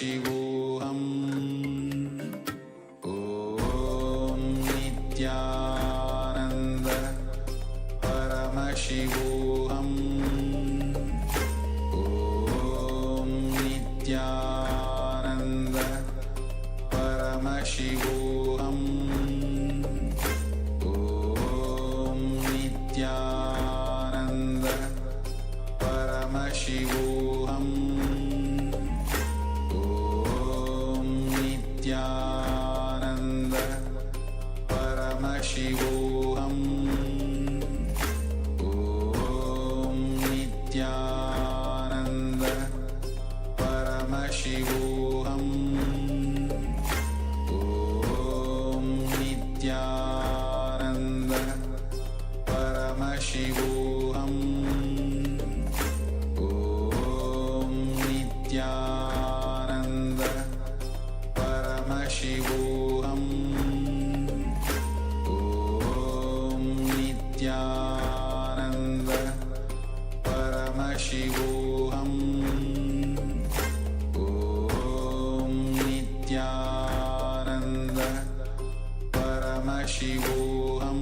Paramashivoham. Om Nityananda Paramashivoham. Om Nityananda Paramashivoham. Om Nityananda Paramashivoham. Om Nityananda Paramashivoham. Om Nityananda Paramashivoham. Om Nityananda Paramashivoham. Om Nityananda Paramashivoham. Om Nityananda Paramashivoham. Om Nityananda Paramashivoham.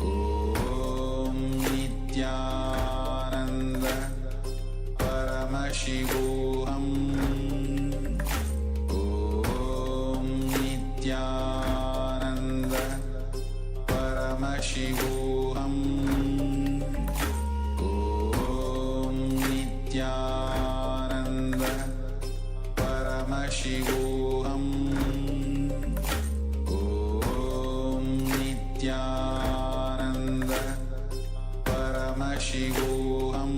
Om Nityananda Paramashivoham. Om Nityananda Paramashivoham. Om Nityananda Paramashivoham. Om Nityananda Paramashivoham.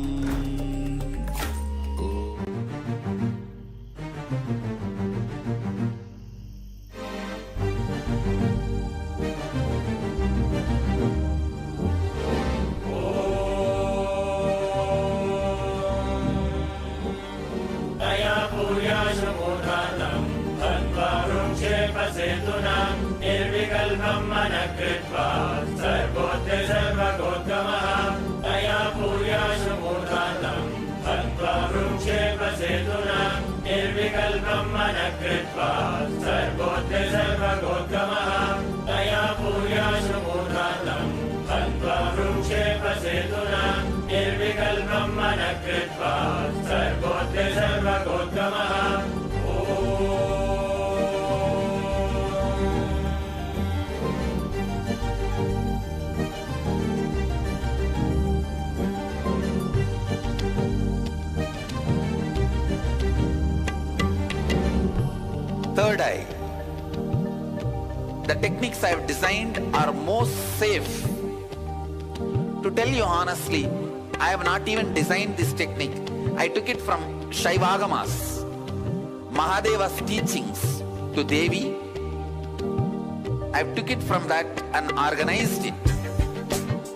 निर्विकल्पं मनः कृत्वा सर्वोत्य सर्वगोत्तमः तया पूयाशु मूर्धान्तं हत्वा वृक्षेपसेतुना निर्विकल्पं मनः कृत्वा सर्वोत्य सर्वगोत्तमः तया पूयाशु मूर्धान्तं हत्वा वृक्षेपसेतुना निर्विकल्पं मनः कृत्वा सर्वोत्य सर्वगोत्तमः. Third eye. The techniques I have designed are most safe. To tell you honestly, I have not even designed this technique. I took it from Shaivagamas, Mahadeva's teachings to Devi. I took it from that and organized it.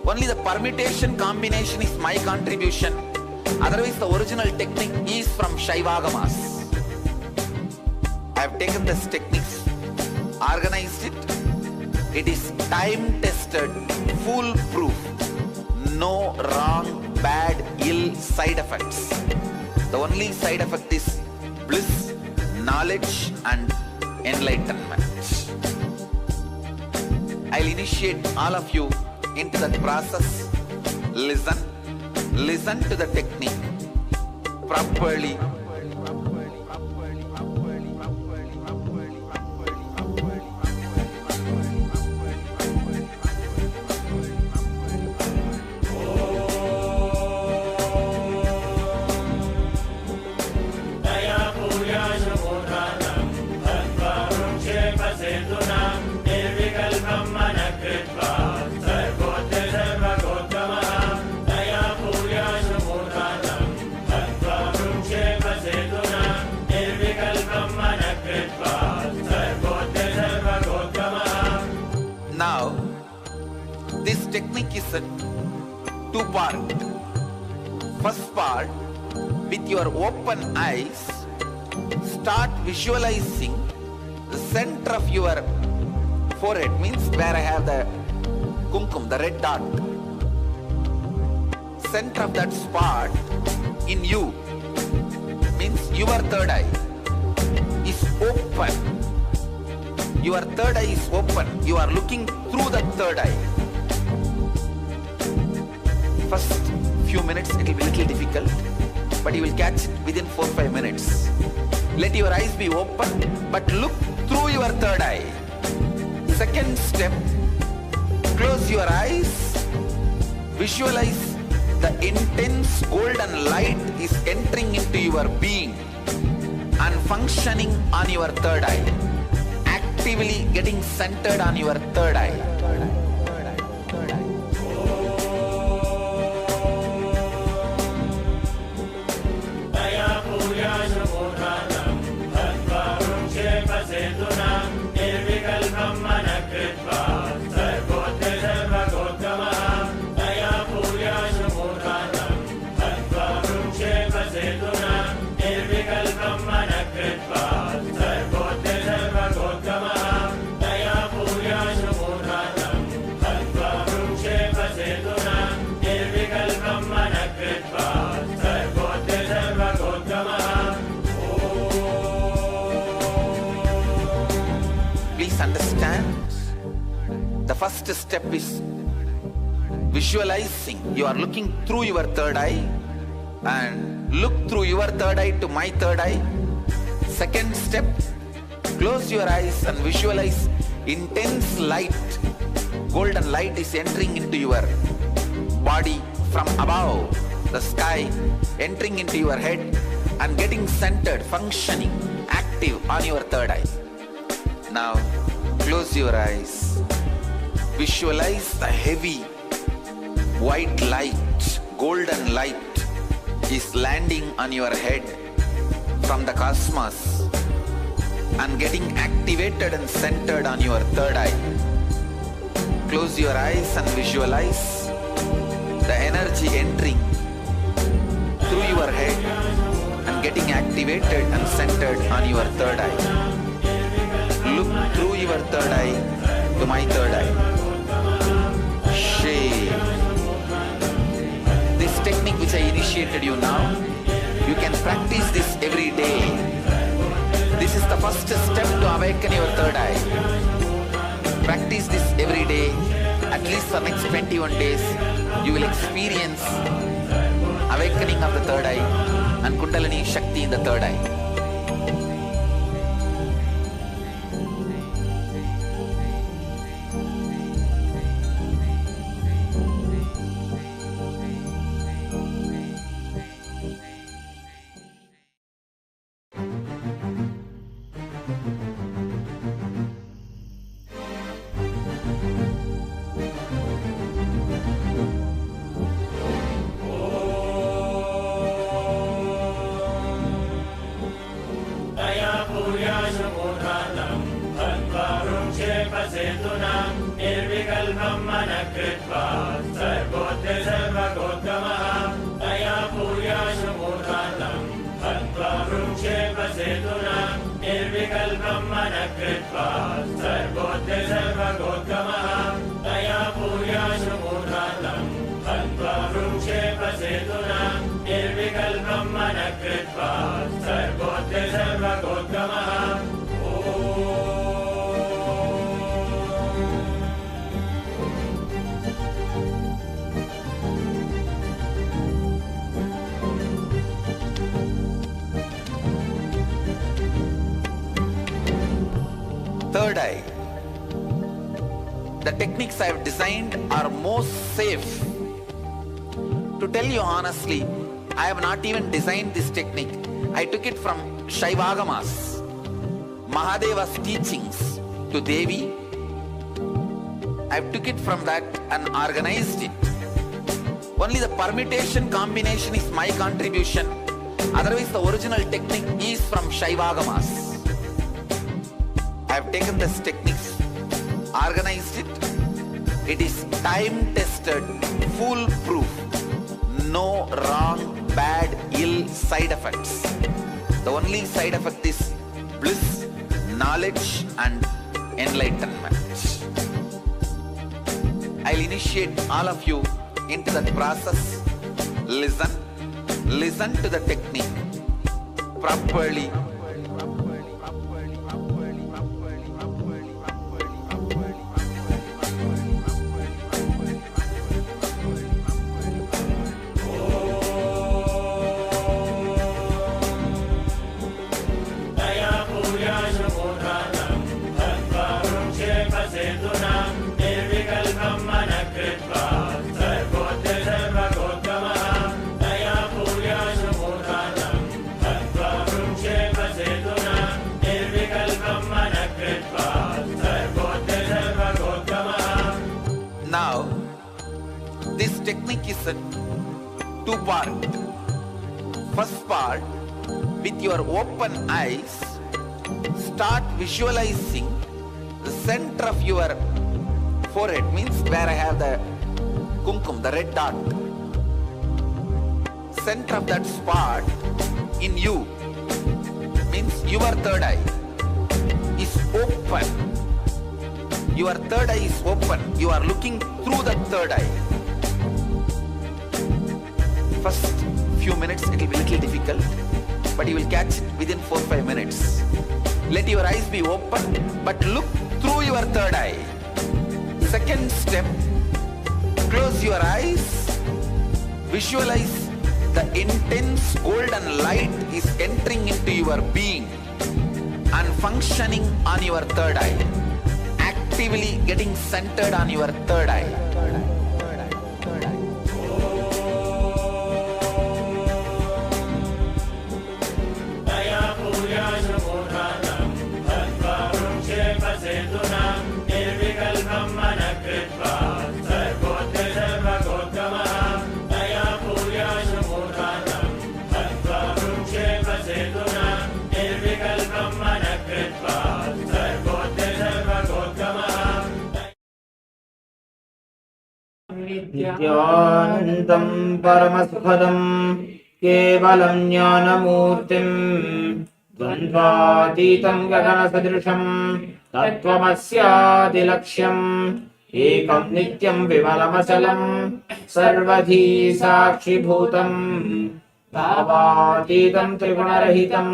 Only the permutation combination is my contribution. Otherwise, the original technique is from Shaivagamas. I have taken this techniques, organized it. It is time-tested, foolproof. No wrong, bad, ill side effects. The only side effect is bliss, knowledge and enlightenment. I'll initiate all of you into that process. Listen to the technique properly. Now, this technique is a two-part. First part, with your open eyes, start visualizing the center of your forehead, means where I have the kumkum, the red dot. Center of that spot in you, means your third eye is open. Your third eye is open. You are looking through the third eye. First few minutes it will be a little difficult, but you will catch it within 4-5 minutes. Let your eyes be open, but look through your third eye. Second step, close your eyes. Visualize the intense golden light is entering into your being and functioning on your third eye. Actively getting centered on your third eye. The first step is visualizing. You are looking through your third eye and look through your third eye to my third eye. Second step, close your eyes and visualize intense light. Golden light is entering into your body from above, the sky, entering into your head and getting centered, functioning, active on your third eye. Now, close your eyes. Visualize the heavy white light, golden light is landing on your head from the cosmos and getting activated and centered on your third eye. Close your eyes and visualize the energy entering through your head and getting activated and centered on your third eye. Look through your third eye to my third eye. This technique which I initiated you now, you can practice this every day. This is the first step to awaken your third eye. Practice this every day, at least for next 21 days. You will experience awakening of the third eye and Kundalini Shakti in the third eye. Third eye. The techniques I have designed are most safe. To tell you honestly, I have not even designed this technique. I took it from Shaivagamas, Mahadeva's teachings to Devi. I took it from that and organized it. Only the permutation combination is my contribution. Otherwise, the original technique is from Shaivagamas. I have taken this techniques, organized it. It is time-tested, foolproof. No wrong, bad, ill side effects. The only side effect is bliss, knowledge and enlightenment. I'll initiate all of you into that process. Listen to the technique. properly. Now, this technique is a two-part. First part, with your open eyes, start visualizing the center of your forehead, means where I have the kumkum, the red dot. Center of that spot in you, means your third eye is open. Your third eye is open. You are looking through that third eye. First few minutes it will be little difficult, but you will catch it within 4-5 minutes. Let your eyes be open, but look through your third eye. Second step, close your eyes. Visualize the intense golden light is entering into your being and functioning on your third eye. Actively getting centered on your third eye. नित्यानन्दं परमसुखदं केवलं ज्ञानमूर्तिं द्वन्द्वातीतं गगनसदृशं तत्त्वमस्यादिलक्ष्यम् एकं नित्यं विमलमचलं सर्वधी साक्षिभूतं भावातीतं त्रिगुणरहितं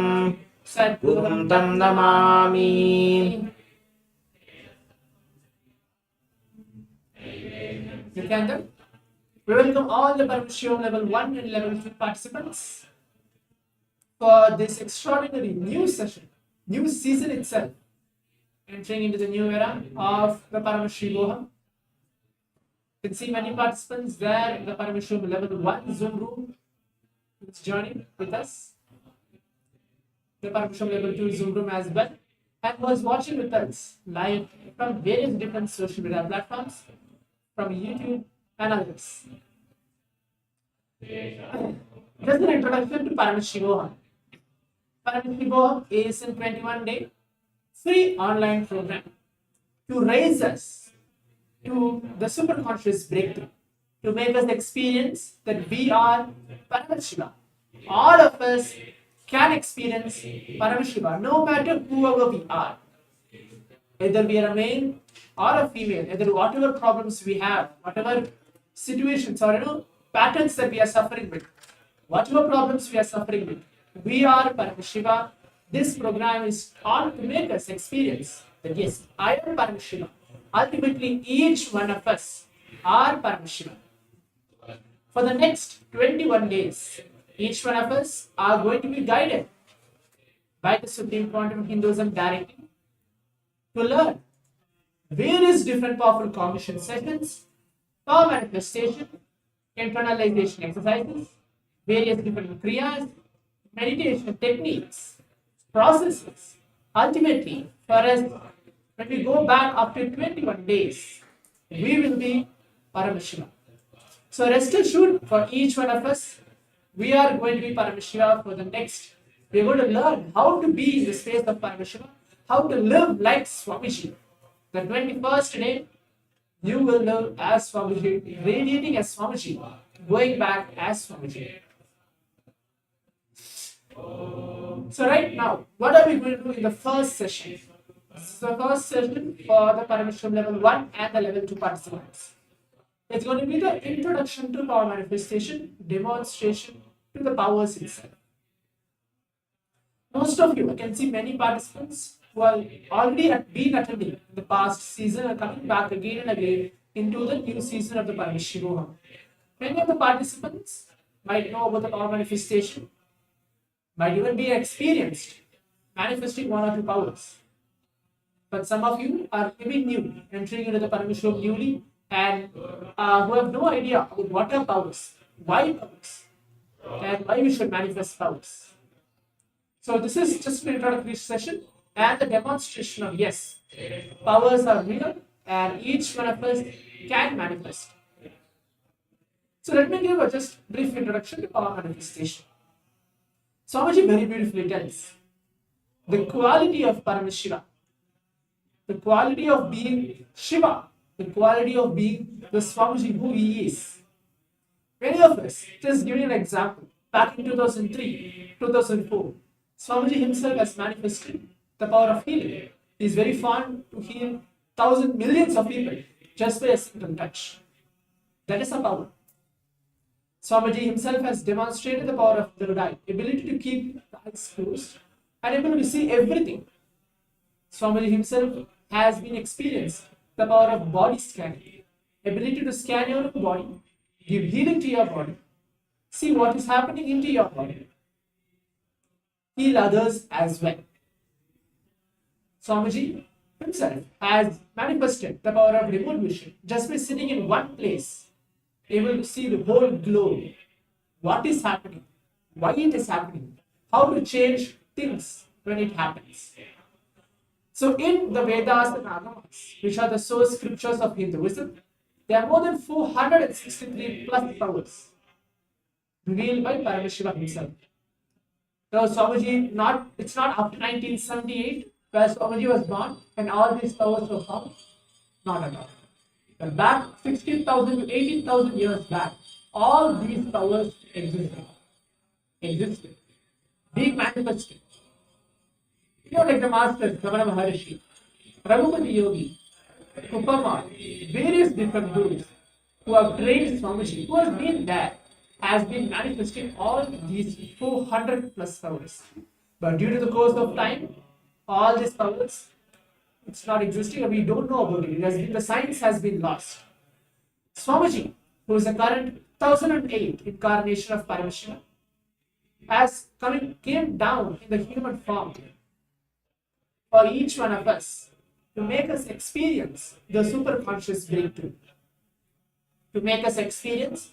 सद्गुरुं तं Namami. Nityananda, we welcome all the Paramashivoham Level 1 and Level 2 participants for this extraordinary new session, new season itself, entering into the new era of the Paramashivoham. You can see many participants there in the Paramashivoham Level 1 Zoom room who's joining with us, the Paramashivoham Level 2 Zoom room as well, and was watching with us live from various different social media platforms, from YouTube and others. Just an introduction to Paramashivoham. Paramashivoham is a 21-day free online program to raise us to the superconscious breakthrough, to make us experience that we are Paramashiva. All of us can experience Paramashiva, no matter whoever we are. Either we are a male or a female, either whatever problems we have, whatever situations or patterns that we are suffering with, whatever problems we are suffering with, we are Paramashiva. This program is on to make us experience that yes, I am Paramashiva. Ultimately, each one of us are Paramashiva. For the next 21 days, each one of us are going to be guided by the Supreme Pontiff of Hinduism directly to learn various different powerful cognition sessions, power manifestation, internalization exercises, various different kriyas, meditation techniques, processes. Ultimately, for us, when we go back after 21 days, we will be Paramashiva. So rest assured, for each one of us, we are going to be Paramashiva for the next. We are going to learn how to be in the space of Paramashiva, how to live like Swamiji. The 21st day, you will live as Swamiji, radiating as Swamiji, going back as Swamiji. So right now, what are we going to do in the first session? This is the first session for the Paramashivoham Level 1 and the Level 2 participants. It's going to be the introduction to power manifestation, demonstration to the powers itself. most of you, I can see many participants who have already been attending the past season are coming back again and again into the new season of the Paramashivoham. Many of the participants might know about the power manifestation, might even be experienced manifesting one or two powers. But some of you are maybe new, entering into the Paramashivoham newly, and who have no idea about what are powers, why powers, and why we should manifest powers. So this is just an introductory session and the demonstration of yes, powers are real and each one of us can manifest. So let me give a just brief introduction to power manifestation. Swamiji very beautifully tells the quality of Paramashiva, the quality of being Shiva, the quality of being the Swamiji who he is. Many of us, just giving an example, back in 2003, 2004, Swamiji himself has manifested the power of healing. He is very fond to heal thousands, millions of people just by a single touch. That is a power. Swamiji himself has demonstrated the power of third eye, ability to keep the eyes closed and able to see everything. Swamiji himself has been experienced the power of body scanning, ability to scan your own body, give healing to your body, see what is happening into your body, heal others as well. Swamiji himself has manifested the power of remote vision just by sitting in one place, able to see the whole globe, what is happening, why it is happening, how to change things when it happens. So in the Vedas and Agamas, which are the source scriptures of Hinduism, there are more than 463 plus powers revealed by Paramashiva himself. Now Swamiji, it's not after 1978 where Swamiji was born and all these powers were found. Not at all. But back 16,000 to 18,000 years back, all these powers existed, being manifested. Like the masters, Ramana Maharishi, Raghupati Yogi, Upama, various different gurus who have trained Swamiji, who has been there, has been manifesting all these 400 plus powers. But due to the course of time, all these powers, it's not existing and we don't know about it. The science has been lost. Swamiji, who is the current 1008 incarnation of Paramashiva, came down in the human form for each one of us to make us experience the superconscious breakthrough. To make us experience,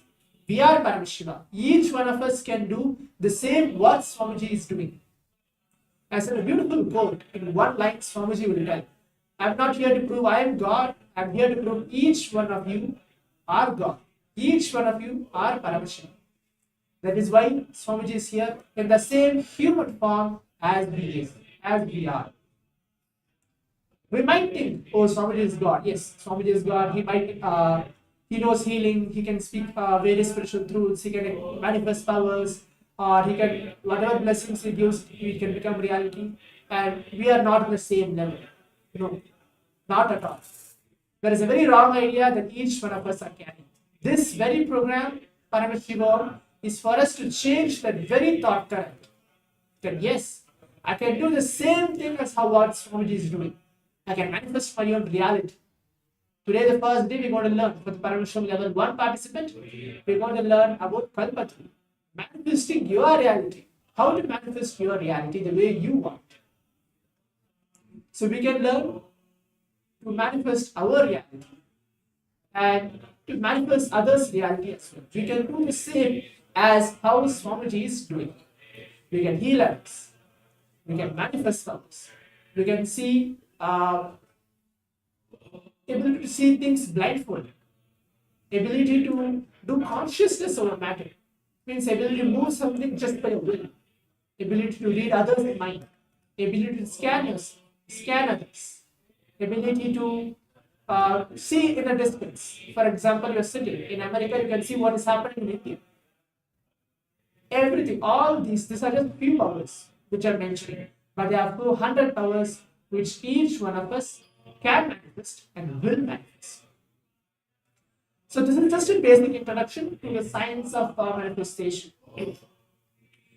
we are Paramashiva. Each one of us can do the same what Swamiji is doing. As a beautiful quote in one line, Swamiji will tell, I am not here to prove I am God. I am here to prove each one of you are God. Each one of you are Paramashiva. That is why Swamiji is here in the same human form as we are. We might think, oh, Swamiji is God. Yes, Swamiji is God. He knows healing. He can speak various spiritual truths. He can manifest powers. Or he can, whatever blessings he gives, he can become reality. And we are not on the same level. No, not at all. There is a very wrong idea that each one of us are carrying. This very program, Paramashivoham, is for us to change that very thought current. That yes, I can do the same thing as what Swamiji is doing. I can manifest my own reality. Today, the first day, we're going to learn for the Paramashivoham Level 1 participant. We're going to learn about Kalpatri, manifesting your reality. How to manifest your reality the way you want. So we can learn to manifest our reality and to manifest others' reality as well. We can do the same as how Swamiji is doing. We can heal others. We can manifest others. We can see ability to see things blindfolded, ability to do consciousness over matter, means ability to move something just by your will, ability to read others' mind, ability to scan others, ability to see in a distance. For example, you're sitting in America, you can see what is happening in India. Everything, all these are just few powers which I'm mentioning, but there are 200 powers which each one of us can manifest and will manifest. So this is just a basic introduction to the science of manifestation.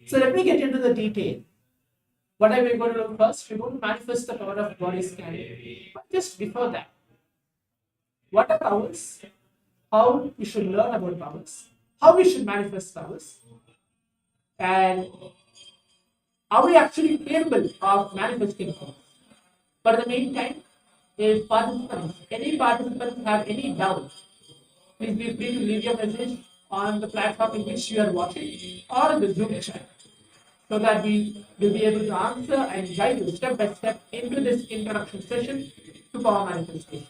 So let me get into the detail. What are we going to do first? We're going to manifest the power of body scanning. But just before that, what are powers? How we should learn about powers? How we should manifest powers? And are we actually capable of manifesting powers? But at the meantime, if any participants have any doubt, please be free to leave your message on the platform in which you are watching or in the Zoom chat, so that we will be able to answer and guide you step by step into this introduction session to power manifestation.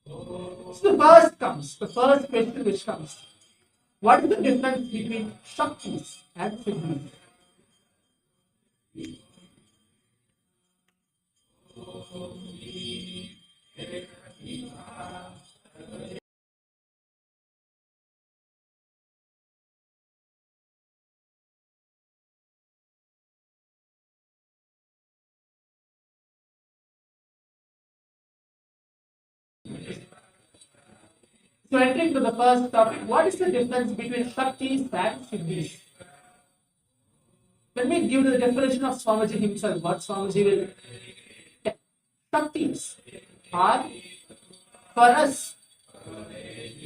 So the first question which comes, what is the difference between Shaktis and Siddhis? So entering to the first topic, what is the difference between Shaktis and Siddhis? Let me give the definition of Swamiji himself, what Swamiji will tell. Shaktis are for us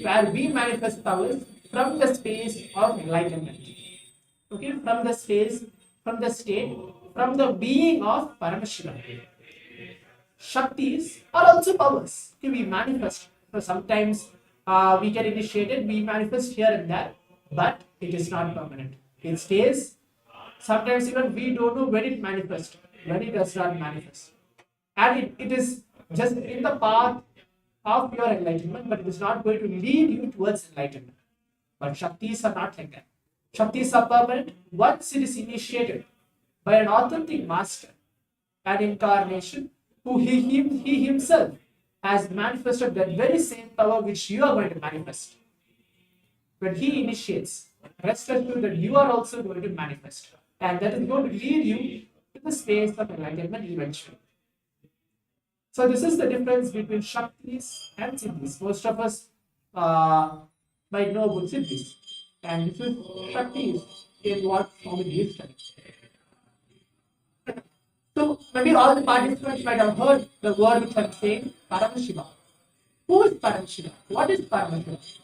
where we manifest powers from the space of enlightenment. Okay, from the space, from the state, from the being of Paramashivoham. Shaktis are also powers. Okay, we manifest. So sometimes we get initiated, we manifest here and there, but it is not permanent. It stays. Sometimes even we don't know when it manifests, when it does not manifest. And it is just in the path of your enlightenment, but it is not going to lead you towards enlightenment. But Shaktis are not like that. Shaktis are permanent once it is initiated by an authentic master, an incarnation, who he himself has manifested that very same power which you are going to manifest. When he initiates, rest assured that you are also going to manifest. And that is going to lead you to the space of enlightenment eventually. So this is the difference between Shaktis and Siddhis. Most of us might know about Siddhis. And this is Shaktis in what Swamiji is studying. So maybe all the participants might have heard the word which I'm saying, Paramashiva. Who is Paramashiva? What is Paramashiva?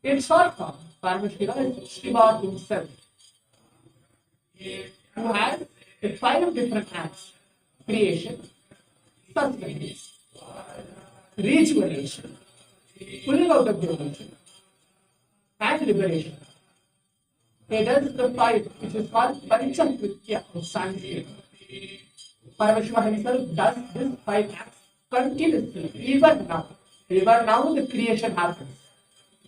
In short form, Paramashiva is Shiva himself, who has the 5 different acts: creation, sustenance, rejuvenation, pulling out of the illusion, and liberation. He does the 5, which is called Panchakritya in Sanskrit. Paramashiva himself does these 5 acts continuously, even now. Even now the creation happens.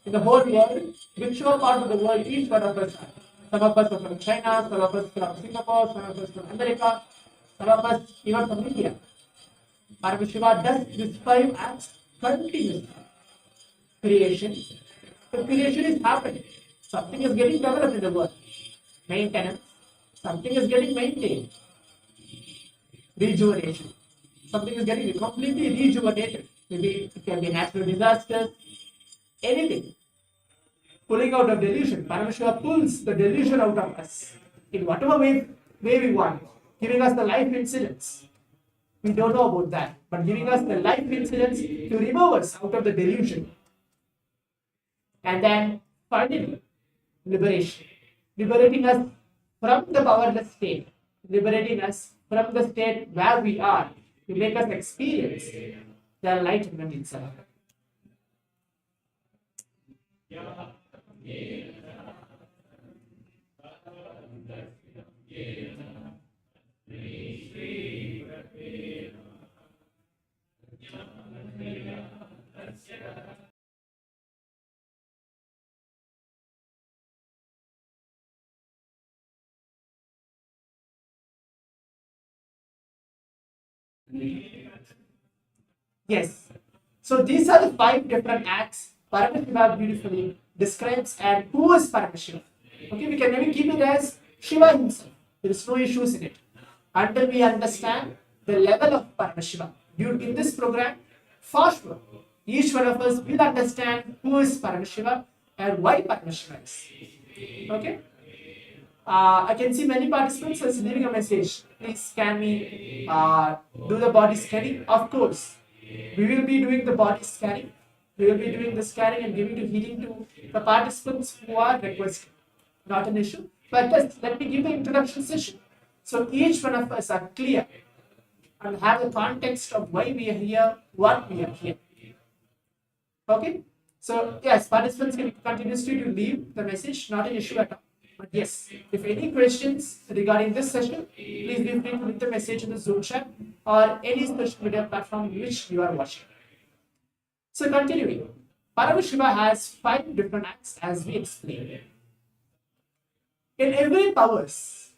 In the whole world, whichever part of the world each one of us are. Some of us are from China, some of us from Singapore, some of us from America, some of us even from India. Paramashiva does these 5 acts continuously. Creation. The creation is happening. Something is getting developed in the world. Maintenance. Something is getting maintained. Rejuvenation. Something is getting completely rejuvenated. Maybe it can be natural disasters, anything. Pulling out of delusion. Paramashiva pulls the delusion out of us in whatever way we want, giving us the life incidents. We don't know about that, but giving us the life incidents to remove us out of the delusion. And then finally, liberation. Liberating us from the powerless state, liberating us from the state where we are, to make us experience the enlightenment itself. Yes. So these are the 5 different acts Paramashiva beautifully describes. And who is Paramashiva? Okay, we can maybe keep it as Shiva himself. There is no issues in it. Until we understand the level of Paramashiva. In this program, for sure, each one of us will understand who is Paramashiva and why Paramashiva is. Okay? I can see many participants are leaving a message. Please scan me. Do the body scanning. Of course, we will be doing the body scanning. We will be doing the scanning and giving to healing to the participants who are requesting. Not an issue. But just let me give the introduction session. So each one of us are clear and have the context of why we are here, what we are here. Okay? So yes, participants can continuously to leave the message, not an issue at all. But yes, if any questions regarding this session, please feel free to leave the message in the Zoom chat or any social media platform which you are watching. So continuing, Paramashiva has 5 different acts as we explained. In every powers,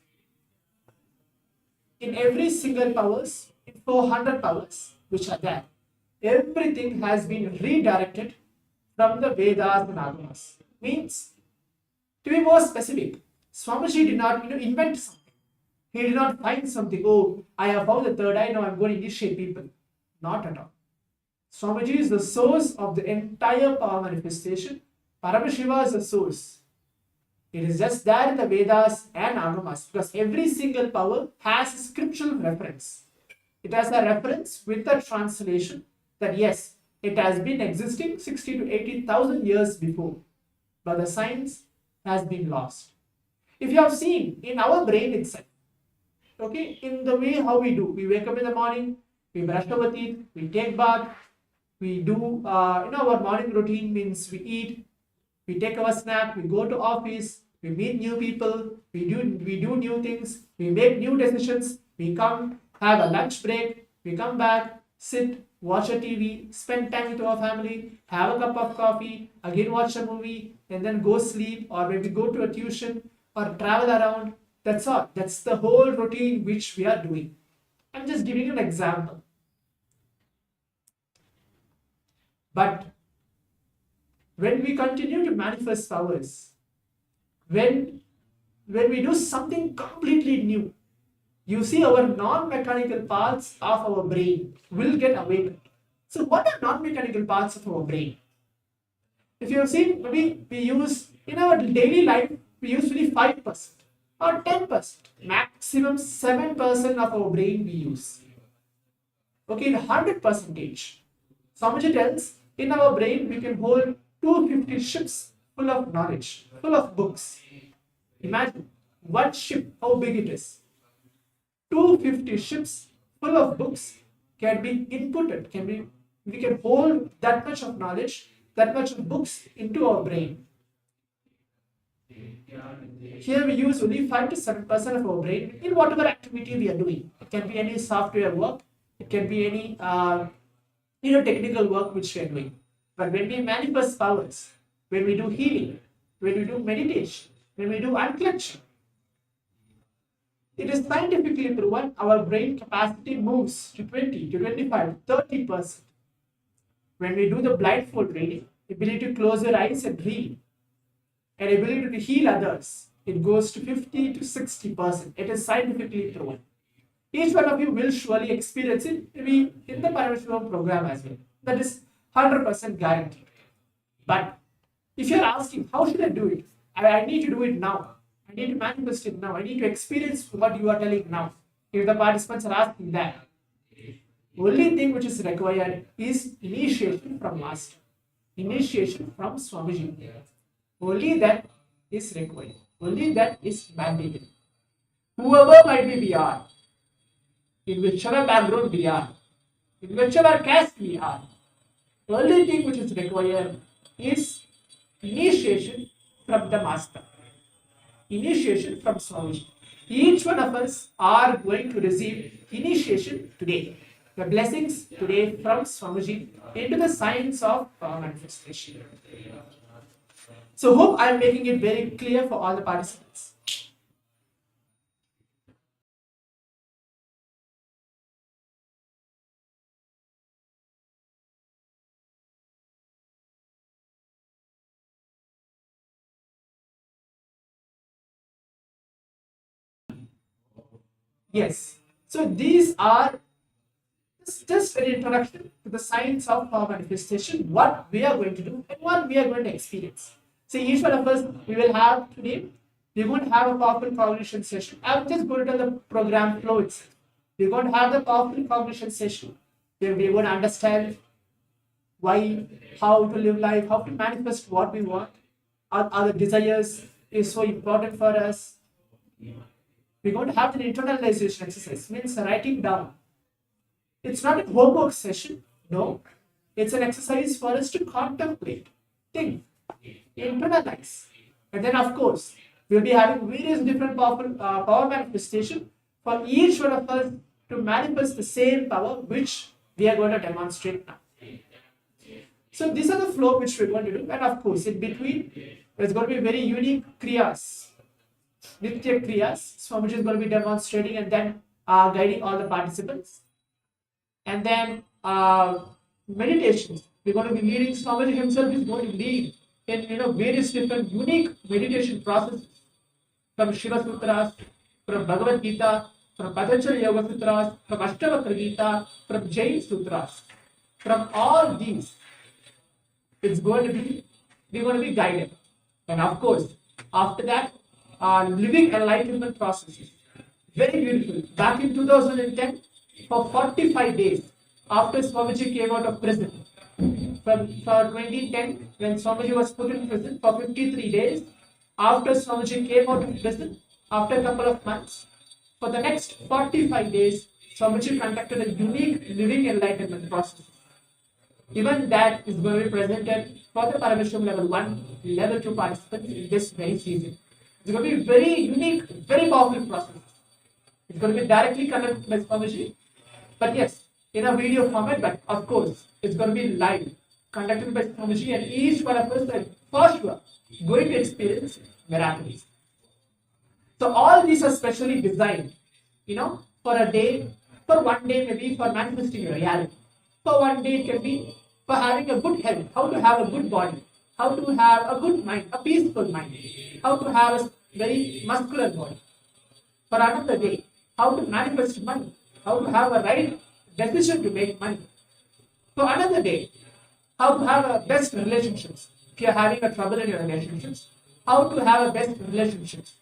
in every single powers, in 400 powers which are there, everything has been redirected from the Vedas and Agamas. Means, to be more specific, Swamiji did not invent something. He did not find something, oh, I have found the third eye, now I'm going to initiate people. Not at all. Swamiji is the source of the entire power manifestation. Paramashiva is the source. It is just there in the Vedas and Agamas because every single power has a scriptural reference. It has a reference with a translation that yes, it has been existing 60 to 80,000 years before, but the science has been lost. If you have seen in our brain itself, okay, in the way how we do, we wake up in the morning, we brush our teeth, we take bath, we do, our morning routine means we eat, we take our snack, we go to office, we meet new people, we do new things, we make new decisions, we come, have a lunch break, we come back, sit, watch a TV, spend time with our family, have a cup of coffee, again watch a movie, and then go sleep or maybe go to a tuition or travel around. That's all. That's the whole routine which we are doing. I'm just giving you an example. But when we continue to manifest powers, when we do something completely new, you see our non-mechanical parts of our brain will get awakened. So what are non-mechanical parts of our brain? If you have seen, maybe we use, in our daily life, we use only 5% or 10%, maximum 7% of our brain we use. Okay, in 100%, Swamiji tells, in our brain we can hold 250 ships full of knowledge, full of books. Imagine one ship, how big it is. 250 ships full of books can be inputted, we can hold that much of knowledge, that much of books into our brain. Here we use only 5 to 7% of our brain in whatever activity we are doing. It can be any software work, it can be any technical work which we are doing. But when we manifest powers, when we do healing, when we do meditation, when we do unclenching, it is scientifically proven our brain capacity moves to 20 to 25, 30%. When we do the blindfold reading, ability to close your eyes and read, and ability to heal others, it goes to 50 to 60%. It is scientifically proven. Each one of you will surely experience it maybe in the Paramashivoham program as well. That is 100% guaranteed. But if you are asking, how should I do it? I need to do it now. I need to manifest it now. I need to experience what you are telling now. If the participants are asking that, only thing which is required is initiation from Master. Initiation from Swamiji. Only that is required. Only that is mandated. Whoever might be we are, in whichever background we are, in whichever caste we are, only thing which is required is initiation from the Master. Initiation from Swamiji. Each one of us are going to receive initiation today. The blessings today from Swamiji into the science of manifestation. So hope I am making it very clear for all the participants. Yes. So these are just an introduction to the science of power manifestation, what we are going to do and what we are going to experience. So each one of us, we will have today we're going to have a powerful cognition session. I'm just going to tell the program flow itself. We're going to have the powerful cognition session where we're going to understand why, how to live life, how to manifest what we want, our desires is so important for us. We're going to have an internalization exercise, means writing down. It's not a homework session, no. It's an exercise for us to contemplate, think, internalize. And then, of course, we'll be having various different powerful power manifestation for each one of us to manifest the same power which we are going to demonstrate now. So these are the flow which we're going to do, and of course, in between, there's going to be very unique kriyas, nitya kriyas, Swamiji is going to be demonstrating and then guiding all the participants. And then meditations, we're going to be leading. Swamiji himself is going to lead in various different unique meditation processes from Shiva Sutras, from Bhagavad Gita, from Patanjali Yoga Sutras, from Ashtavakra Gita, from Jain Sutras. From all these, we're going to be guided. And of course, after that, living enlightenment processes. Very beautiful. Back in 2010, for 45 days, after Swamiji came out of prison, for 2010, when Swamiji was put in prison for 53 days, after Swamiji came out of prison, after a couple of months, for the next 45 days, Swamiji conducted a unique living enlightenment process. Even that is going to be presented for the Paramashivoham Level 1, Level 2 participants in this very season. It's going to be very unique, very powerful process. It's going to be directly conducted by Swamiji, but yes, in a video format, but of course, it's going to be live, conducted by Swamiji, and each one of us are for sure going to experience miracles. So all these are specially designed, for a day, for one day maybe for manifesting your reality. For one day it can be for having a good health, how to have a good body, how to have a good mind, a peaceful mind, how to have a very muscular body. For another day, how to manifest money, how to have a right decision to make money. For another day, how to have a best relationships. If you're having a trouble in your relationships, how to have a best relationships.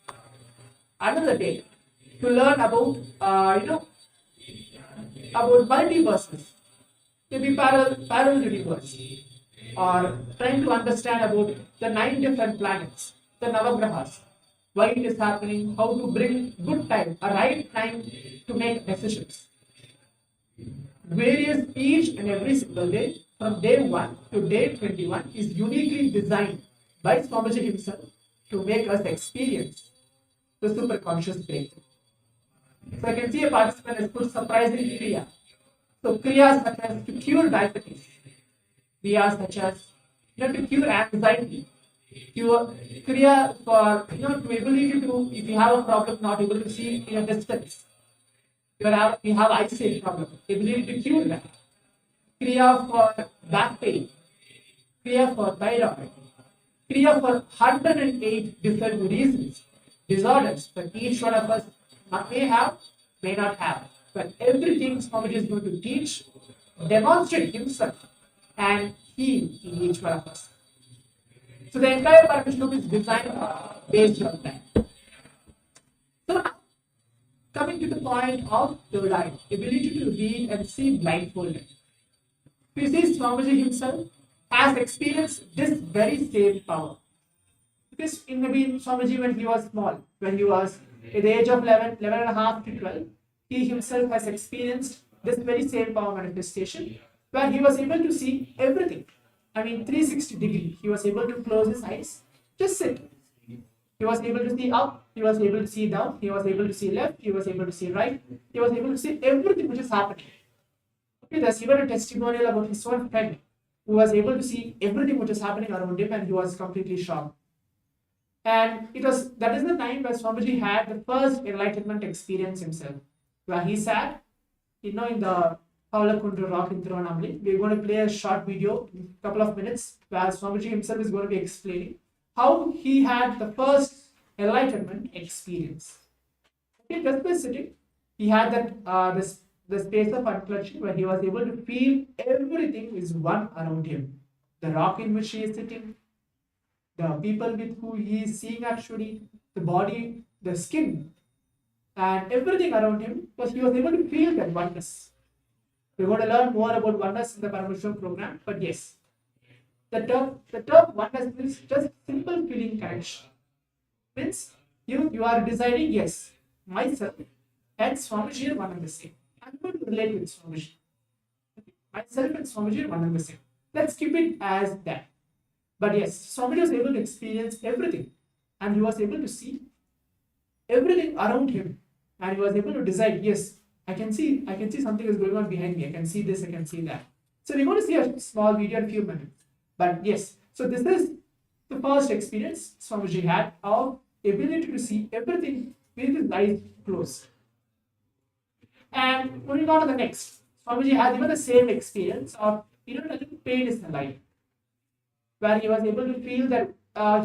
Another day, to learn about, about multiverses, maybe parallel universe, or trying to understand about the 9 different planets, the Navagrahas, why it is happening, how to bring good time, a right time to make decisions. Various each and every single day, from day 1 to day 21, is uniquely designed by Swamiji himself to make us experience the superconscious breakthrough. So I can see a participant has put surprising kriya. So kriyas such as to cure diabetes, kriyas such as to cure anxiety, kriya for to ability to, if you have a problem not able to see in a distance, you have eyesight problem, ability to cure that. Kriya for back pain, kriya for thyroid, kriya for 108 different reasons, disorders that each one of us may have, may not have. But everything Swamiji is going to teach, demonstrate himself, and heal in each one of us. So the entire Paramashivoham is designed based on that. So now, coming to the point of third eye, ability to read and see blindfolded. You see, Swamiji himself has experienced this very same power. Because in maybe Swamiji when he was small, when he was at the age of 11 and a half to 12, he himself has experienced this very same power manifestation where he was able to see everything. 360 degree. He was able to close his eyes, just sit. He was able to see up, he was able to see down, he was able to see left, he was able to see right, he was able to see everything which is happening. Okay, there's even a testimonial about his own friend who was able to see everything which is happening around him and he was completely shocked. And that is the time where Swamiji had the first enlightenment experience himself, where he sat, in the Paulakundra rock in Tirunelveli. We're going to play a short video in a couple of minutes where Swamiji himself is going to be explaining how he had the first enlightenment experience. Okay, just by sitting, he had that the space of unclutching where he was able to feel everything is one around him. The rock in which he is sitting, the people with who he is seeing actually, the body, the skin, and everything around him, because he was able to feel that oneness. We're going to learn more about oneness in the Paramashivoham program, but yes, the term oneness is just simple feeling connection. Means you are deciding, yes, myself and Swamiji are one and the same. I'm going to relate with Swamiji. Myself and Swamiji are one and the same. Let's keep it as that. But yes, Swamiji was able to experience everything, and he was able to see everything around him, and he was able to decide, yes, I can see something is going on behind me. I can see this, I can see that. So we're going to see a small video in a few minutes. But yes, so this is the first experience Swamiji had of ability to see everything with his eyes closed. And moving on to the next, Swamiji had even the same experience of a little pain in the life, where he was able to feel that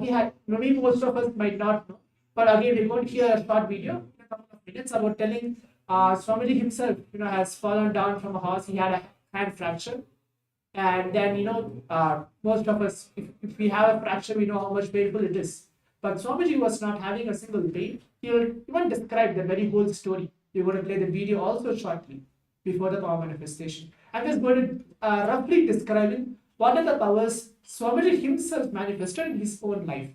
he had, maybe most of us might not know, but again we're going to hear a short video in a couple of minutes about telling Swamiji himself, has fallen down from a horse. He had a hand fracture, and then most of us, if we have a fracture, we know how much painful it is. But Swamiji was not having a single pain. He'll even describe the very whole story. We're going to play the video also shortly before the power manifestation. I'm just going to roughly describing what are the powers Swamiji himself manifested in his own life.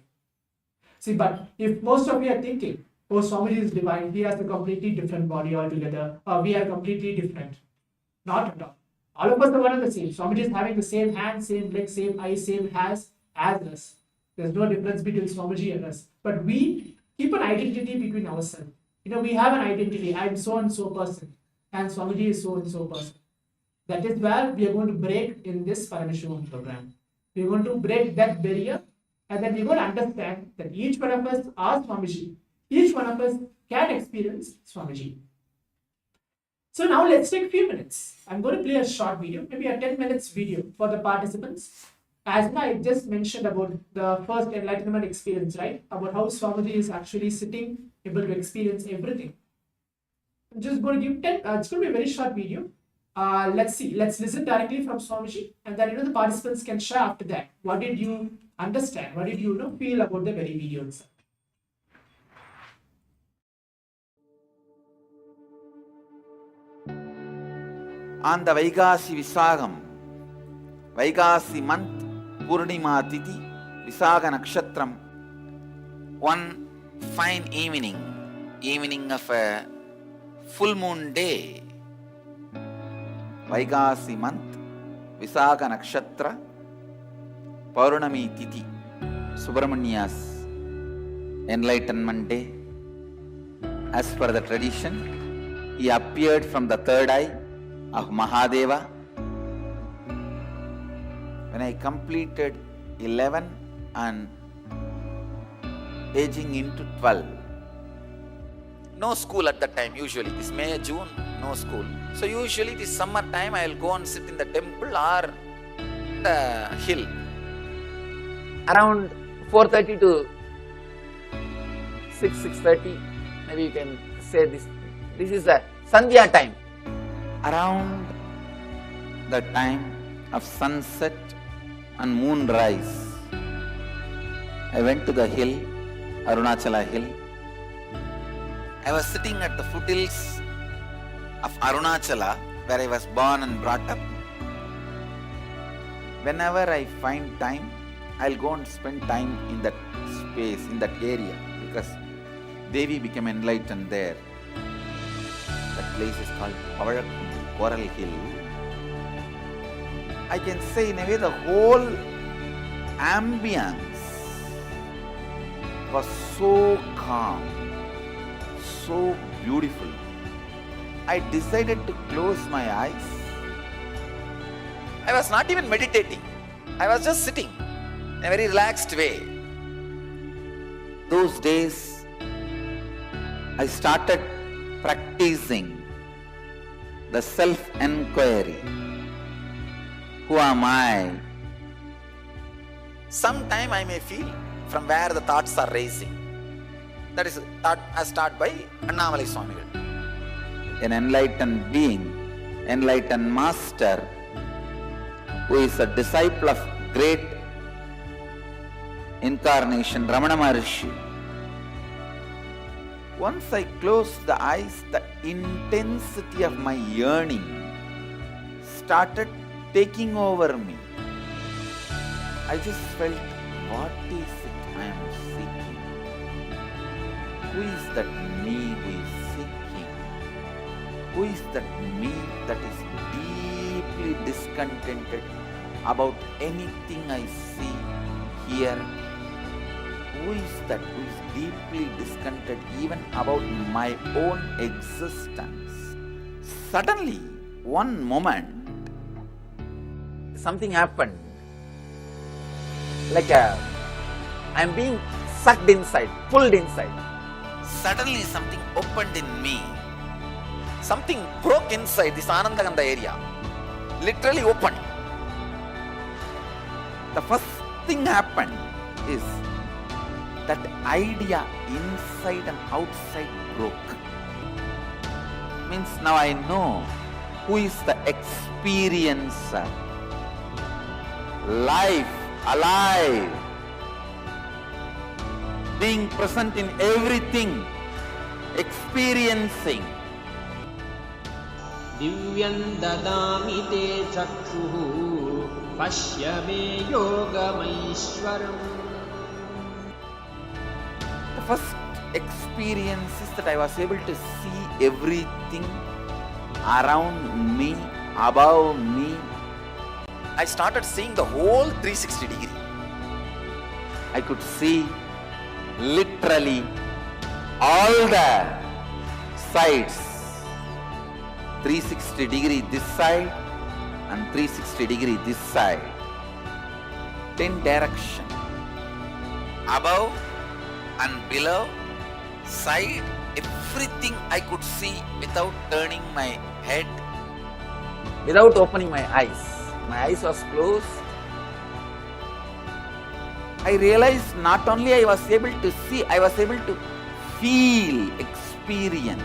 See, but if most of you are thinking, oh, Swamiji is divine, he has a completely different body altogether, or we are completely different. Not at all. All of us are one and the same. Swamiji is having the same hand, same leg, same eye, same hands as us. There's no difference between Swamiji and us. But we keep an identity between ourselves. We have an identity. I'm so and so person, and Swamiji is so and so person. That is where we are going to break in this Paramashivoham program. We are going to break that barrier, and then we are going to understand that each one of us are Swamiji. Each one of us can experience Swamiji. So now let's take a few minutes. I'm going to play a short video, maybe a 10 minutes video for the participants. As I just mentioned about the first enlightenment experience, right? About how Swamiji is actually sitting, able to experience everything. I'm just going to give 10, it's going to be a very short video. Let's see, let's listen directly from Swamiji, and then the participants can share after that. What did you understand? What did you feel about the very video itself? On the Vaikasi Visagam, Vaikasi month, Purnima Tithi, Visaga Nakshatram, one fine evening of a full moon day, Vaikasi month, Visaga Nakshatra, Paurnami Tithi, Subramania's enlightenment day. As per the tradition, he appeared from the third eye of Mahadeva. When I completed 11 and aging into 12, no school at that time. Usually this May, June, no school. So usually this summer time I will go and sit in the temple or the hill. Around 4:30 to 6:30, maybe you can say this is the Sandhya time. Around the time of sunset and moonrise, I went to the hill, Arunachala hill. I was sitting at the foothills of Arunachala, where I was born and brought up. Whenever I find time, I'll go and spend time in that space, in that area, because Devi became enlightened there. That place is called Pavalakundu, Coral Hill. I can say in a way the whole ambience was so calm, so beautiful. I decided to close my eyes. I was not even meditating. I was just sitting in a very relaxed way. Those days, I started practicing the self-enquiry. Who am I? Sometime I may feel from where the thoughts are raising. That is thought as taught by Annamalai Swamigal. An enlightened being, enlightened master, who is a disciple of great incarnation, Ramana Maharshi, Once I closed the eyes, the intensity of my yearning started taking over me. I just felt, what is it I am seeking? Who is that me who is seeking? Who is that me that is deeply discontented about anything I see, hear? Who is that who is deeply discontented even about my own existence? Suddenly, one moment, something happened. Like I'm being sucked inside, pulled inside. Suddenly something opened in me. Something broke inside this Anandaganda area. Literally opened. The first thing happened is that idea inside and outside broke. Means now I know who is the experiencer. Life, alive, being present in everything, experiencing. दिव्यं ददामि ते चक्षुः पश्य मे योगमैश्वरम्. The first experience is that I was able to see everything around me, above me. I started seeing the whole 360 degree. I could see literally all the sides. 360 degree this side and 360 degree this side. 10 direction. Above and below, side, everything I could see without turning my head, without opening my eyes. My eyes was closed. I realized not only I was able to see, I was able to feel, experience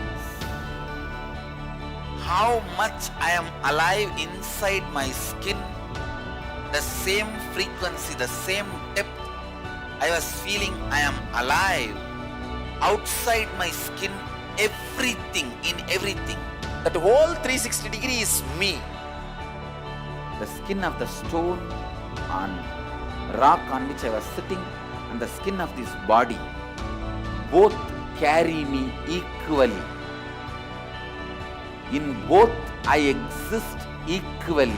how much I am alive inside my skin, the same frequency, the same depth. I was feeling I am alive outside my skin, everything, in everything. That whole 360 degree is me. The skin of the stone on rock on which I was sitting and the skin of this body both carry me equally. In both I exist equally.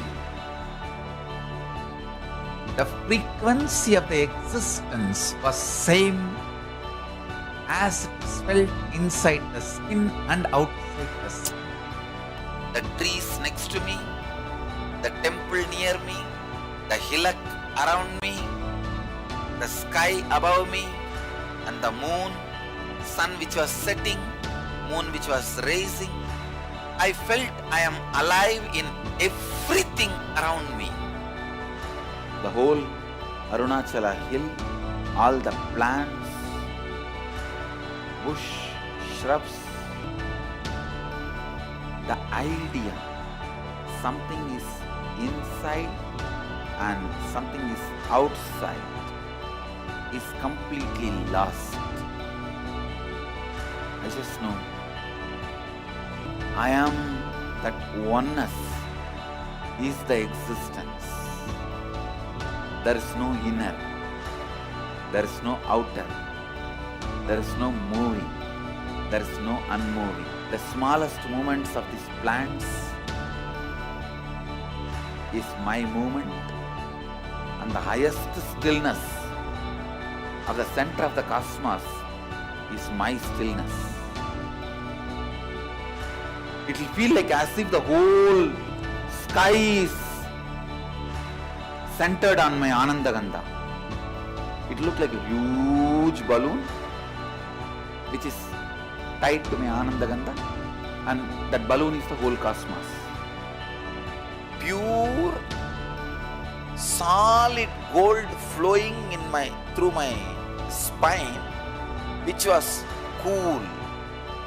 The frequency of the existence was same as it is felt inside the skin and outside the skin. The trees next to me, the temple near me, the hillock around me, the sky above me, and the moon, sun which was setting, moon which was rising. I felt I am alive in everything around me. The whole Arunachala hill, all the plants, bush, shrubs, the idea something is inside and something is outside is completely lost. I just know I am that oneness is the existence. There is no inner, there is no outer, there is no moving, there is no unmoving. The smallest movements of these plants is my movement, and the highest stillness of the center of the cosmos is my stillness. It will feel like as if the whole sky is centered on my Anandaganda. It looked like a huge balloon which is tied to my Anandaganda, and that balloon is the whole cosmos. Pure solid gold flowing through my spine, which was cool.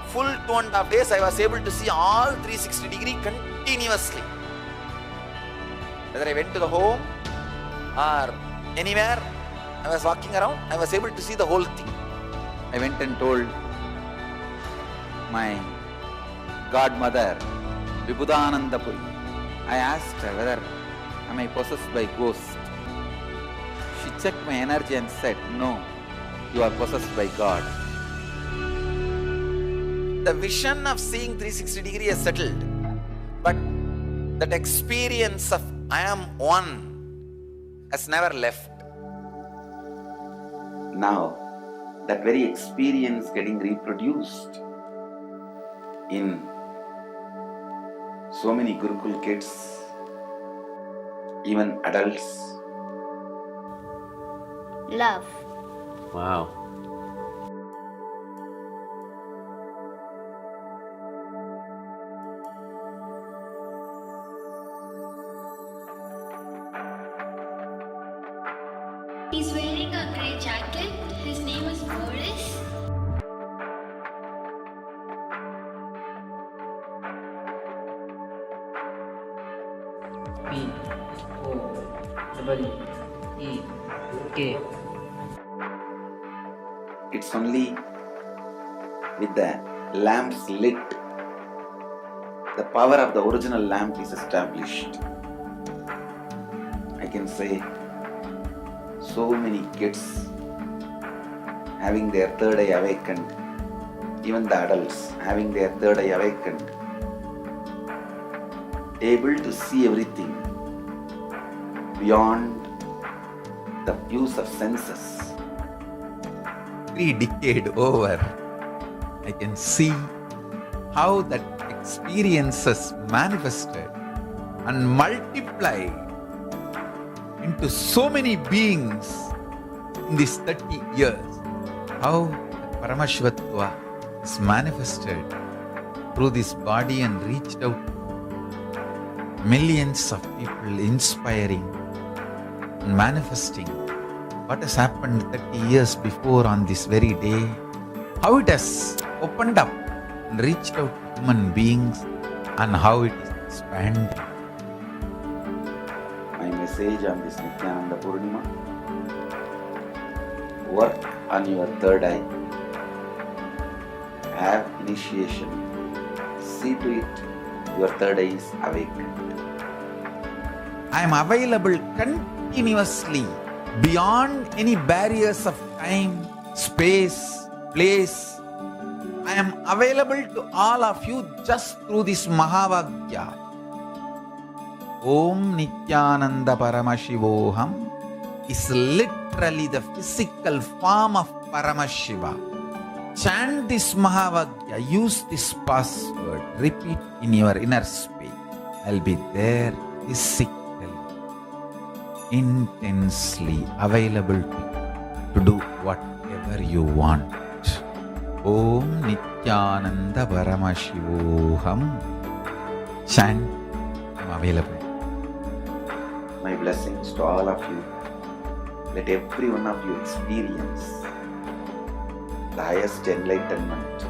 Full 2.5 days I was able to see all 360 degree continuously. Whether I went to the home or anywhere I was walking around, I was able to see the whole thing. I went and told my godmother, Vibhudananda Puri. I asked her whether am I possessed by ghost. She checked my energy and said, no, you are possessed by God. The vision of seeing 360 degree is settled, but that experience of I am one has never left. Now, that very experience getting reproduced in so many Gurukul kids, even adults. Love. Wow. He's wearing a grey jacket. His name is Boris. P-O-E-E-K. It's only with the lamps lit, the power of the original lamp is established. I can say so many kids having their third eye awakened, even the adults having their third eye awakened, able to see everything beyond the views of senses. 3 decades over, I can see how that experiences manifested and multiplied into so many beings in these 30 years. How Paramashivatva is manifested through this body and reached out to millions of people, inspiring and manifesting what has happened 30 years before on this very day. How it has opened up and reached out to human beings and how it is expanding. My message on this Nityananda Purnima: work on your third eye. Have initiation. See to it your third eye is awakened. I am available continuously beyond any barriers of time, space, place. I am available to all of you just through this Mahavagya. Om Nityananda Paramashivoham is literally the physical form of Paramashiva. Chant this Mahavagya, use this password, repeat in your inner space. I'll be there physically, intensely available to do whatever you want. Om Nityananda Paramashivoham. Chant, I'm available. My blessings to all of you. Let every one of you experience the highest enlightenment.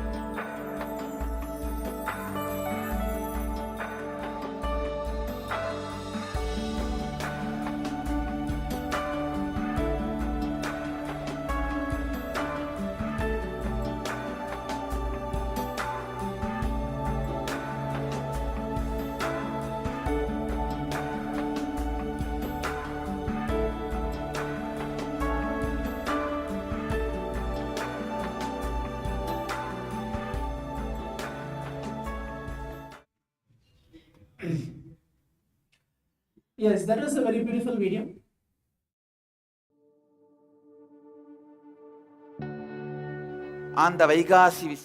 Yes, that was a very beautiful video. On the Vaigasi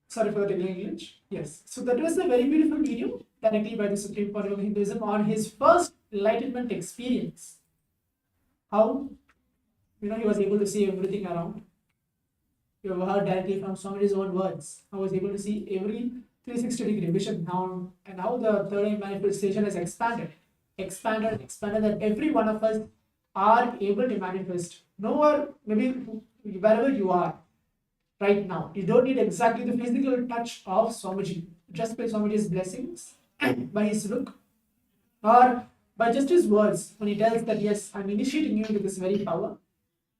Sorry for the glitch. Yes, so that was a very beautiful video directly by the Supreme Pontiff of Hinduism on his first enlightenment experience. How he was able to see everything around. You have heard directly from Swamiji's own words. I was able to see every 360 degree vision now, and how the third eye manifestation has expanded, that every one of us are able to manifest. Nowhere, maybe wherever you are right now, you don't need exactly the physical touch of Swamiji. Just by Swamiji's blessings, by his look, Or by just his words, when he tells that, yes, I'm initiating you into this very power,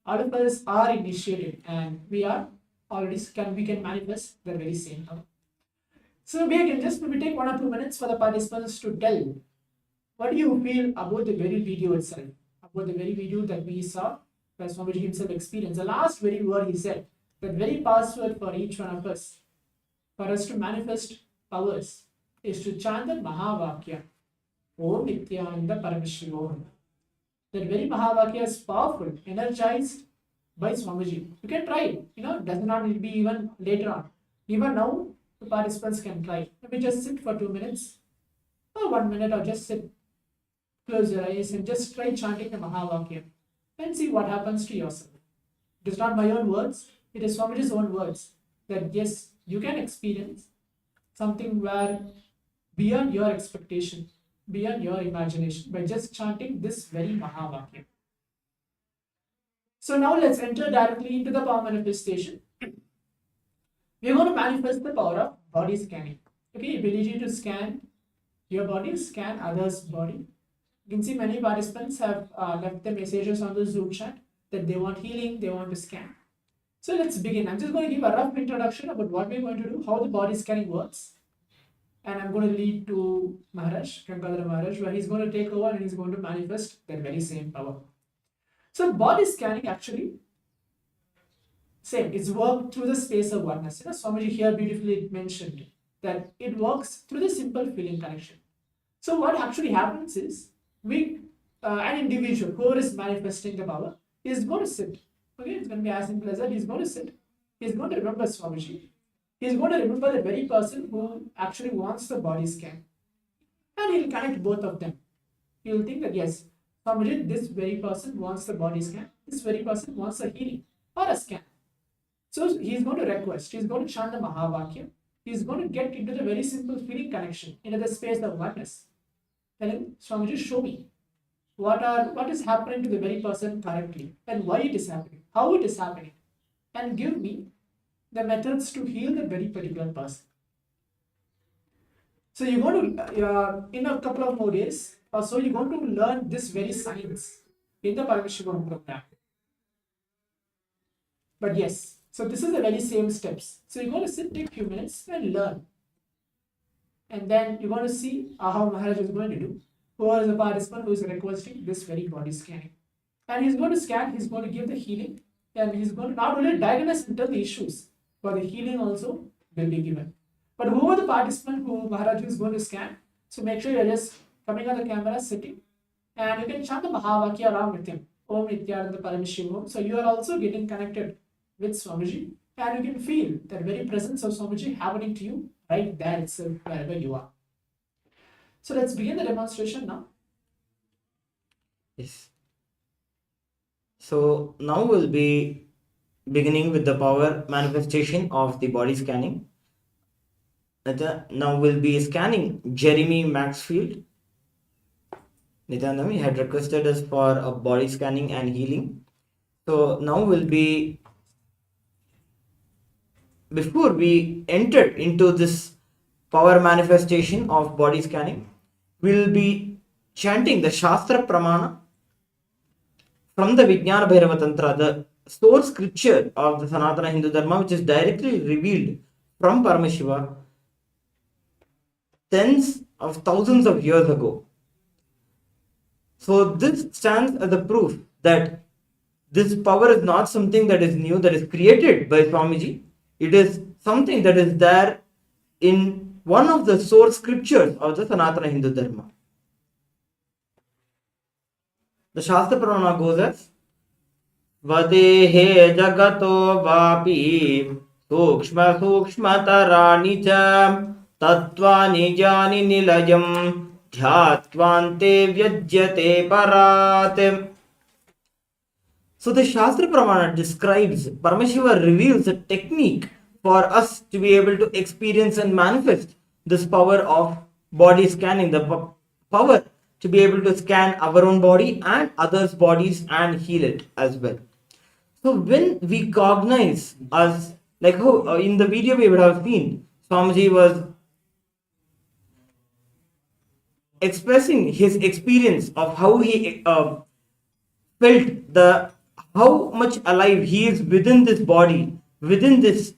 all of us are initiated and we are already we can manifest the very same power. So we can just maybe take 1 or 2 minutes for the participants to tell what do you feel about the very video itself, about the very video that we saw, where Swamiji himself experienced. The last very word he said, that very password for each one of us, for us to manifest powers, is to chant the Mahavakya, Om Nityananda Paramashivoham. That very Mahavakya is powerful, energized by Swamiji. You can try it, it does not need to be even later on. Even now, the participants can try. Maybe just sit for 2 minutes, or 1 minute, or just sit, close your eyes, and just try chanting the Mahavakya and see what happens to yourself. It is not my own words, it is Swamiji's own words. That yes, you can experience something where beyond your expectation, beyond your imagination, by just chanting this very Mahavakya. So now let's enter directly into the power manifestation. We're going to manifest the power of body scanning. Okay, ability to scan your body, scan others' body. You can see many participants have left the messages on the Zoom chat that they want healing, they want to scan. So let's begin. I'm just going to give a rough introduction about what we're going to do, how the body scanning works. And I'm going to lead to Maharaj, Kankadra Maharaj, where he's going to take over and he's going to manifest that very same power. So body scanning actually, same, it's worked through the space of oneness. Swamiji here beautifully mentioned that it works through the simple feeling connection. So what actually happens is, an individual, whoever is manifesting the power, is going to sit. Okay, it's going to be as simple as that. He's going to sit. He's going to remember Swamiji. He's going to remember the very person who actually wants the body scan. And he'll connect both of them. He'll think that yes, Swamiji, this very person wants the body scan. This very person wants a healing or a scan. So he's going to request. He's going to chant the Mahavakya. He's going to get into the very simple feeling connection, into the space of oneness. Tell him, Swamiji, show me what is happening to the very person currently and why it is happening, how it is happening, and give me the methods to heal the very particular person. So you're going to, in a couple of more days or so, you're going to learn this very science in the Paramashivoham program. But yes, so this is the very same steps. So you're going to sit, take a few minutes and learn. And then you're going to see how Maharaj is going to do. Who is the participant who is requesting this very body scanning. And he's going to scan, he's going to give the healing, and he's going to not only diagnose and tell the issues, but the healing also will be given. But who are the participant who Maharaj is going to scan? So make sure you're just coming on the camera, sitting, and you can chant the Mahavakya along with him. Om Nityananda Paramashivoham. So you are also getting connected with Swamiji, and you can feel that very presence of Swamiji happening to you right there itself, wherever you are. So let's begin the demonstration now. Yes. So now we'll be beginning with the power manifestation of the body scanning. Now we'll be scanning Jeremy Maxfield. Nityanandami had requested us for a body scanning and healing. So now we'll be, before we enter into this power manifestation of body scanning, we'll be chanting the Shastra Pramana from the Vijnana Bhairava Tantra, the source scripture of the Sanatana Hindu Dharma, which is directly revealed from Paramashiva tens of thousands of years ago. So this stands as a proof that this power is not something that is new, that is created by Swamiji. It is something that is there in one of the source scriptures of the Sanatana Hindu Dharma. The Shastra Pramana goes as Vadehe Jagato Vapi Sukshma Sukshmatarani Cha Tattvani Jani Nilayam Dhyatvante Vyajyate Parat. So the Shastra Pramana describes, Paramashiva reveals a technique for us to be able to experience and manifest this power of body scanning, the power to be able to scan our own body and others' bodies and heal it as well. So when we cognize us, like how in the video we would have seen, Swamiji was expressing his experience of how he felt the how much alive he is within this body, within this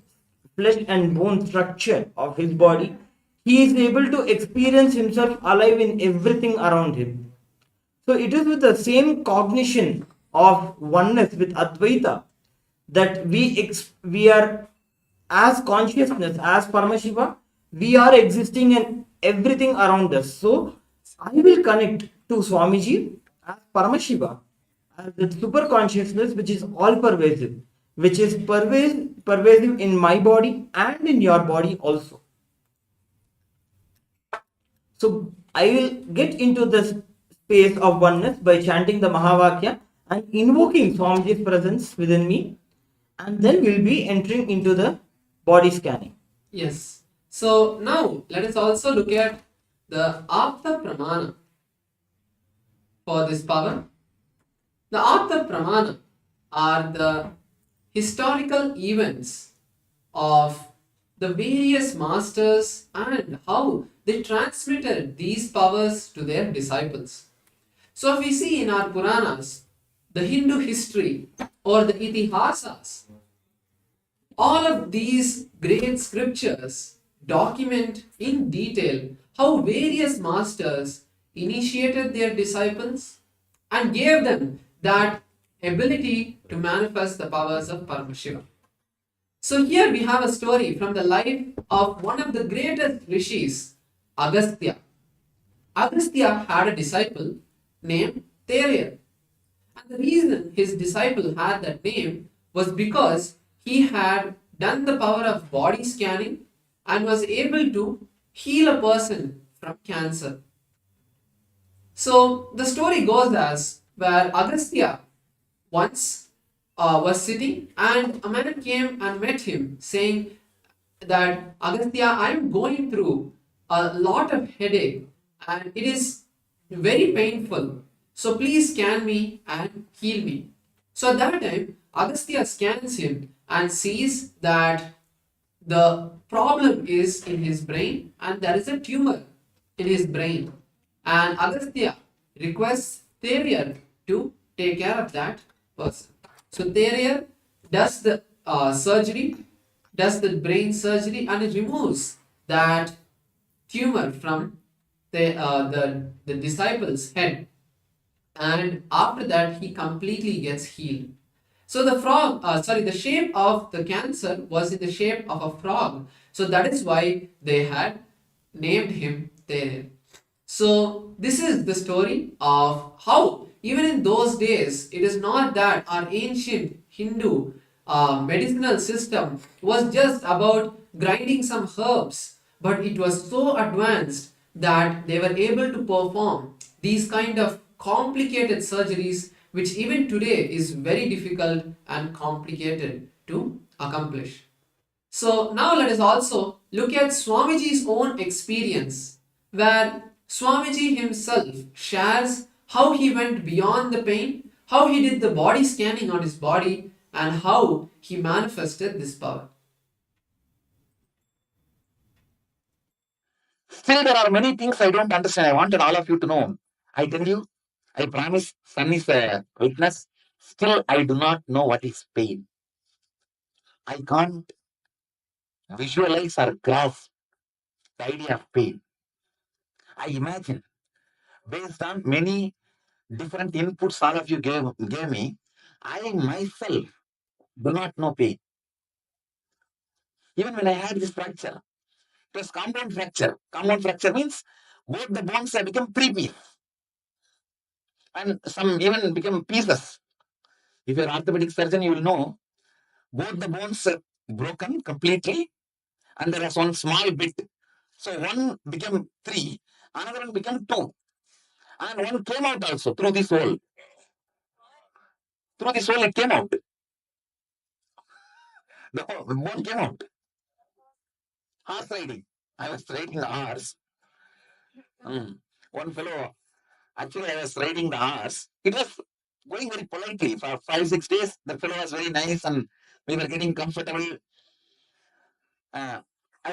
flesh and bone structure of his body. He is able to experience himself alive in everything around him. So it is with the same cognition of oneness with Advaita that we are as consciousness, as Paramashiva, we are existing in everything around us. So I will connect to Swamiji as Paramashiva, as the super consciousness which is all pervasive, which is pervasive in my body and in your body also. So I will get into this space of oneness by chanting the Mahavakya and invoking Swamiji's presence within me, and then we'll be entering into the body scanning. Yes. So now let us also look at the Apta Pramana for this power. The Apta Pramana are the historical events of the various masters and how they transmitted these powers to their disciples. So if we see in our Puranas, the Hindu history or the Itihasas, all of these great scriptures document in detail how various masters initiated their disciples and gave them that ability to manifest the powers of Paramashiva. So here we have a story from the life of one of the greatest rishis, Agastya. Agastya had a disciple named Theria. And the reason his disciple had that name was because he had done the power of body scanning and was able to heal a person from cancer. So the story goes as where Agastya once was sitting and a man came and met him saying that Agastya, I am going through a lot of headache and it is very painful. So please scan me and heal me. So at that time, Agastya scans him and sees that the problem is in his brain and there is a tumor in his brain. And Agastya requests Theria to take care of that person. So Theria does the surgery, does the brain surgery, and it removes that tumor from the disciple's head. And after that, he completely gets healed. So the shape of the cancer was in the shape of a frog. So that is why they had named him Theria. So this is the story of how even in those days, it is not that our ancient Hindu medicinal system was just about grinding some herbs, but it was so advanced that they were able to perform these kind of complicated surgeries, which even today is very difficult and complicated to accomplish. So now let us also look at Swamiji's own experience, where Swamiji himself shares how he went beyond the pain, how he did the body scanning on his body, and how he manifested this power. Still, there are many things I don't understand. I wanted all of you to know. I tell you, I promise, Sun is a witness. Still, I do not know what is pain. I can't visualize or grasp the idea of pain. I imagine, based on many different inputs all of you gave me, I myself do not know pain. Even when I had this fracture, it was compound fracture. Compound fracture means both the bones have become three-piece. And some even become pieces. If you're an orthopedic surgeon, you will know both the bones are broken completely, and there was one small bit. So one became three, another one became two, and one came out also through this hole. Through this hole, it came out. The bone came out. Horse riding. I was riding the horse. One fellow, actually, I was riding the horse. It was going very politely for 5-6 days. The fellow was very nice, and we were getting comfortable. I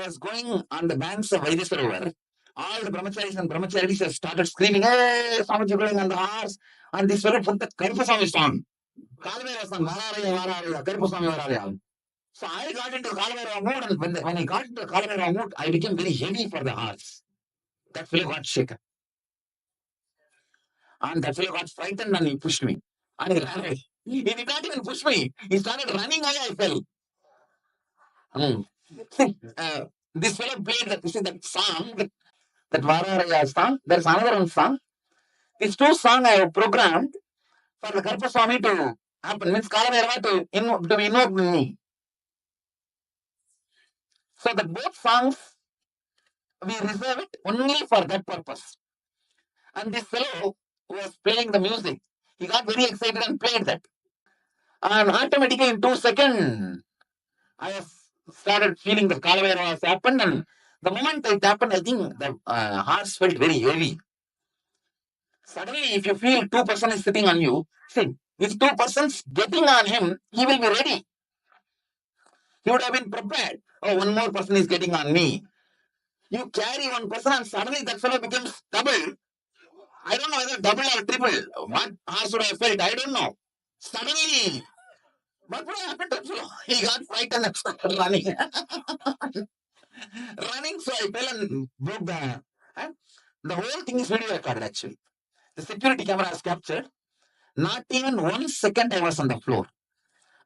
was going on the banks of Vaideswara River. All the brahmacharis and brahmacharis have started screaming, hey, Swamiji going on the horse. And this fellow put the Karupaswami song. Kalvera song, Vararaya, Vararaya, Karupaswami Vararaya. So I got into Kalvera mood, and when I got into Kalvera mood, I became very heavy for the horse. That fellow got shaken. And that fellow got frightened and he pushed me. And he ran away. He did not even push me. He started running away, I fell. This fellow played that song, that Vararaya song. There's another one song. These two songs I have programmed for the Karupaswami to happen. Means Kalamerava to be invoked in me. So that both songs, we reserve it only for that purpose. And this fellow who was playing the music, he got very excited and played that. And automatically in 2 seconds, I started feeling the Kalavera has happened. And the moment it happened, I think the heart felt very heavy. Suddenly, if you feel 2 persons is sitting on you, see, if 2 persons getting on him, he will be ready. He would have been prepared. Oh, one more person is getting on me. You carry one person and suddenly that fellow becomes double. I don't know whether double or triple. What horse would have felt? I don't know. Suddenly, what would have happened to the fellow? He got frightened and started running. Running, so I fell and broke the. The whole thing is video recorded actually. The security camera has captured. Not even 1 second I was on the floor.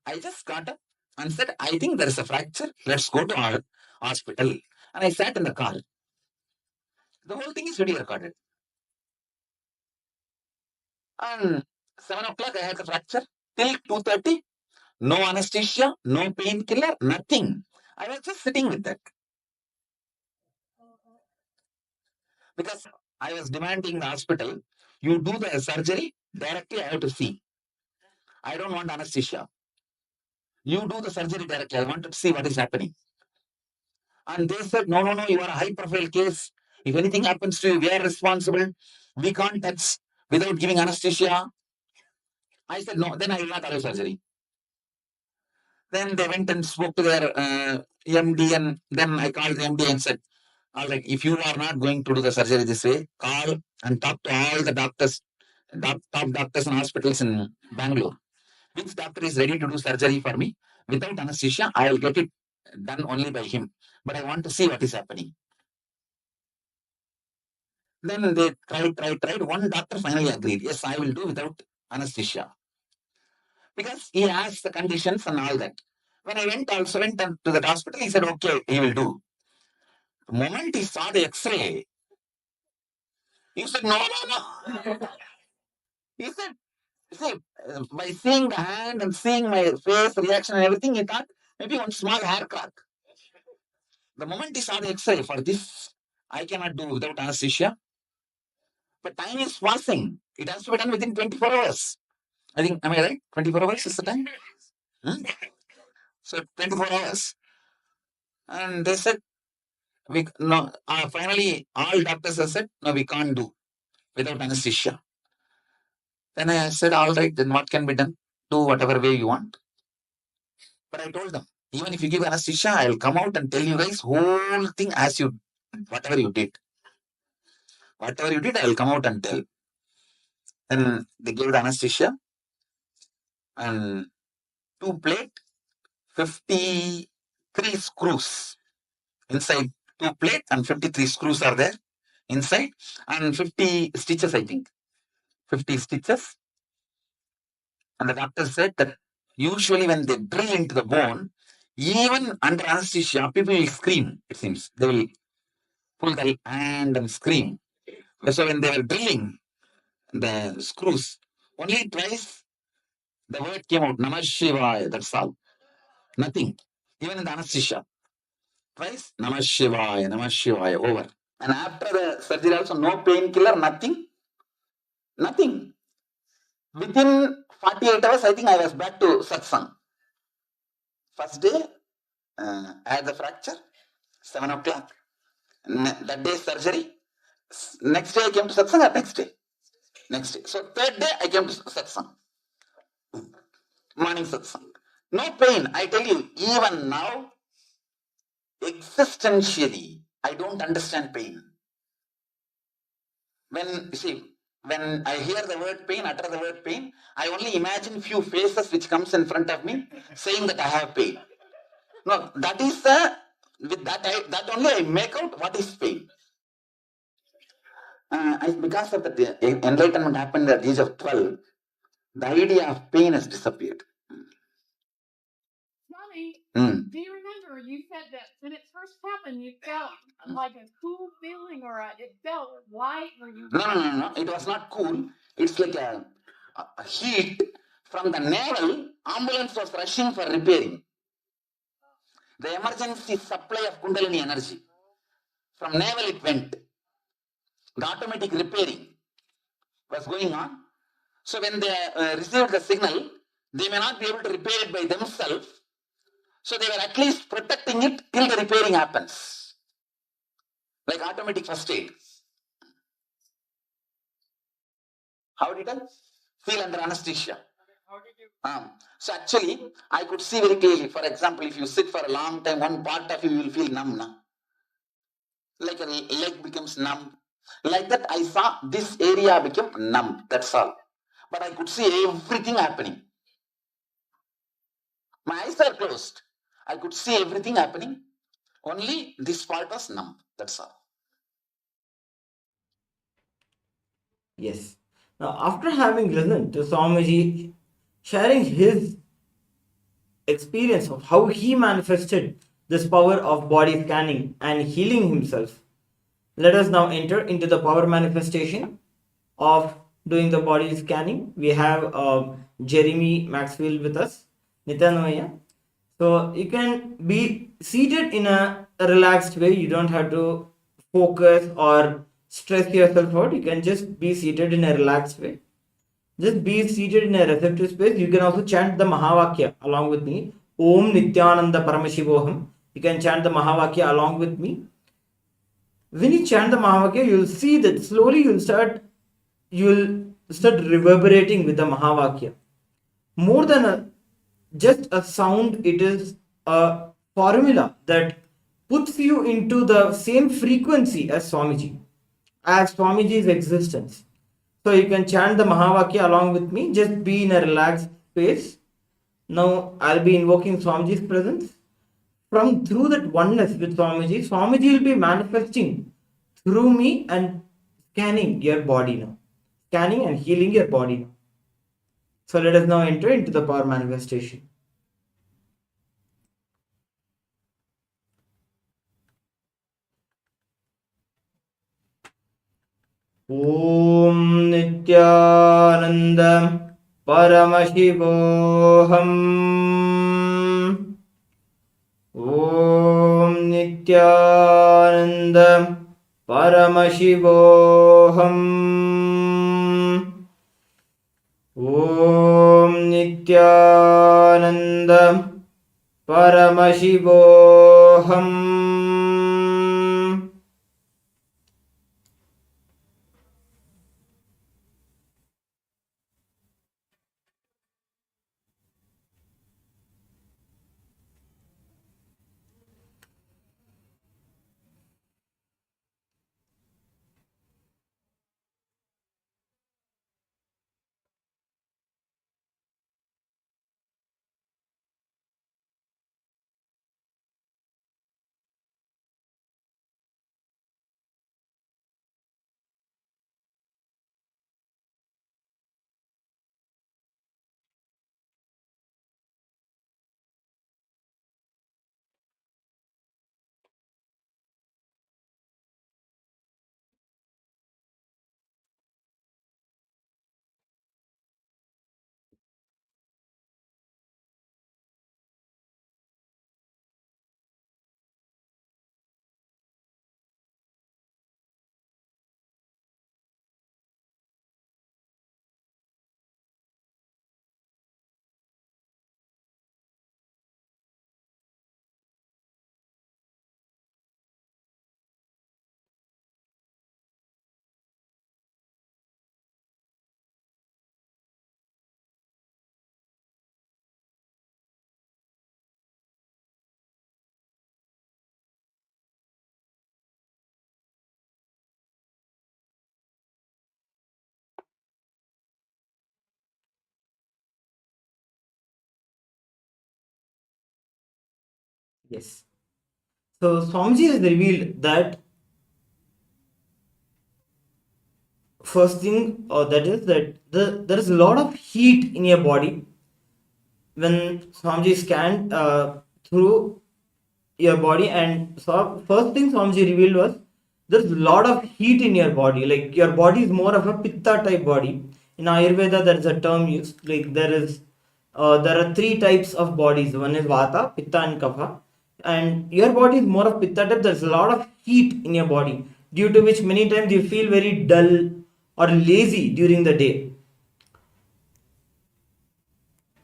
I just got up and said, I think there is a fracture. Let's go to our hospital. And I sat in the car. The whole thing is video recorded. And 7 o'clock, I had the fracture. Till 2:30, no anesthesia, no painkiller, nothing. I was just sitting with that. Because I was demanding the hospital, you do the surgery, directly I have to see. I don't want anesthesia. You do the surgery directly. I want to see what is happening. And they said, no, you are a high-profile case. If anything happens to you, we are responsible. We can't touch without giving anesthesia. I said, no, then I will not allow surgery. Then they went and spoke to their MD, and then I called the MD and said, all right, if you are not going to do the surgery this way, call and talk to all the doctors, top doctors and hospitals in Bangalore. Which doctor is ready to do surgery for me without anesthesia? I will get it done only by him. But I want to see what is happening. Then they tried. One doctor finally agreed. Yes, I will do without anesthesia. Because he asked the conditions and all that. When I went to the hospital, he said, okay, he will do. The moment he saw the X-ray, he said, no. He said, see, by seeing the hand and seeing my face reaction and everything, he thought maybe one small hair crack. The moment he saw the X-ray, for this, I cannot do without anesthesia. But time is passing. It has to be done within 24 hours. I think, am I right? 24 hours is the time? So 24 hours. And they said, finally, all doctors have said, no, we can't do without anesthesia. Then I said, all right, then what can be done? Do whatever way you want. But I told them, even if you give anesthesia, I'll come out and tell you guys whole thing as you, whatever you did. Whatever you did, I'll come out and tell. Then they gave the anesthesia and 2 plate, 53 screws inside 2 plate, and 53 screws are there inside, and 50 stitches, I think. 50 stitches. And the doctor said that usually when they drill into the bone, even under anesthesia, people will scream, it seems. They will pull their hand and scream. So when they were drilling the screws, only twice the word came out, Namah Shivaya, that's all. Nothing. Even in the anesthesia. Twice, Namah Shivaya, over. And after the surgery also, no painkiller, nothing. Nothing. Within 48 hours, I think I was back to satsang. First day, I had the fracture, 7 o'clock. That day, surgery. Next day, I came to satsang, or next day? Next day. So, 3rd day, I came to satsang. Morning satsang. No pain. I tell you, even now, existentially, I don't understand pain. when I hear the word pain, utter the word pain, I only imagine few faces which comes in front of me saying that I have pain. No, that is that only I make out what is pain. Because of the enlightenment happened at the age of 12, the idea of pain has disappeared. Mommy, Mm. do you remember you said that when it first happened, you felt like a cool feeling, or it felt light, or you? No. It was not cool. It's like a heat from the navel. Ambulance was rushing for repairing. The emergency supply of Kundalini energy. From navel it went. The automatic repairing was going on. So when they received the signal, they may not be able to repair it by themselves. So they were at least protecting it till the repairing happens. Like automatic first aid. How did I feel under anesthesia? So actually, I could see very clearly. For example, if you sit for a long time, one part of you will feel numb now. Like a leg becomes numb. Like that, I saw this area become numb. That's all. But I could see everything happening. My eyes are closed. I could see everything happening. Only this part was numb. That's all. Yes. Now, after having listened to Swamiji sharing his experience of how he manifested this power of body scanning and healing himself, let us now enter into the power manifestation of doing the body scanning. We have Jeremy Maxfield with us, Nityanamaya. So you can be seated in a relaxed way. You don't have to focus or stress yourself out. You can just be seated in a relaxed way. Just be seated in a receptive space. You can also chant the Mahavakya along with me. Om Nityananda Paramashivoham. You can chant the Mahavakya along with me. When you chant the Mahavakya, you'll see that slowly you'll start reverberating with the Mahavakya. More than just a sound, it is a formula that puts you into the same frequency as Swamiji's existence. So you can chant the Mahavakya along with me. Just be in a relaxed space. Now I'll be invoking Swamiji's presence. From through that oneness with Swamiji will be manifesting through me and scanning your body now. Scanning and healing your body now. So let us now enter into the power manifestation. Om Nityananda Paramashivoham. Om Nityananda Paramashivoham. Om Nityananda Paramashivoham. Yes. So Swamiji has revealed that first thing, that is that there is a lot of heat in your body when Swamiji scanned through your body, and so first thing Swamiji revealed was there's a lot of heat in your body. Like your body is more of a pitta type body. In Ayurveda, there is a term used, like there are three types of bodies. One is vata, pitta, and kapha. And your body is more of pitta type. There's a lot of heat in your body, due to which many times you feel very dull or lazy during the day.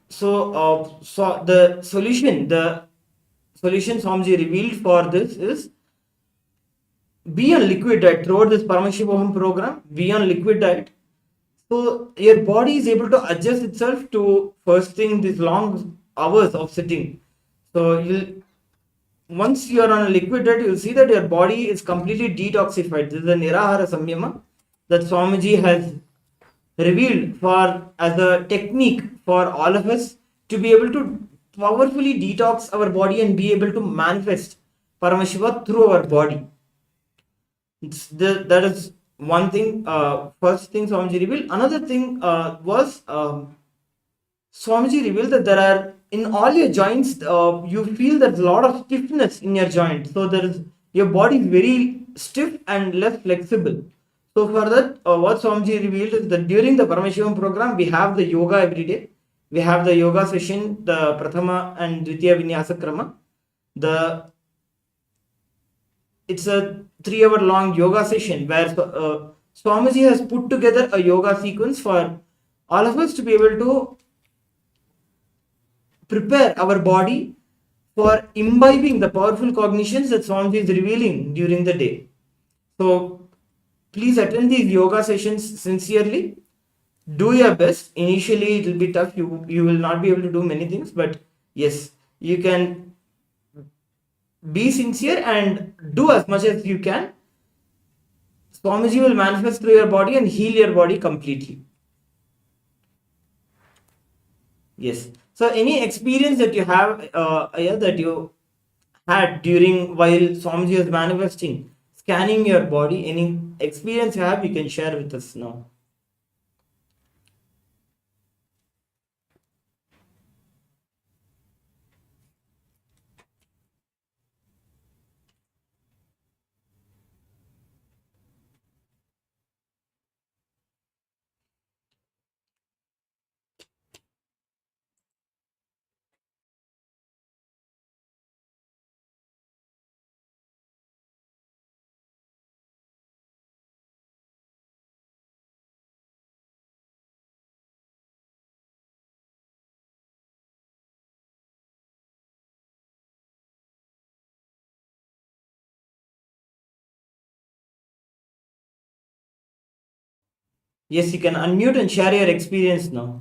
So the solution Swamiji revealed for this is be on liquid diet throughout this Paramashivoham program. Be on liquid diet, so your body is able to adjust itself to first thing these long hours of sitting. So you'll once you are on a liquid diet, you'll see that your body is completely detoxified. This is a Nirahara Samyama that Swamiji has revealed for as a technique for all of us to be able to powerfully detox our body and be able to manifest Paramashiva through our body. That is one thing. First thing Swamiji revealed. Another thing was Swamiji revealed that there are in all your joints, you feel there's a lot of stiffness in your joint. So there is your body is very stiff and less flexible. So for that, what Swamiji revealed is that during the Paramashivam program, we have the yoga every day. We have the yoga session, the Prathama and Dvitiya Vinyasa Krama. It's a 3-hour long yoga session where Swamiji has put together a yoga sequence for all of us to be able to prepare our body for imbibing the powerful cognitions that Swamiji is revealing during the day. So please attend these yoga sessions sincerely. Do your best. Initially, it will be tough. You will not be able to do many things, but yes, you can be sincere and do as much as you can. Swamiji will manifest through your body and heal your body completely. Yes. So any experience that you have, that you had during while Swamiji was manifesting, scanning your body, any experience you have, you can share with us now. Yes, you can unmute and share your experience now.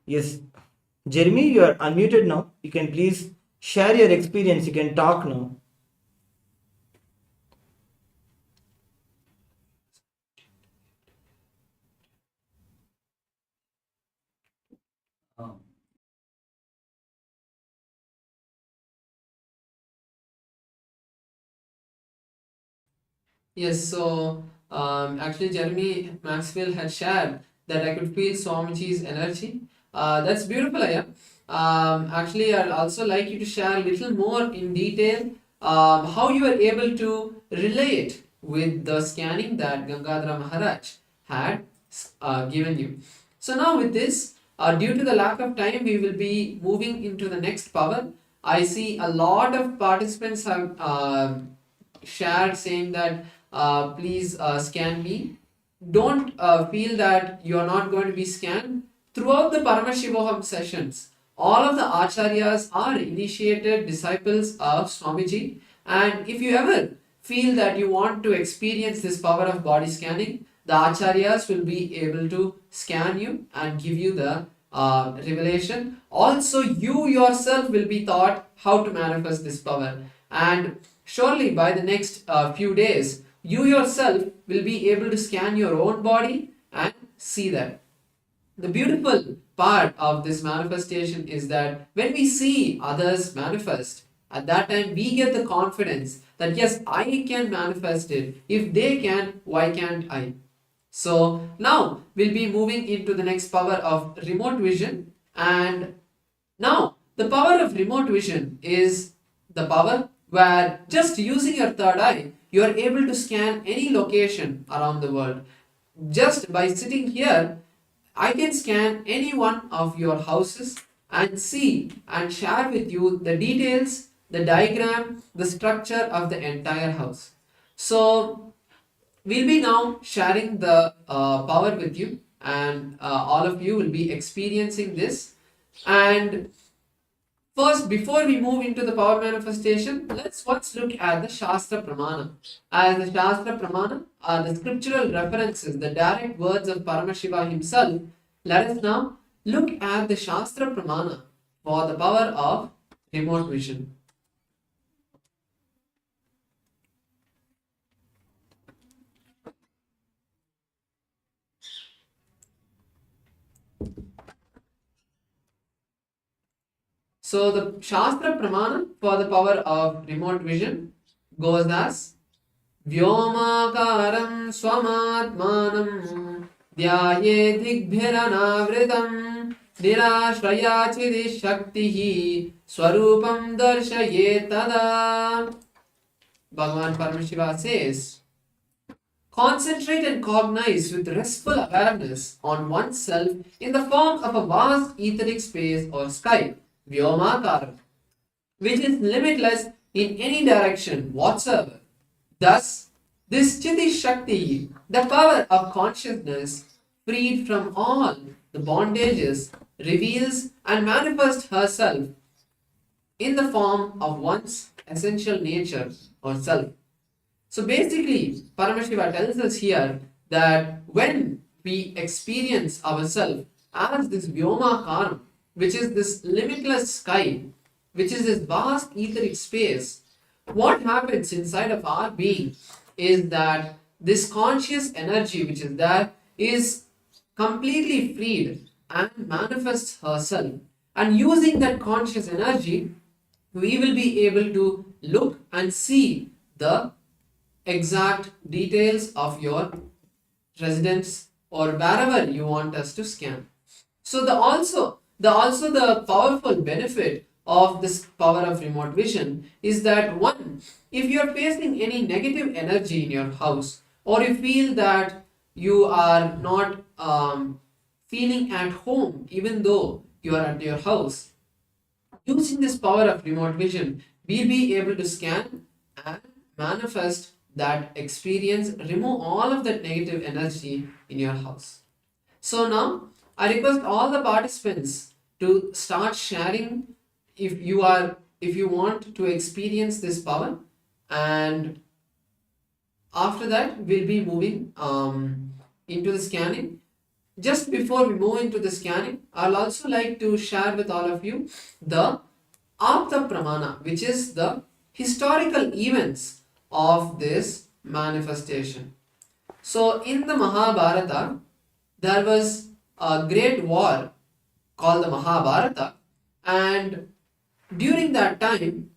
Yes, Jeremy, you are unmuted now. You can please share your experience. You can talk now. Yes, so actually, Jeremy Maxwell had shared that I could feel Swamiji's energy. That's beautiful, Aya. Actually, I'd also like you to share a little more in detail how you were able to relate with the scanning that Gangadhara Maharaj had given you. So now with this, due to the lack of time, we will be moving into the next power. I see a lot of participants have shared saying that please scan me. Don't feel that you are not going to be scanned. Throughout the Paramashivoham sessions, all of the acharyas are initiated disciples of Swamiji, and if you ever feel that you want to experience this power of body scanning, the acharyas will be able to scan you and give you the revelation. Also, you yourself will be taught how to manifest this power, and surely by the next few days, you yourself will be able to scan your own body and see that. The beautiful part of this manifestation is that when we see others manifest, at that time we get the confidence that yes, I can manifest it. If they can, why can't I? So now we'll be moving into the next power of remote vision. And now the power of remote vision is the power where just using your third eye, you are able to scan any location around the world. Just by sitting here, I can scan any one of your houses and see and share with you the details, the diagram, the structure of the entire house. So we'll be now sharing the power with you, and all of you will be experiencing this. And first, before we move into the power manifestation, let's once look at the Shastra Pramana. As the Shastra Pramana are the scriptural references, the direct words of Paramashiva himself. Let us now look at the Shastra Pramana for the power of remote vision. So the Shastra Pramana for the power of remote vision goes as Vyomakaram Swamatmanam Dhyaye Digbhiranavritam Nirashrayachidi Shaktihi Swarupam Darshaye Tada. Bhagavan Paramashiva says, concentrate and cognize with restful awareness on oneself in the form of a vast etheric space or sky, Vyomakara, which is limitless in any direction whatsoever. Thus, this Chiti Shakti, the power of consciousness, freed from all the bondages, reveals and manifests herself in the form of one's essential nature or self. So basically, Paramashiva tells us here that when we experience ourselves as this Vyomakaram, which is this limitless sky, which is this vast etheric space, what happens inside of our being is that this conscious energy which is there is completely freed and manifests herself. And using that conscious energy, we will be able to look and see the exact details of your residence or wherever you want us to scan. So the powerful benefit of this power of remote vision is that one, if you are facing any negative energy in your house, or you feel that you are not feeling at home even though you are at your house, using this power of remote vision, we'll be able to scan and manifest that experience, remove all of that negative energy in your house. So now I request all the participants to start sharing if you want to experience this power, and after that we'll be moving into the scanning. Just before we move into the scanning, I'll also like to share with all of you the Apta Pramana, which is the historical events of this manifestation. So in the Mahabharata, there was a great war called the Mahabharata, and during that time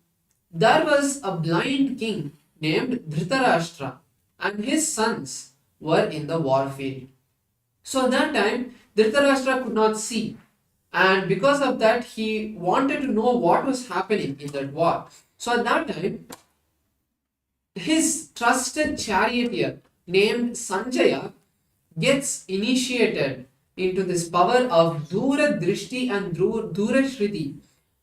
there was a blind king named Dhritarashtra, and his sons were in the war field. So at that time Dhritarashtra could not see, and because of that he wanted to know what was happening in that war. So at that time his trusted charioteer named Sanjaya gets initiated into this power of Dura Drishti and Dura Shriti,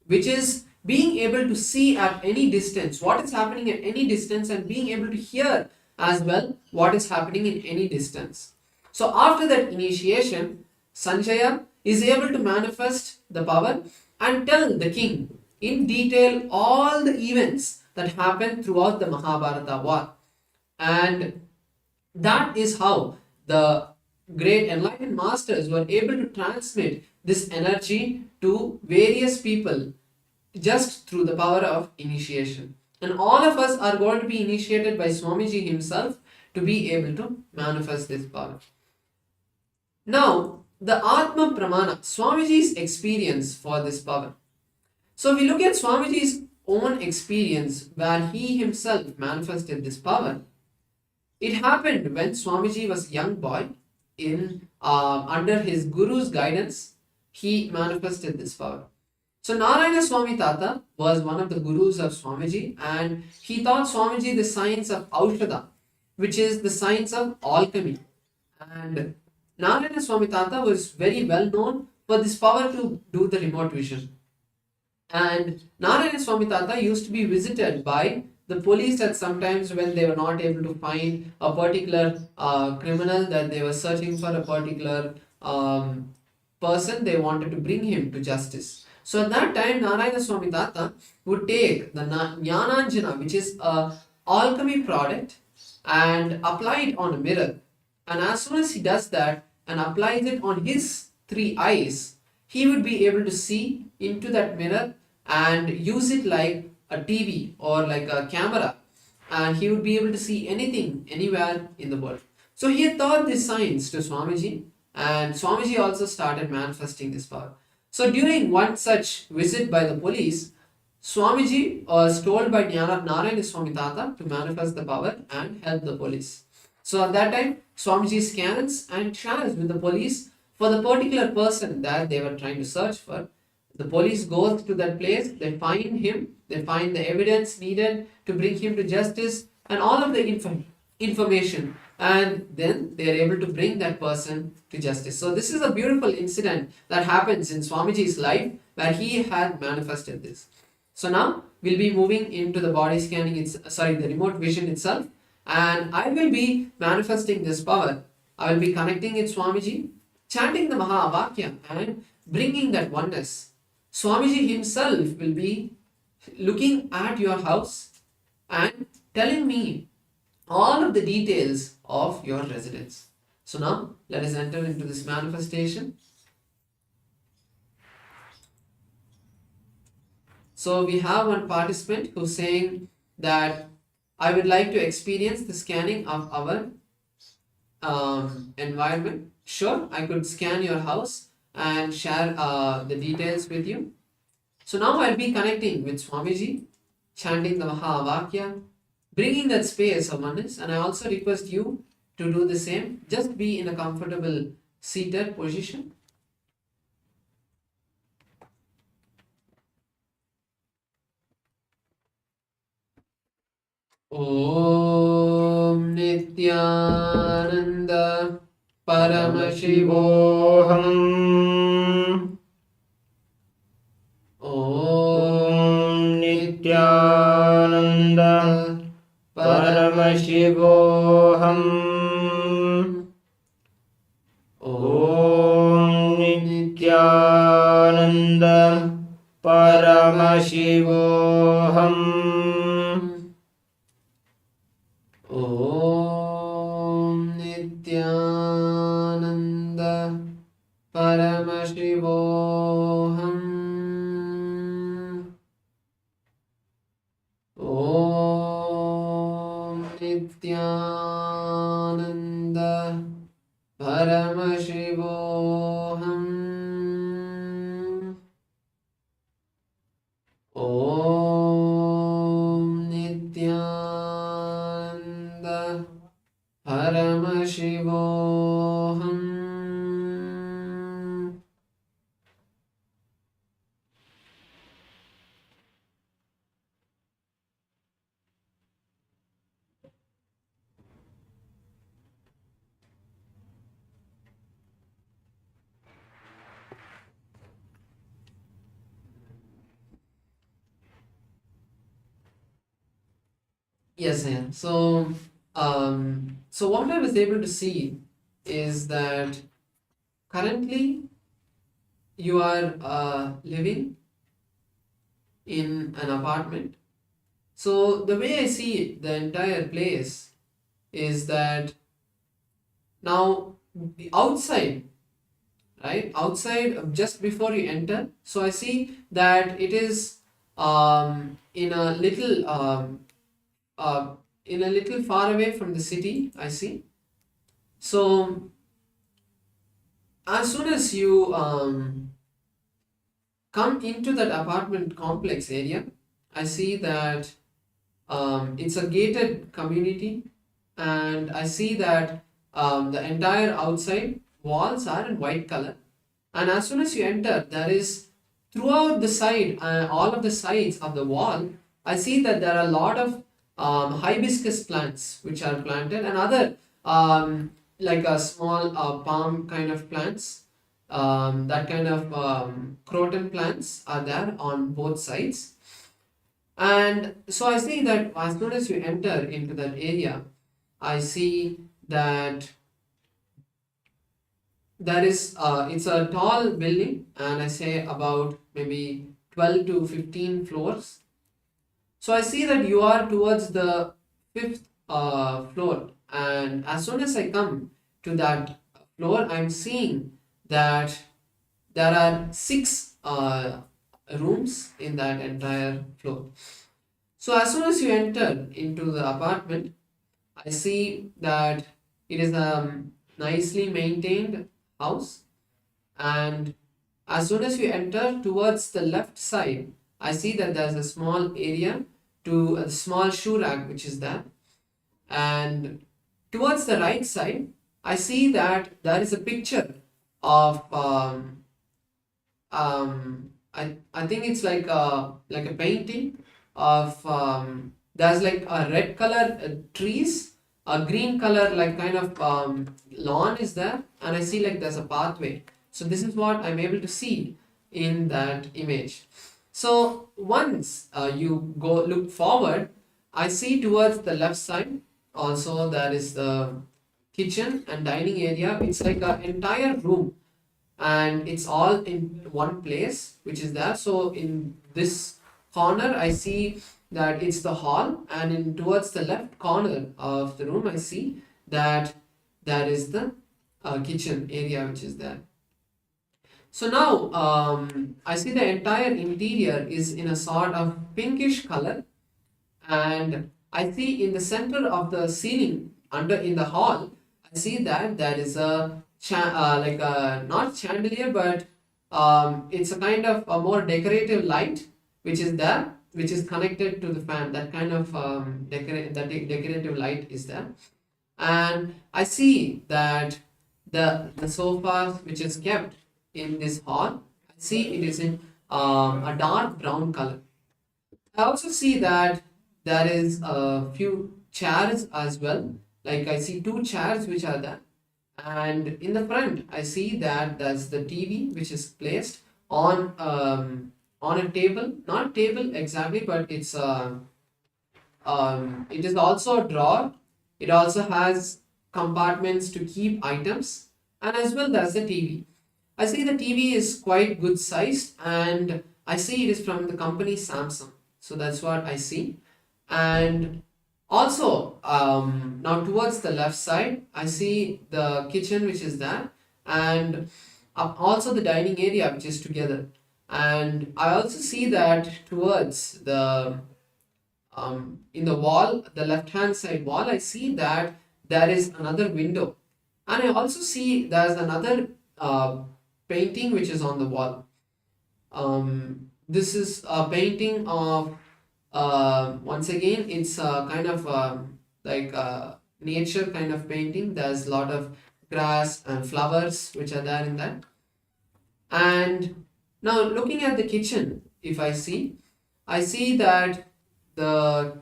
which is being able to see at any distance what is happening at any distance, and being able to hear as well what is happening in any distance. So after that initiation, Sanjaya is able to manifest the power and tell the king in detail all the events that happened throughout the Mahabharata war. And that is how the great enlightened masters were able to transmit this energy to various people just through the power of initiation. And all of us are going to be initiated by Swamiji himself to be able to manifest this power. Now, the Atma Pramana, Swamiji's experience for this power. So we look at Swamiji's own experience where he himself manifested this power. It happened when Swamiji was a young boy. Under his guru's guidance, he manifested this power. So Narayana Swami Tata was one of the gurus of Swamiji, and he taught Swamiji the science of Aushadha, which is the science of alchemy. And Narayana Swami Tata was very well known for this power to do the remote vision. And Narayana Swami Tata used to be visited by the police at sometimes when they were not able to find a particular criminal that they were searching for, a particular person they wanted to bring him to justice. So at that time, Narayana Swami Tata would take the Jnananjana, which is a alchemy product, and apply it on a mirror. And as soon as he does that and applies it on his three eyes, he would be able to see into that mirror and use it like a TV or like a camera, and he would be able to see anything anywhere in the world. So he had taught this science to Swamiji, and Swamiji also started manifesting this power. So during one such visit by the police, Swamiji was told by Narayana Swami Tata to manifest the power and help the police. So at that time, Swamiji scans and shares with the police for the particular person that they were trying to search for. The police goes to that place, they find him, they find the evidence needed to bring him to justice and all of the information, and then they are able to bring that person to justice. So this is a beautiful incident that happens in Swamiji's life where he had manifested this. So now we'll be moving into the body scanning, the remote vision itself, and I will be manifesting this power. I will be connecting with Swamiji, chanting the Mahavakya and bringing that oneness. Swamiji himself will be looking at your house and telling me all of the details of your residence. So now let us enter into this manifestation. So we have one participant who's saying that I would like to experience the scanning of our environment. Sure, I could scan your house and share the details with you. So now I'll be connecting with Swamiji, chanting the Mahavakya, bringing that space of oneness, and I also request you to do the same. Just be in a comfortable seated position. Om Nityananda Paramashivoham. Om Nityananda Paramashivoham. Om Nityananda Paramashivoham. Om Nityananda Paramashivoham. Om Nityananda Paramashivoham. Om Nityananda Paramashivoham. Yes, I am. So what I was able to see is that currently you are living in an apartment. So the way I see the entire place is that now the outside, right? Outside, just before you enter, so I see that it is in a little uh, far away from the city. I see. So as soon as you come into that apartment complex area, I see that it's a gated community, and I see that the entire outside walls are in white color. And as soon as you enter, there is throughout the side, all of the sides of the wall, I see that there are a lot of hibiscus plants which are planted, and other like a small palm kind of plants. That kind of croton plants are there on both sides. And so I see that as soon as you enter into that area, I see that there is it's a tall building, and I say about maybe 12 to 15 floors. So I see that you are towards the fifth floor, and as soon as I come to that floor, I'm seeing that there are six rooms in that entire floor. So as soon as you enter into the apartment, I see that it is a nicely maintained house, and as soon as you enter towards the left side, I see that there's a small area to a small shoe rack which is there, and towards the right side, I see that there is a picture of I think it's like a painting of there's like a red color trees, a green color like kind of lawn is there, and I see like there's a pathway. So this is what I'm able to see in that image. So once you go look forward, I see towards the left side also there is the kitchen and dining area. It's like an entire room, and it's all in one place which is there. So in this corner I see that it's the hall, and in towards the left corner of the room I see that there is the kitchen area which is there. So now I see the entire interior is in a sort of pinkish color, and I see in the center of the ceiling under in the hall, I see that there is a like a not chandelier, but it's a kind of a more decorative light which is there, which is connected to the fan. That kind of decorative light is there, and I see that the sofa which is kept in this hall, I see it is in a dark brown color. I also see that there is a few chairs as well. Like I see two chairs which are there, and in the front I see that there's the TV which is placed on a table, not table exactly, but it's it is also a drawer. It also has compartments to keep items, and as well there's the TV. I see the TV is quite good sized, and I see it is from the company Samsung. So that's what I see. And also now towards the left side, I see the kitchen which is there, and also the dining area which is together. And I also see that towards the in the wall, the left hand side wall, I see that there is another window, and I also see there's another painting which is on the wall. This is a painting of once again it's a kind of like nature kind of painting. There's a lot of grass and flowers which are there in that. And now looking at the kitchen, if I see that the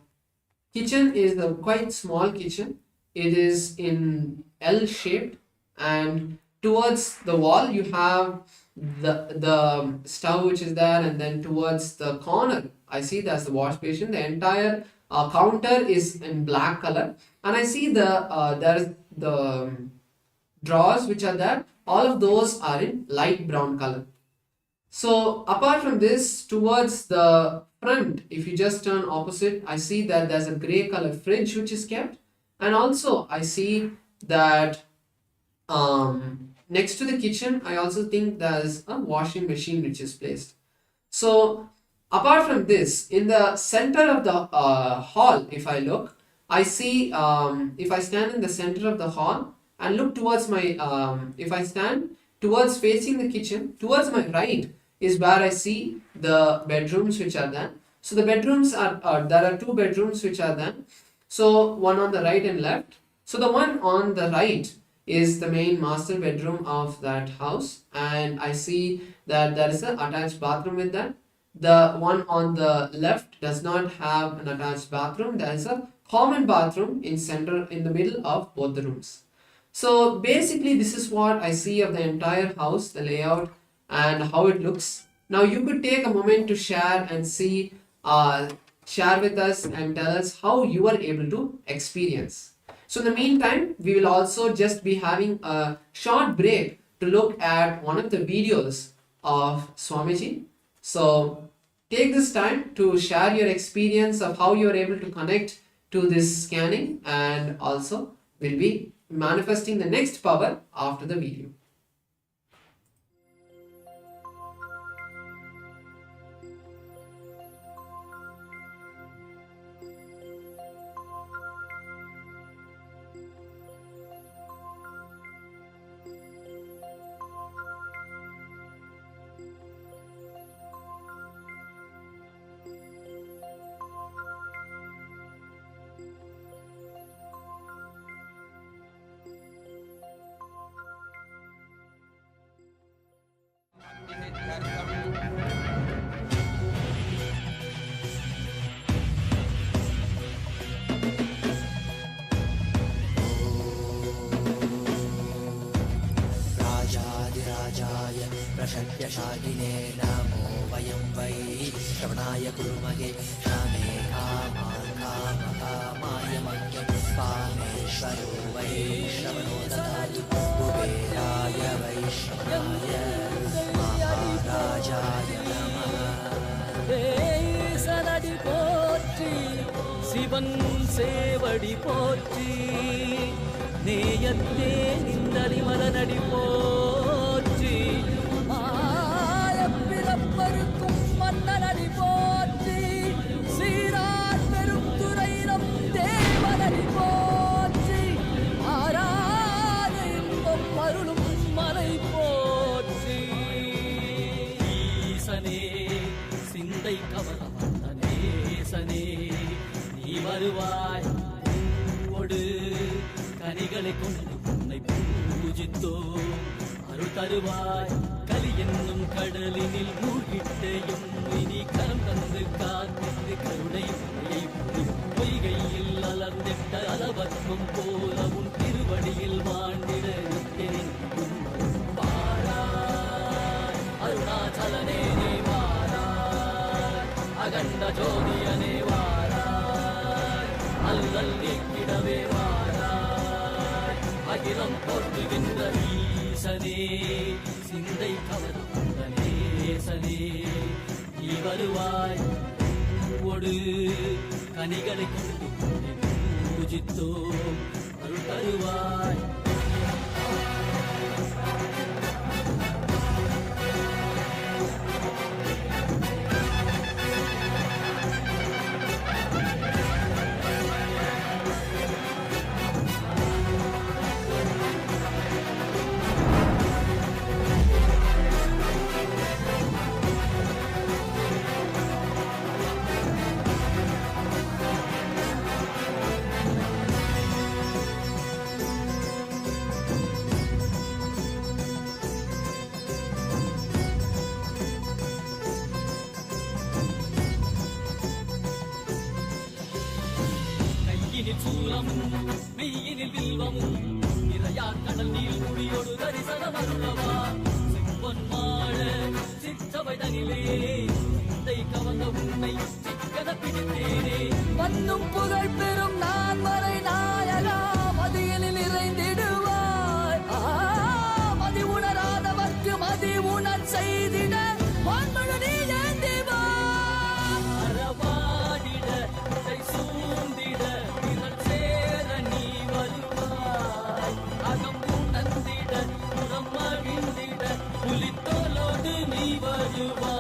kitchen is a quite small kitchen. It is in L shaped, and towards the wall you have the stove which is there, and then towards the corner I see there's the wash basin. The entire counter is in black color, and I see there's the drawers which are there, all of those are in light brown color. So apart from this, towards the front, if you just turn opposite, I see that there's a gray color fridge which is kept, and also I see that next to the kitchen, I also think there's a washing machine which is placed. So apart from this, in the center of the hall, if I look, I see, if I stand in the center of the hall and look towards my, if I stand towards facing the kitchen, towards my right is where I see the bedrooms which are there. So the bedrooms are, there are two bedrooms which are there. So one on the right and left. So the one on the right is the main master bedroom of that house, and I see that there is an attached bathroom with that. The one on the left does not have an attached bathroom. There is a common bathroom in the middle of both the rooms. So basically this is what I see of the entire house, the layout and how it looks. Now you could take a moment to share and see, share with us and tell us how you are able to experience. So in the meantime, we will also just be having a short break to look at one of the videos of Swamiji. So take this time to share your experience of how you are able to connect to this scanning, and also we'll be manifesting the next power after the video. राजाधिराजाय प्रशक्यशालिने नमो वयं वै श्रवणाय कुर्महे श्यामे कामाय मह्यं कामेश्वरो वै श्रवणो ददातु कुबेराय वै श्रवणाय महाराजाय नमः சனடி போற்றி சிவன் சேவடி போற்றி நேயத்தே நின்றடி மலனடி போற்றி ஆயப்பிறப்பருக்கும் மன்னனடி போற்றி சீரார் பெருந்துரையிடம் தேவனடி போற்றி ஆராத இன்பம் அருளும் மலை போற்றி ஈசனே சிந்தை கவலம் நேசனே நீ வருவாய் பூவோடு கனிகளை கொண்டு உன்னை பூஜித்தோ அருள் தருவாய் கலி என்னும் கடலினில் மூழ்கிட்டேயும் இனி கரம் தந்து காத்திட்டு கருணை பொய்கையில் அலர்ந்திட்ட அளவற்கும் போல உன் திருவடியில் வாழ்ந்திட நிற்கிறேன் பாராய் அருணாச்சலனே நீ வாராய் அகண்ட ஜோதியனே வாராய் அல்லல் நீக்கிடவே வாராய் அகிலம் போற்றுகின்ற ஈசனே சிந்தை கவர்ந்த நேசனே நீ வருவாய் பூவோடு கனிகளை கொண்டு உன்னை பூஜித்தோ அருள் தருவாய் மெய்யினில் வில்வமும் நிறையா கடல் நீர் குடியோடு தரிசனம் அருளவா செம்பொன் மாழ சிற்றவை தனிலே சிந்தை கவர்ந்த உன்னை சிக்கன பிடித்தேனே மண்ணும் புகழ் பெறும் நான் மறை நாயகா மதியில் நிறைந்திடுவாய் மதி உணராதவர்க்கு மதி உணர் செய்திட வான்மழு நீ ஏந்திவாய் அறவாடிட இசை சூழ்ந்திட திரள் சேர நீ வருவாய் அகம் உணர்ந்திட புறம் மகிழ்ந்திட புலித்தோலோடு நீ வருவாய்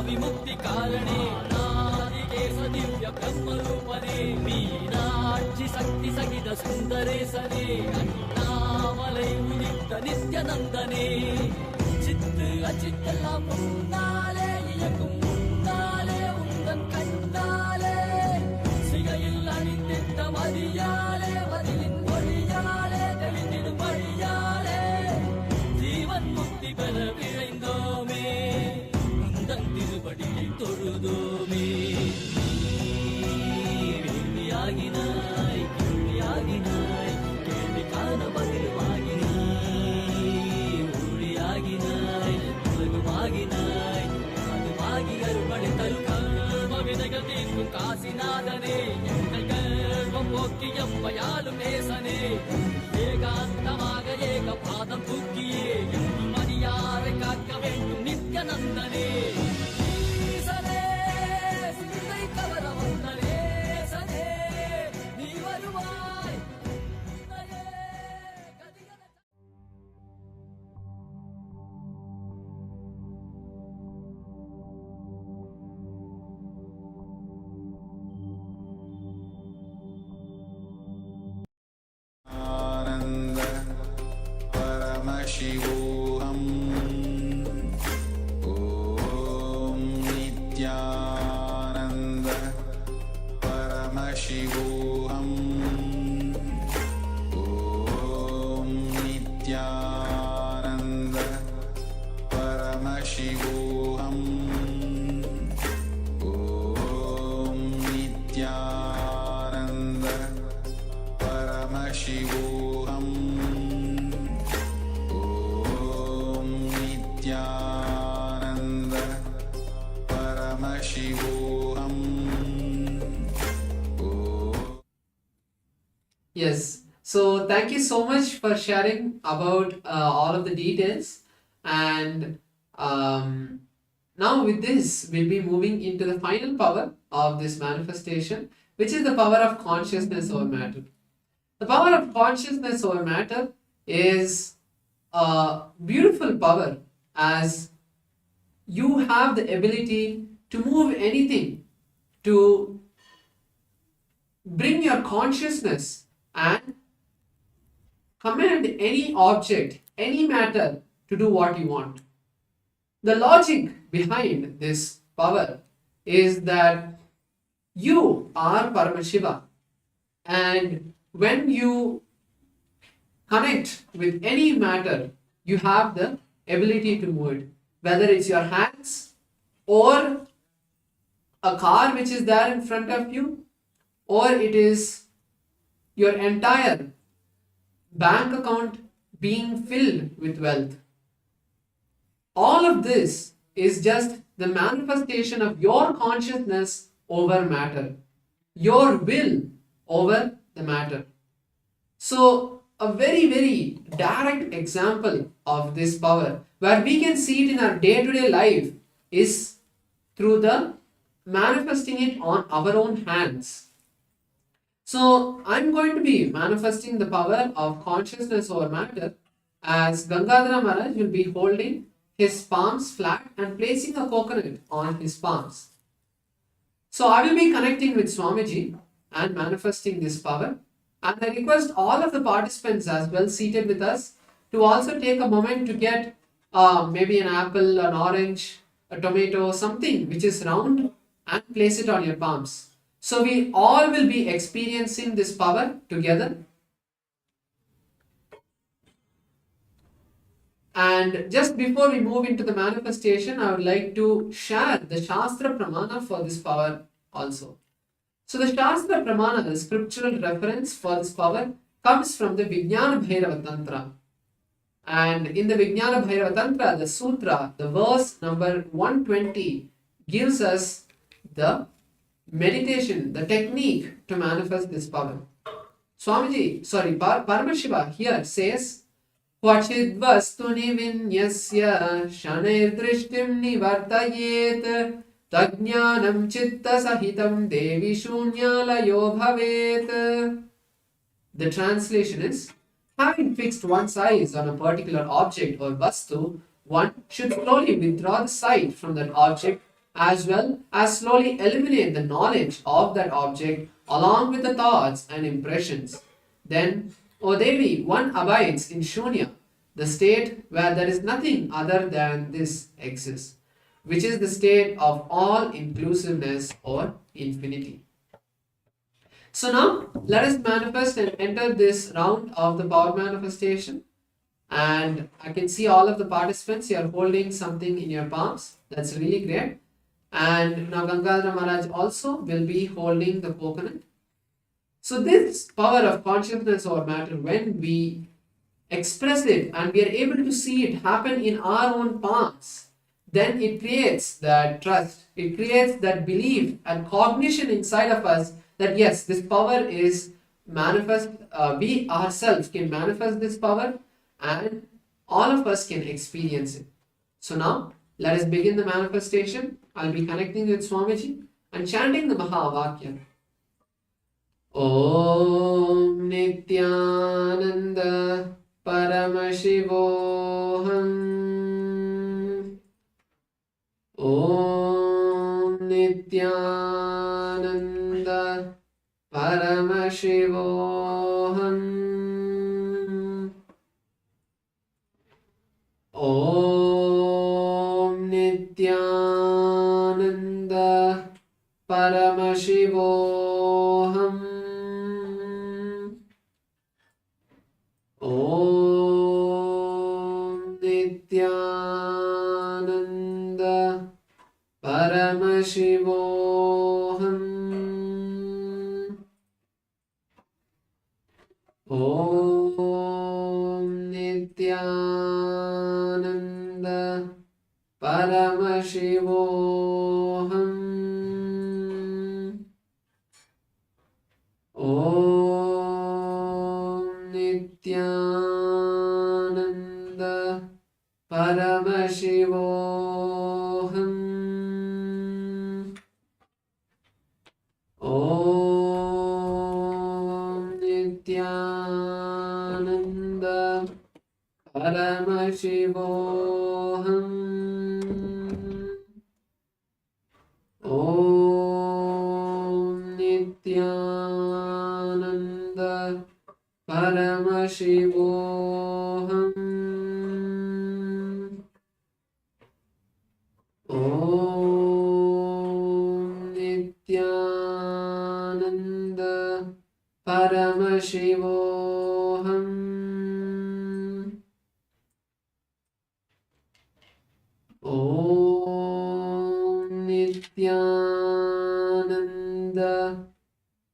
विमुक्ति कारणे नादिकेश दिव्य ब्रह्मरूपने मीनाक्षि शक्ति सहित सुन्दरेशने अण्णामलै उदित नित्यनन्दने चित्त अचित्तெல்லாம் முன்னாலே இயக்கும் முன்னாலே உந்தன் கண்ணாலே சிகையில் அணிந்திட்ட மதியாலே மதியின் மொழியாலே தெளிந்திடும் வழியாலே ஜீவன் முக்தி பெற விழைந்தோமே திருவடியை தொழுதோமே வேள்வியாகினாய் கேள்வியாகினாய் கேள்வி காண பதிலுமாகினாய் ஊழியாகினாய் உலகுமாகினாய் அதுமாகி அருள்மழை தரு கர்ம விதைகள் தீர்க்கும் காசிநாதனே எங்கள் கர்மம் போக்கி எம்மையாலும் நேசனே ஏகாந்தமாக ஏக பாதம் தூக்கியே என்றும் மணியாரை காக்க வேண்டும் நித்யநந்தனே आनंद परमशिवोहम ओम नित्यानंद परमशिवोहम ओम नित्यानंद परमशिवोहम ओम नित्यानंद परमशिवोहम ओम Nityanand परमशिवोहम Yes. So thank you so much for sharing about all of the details. And now with this, we'll be moving into the final power of this manifestation, which is the power of consciousness over matter. The power of consciousness over matter is a beautiful power, as you have the ability to move anything, to bring your consciousness and command any object, any matter to do what you want. The logic behind this power is that you are Paramashiva, and when you connect with any matter, you have the ability to move it, whether it's your hands or a car which is there in front of you, or it is your entire bank account being filled with wealth. All of this is just the manifestation of your consciousness over matter, your will over the matter. So a very, very direct example of this power, where we can see it in our day-to-day life, is through the manifesting it on our own hands. So I'm going to be manifesting the power of consciousness over matter, as Gangadhara Maharaj will be holding his palms flat and placing a coconut on his palms. So I will be connecting with Swamiji and manifesting this power. And I request all of the participants as well seated with us to also take a moment to get maybe an apple, an orange, a tomato, something which is round, and place it on your palms. So we all will be experiencing this power together. And just before we move into the manifestation, I would like to share the Shastra Pramana for this power also. So the Shastra Pramana, the scriptural reference for this power, comes from the Vijnana Bhairava Tantra. And in the Vijnana Bhairava Tantra, the sutra, the verse number 120 gives us the meditation, the technique to manifest this power. Paramashiva here says, Kvachid vastuni vinyasya shanir drishtim nivartayet tajnanam chitta sahitam devi shunyalayo bhavet. The translation is, having fixed one's eyes on a particular object or vastu, one should slowly withdraw the sight from that object as well as slowly eliminate the knowledge of that object along with the thoughts and impressions. Then, O Devi, one abides in Shunya, the state where there is nothing other than this exists, which is the state of all inclusiveness or infinity. So now, let us manifest and enter this round of the power manifestation. And I can see all of the participants, you are holding something in your palms. That's really great. And now Gangadhara Maharaj also will be holding the coconut. So this power of consciousness over matter, when we express it and we are able to see it happen in our own palms, then it creates that trust, it creates that belief and cognition inside of us that yes, this power is manifest, we ourselves can manifest this power and all of us can experience it. So now, let us begin the manifestation. I'll be connecting with Swamiji and chanting the Mahavakya. Om Nityananda Paramashivoham. Om Nityananda Paramashivoham. Om Nityananda Paramashivoham. Om Nityananda Paramashivoham. Om Nityananda Paramashivoham. Om Nityananda Paramashivoham. Om Nityananda Paramashivoham. Om Nityananda Paramashivoham. Om Nityananda Paramashivoham. Om Nityananda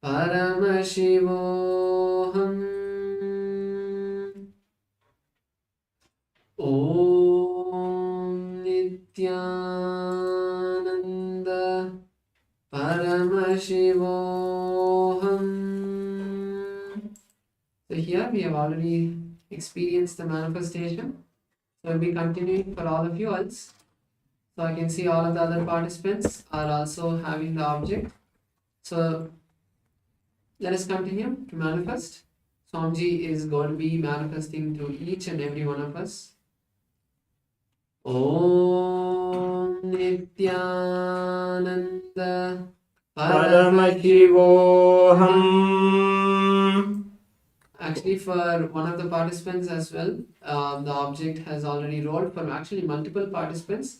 Paramashivoham. Om Nityananda Paramashivoham. So here we have already experienced the manifestation. So we'll be continuing for all of you else. So I can see all of the other participants are also having the object. So let us continue to manifest. Swamiji is going to be manifesting through each and every one of us. Om Nityananda Paramashivoham. Actually, for one of the participants as well, the object has already rolled for actually multiple participants.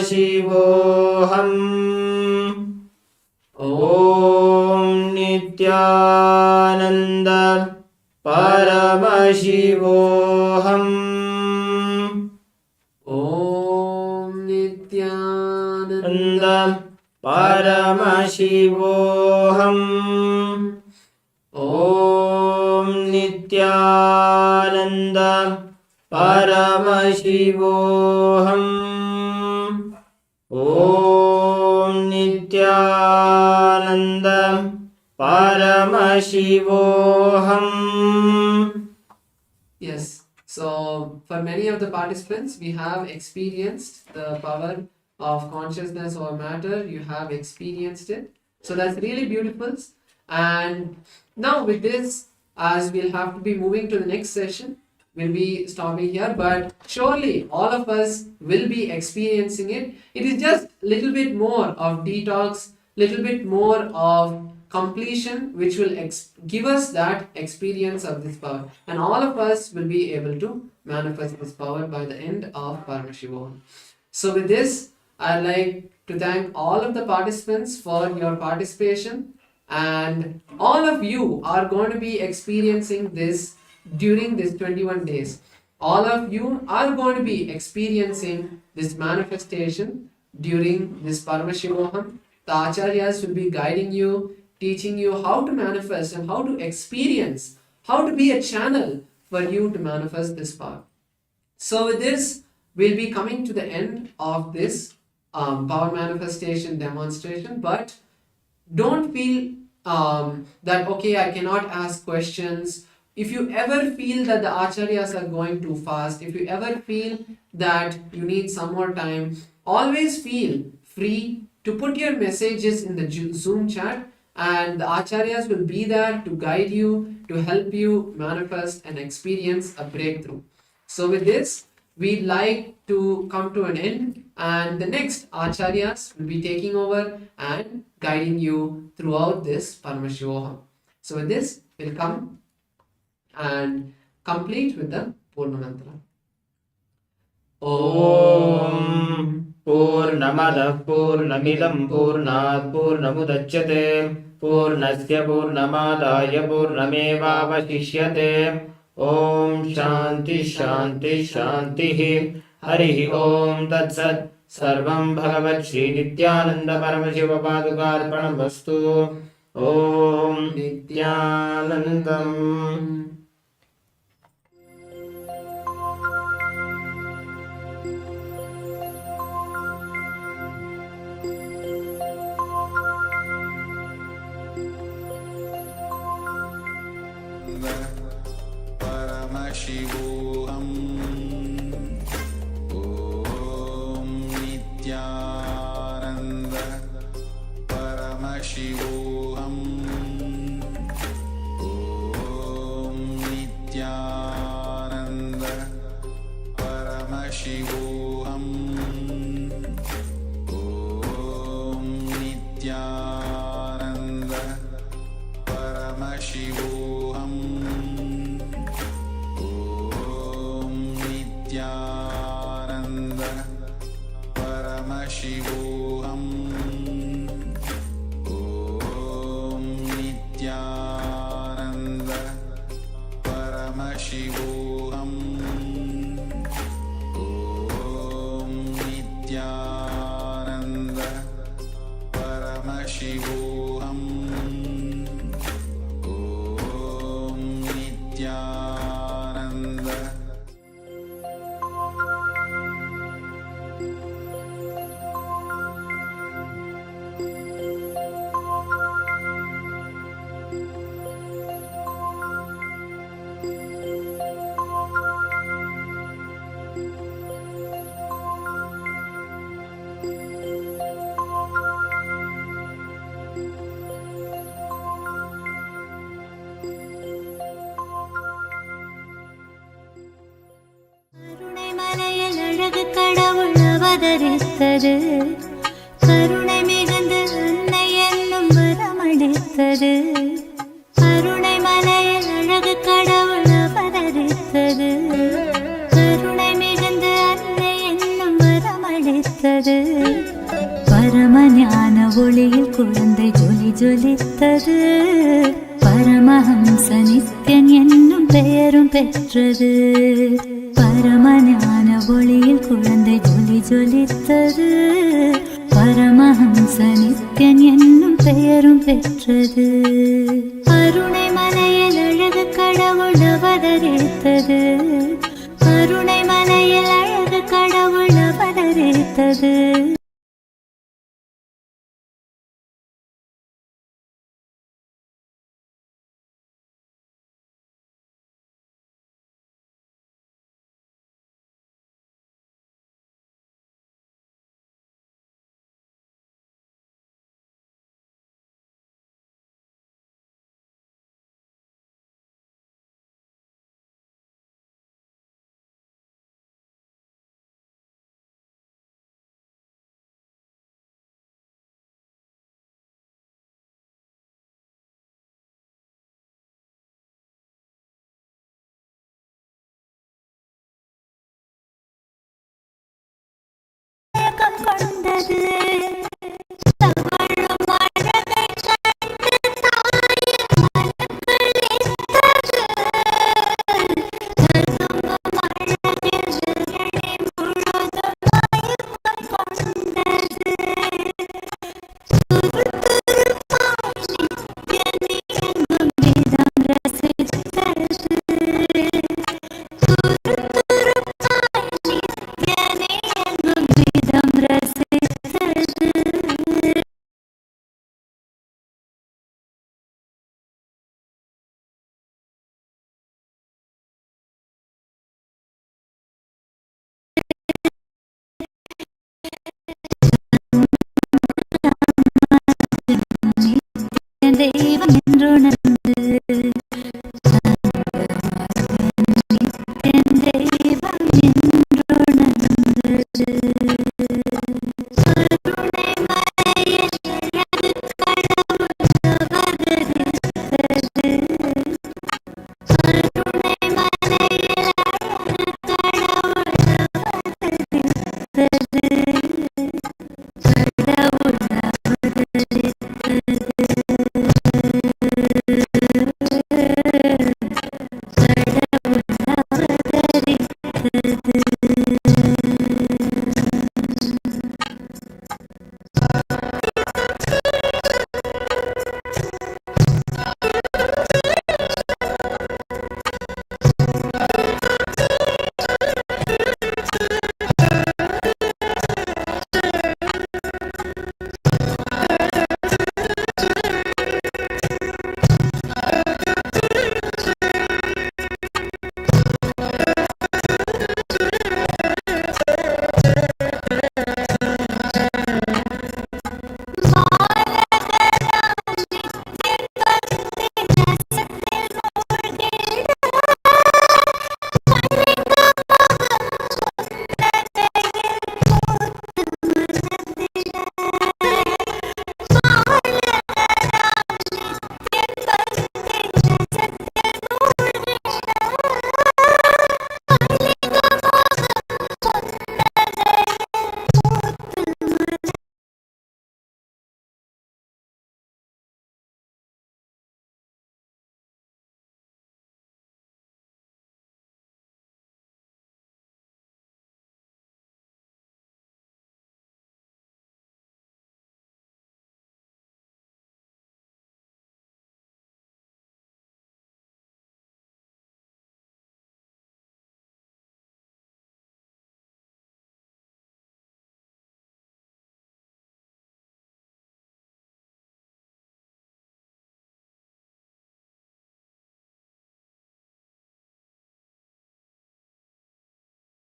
Paramashivoham. Om Nityananda Paramashivoham. Om Nityananda Paramashivoham. Om Nityananda Paramashivoham. Om Nityananda Paramashivoham. Yes. So for many of the participants, we have experienced the power of consciousness over matter. You have experienced it. So that's really beautiful. And now with this, as we'll have to be moving to the next session, we'll be stopping here, but surely all of us will be experiencing it. It is just a little bit more of detox, little bit more of completion, which will give us that experience of this power, and all of us will be able to manifest this power by the end of Paramashivoham. So with this, I'd like to thank all of the participants for your participation, and all of you are going to be experiencing this during this 21 days. All of you are going to be experiencing this manifestation during this Paramashivoham. The Acharyas will be guiding you, teaching you how to manifest and how to experience, how to be a channel for you to manifest this power. So with this, we'll be coming to the end of this power manifestation demonstration, but don't feel that, okay, I cannot ask questions. If you ever feel that the Acharyas are going too fast, if you ever feel that you need some more time, always feel free to put your messages in the Zoom chat, and the Acharyas will be there to guide you, to help you manifest and experience a breakthrough. So with this, we'd like to come to an end, and the next Acharyas will be taking over and guiding you throughout this Paramashivoham. So with this, we'll come and complete with the Purna Mantra. Om Purnamadah Purnamidam Purnat Purnamudachyate Purnasya Purnamadaya Purnamevavashishyate. Om Shanti Shanti Shanti Harihi Om Tat Sat. Sarvam Bhagavat Shri Nityananda Paramashiva Padukarpanam Vastu. Om Nityanandam. Paramashivoham. Om Nityananda Paramashivoham. Om Nityananda Paramashivoham. Om Nityananda Paramashivoham. Nityananda Paramashivoham. Om Nityananda Paramashivoham. Om Nityananda Paramashivoham. Om Nityananda. கடவுள் அவதரித்தது, கருணை மிகுந்த அன்னை என்னும் வரமளித்தது. கருணை மலையில் அழகு கடவுள் அவதரித்தது, கருணை மிகுந்த அன்னை என்னும் வரமளித்தது. வரமளித்தது. பரமஞான ஒளியில் குழந்தை ஜொலி ஜொலித்தது. பரமஹம்ச நித்யன் என்னும் பெயரும் பெற்றது. பரமஞான ஒளியில் குழந்தை ஜொலி ஜொலித்தது. பரமஹம்ச நித்யன் என்னும் பெயரும் பெற்றது. கருணை மலையில் அழகு கடவுள் அவதரித்தது. கருணை மலையில் அழகு கடவுள் அவதரித்தது. கொண்டது தவழும் அழகை கண்டு தாயின் மனக்களித்தது. ததும்பும் அழகில் விரலை முழுதும் மயக்கம் கொண்டது. துருதுருப்பாய் நித்யனே எங்கும் விதம் ரசித்தது. துருதுருப்பாய் நித்யனே எங்கும் விதம் ரசித்தது. தெய்வம் என்றுணர்ந்து என் தெய்வம் என்றுணர்ந்து. கருணை மலையில் அழகு கடவுள் அவதரித்தது. கருணை மலையில் அழகு கடவுள் அவதரித்தது. கடவுள் அவதரித்தது.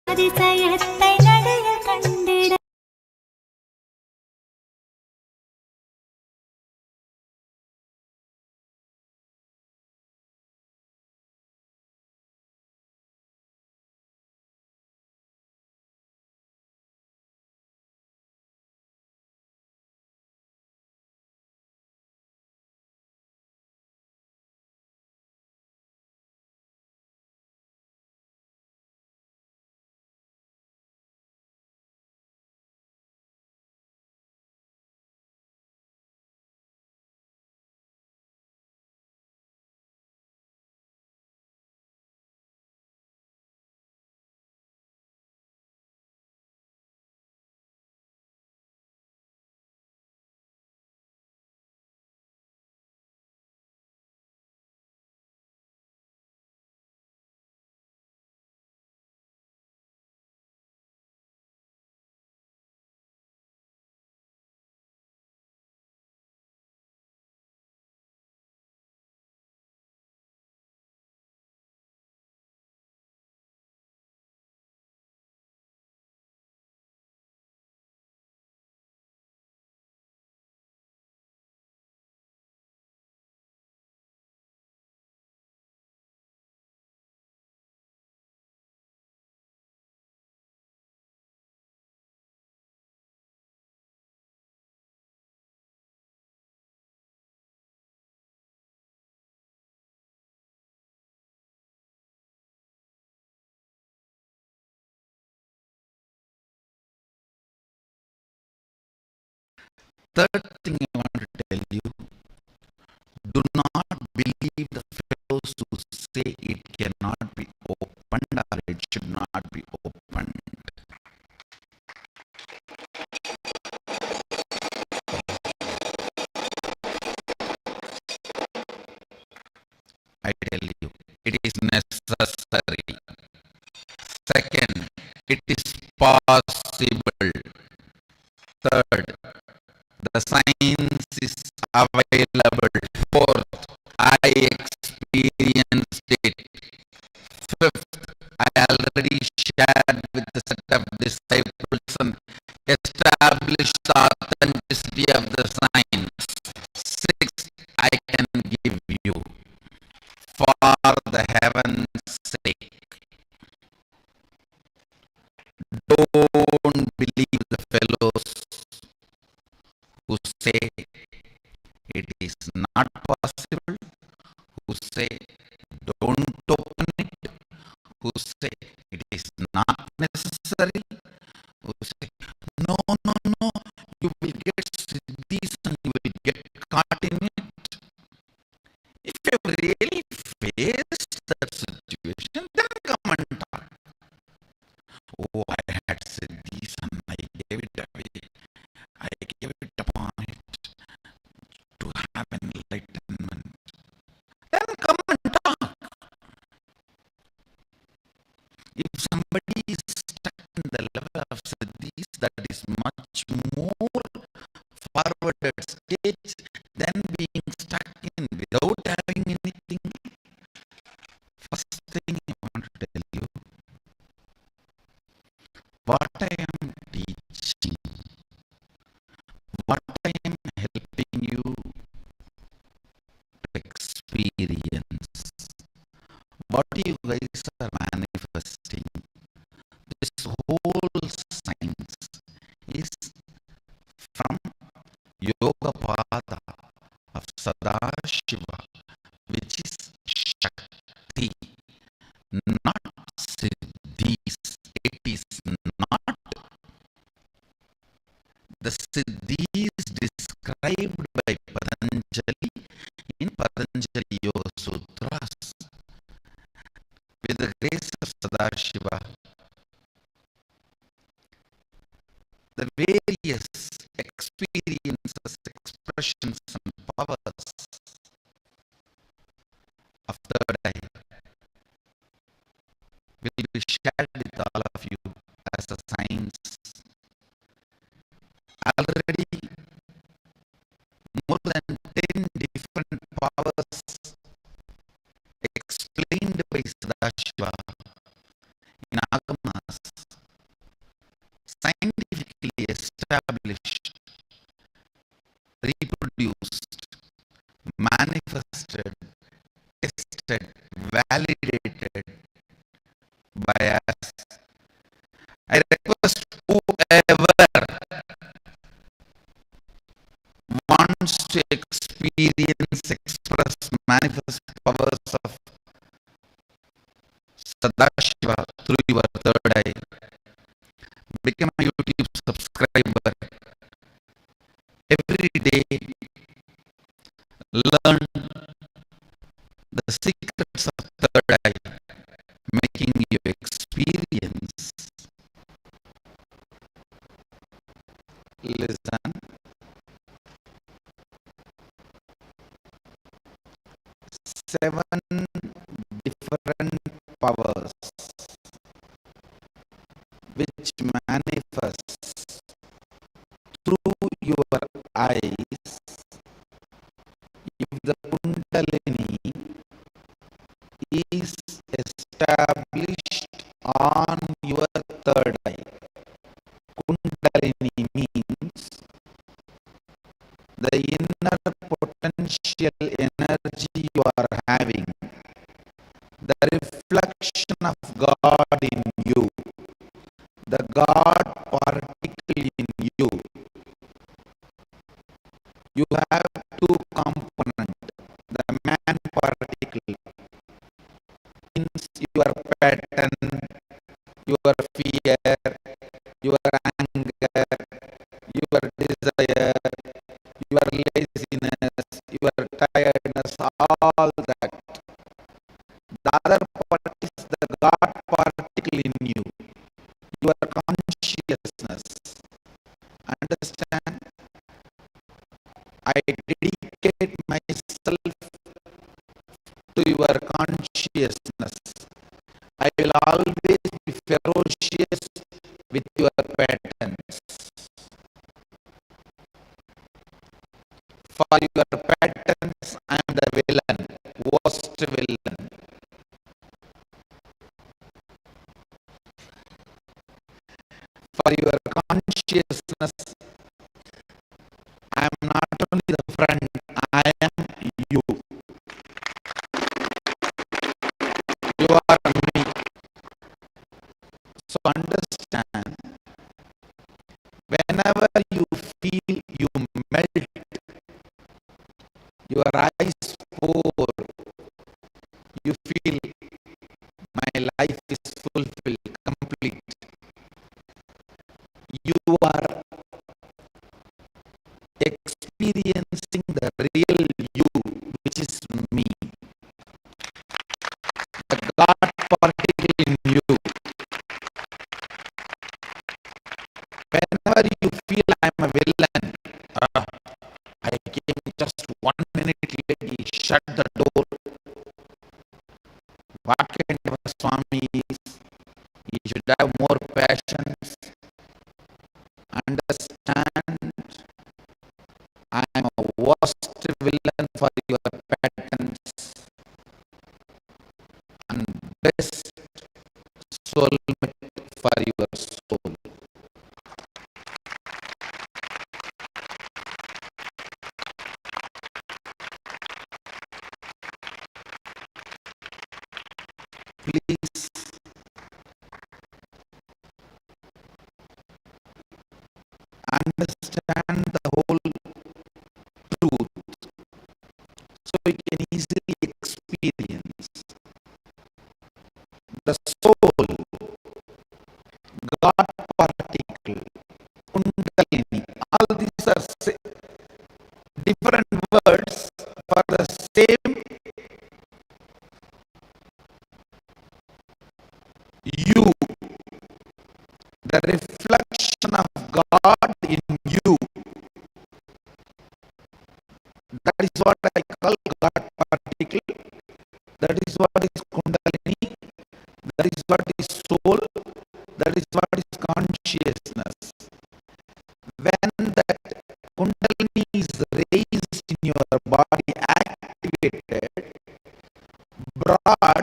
அதிசயத்தை நடைய கண்டிட third thing I want to tell you, do not believe the fellows who say it cannot be opened or it should not be opened. I tell you, it is necessary. Second, it is possible. Third, the science is available. Fourth, I experienced it. Fifth, I already shared with the set of disciples and established the authenticity of the science. Sixth, I can give you for the heaven's sake. Don't believe the fellows who say it is not possible, who say don't open it, who say it is not necessary, who say no, no, no, you will get siddhis and you will get caught in it. If you really faced that situation, then come and talk. Oh, I had siddhis and I gave it away. I gave it upon it to have enlightenment. Then come and talk. If somebody is stuck in the level of siddhis that is much more forwarded stage than being stuck in without having anything, first thing I want to tell you, what I am teaching, what I am helping you to experience, what you guys are manifesting, this whole science is from Yoga Pada of Sadashiva, which is Shakti, not Siddhis. It is not the Siddhis described by Patanjali in Patanjali Yoga Sutras. With the grace of Sadashiva, the various experiences, expressions and powers of third eye will be shared with all of you as a science. Already more than 10 different powers explained by Sadashiva in Agamas, scientifically established, reproduced, manifested, tested, validated by us. I request whoever wants to experience, express, manifest powers of Sadashiva through your third eye, become a YouTube subscriber. Every day, learn the secrets of third eye, making you experience. Listen. Seven different powers which manifests through your eyes if the Kundalini is established on your third eye. Kundalini means the inner potential energy you are having, the reflection of God in you, the God particle in you. You have two components. The man particle means your pattern, your fear, your anger, your desire, your laziness, your tiredness, all that. The other part is the God particle in you, your consciousness. Understand? I dedicate myself to your consciousness. I will always be ferocious with your patterns. For your patterns, I am the villain, worst villain. For your consciousness, I am not only the friend, I am you. You are me. So understand, whenever you feel you melt, your eyes pour, you feel my life is fulfilled, complete. You are experiencing the real you, which is me. The God particle in you. Whenever you feel I am a villain, I came just 1 minute late, he shut the door. What kind of a Swami is? He should have more patience. Understand, I am a worst villain for your patterns and best soulmate for your soul. Please understand the whole truth so you can easily experience the soul, God particle, Kundalini. All these are different words for the same you, the reflection of God in you. That is what I call God particle. That is what is Kundalini. That is what is soul. That is what is consciousness. When that Kundalini is raised in your body, activated, brought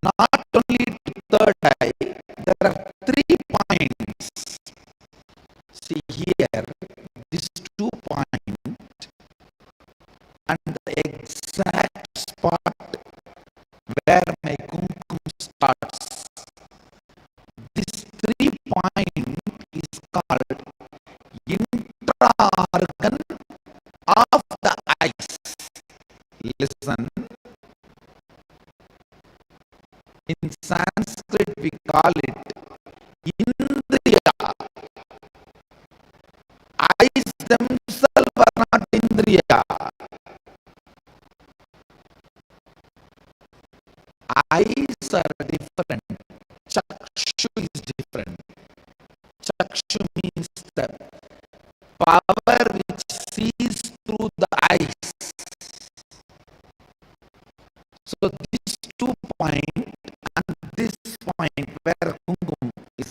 not only to third eye, there are 3 points. See here, these 2 points and the exact spot where my kumkum starts. This 3 point is called intra-organ of the eyes. Listen. In Sanskrit we call it Indriya. Eyes themselves are not Indriya. Eyes are different. Chakshu is different. Chakshu means the power which sees through the eyes. So these 2 points and this point where Kumkum is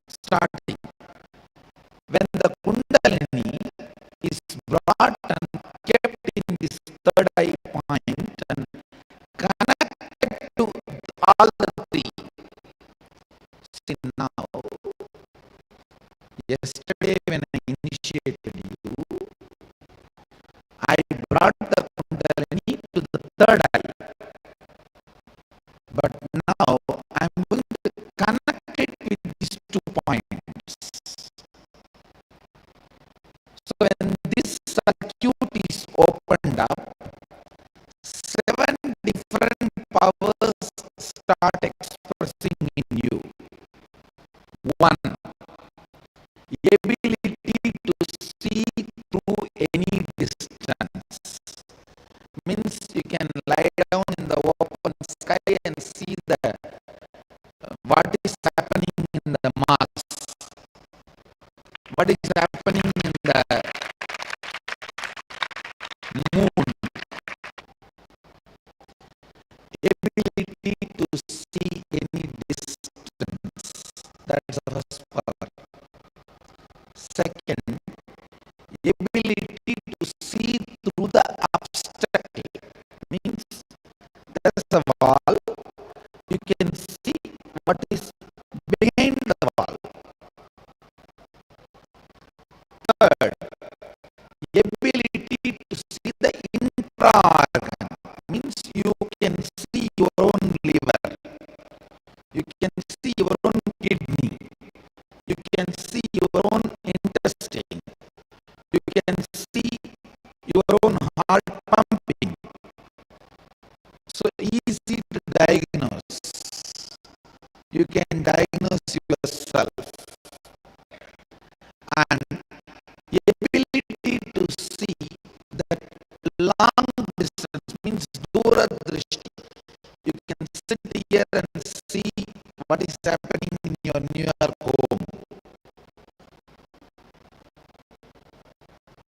starting, when the Kundalini is brought and kept in this third eye point and connected to all the 3. See now, yesterday when I initiated you, I brought the Kundalini to the third eye. But now I am going to connect it with these 2 points. So when this circuit is opened up, 7 different powers start expressing in you. 1. Ability to see through what is happening in the Mars, what is happening in the moon, ability to see any distance. That's the first power. Second, ability to see through the obstacle. Means there's a wall, you can see what is behind the wall. Third, ability to see the intra-organ. Means you can see your own liver, you can see your own kidney, you can see your own intestine, you can see your own heart pumping. So easy to diagnose. You can diagnose yourself. And ability to see that long distance means dura drishti. You can sit here and see what is happening in your New York home,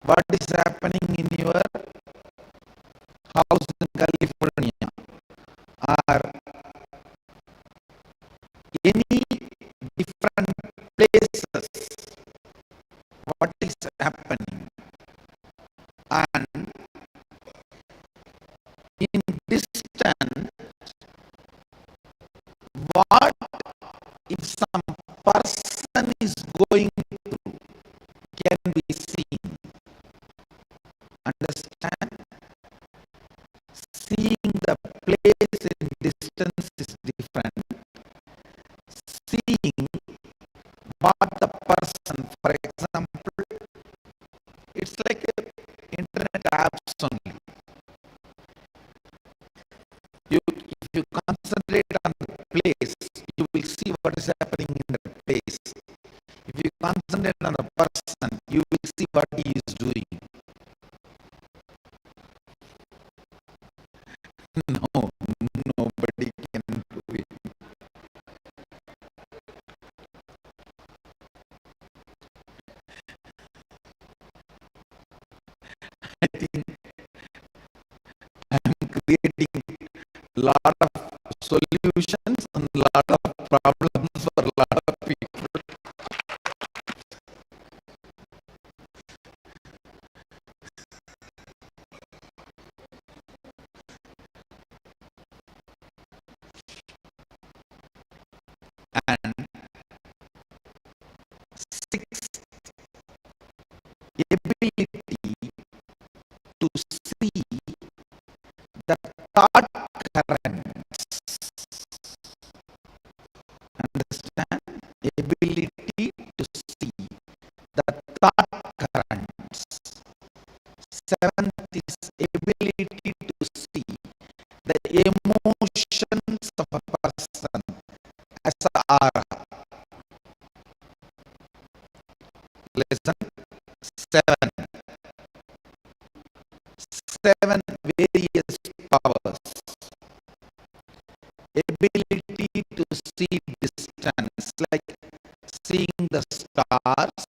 what is happening in your house in California, or any different places, what is happening. And in distance, what if some person is going through can be seen. Understand? Seeing the place in distance is different. Seeing what the person, for example, it's like a internet apps only. If you concentrate on the place, you will see what is happening in the place. If you concentrate on the person, you will see what he is doing. No, nobody can do it. I think I am creating a lot of solutions and a lot of problems for a lot of people. And sixth, ability to see the thought currents. Understand? Ability to see the thought currents. Seventh is ability to see the emotions of a person as a aura. Lesson 7. 7 various powers. Ability to see distance, like seeing the stars.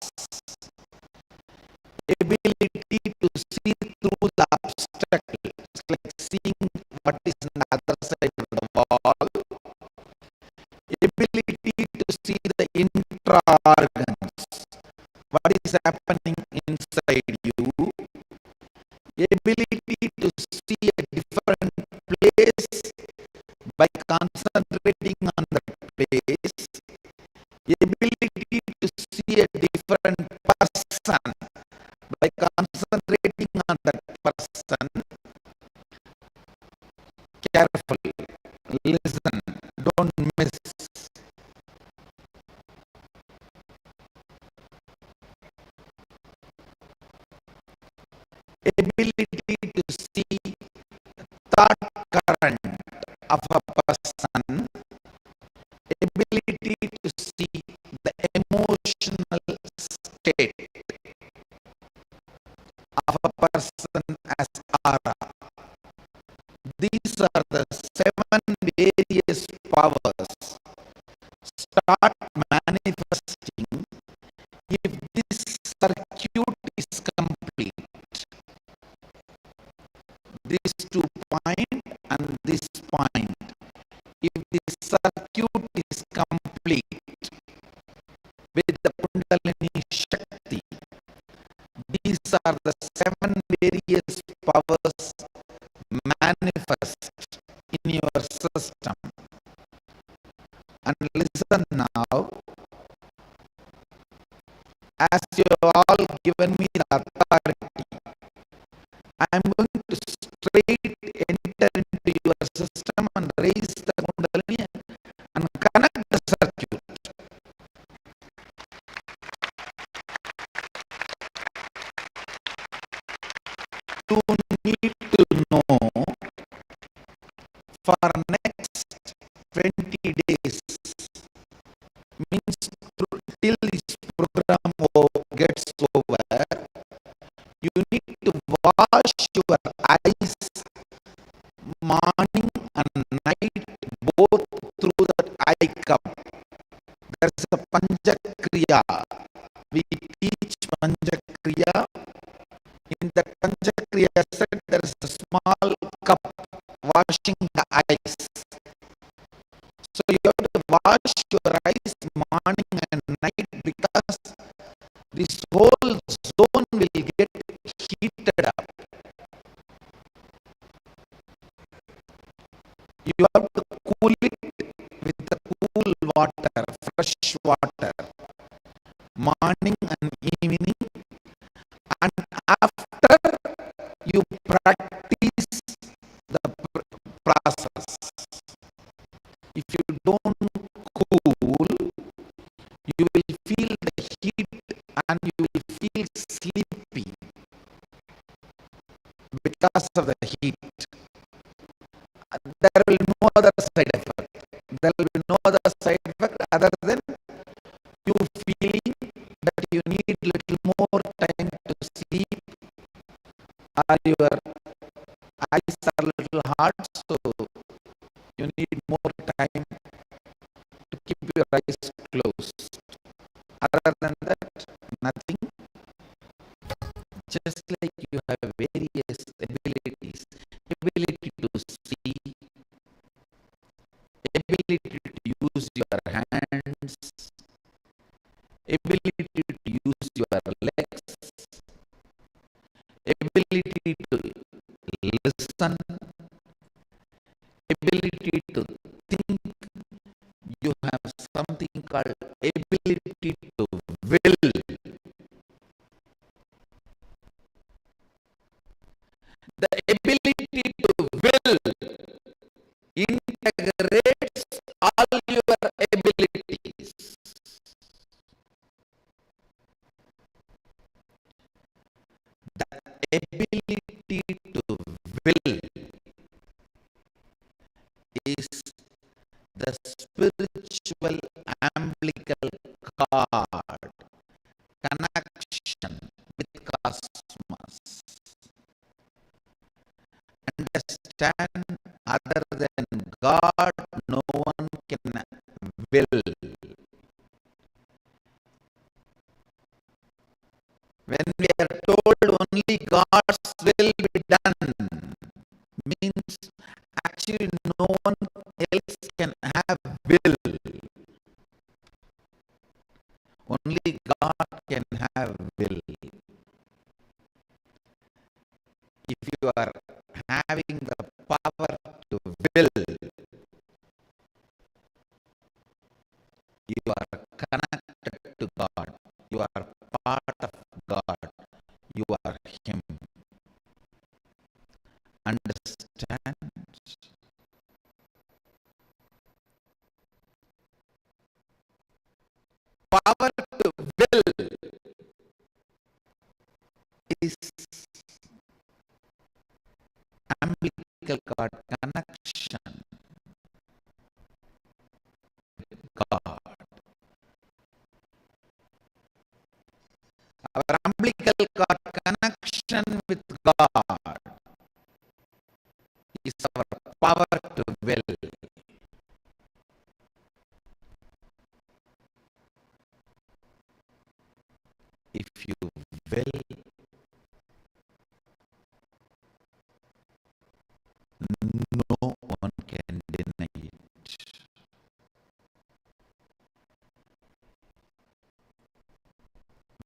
Ability to see through the obstacle, it's like seeing what is on the other side of the wall. Ability to see the intra-organs, what is happening inside you. Ability to see a different place by concentrating on the place. Ability to see a different person by concentrating on that person. Careful, listen, don't miss. Ability to see thought current of a person. Ability to see the emotional state of a person as aura. These are the 7 various powers. start manifesting if this circuit is complete. This 2 point and this point. If this circuit is complete with the Kundalini Shakti, these are the 7 various powers manifest in your system. And listen now, as you have all given me the authority, I am going to straight enter into your system and raise the Kundalini and connect the circuit. You need to know for next 20 days, means till this program gets over, you need to wash your eyes morning and night both through that eye cup. There is a Panchakriya. We teach Panchakriya. In that Panchakriya set, there is a small cup washing the eyes. So you have to wash your eyes morning and night because this whole zone will get heated up. You have to cool it with the cool water, fresh water, morning and evening. And after you practice the process, if you don't cool, you will feel the heat and you will feel sleepy because of the heat. There will be no other side effect. There will be no other side effect other than you feeling that you need little more time to sleep, or your eyes are little hard, so you need more time to keep your eyes closed. Other than that, nothing. Just like you have various abilities, ability to see, ability to use your hands, ability to use your legs, ability to listen, ability to think. You have something called ability to will. The ability to will integrates all your abilities. The ability to will is the spiritual umbilical cord connection with cosmos. Understand, other than God, no one can will. When we are told only God's will be done, means actually no one else can have will. Only God can have will. If you are having the power to will, you are connected to God. You are part of God. You are Him. Understand? Power to will is umbilical cord connection with God. Our umbilical cord connection with God is our power to will.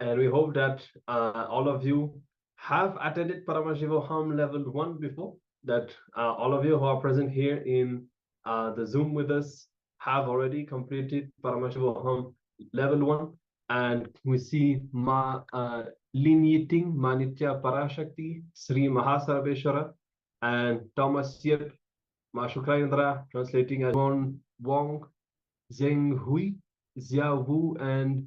And we hope that all of you have attended Paramashivoham Level 1 before, that all of you who are present here in the Zoom with us have already completed Paramashivoham Level 1. And we see Linyiting Manitya Parashakti, Sri Mahasarveshwara, and Thomas Yep, Ma Shukraindra, translating as Won Wong, Zheng Hui, Xia Wu, and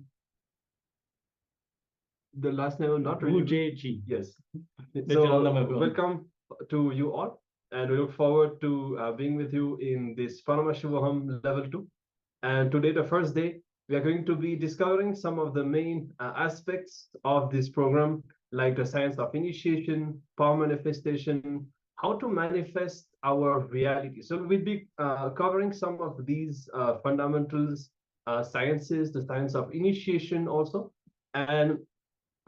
the last name I'm not really. UJG. Yes. Nityananda So Magun. welcome to you all, and we look forward to being with you in this Paramashivoham Level 2. And today, the first day, we are going to be discovering some of the main aspects of this program, like the science of initiation, power manifestation, how to manifest our reality. So we'll be covering some of these fundamentals, sciences, the science of initiation also, and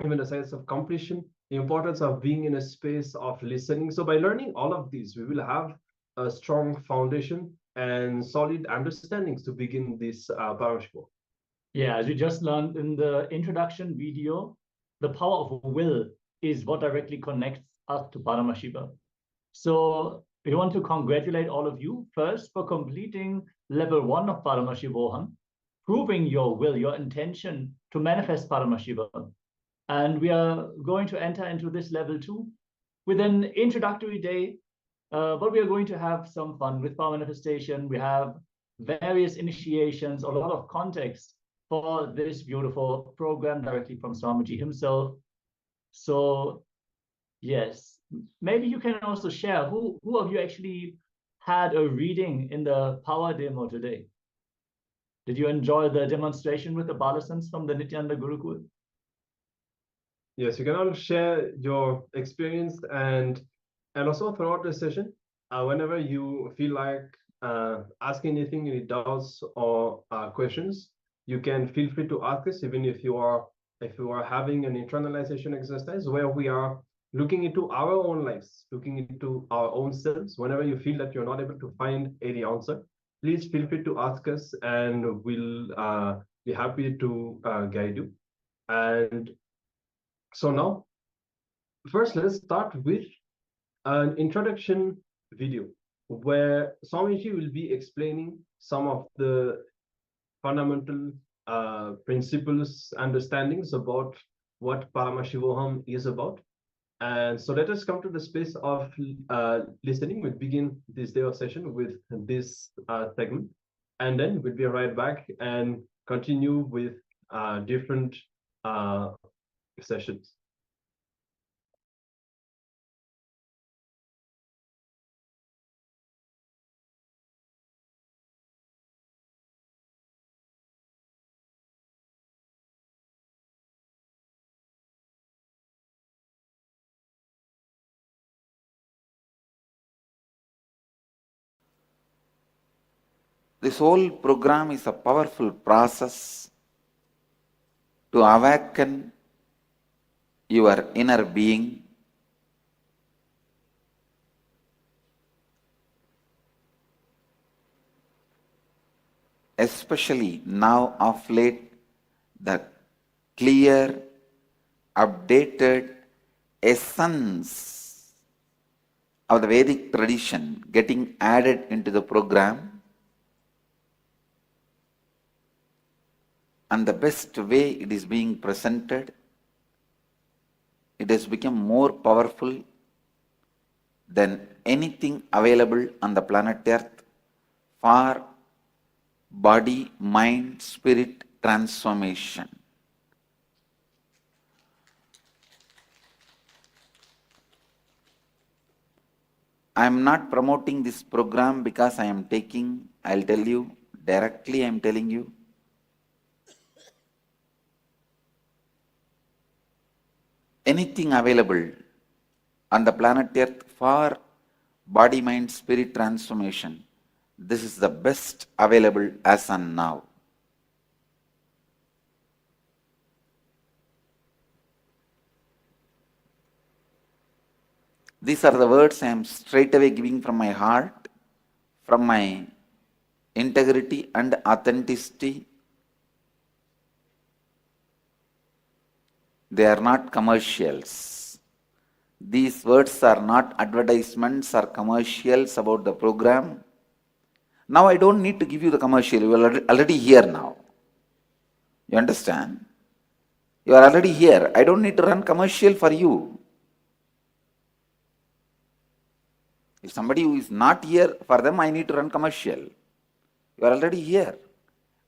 even the sense of completion, the importance of being in a space of listening. So by learning all of these, we will have a strong foundation and solid understandings to begin this Paramashivoham. Yeah, as we just learned in the introduction video, the power of will is what directly connects us to Paramashiva. So we want to congratulate all of you first for completing level 1 of Paramashivoham, proving your will, your intention to manifest Paramashiva. And we are going to enter into this level 2 with an introductory day, but we are going to have some fun with power manifestation. We have various initiations, a lot of context for this beautiful program directly from Swamiji himself. So yes, maybe you can also share who of you actually had a reading in the power demo today? Did you enjoy the demonstration with the Balasans from the Nityananda Gurukul? Yes, you can all share your experience and also throughout the session, whenever you feel like asking anything, any doubts or questions, you can feel free to ask us, even if you are having an internalization exercise where we are looking into our own lives, looking into our own selves. Whenever you feel that you're not able to find any answer, please feel free to ask us, and we'll be happy to guide you. And so now, first, let's start with an introduction video where Swamiji will be explaining some of the fundamental principles, understandings about what Paramashivoham is about. And so let us come to the space of listening. We'll begin this day of session with this segment, and then we'll be right back and continue with different sessions. This whole program is a powerful process to awaken your inner being, especially now of late, the clear, updated essence of the Vedic tradition getting added into the program. And the best way it is being presented, it has become more powerful than anything available on the planet Earth for body, mind, spirit transformation. I am not promoting this program because I am taking, I'll tell you directly, I am telling you, anything available on the planet Earth for body, mind, spirit transformation, this is the best available as on now. These are the words I am straight away giving from my heart, from my integrity and authenticity. They are not commercials. These words are not advertisements or commercials about the program. Now I don't need to give you the commercial. You are already here now. You understand? You are already here. I don't need to run commercial for you. If somebody who is not here, for them I need to run commercial. You are already here.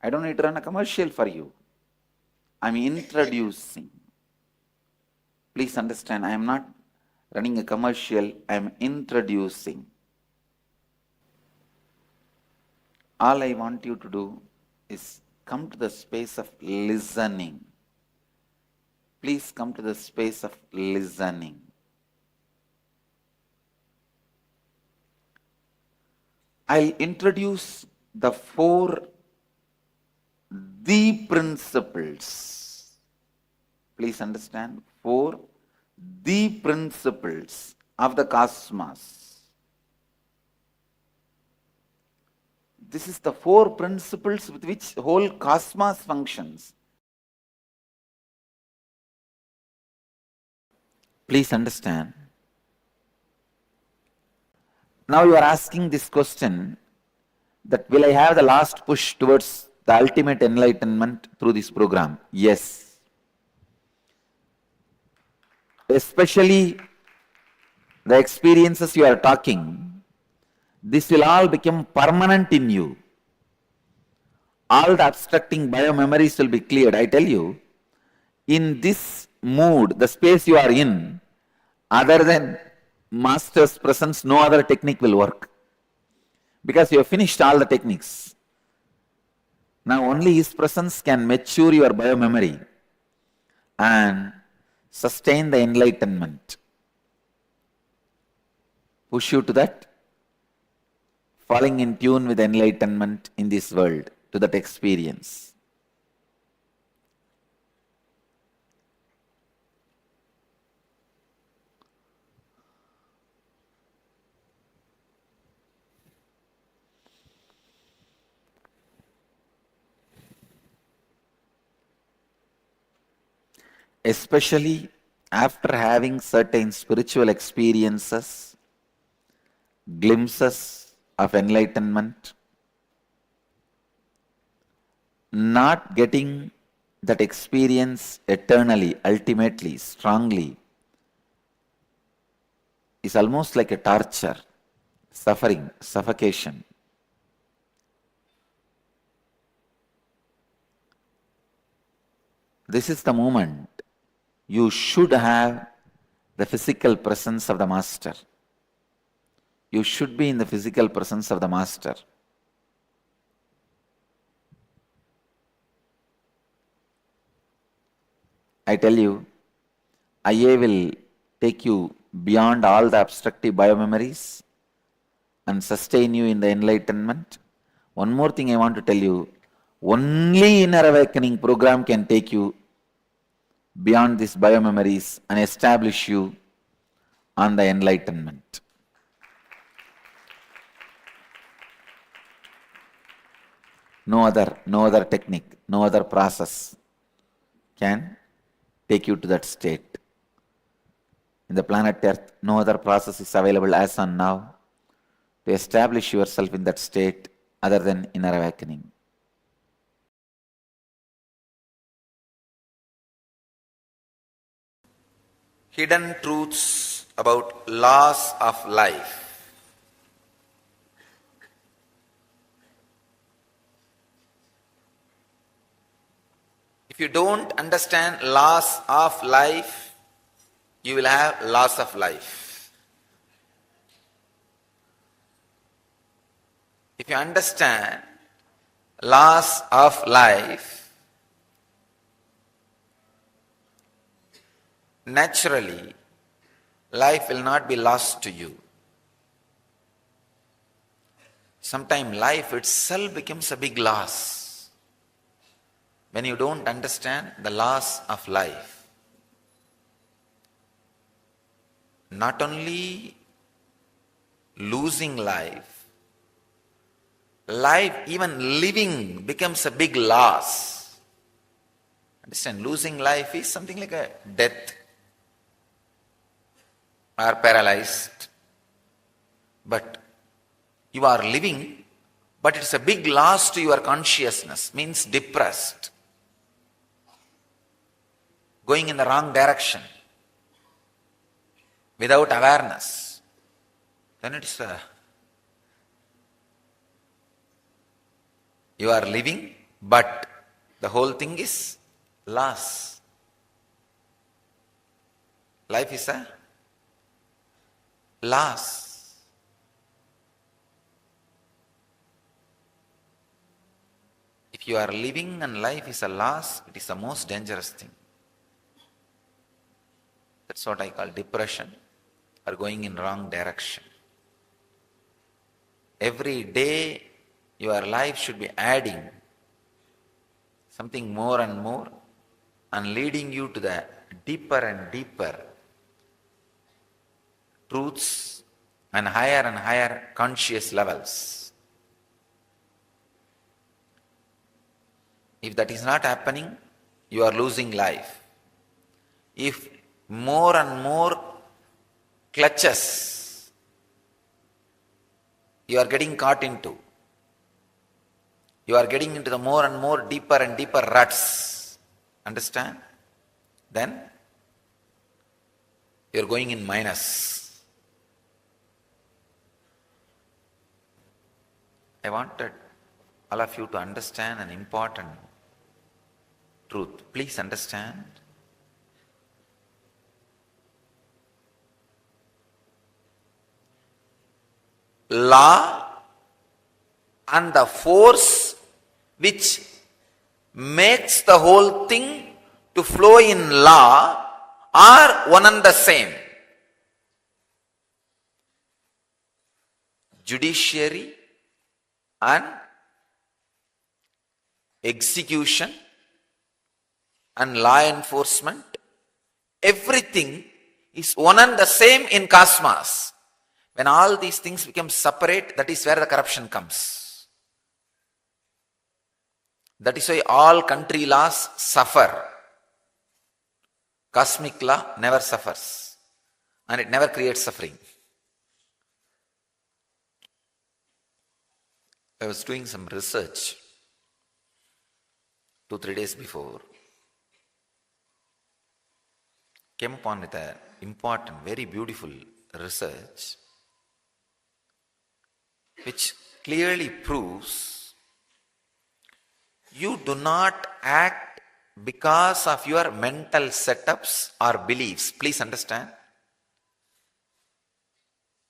I don't need to run a commercial for you. I'm introducing. Please understand, I am not running a commercial, I am introducing. All I want you to do is come to the space of listening. Please come to the space of listening. I'll introduce the four the principles. Please understand, four the principles of the cosmos. This is the four principles with which the whole cosmos functions. Please understand. Now you are asking this question that will I have the last push towards the ultimate enlightenment through this program? Yes. Especially the experiences you are talking, this will all become permanent in you. All the obstructing bio-memories will be cleared. I tell you, in this mood, the space you are in, other than Master's presence, no other technique will work. Because you have finished all the techniques. Now only His presence can mature your bio-memory and sustain the enlightenment. Push you to that, falling in tune with enlightenment in this world, to that experience. Especially after having certain spiritual experiences, glimpses of enlightenment, not getting that experience eternally, ultimately, strongly, is almost like a torture, suffering, suffocation. This is the moment you should have the physical presence of the Master. You should be in the physical presence of the Master. I tell you, IA will take you beyond all the obstructive bio-memories and sustain you in the enlightenment. One more thing I want to tell you, only Inner Awakening program can take you beyond these bio-memories and establish you on the enlightenment. No other technique, no other process can take you to that state. In the planet Earth, no other process is available as on now to establish yourself in that state other than Inner Awakening. Hidden truths about laws of life. If you don't understand laws of life, you will have loss of life. If you understand laws of life, naturally, life will not be lost to you. Sometimes life itself becomes a big loss when you don't understand the laws of life. Not only losing life, even living becomes a big loss. Understand? Losing life is something like a death or paralyzed. But you are living, but it's a big loss to your consciousness, means depressed, going in the wrong direction, without awareness. Then it's you are living, but the whole thing is loss. Life is a loss. If you are living and life is a loss, it is the most dangerous thing. That's what I call depression or going in wrong direction. Every day your life should be adding something more and more and leading you to the deeper and deeper truths and higher conscious levels. If that is not happening, you are losing life. If more and more clutches you are getting caught into, you are getting into the more and more deeper and deeper ruts, understand? Then you are going in minus. I wanted all of you to understand an important truth. Please understand. Law and the force which makes the whole thing to flow in law are one and the same. Judiciary and execution and law enforcement, everything is one and the same in cosmos. When all these things become separate, that is where the corruption comes. That is why all country laws suffer. Cosmic law never suffers and it never creates suffering. I was doing some research 2-3 days before. Came upon with an important, very beautiful research which clearly proves you do not act because of your mental setups or beliefs. Please understand.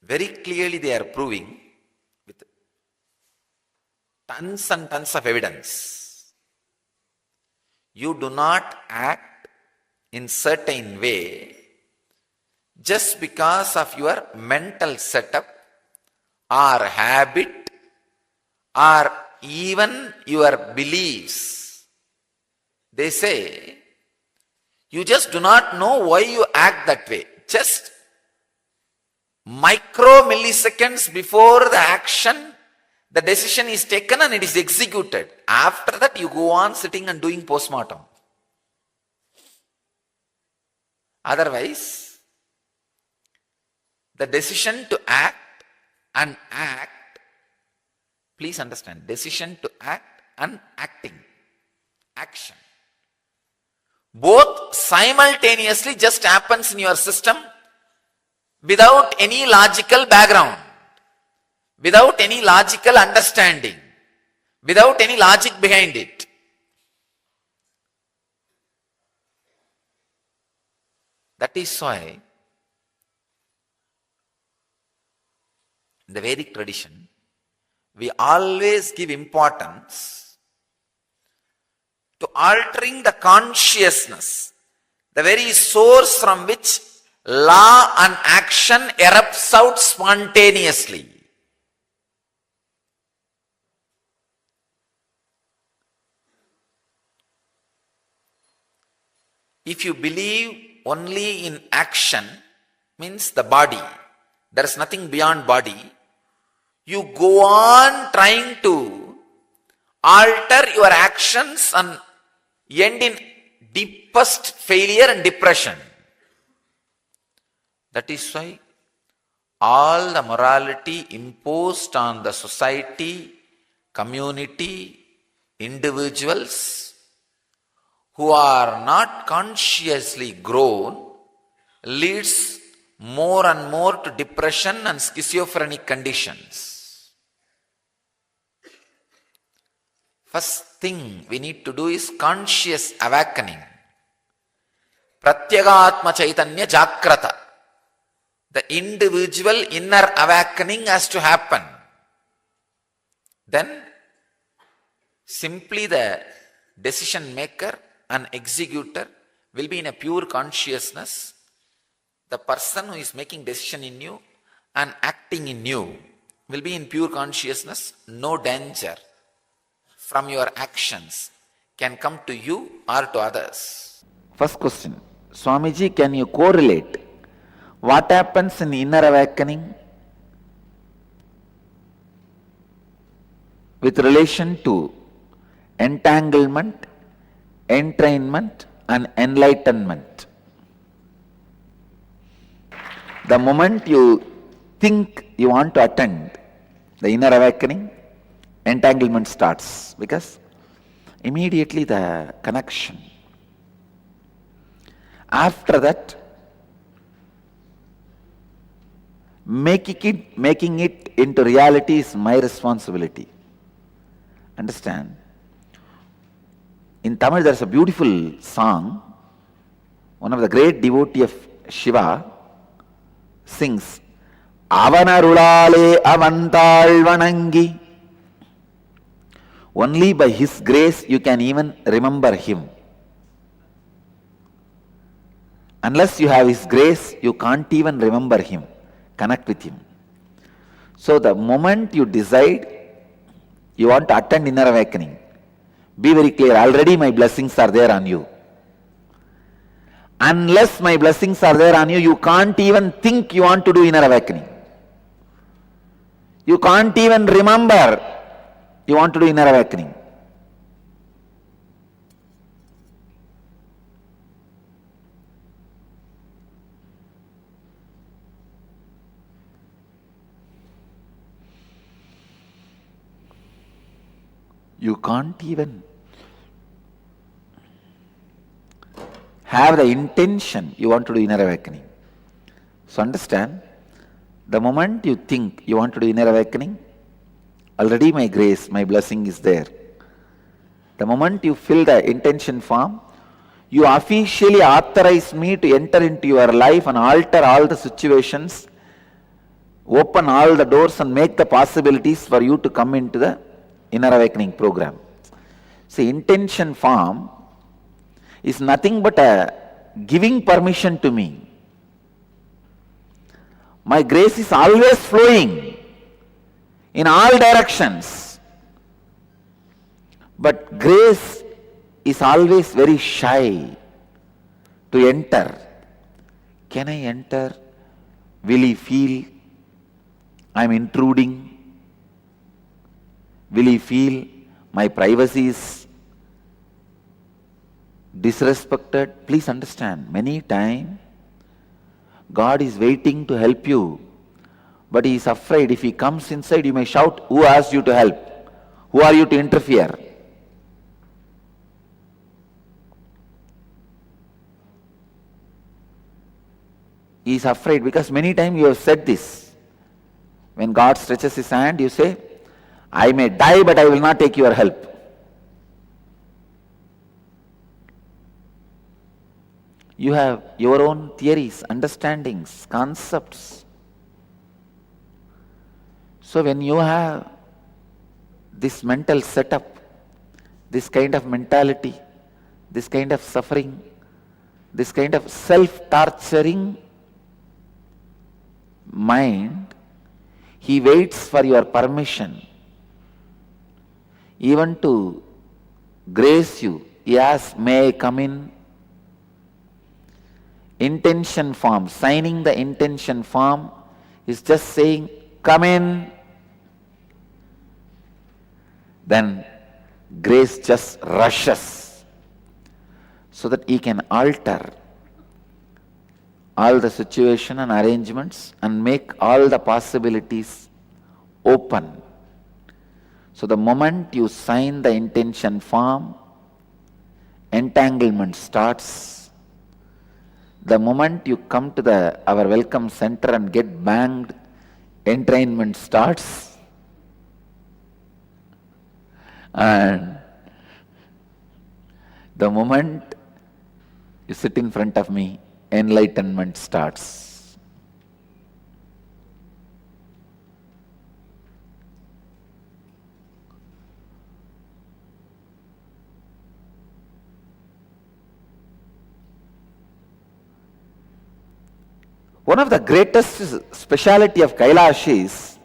Very clearly they are proving with tons and tons of evidence. You do not act in certain way just because of your mental setup or habit or even your beliefs. They say you just do not know why you act that way. Just micro milliseconds before the action, the decision is taken and it is executed. After that you go on sitting and doing postmortem. Otherwise, the decision to act and act, please understand, decision to act and acting, action, both simultaneously just happens in your system without any logical background, without any logical understanding, without any logic behind it. That is why in the Vedic tradition, we always give importance to altering the consciousness, the very source from which law and action erupts out spontaneously. If you believe only in action, means the body, there is nothing beyond body, you go on trying to alter your actions and end in deepest failure and depression. That is why all the morality imposed on the society, community, individuals who are not consciously grown leads more and more to depression and schizophrenic conditions. First thing we need to do is conscious awakening. Pratyagatma Chaitanya Jagrata. The individual inner awakening has to happen. Then simply the decision maker and executor will be in a pure consciousness. The person who is making decision in you and acting in you will be in pure consciousness. No danger from your actions can come to you or to others. First question, Swamiji, can you correlate what happens in inner awakening with relation to entanglement, entrainment and enlightenment? The moment you think you want to attend the inner awakening, entanglement starts, because immediately the connection. After that, making it into reality is my responsibility. Understand? In Tamil there is a beautiful song. One of the great devotee of Shiva sings, Avanarulale avantal vanangi. Only by his grace you can even remember him. Unless you have his grace, you can't even remember him, connect with him. So the moment you decide you want to attend inner awakening, be very clear, already my blessings are there on you. Unless my blessings are there on you, you can't even think you want to do inner awakening. You can't even remember you want to do inner awakening. You can't even have the intention you want to do inner awakening. So understand, the moment you think you want to do inner awakening, already my grace, my blessing is there. The moment you fill the intention form, you officially authorize me to enter into your life and alter all the situations, open all the doors and make the possibilities for you to come into the inner awakening program. See, intention form is nothing but a giving permission to me. My grace is always flowing in all directions. But grace is always very shy to enter. Can I enter? Will he feel I am intruding? Will he feel my privacy is disrespected? Please understand, many times God is waiting to help you, but he is afraid if he comes inside, you may shout, who asked you to help? Who are you to interfere? He is afraid because many times you have said this. When God stretches his hand, you say, I may die, but I will not take your help. You have your own theories, understandings, concepts. So when you have this mental setup, this kind of mentality, this kind of suffering, this kind of self-torturing mind, he waits for your permission. Even to grace you, he asks, may I come in? Intention form, signing the intention form is just saying, come in. Then grace just rushes. so that he can alter all the situation and arrangements and make all the possibilities open. So the moment you sign the intention form, entanglement starts. The moment you come to our welcome center and get banged, entrainment starts. And the moment you sit in front of me, enlightenment starts. One of the greatest speciality of Kailash is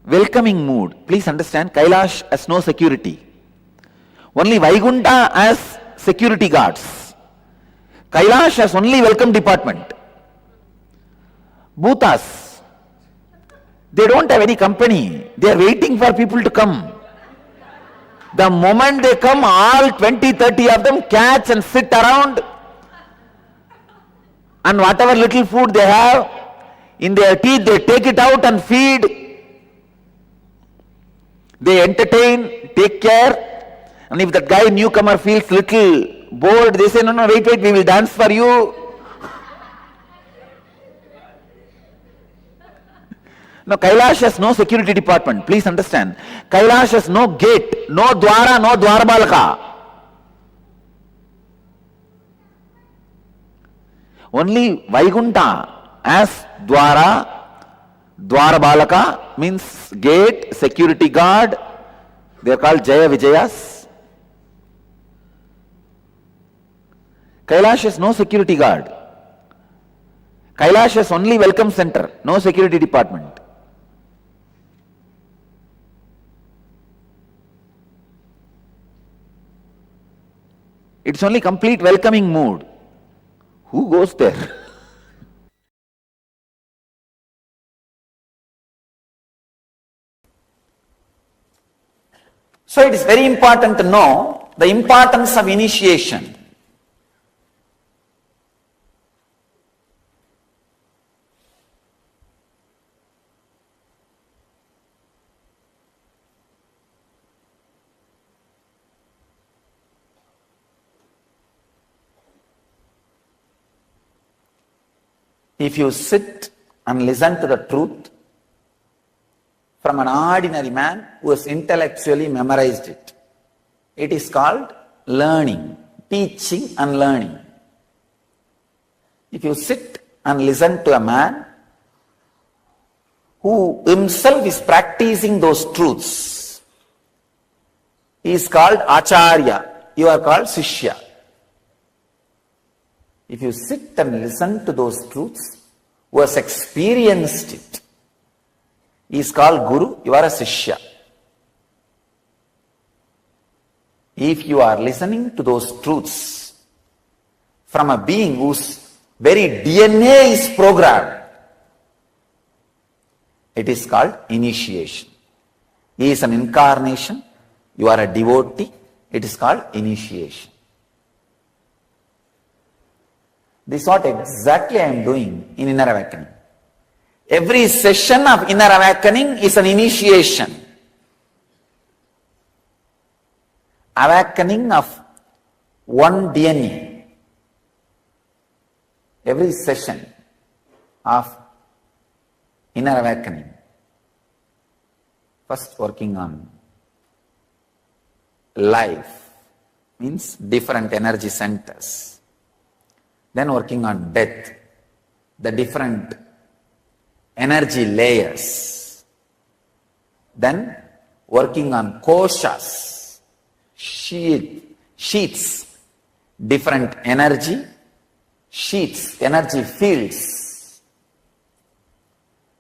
welcoming mood. Please understand, Kailash has no security. Only Vaikuntha has security guards. Kailash has only welcome department. Bhutas, they don't have any company. They are waiting for people to come. The moment they come, all 20, 30 of them catch and sit around, and whatever little food they have in their teeth, they take it out and feed. They entertain, take care. And if that guy newcomer feels little bored, they say, no, wait, we will dance for you. No, Kailash has no security department. Please understand. Kailash has no gate, no dwara, no dwarbalaka. Only Vaikuntha as dwara, dwarbalaka means gate, security guard. They are called Jaya Vijayas. Kailash has no security guard. Kailash has only welcome center, no security department. It's only complete welcoming mood. Who goes there? So it is very important to know the importance of initiation. If you sit and listen to the truth from an ordinary man who has intellectually memorized it, it is called learning, teaching and learning. If you sit and listen to a man who himself is practicing those truths, he is called Acharya, you are called Sishya. If you sit and listen to those truths, who has experienced it, he is called Guru, you are a Sishya. If you are listening to those truths from a being whose very DNA is programmed, it is called initiation. He is an incarnation, you are a devotee, it is called initiation. This is what exactly I am doing in Inner Awakening. Every session of Inner Awakening is an initiation. Awakening of one DNA. Every session of Inner Awakening. First working on life, means different energy centers. Then working on death, the different energy layers. Then working on koshas, sheets, different energy sheets, energy fields.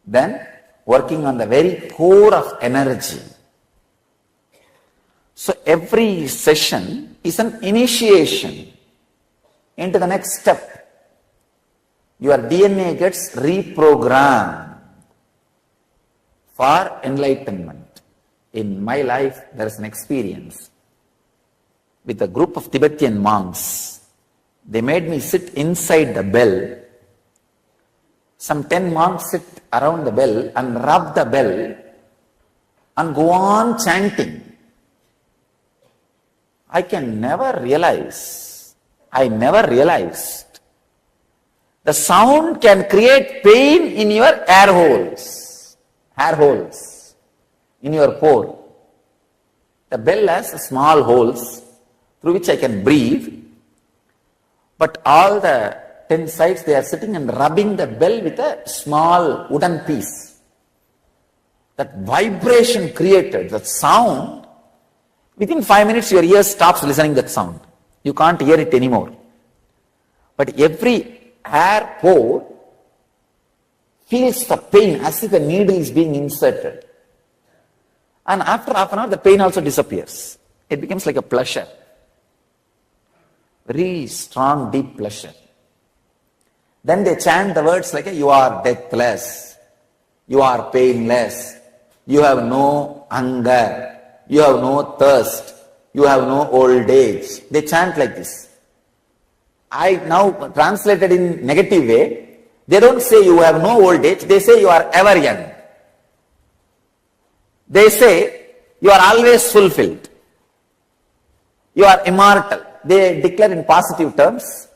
Then working on the very core of energy. So every session is an initiation into the next step. Your DNA gets reprogrammed for enlightenment. In my life, there is an experience. with a group of Tibetan monks. They made me sit inside the bell. Some 10 monks sit around the bell and rub the bell and go on chanting. I never realized the sound can create pain in your hair holes, in your pore. The bell has small holes through which I can breathe, but all the 10 sides they are sitting and rubbing the bell with a small wooden piece. That vibration created, that sound, within 5 minutes your ear stops listening that sound. You can't hear it anymore. But every hair pore feels the pain as if a needle is being inserted. And after half an hour the pain also disappears. It becomes like a pleasure. Very strong, deep pleasure. Then they chant the words like, you are deathless, you are painless, you have no hunger, you have no thirst, you have no old age. They chant like this. I now translated in negative way. They don't say you have no old age, they say you are ever young. They say you are always fulfilled. You are immortal. They declare in positive terms.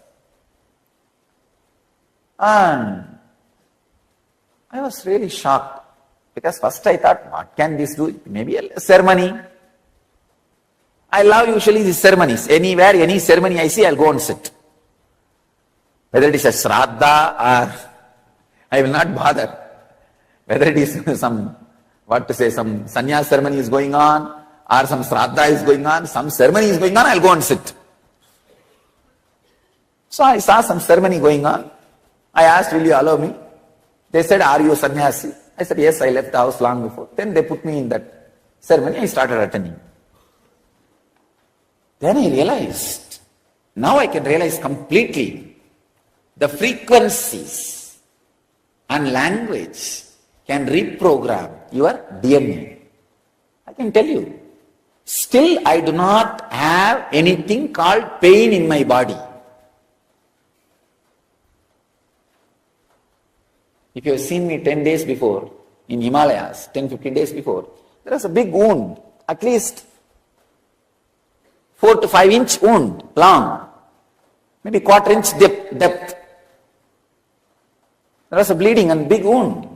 And I was really shocked, because first I thought, what can this do? Maybe a ceremony. I love usually these ceremonies. Anywhere, any ceremony I see, I'll go and sit. Whether it is a shraddha or I will not bother. Whether it is some sannyas ceremony is going on, or some shraddha is going on, some ceremony is going on, I'll go and sit. So I saw some ceremony going on. I asked, will you allow me? They said, are you a sannyasi? I said, yes, I left the house long before. Then they put me in that ceremony. I started attending. Then I realized, now I can realize completely, the frequencies and language can reprogram your DNA. I can tell you, still I do not have anything called pain in my body. If you have seen me 10 days before, in Himalayas, 10-15 days before, there was a big wound, at least 4 to 5 inch wound, long, maybe quarter inch depth. There was a bleeding and big wound.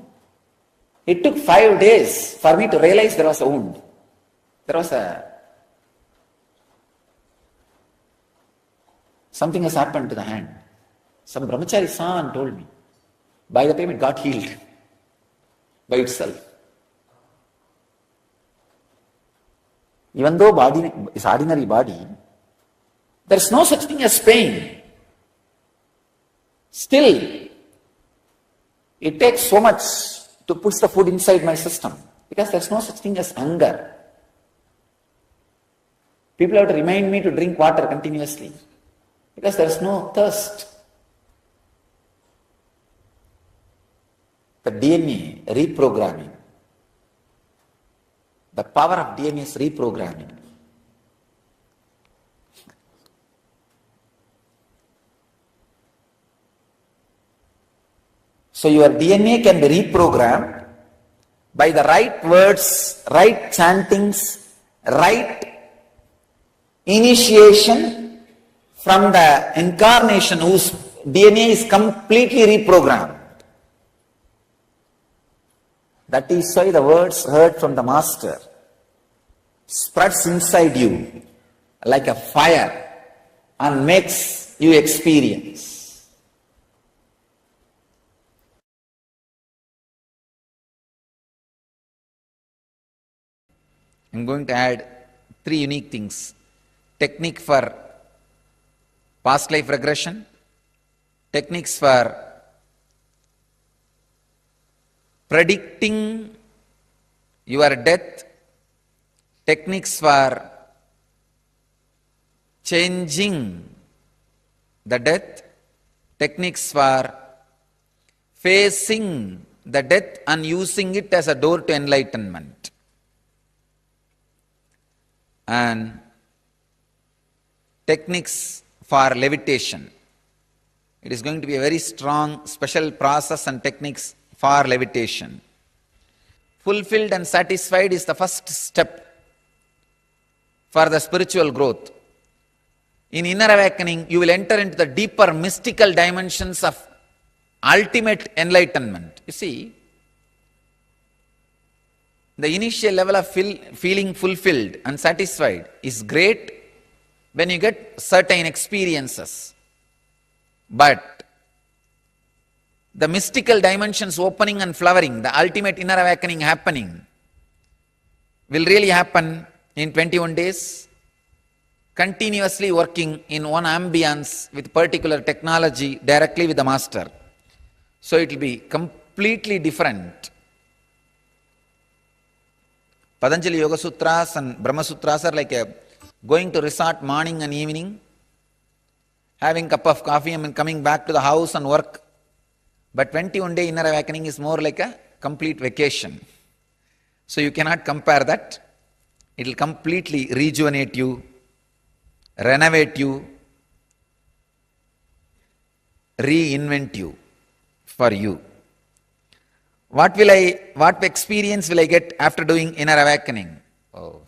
It took 5 days for me to realize there was a wound. Something has happened to the hand. Some brahmachari saw and told me. By the time it got healed by itself. Even though body is ordinary body, there is no such thing as pain. Still, it takes so much to push the food inside my system, because there is no such thing as hunger. People have to remind me to drink water continuously, because there is no thirst. The DNA reprogramming. The power of DNA is reprogramming. So your DNA can be reprogrammed by the right words, right chantings, right initiation from the incarnation whose DNA is completely reprogrammed. That is why the words heard from the Master spreads inside you like a fire and makes you experience. I'm going to add 3 unique things. Technique for past life regression, techniques for predicting your death, techniques for changing the death, techniques for facing the death and using it as a door to enlightenment. And techniques for levitation. It is going to be a very strong special process and techniques for levitation. Fulfilled and satisfied is the first step for the spiritual growth. In inner awakening, you will enter into the deeper mystical dimensions of ultimate enlightenment. You see, the initial level of feeling fulfilled and satisfied is great when you get certain experiences. But the mystical dimensions opening and flowering, the ultimate inner awakening happening, will really happen in 21 days, continuously working in one ambience with particular technology directly with the master. So it will be completely different. Patanjali Yoga Sutras and Brahma Sutras are like going to resort morning and evening, having a cup of coffee and coming back to the house and work. But 21-day inner awakening is more like a complete vacation. So you cannot compare that. It will completely rejuvenate you, renovate you, reinvent you for you. What experience will I get after doing inner awakening? Oh,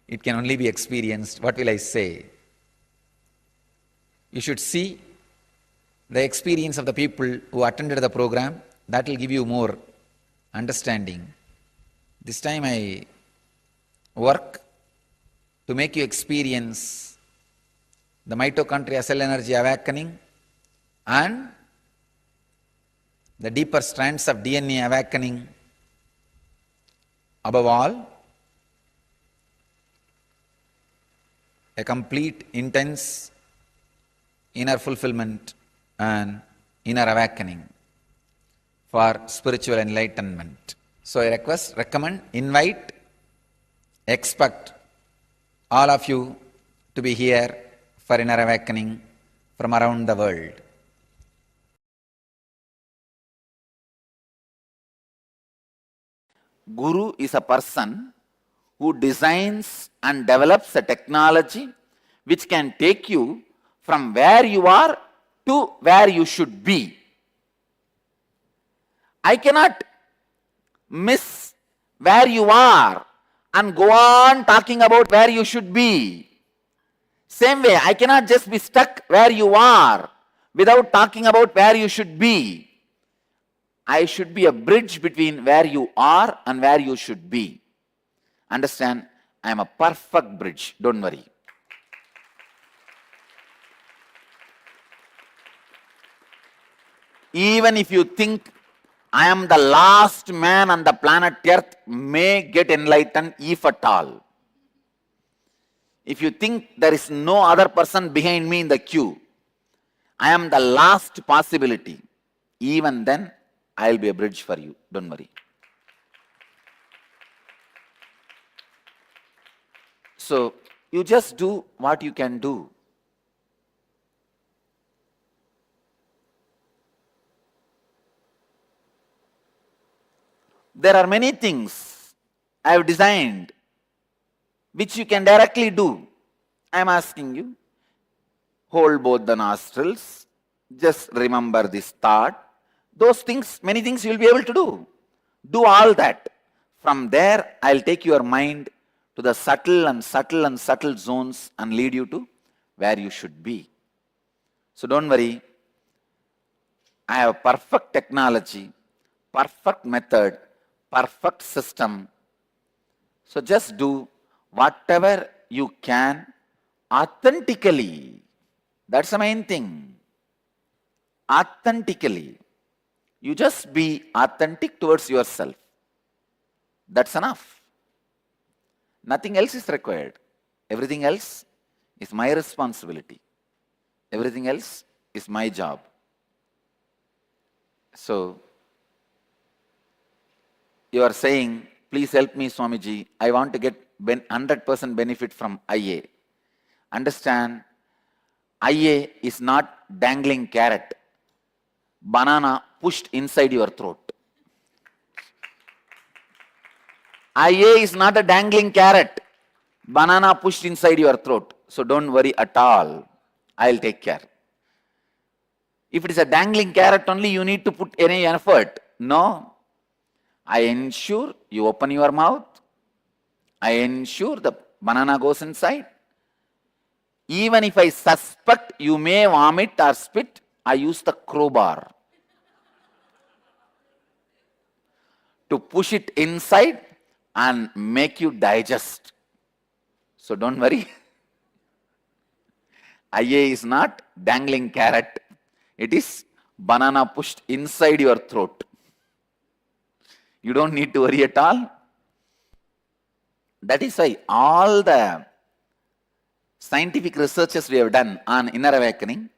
it can only be experienced. What will I say? You should see the experience of the people who attended the program. That will give you more understanding. This time I work to make you experience the mitochondria cell energy awakening and the deeper strands of DNA awakening. Above all, a complete, intense inner fulfillment and inner awakening for spiritual enlightenment. So I recommend, invite, expect all of you to be here for inner awakening from around the world. Guru is a person who designs and develops a technology which can take you from where you are to where you should be. I cannot miss where you are and go on talking about where you should be. Same way, I cannot just be stuck where you are without talking about where you should be. I should be a bridge between where you are and where you should be. Understand? I am a perfect bridge. Don't worry. Even if you think I am the last man on the planet Earth, may get enlightened if at all. If you think there is no other person behind me in the queue, I am the last possibility. Even then, I will be a bridge for you. Don't worry. So, you just do what you can do. There are many things I have designed which you can directly do. I am asking you, hold both the nostrils, just remember this thought. Those things, many things you will be able to do. Do all that. From there, I will take your mind to the subtle and subtle and subtle zones and lead you to where you should be. So don't worry. I have perfect technology, perfect method, perfect system. So just do whatever you can authentically. That's the main thing. Authentically. You just be authentic towards yourself. That's enough. Nothing else is required. Everything else is my responsibility. Everything else is my job. So, you are saying, please help me, Swamiji. I want to get 100% benefit from IA. Understand, IA is not dangling carrot. Banana pushed inside your throat. IA is not a dangling carrot. banana pushed inside your throat. So don't worry at all. I'll take care. If it is a dangling carrot only, you need to put any effort. No. I ensure you open your mouth. I ensure the banana goes inside. Even if I suspect you may vomit or spit, I use the crowbar to push it inside and make you digest. So don't worry. IA is not dangling carrot. It is banana pushed inside your throat. You don't need to worry at all. That is why all the scientific researches we have done on inner awakening,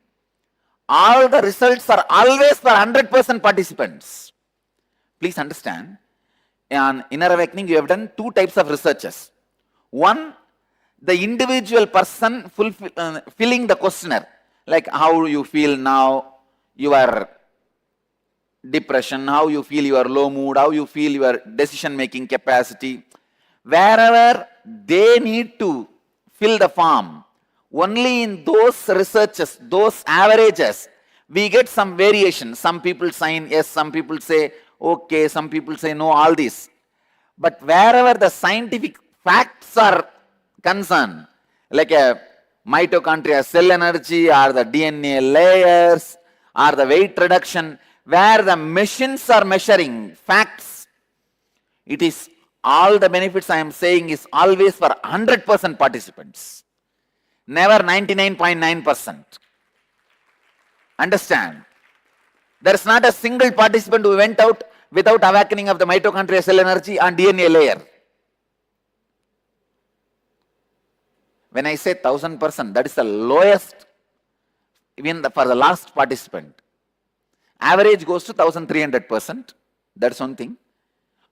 all the results are always for 100% participants. Please understand, on inner awakening you have done two types of researches. One, the individual person filling the questionnaire, like how you feel now, your depression, how you feel your low mood, how you feel your decision making capacity. Wherever they need to fill the form, only in those researches, those averages, we get some variation. Some people sign yes, some people say okay, some people say no, all this. But wherever the scientific facts are concerned, like a mitochondria cell energy or the DNA layers or the weight reduction, where the machines are measuring facts, it is all the benefits I am saying is always for 100% participants, never 99.9%. Understand? There is not a single participant who went out without awakening of the mitochondria cell energy and DNA layer. When I say 1000%, that is the lowest even for the last participant. Average goes to 1300%. That's one thing.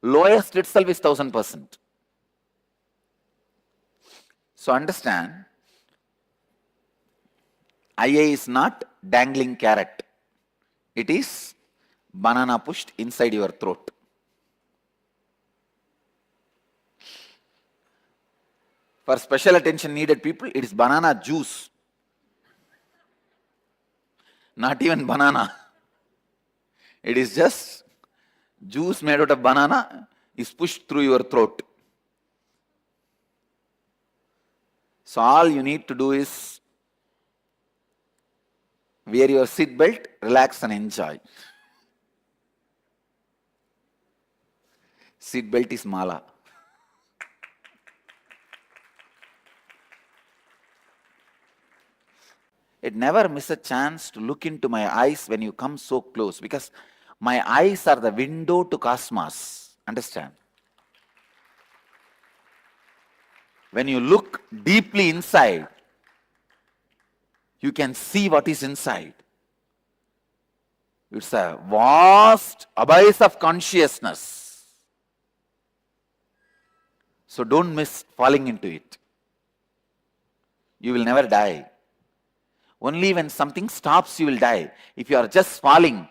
Lowest itself is 1000%. So understand, IA is not dangling carrot. It is banana pushed inside your throat. For special attention needed people, it is banana juice. Not even banana. It is just juice made out of banana is pushed through your throat. So all you need to do is wear your seat belt, relax and enjoy. Seat belt is mala. It never miss a chance to look into my eyes when you come so close, because my eyes are the window to cosmos. Understand? When you look deeply inside, you can see what is inside. It's a vast abyss of consciousness. So don't miss falling into it. You will never die. Only when something stops, you will die. If you are just falling,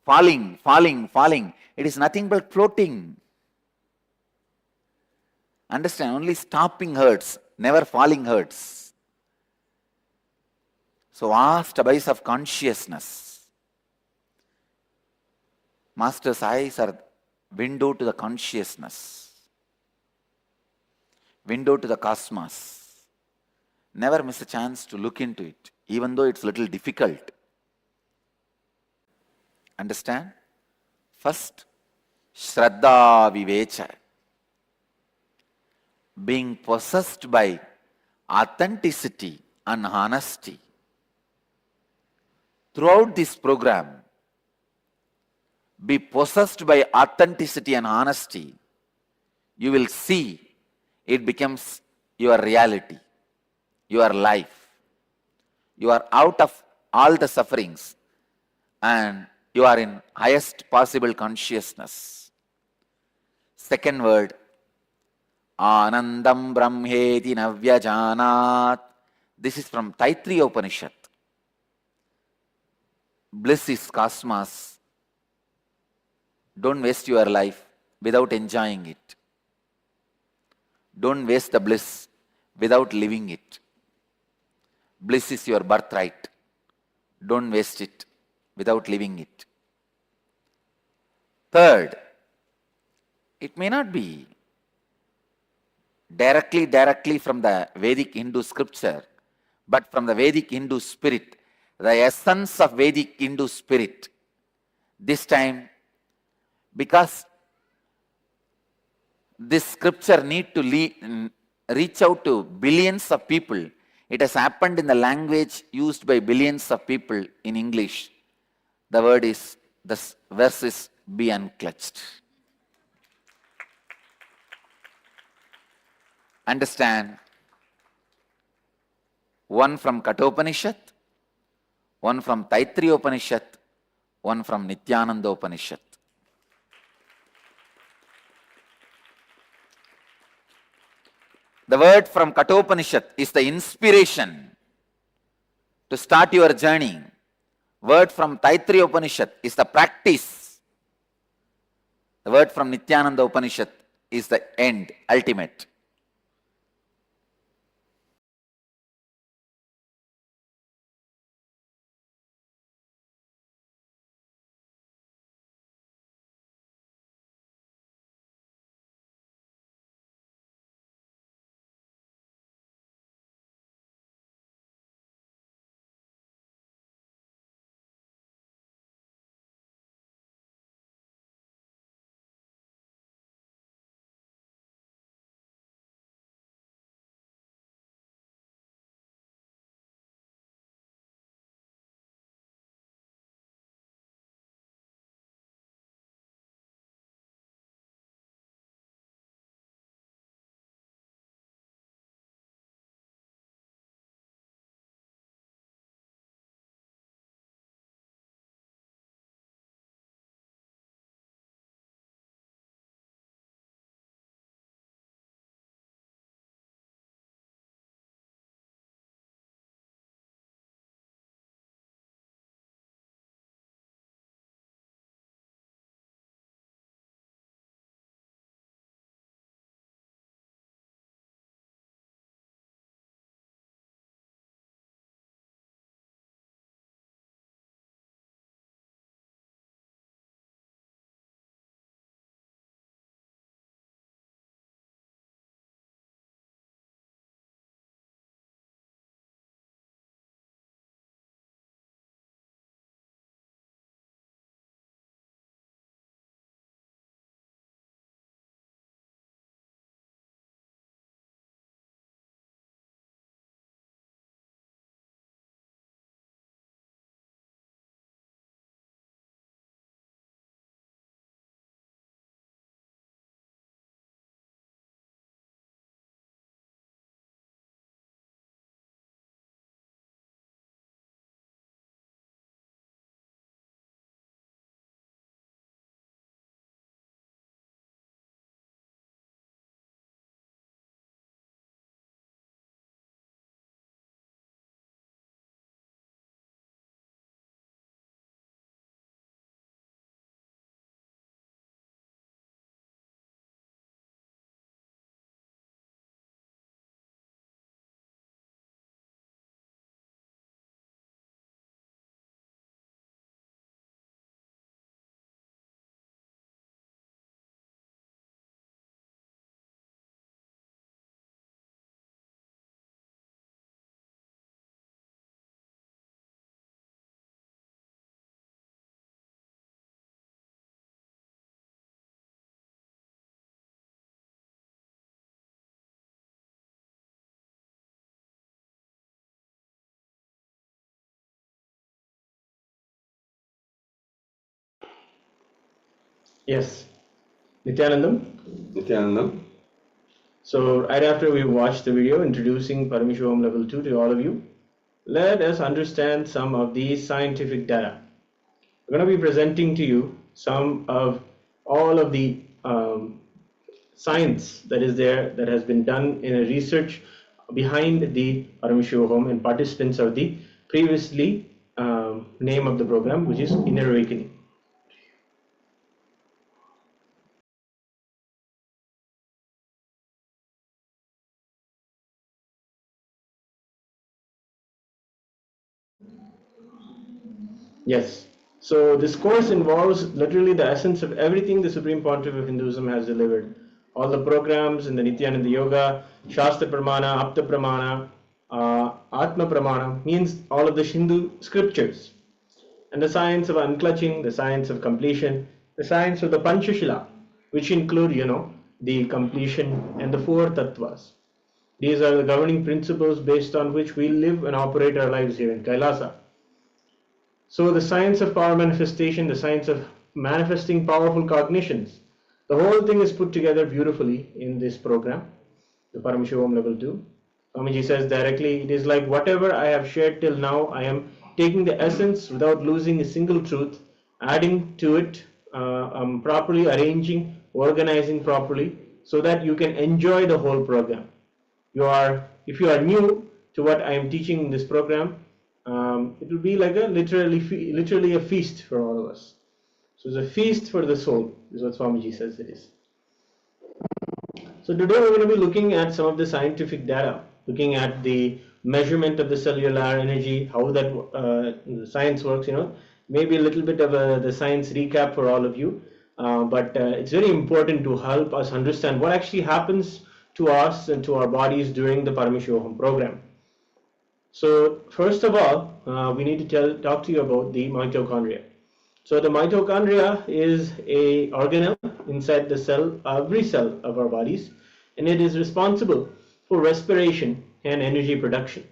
it is nothing but floating. Understand? Only stopping hurts, never falling hurts. So vast abyss of consciousness. Master's eyes are window to the consciousness, window to the cosmos. Never miss a chance to look into it, even though it's a little difficult. Understand? First, Shraddha Vivecha. Being possessed by authenticity and honesty. Throughout this program, be possessed by authenticity and honesty. You will see it becomes your reality, your life. You are out of all the sufferings and you are in highest possible consciousness. Second word, Anandam Brahmeti Navyajanat. This is from Taittiriya Upanishad. Bliss is cosmos. Don't waste your life without enjoying it. Don't waste the bliss without living it. Bliss is your birthright. Don't waste it without living it. Third, it may not be directly from the Vedic Hindu scripture, but from the Vedic Hindu spirit, the essence of Vedic Hindu spirit. This time, because this scripture need to reach out to billions of people, it has happened in the language used by billions of people in English. The verse is be unclutched. Understand, one from Kathopanishad, one from Taittiriya Upanishad, one from Nityananda Upanishad. The word from Kathopanishad is the inspiration to start your journey. Word from Taittiriya Upanishad is the practice. The word from Nityananda Upanishad is the end, ultimate. Yes. Nityanandam? Nityanandam. So right after we watch the video introducing Paramashivoham Level 2 to all of you, let us understand some of the scientific data. We're going to be presenting to you some of all of the science that is there that has been done in a research behind the Paramashivoham and participants of the previously name of the program, which is Inner Awakening. Yes. So this course involves literally the essence of everything the Supreme Pontiff of Hinduism has delivered. All the programs in the Nityananda Yoga, Shastra Pramana, Apta Pramana, Atma Pramana, means all of the Hindu scriptures. And the science of unclutching, the science of completion, the science of the Panchashila, which include, the completion and the four tattvas. These are the governing principles based on which we live and operate our lives here in Kailasa. So the science of power manifestation, the science of manifesting powerful cognitions, the whole thing is put together beautifully in this program, the Paramashivoham Level 2. Swamiji says directly, it is like whatever I have shared till now, I am taking the essence without losing a single truth, adding to it, properly arranging, organizing properly, so that you can enjoy the whole program. If you are new to what I am teaching in this program, it will be like literally a feast for all of us. So it's a feast for the soul, is what Swamiji says it is. So today we're going to be looking at some of the scientific data, looking at the measurement of the cellular energy, how that the science works, maybe a little bit of the science recap for all of you. But it's very important to help us understand what actually happens to us and to our bodies during the Paramashivoham program. So first of all, we need to talk to you about the mitochondria. So the mitochondria is a organelle inside the cell, every cell of our bodies, and it is responsible for respiration and energy production.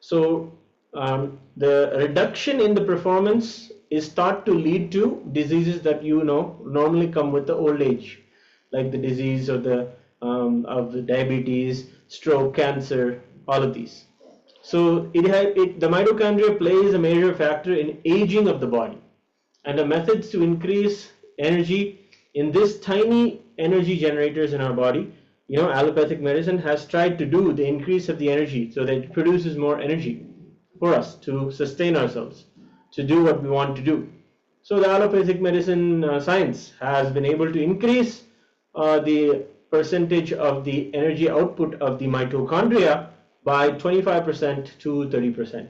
So the reduction in the performance is thought to lead to diseases that normally come with the old age, like the disease of the diabetes, stroke, cancer, all of these. So the mitochondria plays a major factor in aging of the body, and the methods to increase energy in this tiny energy generators in our body, allopathic medicine has tried to do the increase of the energy so that it produces more energy for us to sustain ourselves, to do what we want to do. So the allopathic medicine science has been able to increase the percentage of the energy output of the mitochondria by 25% to 30%.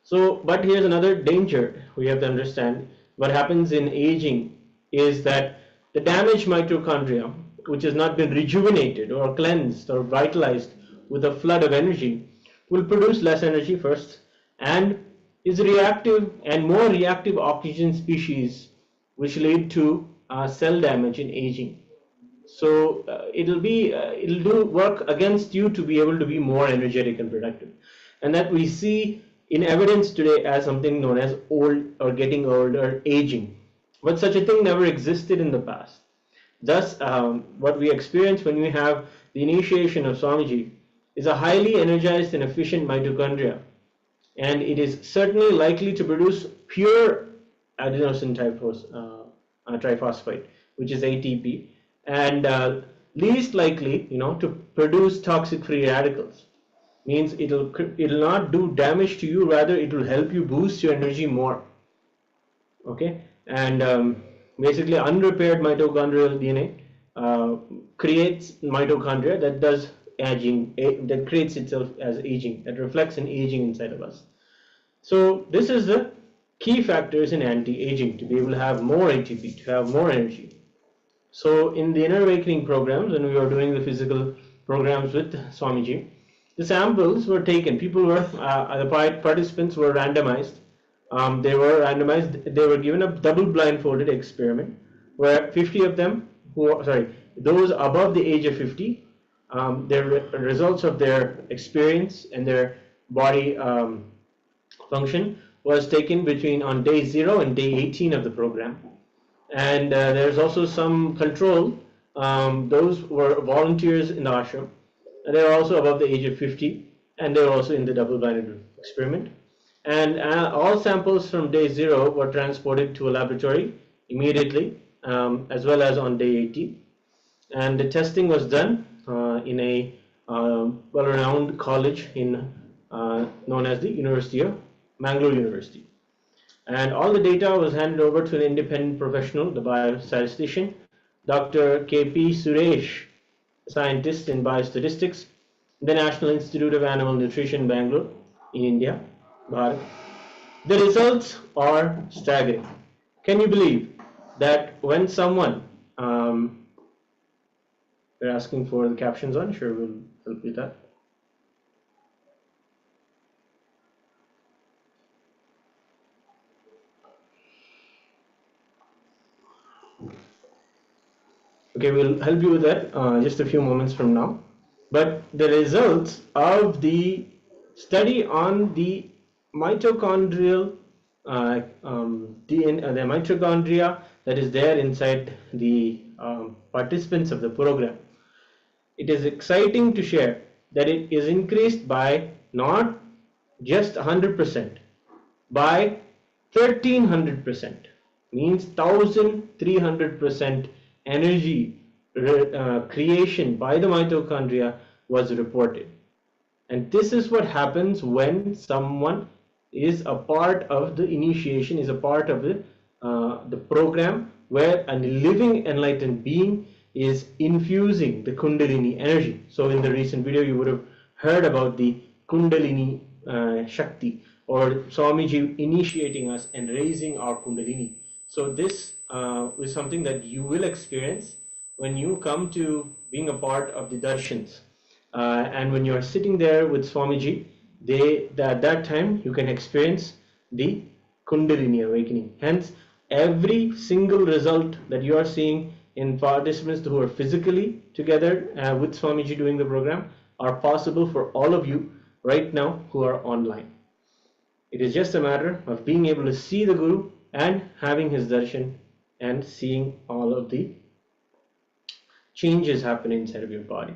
So, but here's another danger we have to understand. What happens in aging is that the damaged mitochondria, which has not been rejuvenated or cleansed or vitalized with a flood of energy, will produce less energy first, and is reactive and more reactive oxygen species, which lead to cell damage in aging. So it'll do work against you to be able to be more energetic and productive, and that we see in evidence today as something known as old or getting old or aging. But such a thing never existed in the past. Thus, what we experience when we have the initiation of Swamiji is a highly energized and efficient mitochondria, and it is certainly likely to produce pure adenosine triphosphate, which is ATP, and least likely, to produce toxic free radicals. Means it'll not do damage to you, rather it will help you boost your energy more. Okay, and basically unrepaired mitochondrial DNA creates mitochondria that does aging, that creates itself as aging, that reflects in aging inside of us. So this is the key factors in anti-aging, to be able to have more ATP, to have more energy. So in the inner awakening programs, when we were doing the physical programs with Swamiji, the samples were taken. People were, the participants were randomized. They were given a double blindfolded experiment where 50 of them, those above the age of 50, their results of their experience and their body function was taken on day 0 and day 18 of the program. And there's also some control. Those were volunteers in the ashram. And they were also above the age of 50, and they were also in the double-blinded experiment. And all samples from day 0 were transported to a laboratory immediately, as well as on day 18. And the testing was done in a well-renowned college known as the University of Mangalore University. And all the data was handed over to an independent professional, the biostatistician, Dr. K.P. Suresh, scientist in biostatistics, the National Institute of Animal Nutrition, Bangalore, in India, Bharat. The results are staggering. Can you believe that when someone, they're asking for the captions on, sure, we'll help with that. Okay, we'll help you with that just a few moments from now. But the results of the study on the mitochondrial the mitochondria that is there inside the participants of the program. It is exciting to share that it is increased by not just 100%, by 1300%, means 1300% energy creation by the mitochondria was reported. And this is what happens when someone is a part of the initiation, is a part of the program where a living enlightened being is infusing the Kundalini energy. So in the recent video, you would have heard about the Kundalini Shakti, or Swamiji initiating us and raising our Kundalini. So this is something that you will experience when you come to being a part of the darshans. And when you are sitting there with Swamiji, at that time you can experience the Kundalini awakening. Hence, every single result that you are seeing in participants who are physically together with Swamiji doing the program are possible for all of you right now who are online. It is just a matter of being able to see the Guru and having his darshan and seeing all of the changes happen inside of your body.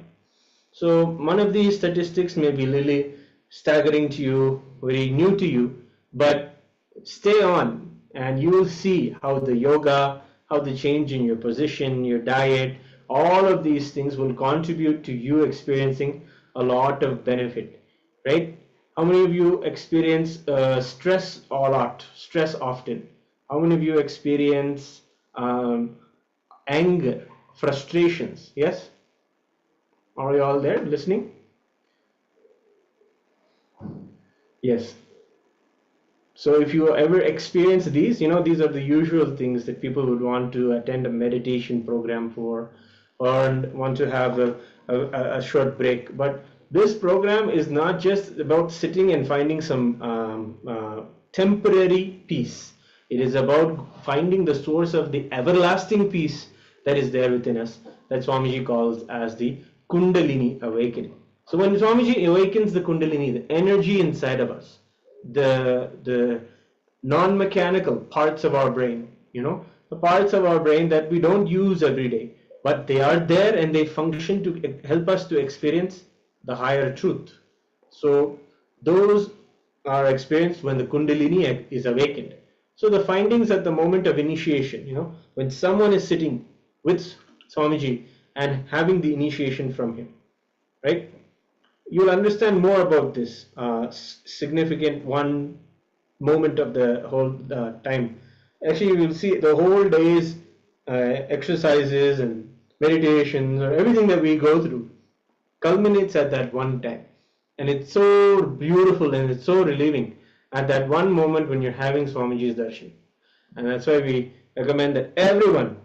So one of these statistics may be really staggering to you, very new to you, but stay on and you will see how the yoga, how the change in your position, your diet, all of these things will contribute to you experiencing a lot of benefit, right? How many of you experience stress a lot, stress often? How many of you experience anger, frustrations? Yes? Are you all there listening? Yes. So if you ever experience these, these are the usual things that people would want to attend a meditation program for, or want to have a short break. But this program is not just about sitting and finding some temporary peace. It is about finding the source of the everlasting peace that is there within us, that Swamiji calls as the Kundalini awakening. So when Swamiji awakens the Kundalini, the energy inside of us, the non-mechanical parts of our brain, the parts of our brain that we don't use every day, but they are there and they function to help us to experience the higher truth. So those are experienced when the Kundalini is awakened. So the findings at the moment of initiation, when someone is sitting with Swamiji and having the initiation from him, right? You'll understand more about this significant one moment of the whole time. Actually, you will see the whole day's exercises and meditations, or everything that we go through culminates at that one time. And it's so beautiful and it's so relieving at that one moment when you're having Swamiji's darshan. And that's why we recommend that everyone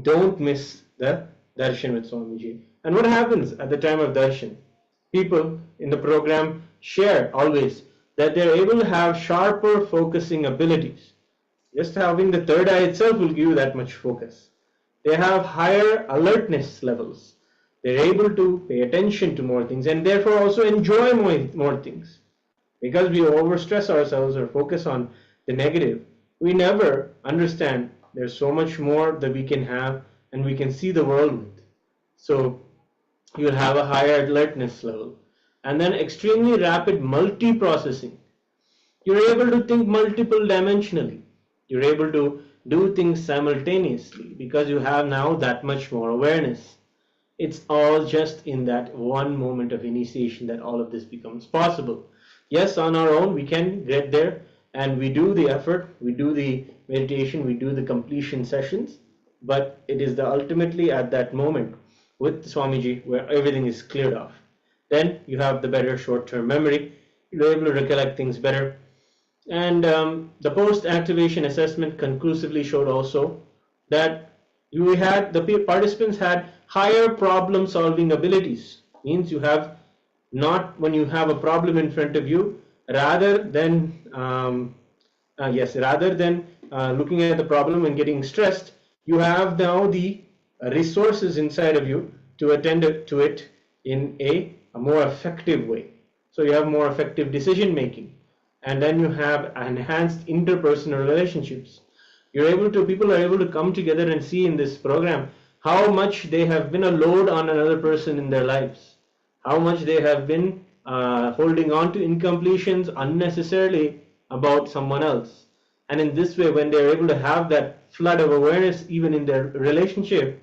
don't miss the darshan with Swamiji. And what happens at the time of darshan? People in the program share always that they're able to have sharper focusing abilities. Just having the third eye itself will give you that much focus. They have higher alertness levels. They're able to pay attention to more things and therefore also enjoy more things. Because we overstress ourselves or focus on the negative, we never understand there's so much more that we can have and we can see the world with. So you'll have a higher alertness level. And then extremely rapid multi-processing. You're able to think multiple dimensionally. You're able to do things simultaneously because you have now that much more awareness. It's all just in that one moment of initiation that all of this becomes possible. Yes, on our own we can get there and we do the effort, we do the meditation, we do the completion sessions, but it is ultimately at that moment with Swamiji where everything is cleared off. Then you have the better short-term memory, you're able to recollect things better, And the post-activation assessment conclusively showed also that the participants had higher problem-solving abilities. Means you have not when you have a problem in front of you, rather than looking at the problem and getting stressed, you have now the resources inside of you to attend to it in a more effective way. So you have more effective decision making, and then you have enhanced interpersonal relationships. People are able to come together and see in this program how much they have been a load on another person in their lives, how much they have been holding on to incompletions unnecessarily about someone else. And in this way, when they're able to have that flood of awareness even in their relationship,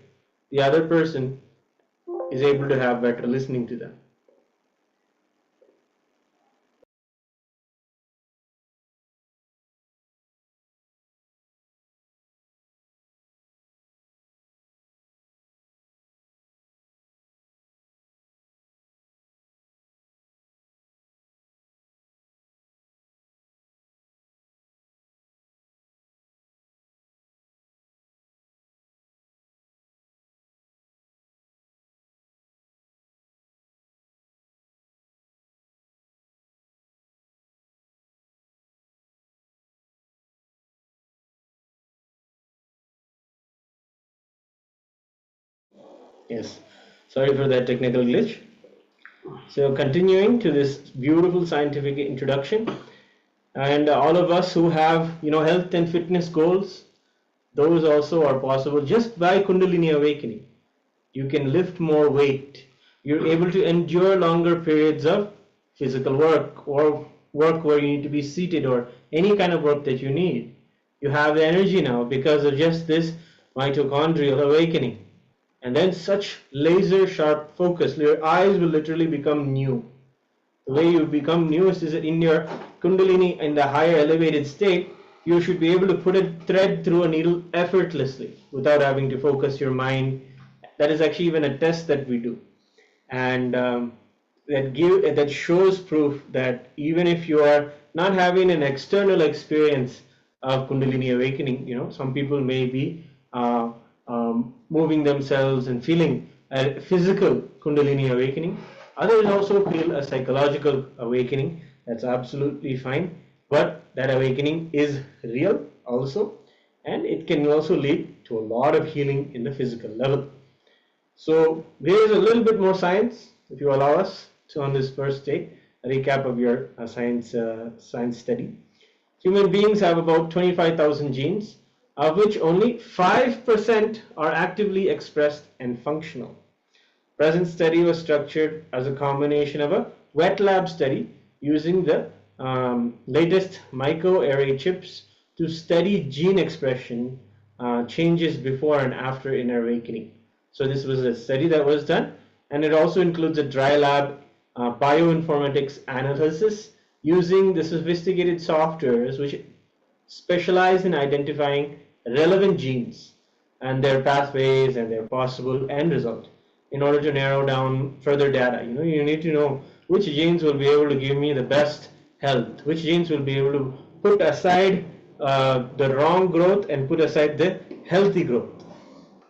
the other person is able to have better listening to them. Yes, sorry for that technical glitch. So continuing to this beautiful scientific introduction, and all of us who have health and fitness goals, those also are possible just by Kundalini awakening. You can lift more weight. You're able to endure longer periods of physical work or work where you need to be seated or any kind of work that you need. You have the energy now because of just this mitochondrial awakening. And then such laser sharp focus, your eyes will literally become new. The way you become new is that in your Kundalini in the higher elevated state, you should be able to put a thread through a needle effortlessly without having to focus your mind. That is actually even a test that we do, and that shows proof that even if you are not having an external experience of Kundalini awakening, some people may be moving themselves and feeling a physical Kundalini awakening. Others also feel a psychological awakening. That's absolutely fine, but that awakening is real also, and it can also lead to a lot of healing in the physical level. So there is a little bit more science, if you allow us, to on this first day, a recap of your science study. Human beings have about 25,000 genes, of which only 5% are actively expressed and functional. Present study was structured as a combination of a wet lab study using the latest microarray chips to study gene expression changes before and after inner awakening. So this was a study that was done, and it also includes a dry lab bioinformatics analysis using the sophisticated softwares which specialize in identifying relevant genes and their pathways and their possible end result. In order to narrow down further data, you need to know which genes will be able to give me the best health, which genes will be able to put aside the wrong growth and put aside the healthy growth.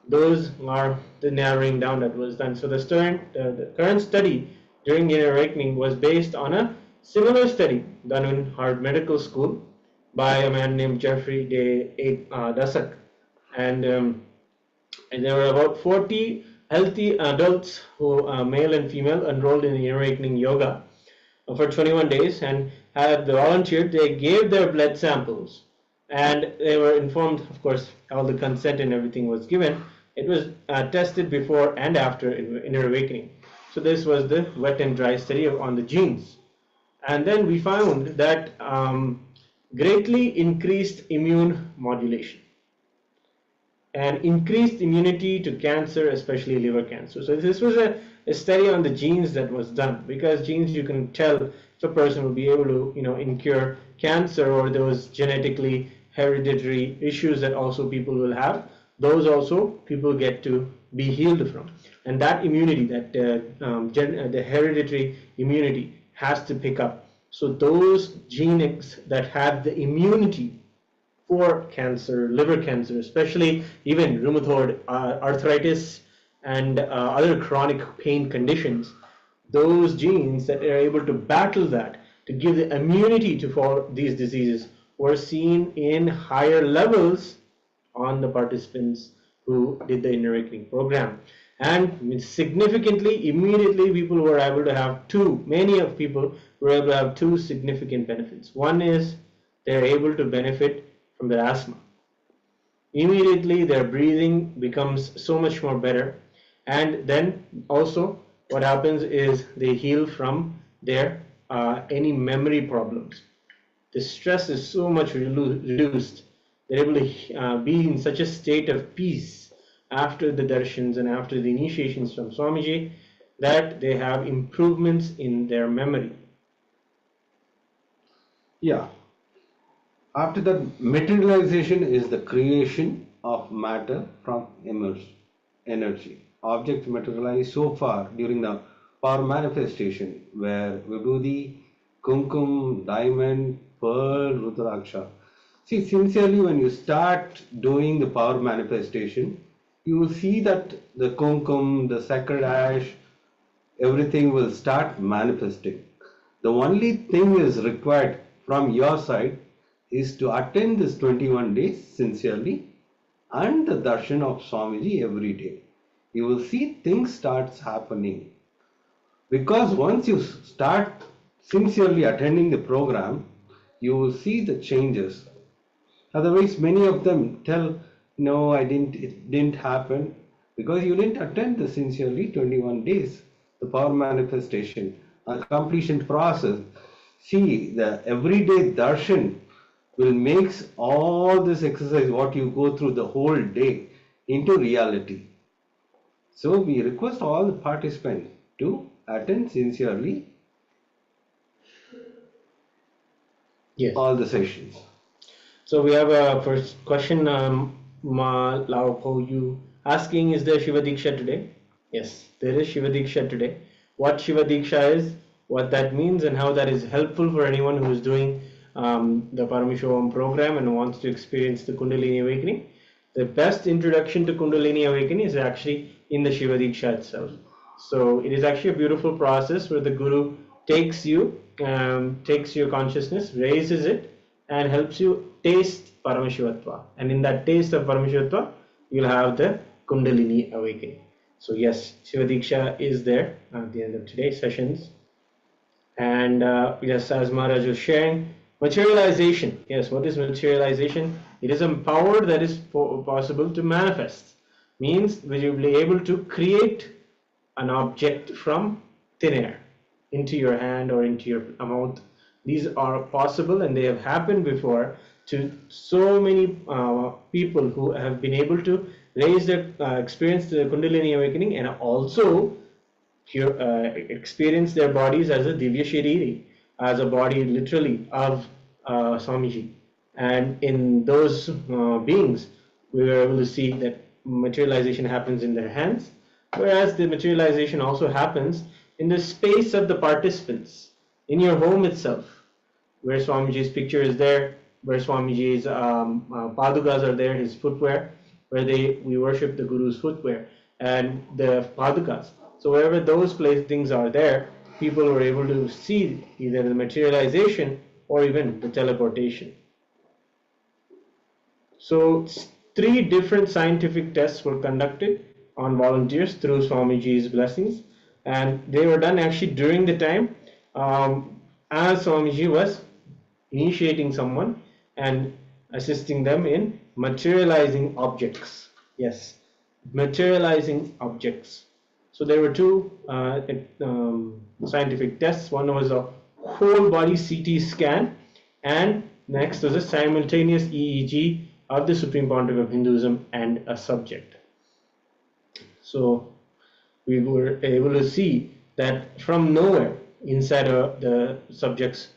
Those are the narrowing down that was done. So the current study during the inner awakening was based on a similar study done in Harvard Medical School by a man named Jeffrey Dasak, and there were about 40 healthy adults who male and female enrolled in the inner awakening yoga for 21 days, and had the volunteered, they gave their blood samples, and they were informed, of course, all the consent and everything was given. It was tested before and after inner awakening. So this was the wet and dry study on the genes, and then we found that greatly increased immune modulation and increased immunity to cancer, especially liver cancer. So this was a study on the genes that was done, because genes, you can tell if a person will be able to incur cancer or those genetically hereditary issues that also people will have. Those also people get to be healed from, and that immunity, that the hereditary immunity has to pick up So those genes that have the immunity for cancer, liver cancer, especially even rheumatoid arthritis and other chronic pain conditions, those genes that are able to battle that, to give the immunity to for these diseases, were seen in higher levels on the participants who did the inner awakening program. And significantly, immediately, people were able to have many of people were able to have two significant benefits. One is they're able to benefit from their asthma. Immediately their breathing becomes so much more better, and then also what happens is they heal from their any memory problems. The stress is so much reduced. They're able to be in such a state of peace after the darshans and after the initiations from Swamiji that they have improvements in their memory. Yeah. After that, materialization is the creation of matter from energy. Objects materialize so far during the power manifestation, where Vibhuti, Kumkum, diamond, pearl, Rudraksha. See, sincerely, when you start doing the power manifestation, you will see that the Kumkum, the sacred ash, everything will start manifesting. The only thing is required from your side is to attend this 21 days sincerely and the darshan of Swamiji every day. You will see things starts happening. Because once you start sincerely attending the program, you will see the changes. Otherwise, many of them tell, no, it didn't happen, because you didn't attend the sincerely 21 days, the power manifestation, a completion process. See, the everyday darshan will make all this exercise, what you go through the whole day, into reality. So we request all the participants to attend sincerely all the sessions. So we have a first question, Ma Lao Po Yu asking, is there Shiva Diksha today? Yes, there is Shiva Diksha today. What Shiva Diksha is, what that means, and how that is helpful for anyone who is doing the Paramashivoham program and wants to experience the Kundalini awakening. The best introduction to Kundalini awakening is actually in the Shiva Diksha itself. So it is actually a beautiful process where the Guru takes your consciousness, raises it, and helps you taste Paramashivatva. And in that taste of Paramashivatva, you'll have the Kundalini awakening. So yes, Shiva Diksha is there at the end of today's sessions. And yes, as Maharaj was sharing, materialization. Yes, what is materialization? It is a power that is possible to manifest. Means we will be able to create an object from thin air into your hand or into your mouth. These are possible, and they have happened before to so many people who have been able to raise their experience the Kundalini awakening, and also experience their bodies as a Divya Shariri, as a body literally of Swamiji. And in those beings, we were able to see that materialization happens in their hands, whereas the materialization also happens in the space of the participants, in your home itself, where Swamiji's picture is there, where Swamiji's padukas are there, his footwear, where we worship the Guru's footwear and the padukas. So wherever those things are there, people were able to see either the materialization or even the teleportation. So 3 different scientific tests were conducted on volunteers through Swamiji's blessings, and they were done actually during the time as Swamiji was initiating someone and assisting them in materializing objects. Yes, materializing objects. So there were 2 scientific tests. One was a whole body CT scan, and next was a simultaneous EEG of the Supreme Pontiff of Hinduism and a subject. So we were able to see that from nowhere inside the subject's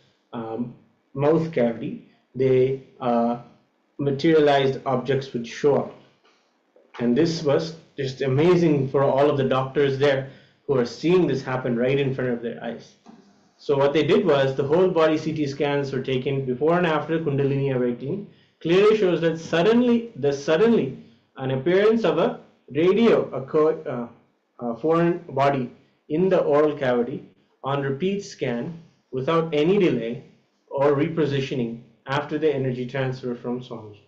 mouth cavity, they materialized objects would show up. And this was just amazing for all of the doctors there who are seeing this happen right in front of their eyes. So what they did was the whole body CT scans were taken before and after Kundalini awakening. Clearly shows that suddenly an appearance of a a foreign body in the oral cavity on repeat scan without any delay or repositioning after the energy transfer from Swamiji.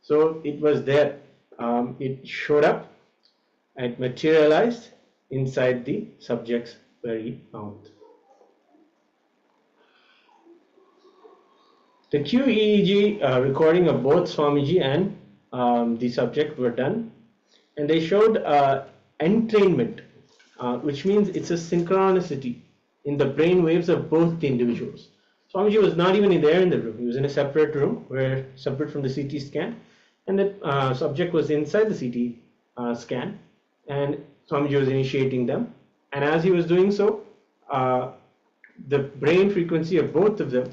So it was there. It showed up and materialized inside the subject's very mouth. The QEEG recording of both Swamiji and the subject were done, and they showed entrainment, which means it's a synchronicity in the brain waves of both the individuals. Swamiji was not even there in the room. He was in a separate room, separate from the CT scan, and the subject was inside the CT scan, and Swamiji was initiating them. And as he was doing so, the brain frequency of both of them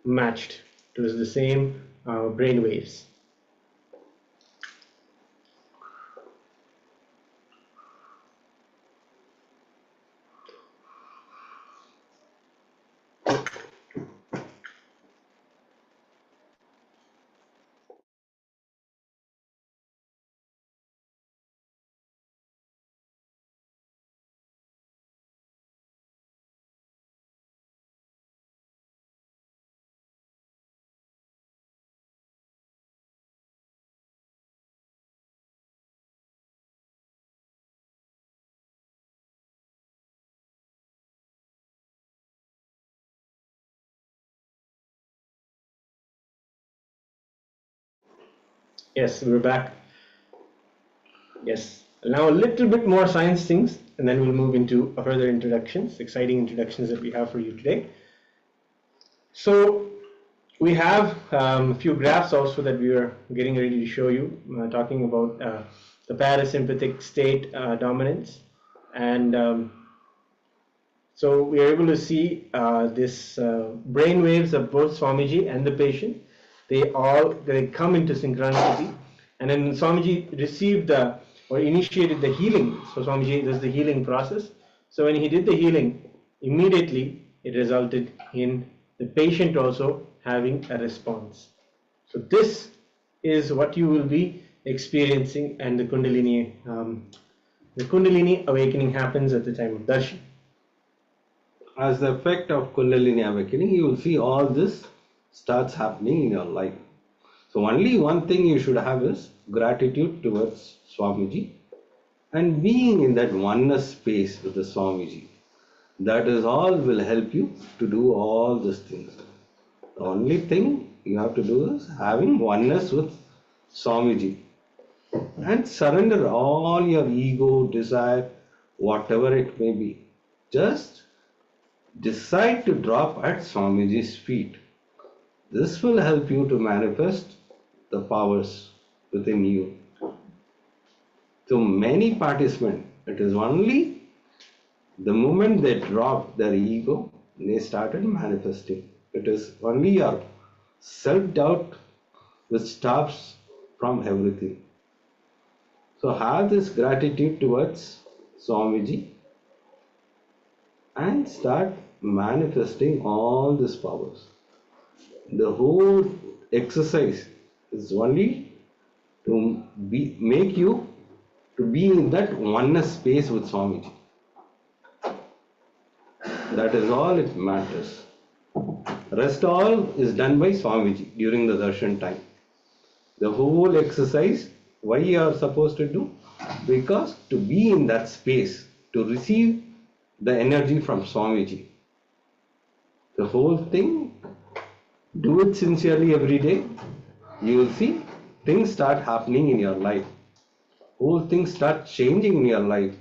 matched. It was the same brain waves. Yes, we're back. Yes, now a little bit more science things, and then we'll move into further introductions, exciting introductions that we have for you today. So we have a few graphs also that we are getting ready to show you, talking about the parasympathetic state dominance, and so we are able to see this brain waves of both Swamiji and the patient. They come into synchronicity, and then Swamiji received or initiated the healing. So Swamiji does the healing process. So when he did the healing, immediately it resulted in the patient also having a response. So this is what you will be experiencing, and the Kundalini awakening happens at the time of darshan. As the effect of Kundalini awakening, you will see all this starts happening in your life. So only one thing you should have is gratitude towards Swamiji and being in that oneness space with the Swamiji. That is all will help you to do all these things. The only thing you have to do is having oneness with Swamiji and surrender all your ego, desire, whatever it may be. Just decide to drop at Swamiji's feet. This will help you to manifest the powers within you. To many participants, it is only the moment they dropped their ego, they started manifesting. It is only your self-doubt which stops from everything. So have this gratitude towards Swamiji and start manifesting all these powers. The whole exercise is only to make you to be in that oneness space with Swamiji. That is all it matters. Rest all is done by Swamiji during the darshan time. The whole exercise, why you are supposed to do? Because to be in that space, to receive the energy from Swamiji. The whole thing, do it sincerely every day. You will see things start happening in your life. Whole things start changing in your life.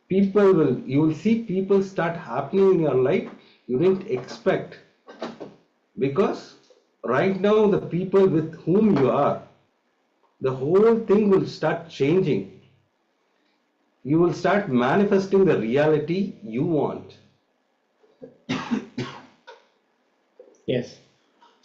You will see people start happening in your life you didn't expect. Because right now the people with whom you are, the whole thing will start changing. You will start manifesting the reality you want. Yes.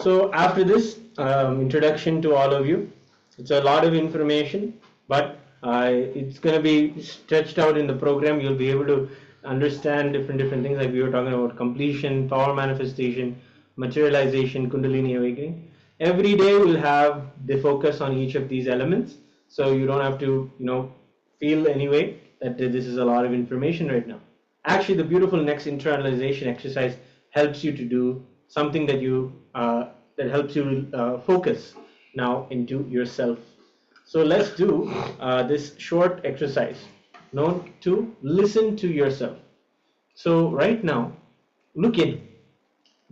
So after this introduction to all of you, it's a lot of information, but It's going to be stretched out in the program. You'll be able to understand different things, like we were talking about completion, power manifestation, materialization, kundalini awakening. Every day we'll have the focus on each of these elements, so you don't have to feel anyway that this is a lot of information right now. Actually, the beautiful next internalization exercise helps you to do something that that helps you focus now into yourself. So let's do this short exercise known to listen to yourself. So right now, look in,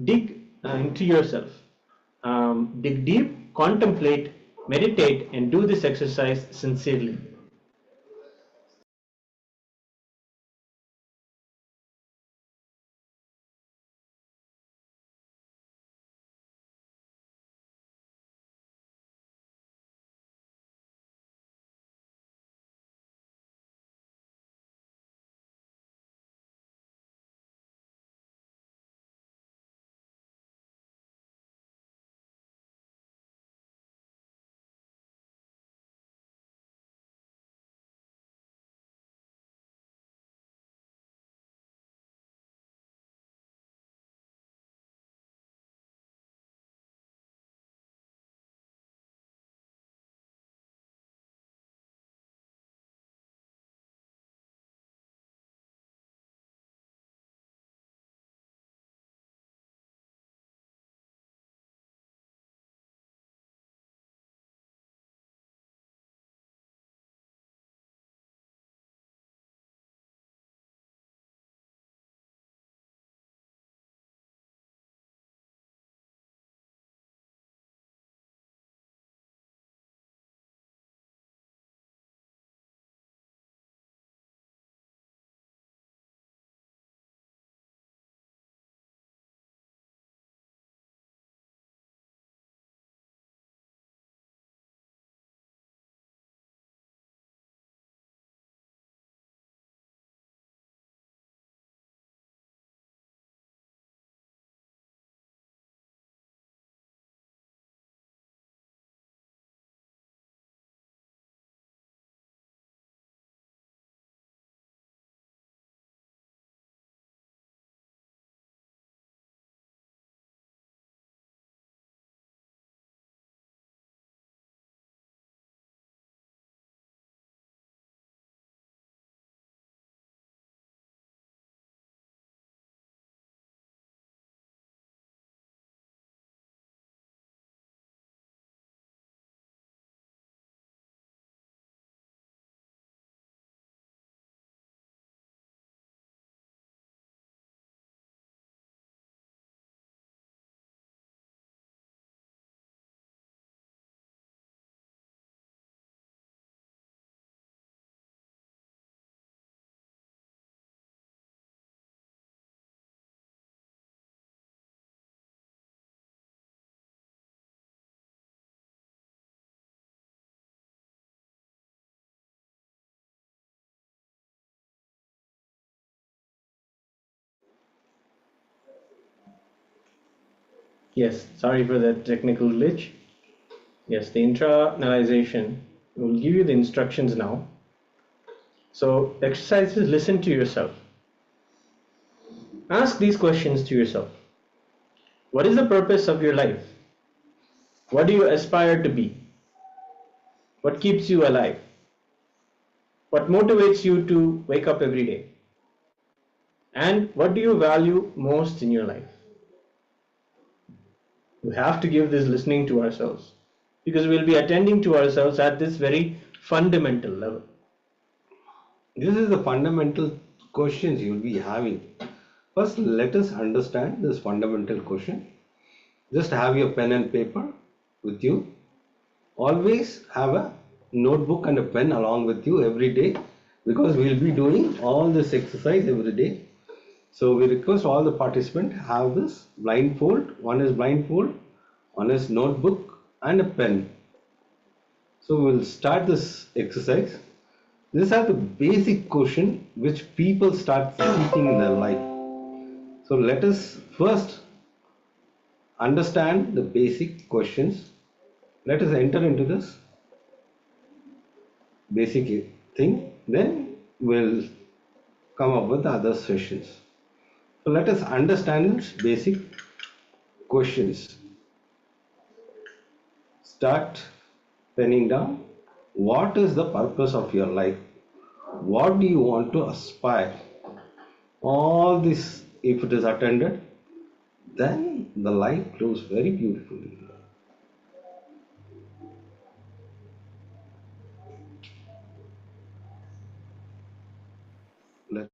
dig into yourself, dig deep, contemplate, meditate, and do this exercise sincerely. Yes, sorry for that technical glitch. Yes, the internalization will give you the instructions now. So the exercise is listen to yourself. Ask these questions to yourself. What is the purpose of your life? What do you aspire to be? What keeps you alive? What motivates you to wake up every day? And what do you value most in your life? We have to give this listening to ourselves, because we'll be attending to ourselves at this very fundamental level. This is the fundamental questions you'll be having. First, let us understand this fundamental question. Just have your pen and paper with you. Always have a notebook and a pen along with you every day, because we'll be doing all this exercise every day. So we request all the participants have this blindfold. One is blindfold, one is notebook and a pen. So we'll start this exercise. These are the basic question which people start seeking in their life. So let us first understand the basic questions. Let us enter into this. basic thing, then we'll come up with other sessions. So let us understand its basic questions. Start penning down. What is the purpose of your life? What do you want to aspire? All this, if it is attended, then the life flows very beautifully. Let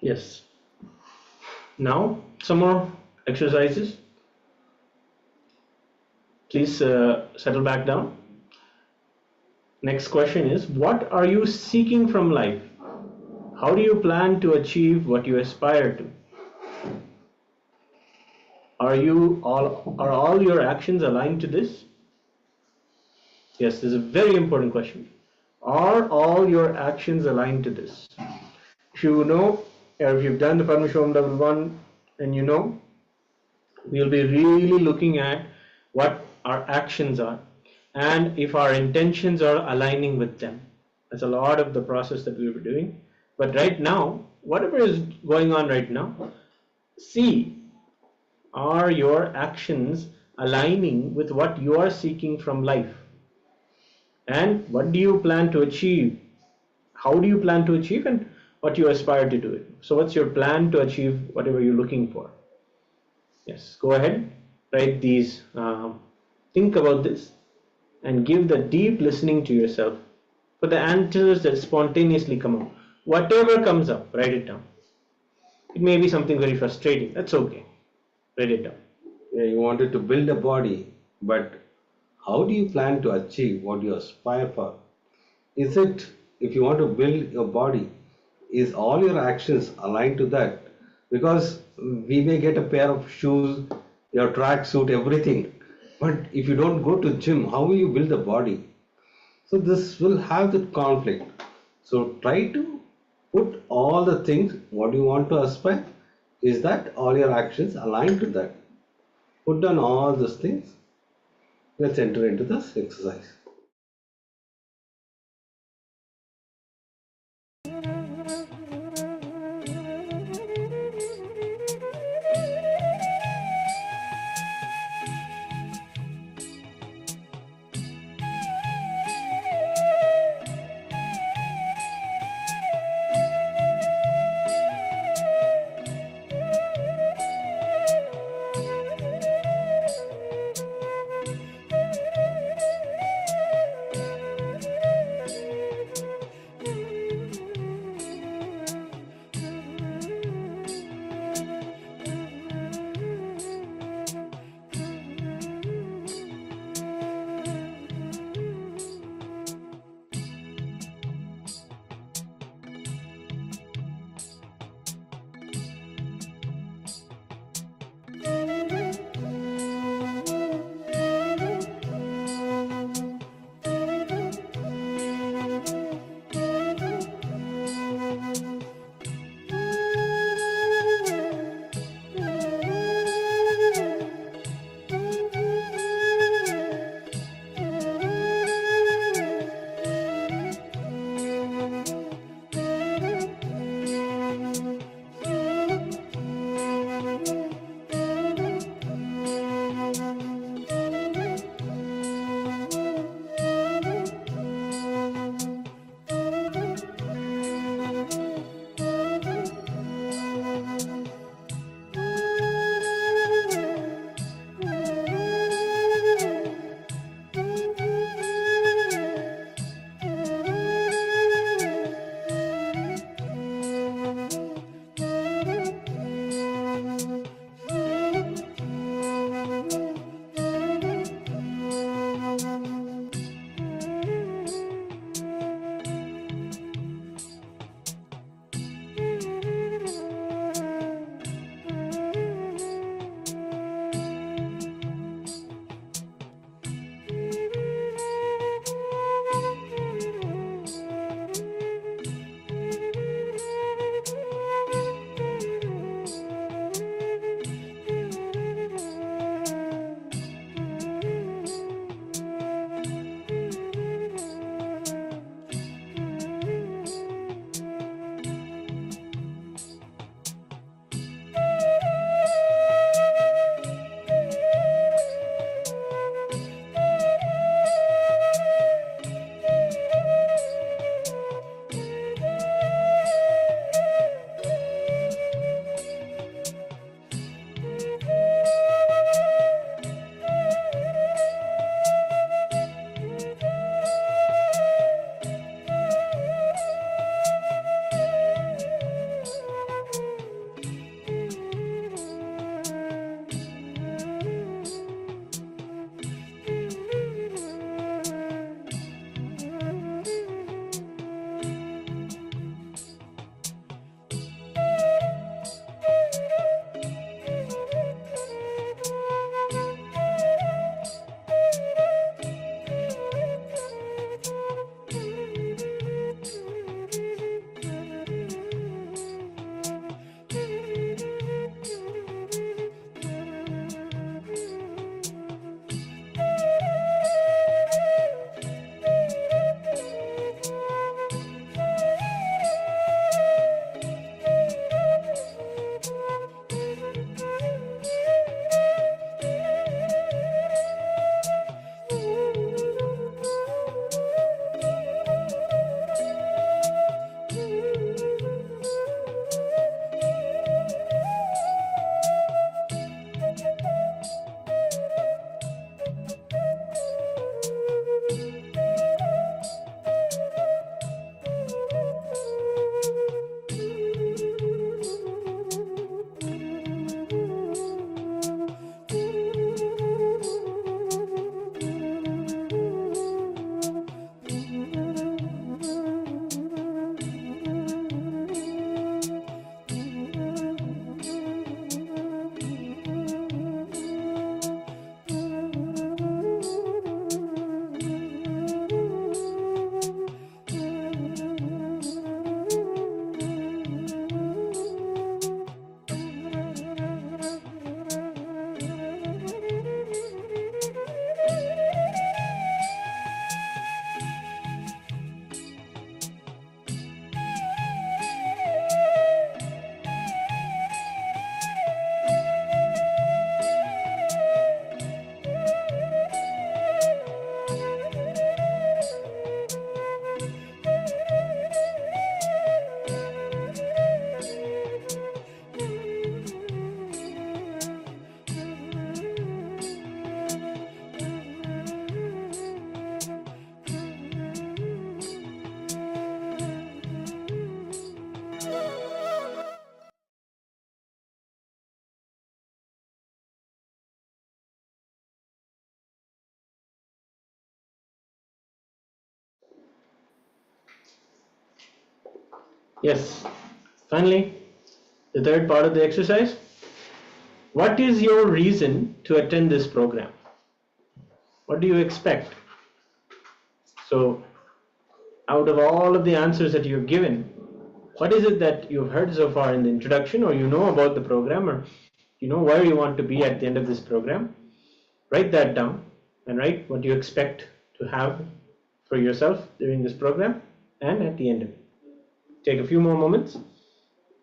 Yes. Now, some more exercises. Please settle back down. Next question is, what are you seeking from life? How do you plan to achieve what you aspire to? Are all your actions aligned to this? Yes, this is a very important question. Are all your actions aligned to this? If you know, or if you've done the Paramashivoham Level 1 and you know, we'll be really looking at what our actions are and if our intentions are aligning with them. That's a lot of the process that we'll be doing. But right now, whatever is going on right now, see, are your actions aligning with what you are seeking from life? And what do you plan to achieve? How do you plan to achieve and what you aspire to do it? So what's your plan to achieve whatever you're looking for? Yes, go ahead, write these, think about this and give the deep listening to yourself for the answers that spontaneously come out. Whatever comes up, write it down. It may be something very frustrating, that's okay. Write it down. Yeah, you wanted to build a body, but how do you plan to achieve what you aspire for? Is it, if you want to build your body, is all your actions aligned to that? Because we may get a pair of shoes, your track suit, everything, but if you don't go to gym, how will you build a body? So this will have the conflict. So try to put all the things what you want to aspire. Is that all your actions aligned to that? Put down all those things. Let's enter into this exercise. Yes. Finally, the third part of the exercise. What is your reason to attend this program? What do you expect? So, out of all of the answers that you've given, what is it that you've heard so far in the introduction, or you know about the program, or you know where you want to be at the end of this program? Write that down and write what you expect to have for yourself during this program and at the end of it. Take a few more moments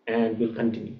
and we'll continue.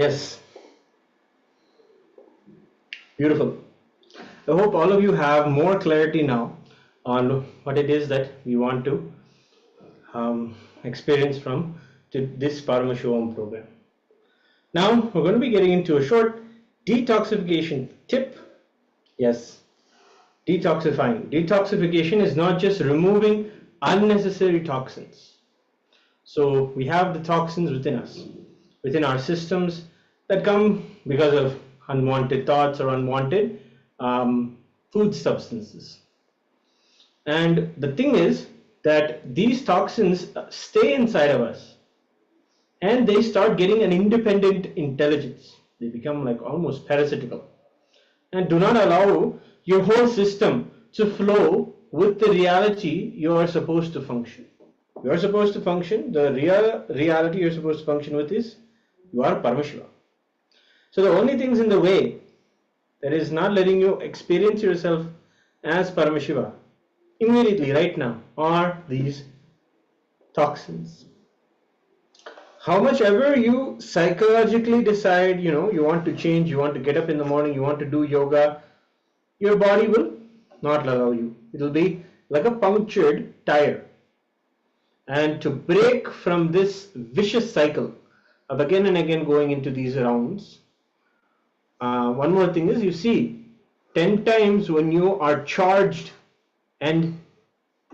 Yes. Beautiful. I hope all of you have more clarity now on what it is that we want to experience from this Paramashivoham program. Now we're going to be getting into a short detoxification tip. Yes, detoxifying. Detoxification is not just removing unnecessary toxins. So we have the toxins within us, within our systems, that come because of unwanted thoughts or unwanted food substances. And the thing is that these toxins stay inside of us and they start getting an independent intelligence. They become like almost parasitical and do not allow your whole system to flow with the reality you are supposed to function. You are supposed to function, the real reality you're supposed to function with is you are Paramashiva. So the only things in the way that is not letting you experience yourself as Paramashiva immediately right now are these toxins. How much ever you psychologically decide, you want to change, you want to get up in the morning, you want to do yoga, your body will not allow you. It will be like a punctured tire. And to break from this vicious cycle of again and again going into these rounds, one more thing is, you see, 10 times when you are charged and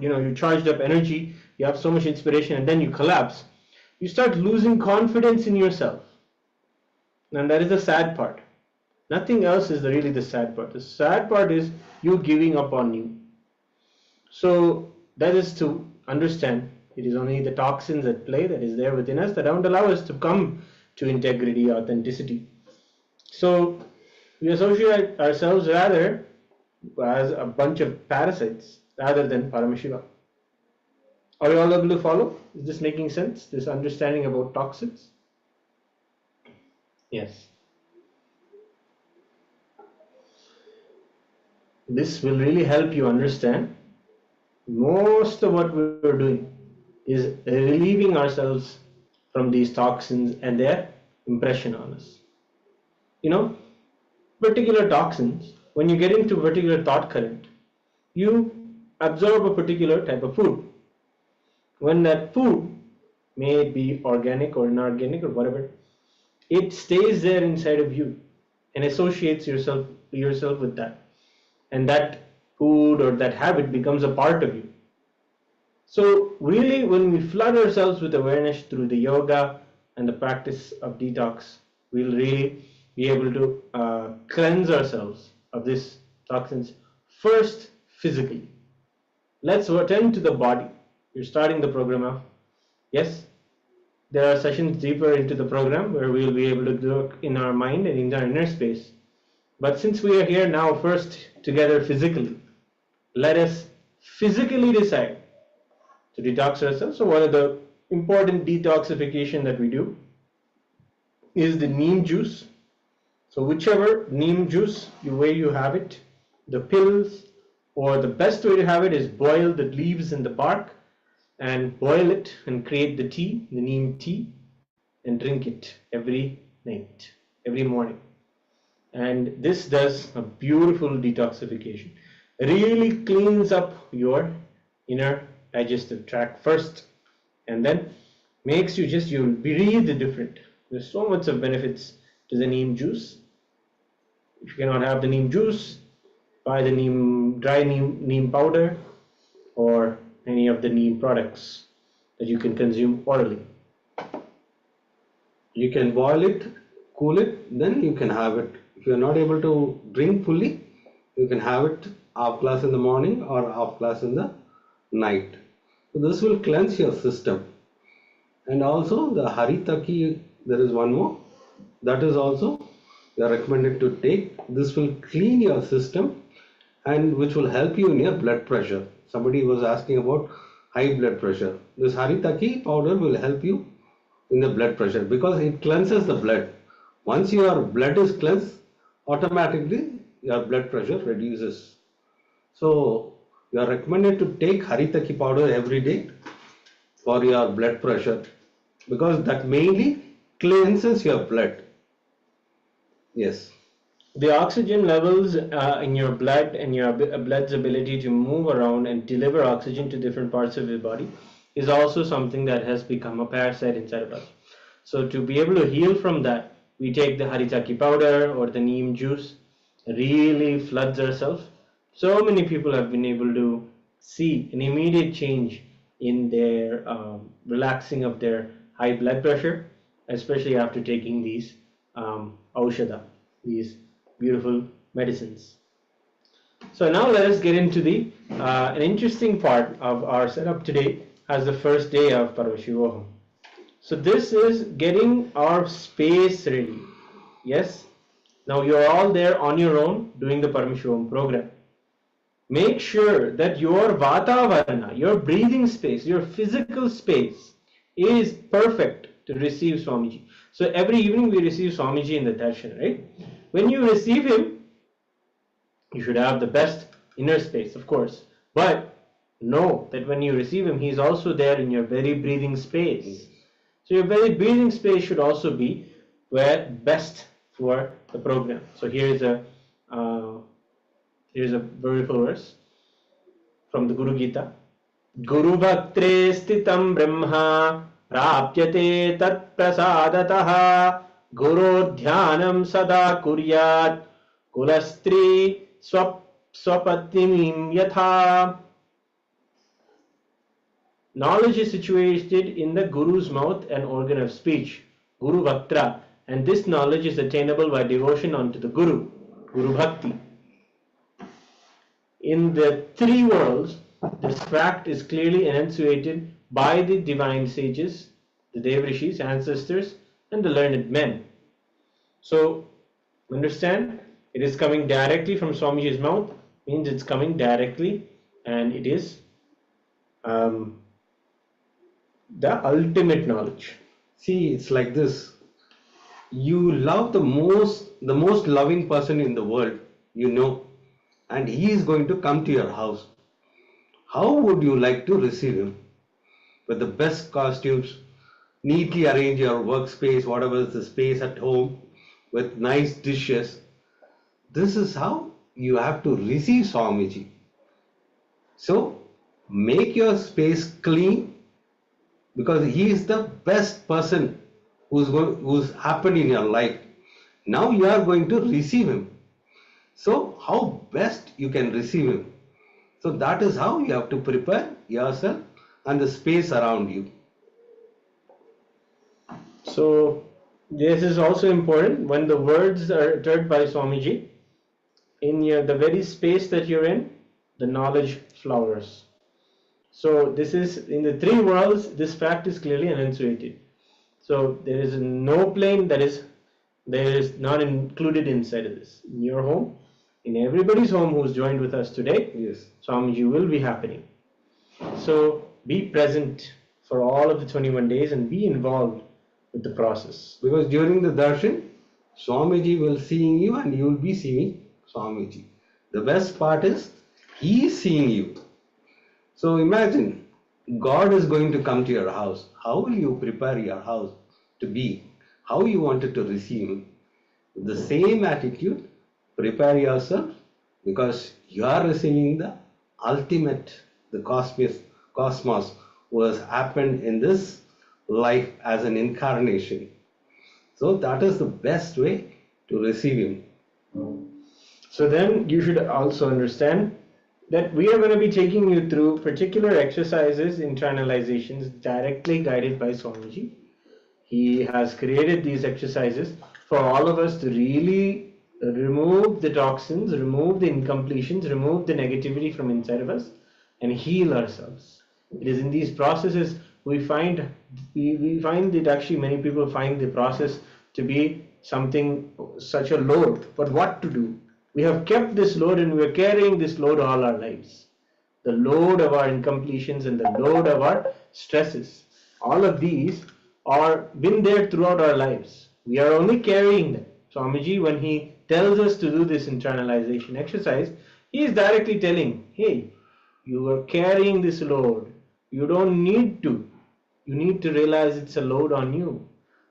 you charged up energy, you have so much inspiration, and then you collapse, you start losing confidence in yourself. And that is the sad part. Nothing else is really the sad part. The sad part is you giving up on you. So that is to understand it is only the toxins at play that is there within us that don't allow us to come to integrity, authenticity. So we associate ourselves rather as a bunch of parasites rather than Paramashiva. Are you all able to follow? Is this making sense? This understanding about toxins? Yes. This will really help you understand most of what we're doing is relieving ourselves from these toxins and their impression on us. Particular toxins, when you get into a particular thought current, you absorb a particular type of food. When that food, may it be organic or inorganic or whatever, it stays there inside of you and associates yourself with that. And that food or that habit becomes a part of you. So really, when we flood ourselves with awareness through the yoga and the practice of detox, we'll really be able to cleanse ourselves of these toxins first physically. Let's attend to the body. We're starting the program off. Yes, there are sessions deeper into the program where we'll be able to work in our mind and in our inner space. But since we are here now first together physically, let us physically decide to detox ourselves. So one of the important detoxification that we do is the neem juice. So whichever neem juice, the way you have it, the pills, or the best way to have it is boil the leaves and the bark and boil it and create the tea, the neem tea, and drink it every night, every morning. And this does a beautiful detoxification. Really cleans up your inner digestive tract first, and then makes you'll breathe different. There's so much of benefits to the neem juice. If you cannot have the neem juice, buy the dry neem powder or any of the neem products that you can consume orally. You can boil it, cool it, then you can have it. If you are not able to drink fully, you can have it half glass in the morning or half glass in the night. So this will cleanse your system. And also the haritaki, there is one more, that is also you are recommended to take. This will clean your system and which will help you in your blood pressure. Somebody was asking about high blood pressure. This haritaki powder will help you in the blood pressure because it cleanses the blood. Once your blood is cleansed, automatically your blood pressure reduces. So you are recommended to take haritaki powder every day for your blood pressure because that mainly cleanses your blood. Yes. The oxygen levels in your blood and your blood's ability to move around and deliver oxygen to different parts of your body is also something that has become a parasite inside of us. So to be able to heal from that, we take the haritaki powder or the neem juice, really floods ourselves. So many people have been able to see an immediate change in their relaxing of their high blood pressure, especially after taking these aushadha, these beautiful medicines. So now let us get into the an interesting part of our setup today as the first day of Paramashivoham. So this is getting our space ready. Yes. Now you're all there on your own doing the Paramashivoham program. Make sure that your Vatavarana, your breathing space, your physical space is perfect to receive Swamiji. So every evening we receive Swamiji in the darshan, right? When you receive him, you should have the best inner space, of course. But know that when you receive him, he's also there in your very breathing space. So your very breathing space should also be where best for the program. So here's a beautiful verse from the Guru Gita. Guru Bhaktre Stitam Brahma Prapyate Tat Prasadataha Guru Dhyanam Sada Kuryat Kulastri Swapatimim Yatha. Knowledge is situated in the Guru's mouth and organ of speech, Guru Bhaktra, and this knowledge is attainable by devotion unto the Guru, Guru Bhakti. In the three worlds, this fact is clearly enunciated by the divine sages, the Devrishis, ancestors, and the learned men. So, understand, it is coming directly from Swamiji's mouth, means it's coming directly, and it is the ultimate knowledge. See, it's like this. You love the most loving person in the world, you know, and he is going to come to your house. How would you like to receive him? With the best costumes, neatly arrange your workspace, whatever is the space at home, with nice dishes. This is how you have to receive Swamiji. So, make your space clean, because he is the best person who's happened in your life. Now you are going to receive him. So how best you can receive him? So that is how you have to prepare yourself and the space around you. So this is also important when the words are uttered by Swamiji. In the very space that you're in, the knowledge flowers. So this is in the three worlds, this fact is clearly enunciated. So there is no plane that is not included inside of this. In your home, in everybody's home who's joined with us today, yes, Swamiji will be happening. So be present for all of the 21 days and be involved with the process. Because during the darshan, Swamiji will seeing you and you will be seeing Swamiji. The best part is he is seeing you. So imagine, God is going to come to your house. How will you prepare your house to be? How you wanted to receive him? With the same attitude, prepare yourself, because you are receiving the ultimate, the cosmos was happened in this life as an incarnation. So that is the best way to receive him. So then you should also understand that we are going to be taking you through particular exercises, internalizations directly guided by Swamiji. He has created these exercises for all of us to really remove the toxins, remove the incompletions, remove the negativity from inside of us and heal ourselves. It is in these processes we find that actually many people find the process to be something, such a load. But what to do? We have kept this load and we are carrying this load all our lives. The load of our incompletions and the load of our stresses. All of these are been there throughout our lives. We are only carrying them. Swamiji, when he tells us to do this internalization exercise, he is directly telling, hey, you are carrying this load. You don't need to. You need to realize it's a load on you.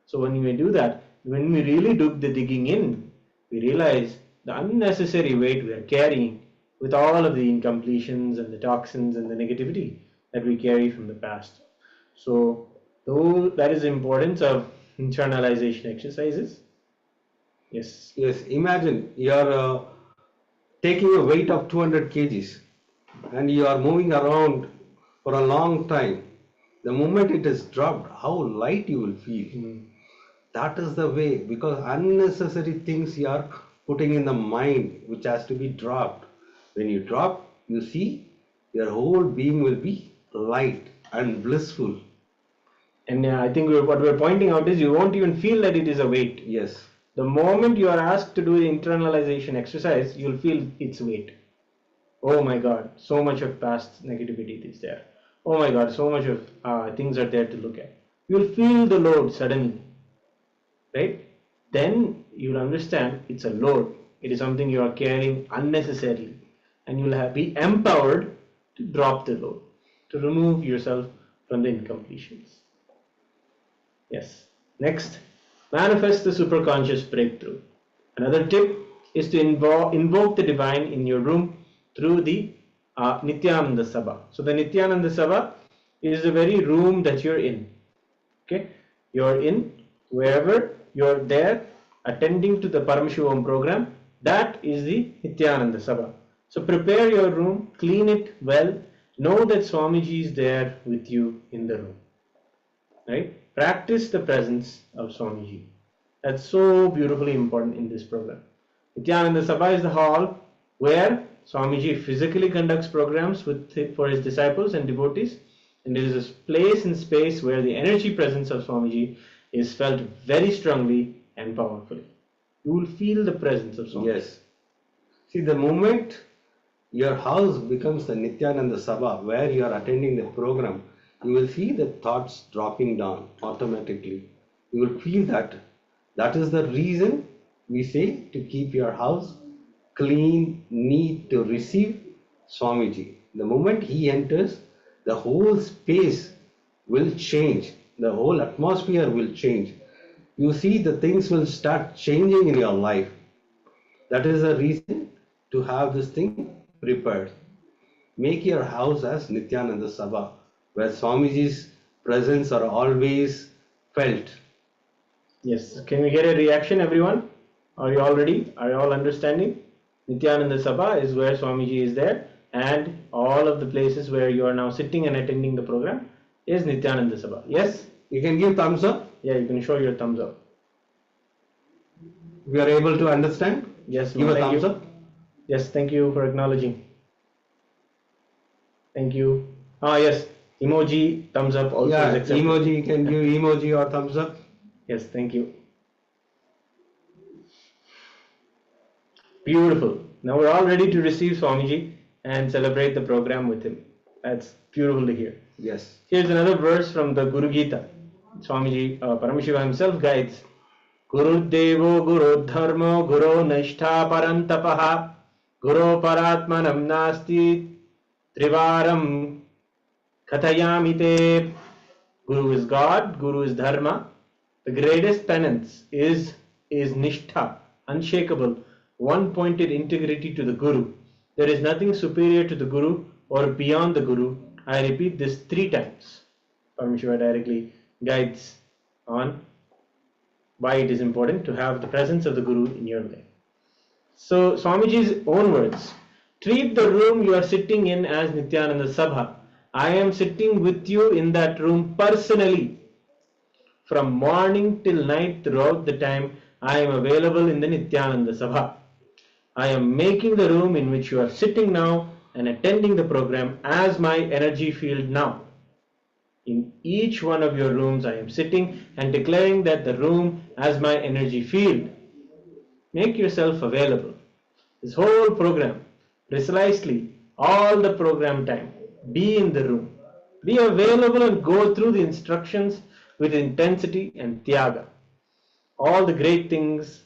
So when we do that, when we really do the digging in, we realize the unnecessary weight we are carrying with all of the incompletions and the toxins and the negativity that we carry from the past. So, though that is the importance of internalization exercises. Yes. Yes, imagine you are taking a weight of 200 kgs and you are moving around for a long time. The moment it is dropped, how light you will feel. That is the way, because unnecessary things you are putting in the mind which has to be dropped. When you drop, you see your whole being will be light and blissful. And I think what we're pointing out is you won't even feel that it is a weight. Yes. The moment you are asked to do the internalization exercise, you'll feel its weight. Oh my God, so much of past negativity is there. Oh my God, so much of things are there to look at. You'll feel the load suddenly, right? Then you'll understand it's a load. It is something you are carrying unnecessarily, and you'll be empowered to drop the load, to remove yourself from the incompletions. Yes. Next, manifest the superconscious breakthrough. Another tip is to invoke the divine in your room through the Nityananda Sabha. So the Nityananda Sabha is the very room that you're in. Okay, you're in wherever you're there attending to the Paramashivoham program. That is the Nityananda Sabha. So prepare your room, clean it well. Know that Swamiji is there with you in the room. Right? Practice the presence of Swamiji. That's so beautifully important in this program. Nityananda Sabha is the hall where Swamiji physically conducts programs for his disciples and devotees, and it is a place and space where the energy presence of Swamiji is felt very strongly and powerfully. You will feel the presence of Swamiji. Yes. See, the moment your house becomes the Nityananda Sabha where you are attending the program, you will see the thoughts dropping down automatically. You will feel that. That is the reason we say to keep your house clean, neat, to receive Swamiji. The moment he enters, the whole space will change. The whole atmosphere will change. You see, the things will start changing in your life. That is the reason to have this thing prepared. Make your house as Nityananda Sabha, where Swamiji's presence are always felt. Yes. Can we get a reaction, everyone? Are you all ready? Are you all understanding? Nityananda Sabha is where Swamiji is there, and all of the places where you are now sitting and attending the program is Nityananda Sabha. Yes? You can give thumbs up. Yeah, you can show your thumbs up. We are able to understand? Yes, give a thumbs up. Yes, thank you for acknowledging. Thank you. Yes, emoji, thumbs up also is accepted. Emoji, you can give emoji or thumbs up. Yes, thank you. Beautiful. Now we're all ready to receive Swamiji and celebrate the program with him. That's beautiful to hear. Yes. Here's another verse from the Guru Gita. Swamiji, Paramashiva himself guides. Guru Devo Guru Dharmo Guru Nishtha Parantapaha Guru Paratmanam Nasti Trivaram Kathayamite. Guru is God, Guru is Dharma. The greatest penance is Nishtha, unshakable, one-pointed integrity to the Guru. There is nothing superior to the Guru or beyond the Guru. I repeat this 3 times. Paramashiva directly guides on why it is important to have the presence of the Guru in your life. So, Swamiji's own words. Treat the room you are sitting in as Nityananda Sabha. I am sitting with you in that room personally. From morning till night, throughout the time, I am available in the Nityananda Sabha. I am making the room in which you are sitting now and attending the program as my energy field now. In each one of your rooms, I am sitting and declaring that the room as my energy field. Make yourself available. This whole program, precisely all the program time, be in the room. Be available and go through the instructions with intensity and tyaga. All the great things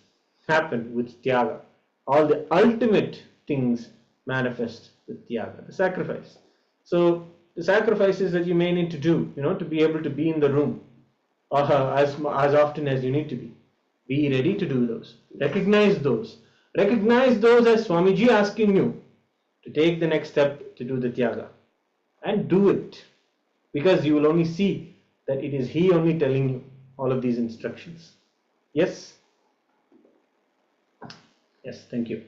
happen with tyaga. All the ultimate things manifest with tyaga, the sacrifice. So the sacrifices that you may need to do, to be able to be in the room as often as you need to be. Be ready to do those. Recognize those. Recognize those as Swamiji asking you to take the next step to do the Tyaga. And do it. Because you will only see that it is He only telling you all of these instructions. Yes? Yes, thank you.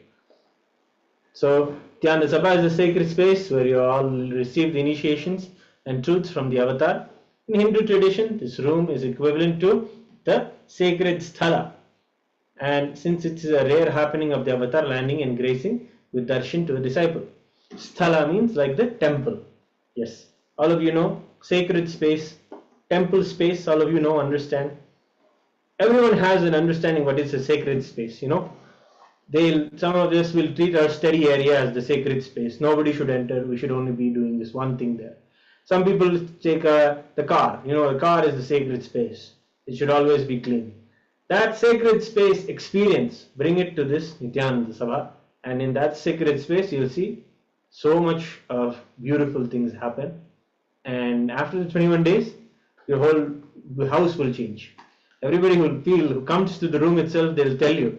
So, Dhyana Sabha is a sacred space where you all receive the initiations and truths from the avatar. In Hindu tradition, this room is equivalent to the sacred sthala. And since it is a rare happening of the avatar landing and gracing with darshan to a disciple. Sthala means like the temple. Yes, all of you know, sacred space, temple space, all of you know, understand. Everyone has an understanding what is a sacred space, you know. Some of us will treat our study area as the sacred space. Nobody should enter. We should only be doing this one thing there. Some people take the car. You know, the car is the sacred space. It should always be clean. That sacred space experience, bring it to this Nityananda Sabha. And in that sacred space, you'll see so much of beautiful things happen. And after the 21 days, your whole house will change. Everybody who comes to the room itself, they'll tell you,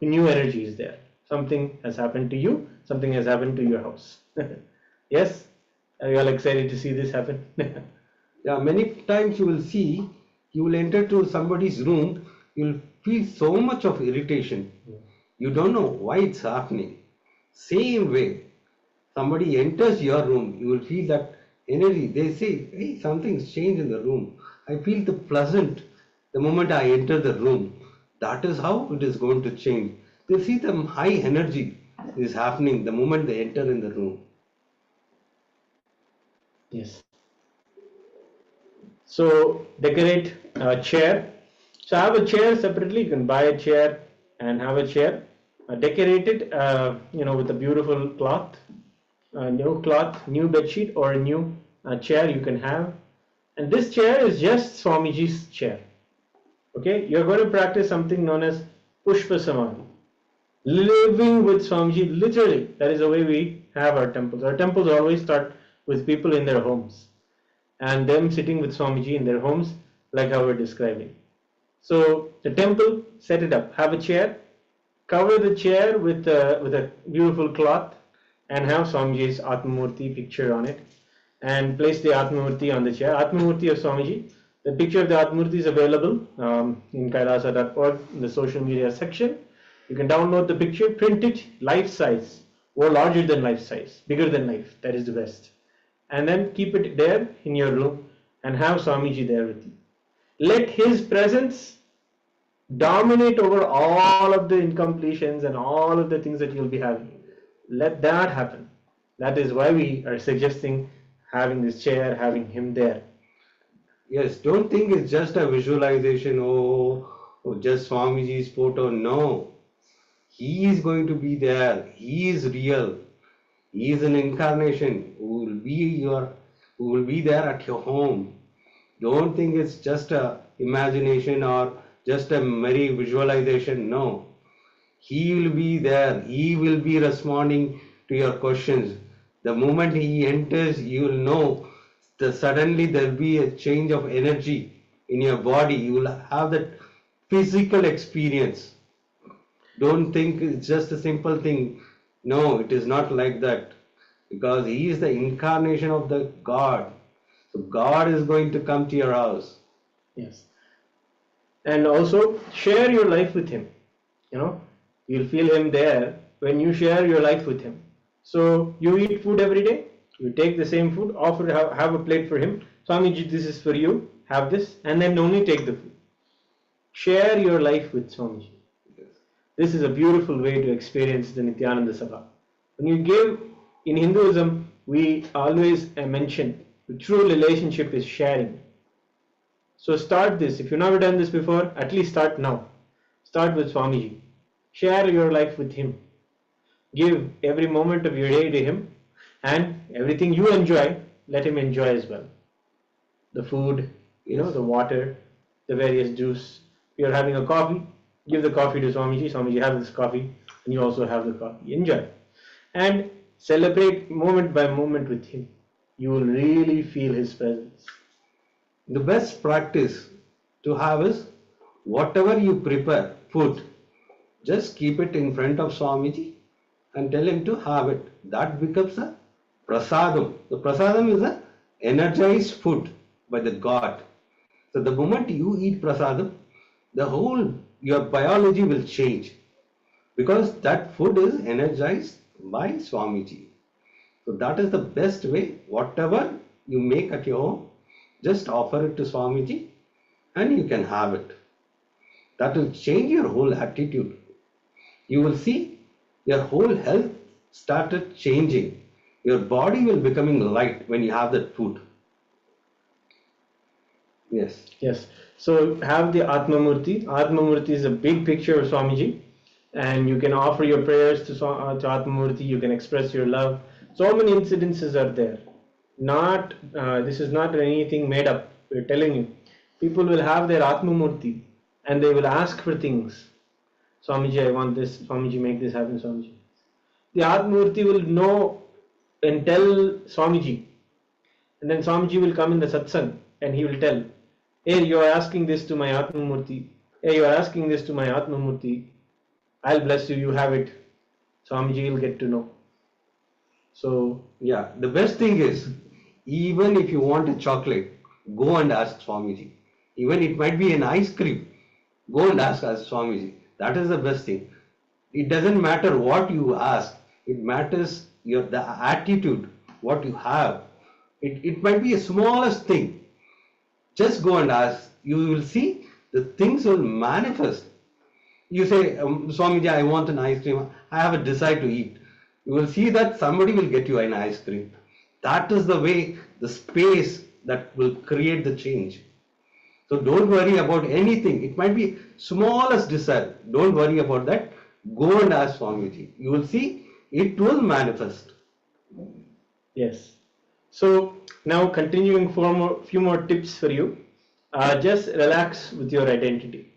new energy is there. Something has happened to you, something has happened to your house. Yes? Are you all excited to see this happen? Yeah, many times you will see, you will enter to somebody's room, you will feel so much of irritation. You don't know why it's happening. Same way, somebody enters your room, you will feel that energy. They say, hey, something's changed in the room. I feel the pleasant the moment I enter the room. That is how it is going to change. They see the high energy is happening the moment they enter in the room. Yes. So decorate a chair. So have a chair separately. You can buy a chair and have a chair. Decorate it, with a beautiful cloth, new bed sheet or a new chair you can have. And this chair is just Swamiji's chair. Okay, you're going to practice something known as Pushpa Samadhi. Living with Swamiji, literally, that is the way we have our temples. Our temples always start with people in their homes and them sitting with Swamiji in their homes, like how we're describing. So the temple, set it up, have a chair, cover the chair with a beautiful cloth and have Swamiji's Atmamurti picture on it and place the Atmamurti on the chair. Atmamurti of Swamiji. The picture of the Atmamurti is available in kailasa.org in the social media section. You can download the picture, print it, life size, or larger than life size, bigger than life, that is the best. And then keep it there in your room and have Swamiji there with you. Let his presence dominate over all of the incompletions and all of the things that you'll be having. Let that happen. That is why we are suggesting having this chair, having him there. Yes, don't think it's just a visualization or just Swamiji's photo. No, he is going to be there. He is real. He is an incarnation who will be there at your home. Don't think it's just a imagination or just a merry visualization. No, he will be there. He will be responding to your questions. The moment he enters, you will know that suddenly there will be a change of energy in your body. You will have that physical experience. Don't think it's just a simple thing. No, it is not like that, because he is the incarnation of the God. So God is going to come to your house. Yes. And also share your life with him. You'll feel him there when you share your life with him. So you eat food every day, you take the same food, have a plate for him. Swamiji, this is for you, have this, and then only take the food. Share your life with Swamiji. This is a beautiful way to experience the Nityananda Sabha. When you give, in Hinduism, we always mention the true relationship is sharing. So start this. If you've never done this before, at least start now. Start with Swamiji. Share your life with him. Give every moment of your day to him, and everything you enjoy, let him enjoy as well. The food, the water, the various juice. If you're having a coffee, give the coffee to Swamiji. Swamiji, have this coffee, and you also have the coffee. Enjoy. And celebrate moment by moment with him. You will really feel his presence. The best practice to have is whatever you prepare, food, just keep it in front of Swamiji and tell him to have it. That becomes a prasadam. The prasadam is a energized food by the God. So the moment you eat prasadam, the whole your biology will change because that food is energized by Swamiji. So that is the best way. Whatever you make at your home, just offer it to Swamiji and you can have it. That will change your whole attitude. You will see your whole health started changing. Your body will becoming light when you have that food. Yes. Yes. So have the Atmamurti. Atmamurti is a big picture of Swamiji, and you can offer your prayers to Atmamurti. You can express your love. So many incidences are there. Not this is not anything made up. We're telling you, people will have their Atmamurti, and they will ask for things. Swamiji, I want this. Swamiji, make this happen. Swamiji. The Atmamurti will know and tell Swamiji, and then Swamiji will come in the satsang and he will tell, hey, you are asking this to my Atmamurti. Hey, you are asking this to my Atmamurti. I'll bless you, you have it. Swamiji will get to know. So, yeah, the best thing is, even if you want a chocolate, go and ask Swamiji. Even it might be an ice cream, go and ask Swamiji. That is the best thing. It doesn't matter what you ask. It matters the attitude, what you have. It might be a smallest thing. Just go and ask. You will see the things will manifest. You say, Swamiji, I want an ice cream. I have a desire to eat. You will see that somebody will get you an ice cream. That is the way, the space that will create the change. So don't worry about anything. It might be smallest desire. Don't worry about that. Go and ask Swamiji. You will see it will manifest. Yes. So now continuing for few more tips for you. Just relax with your identity.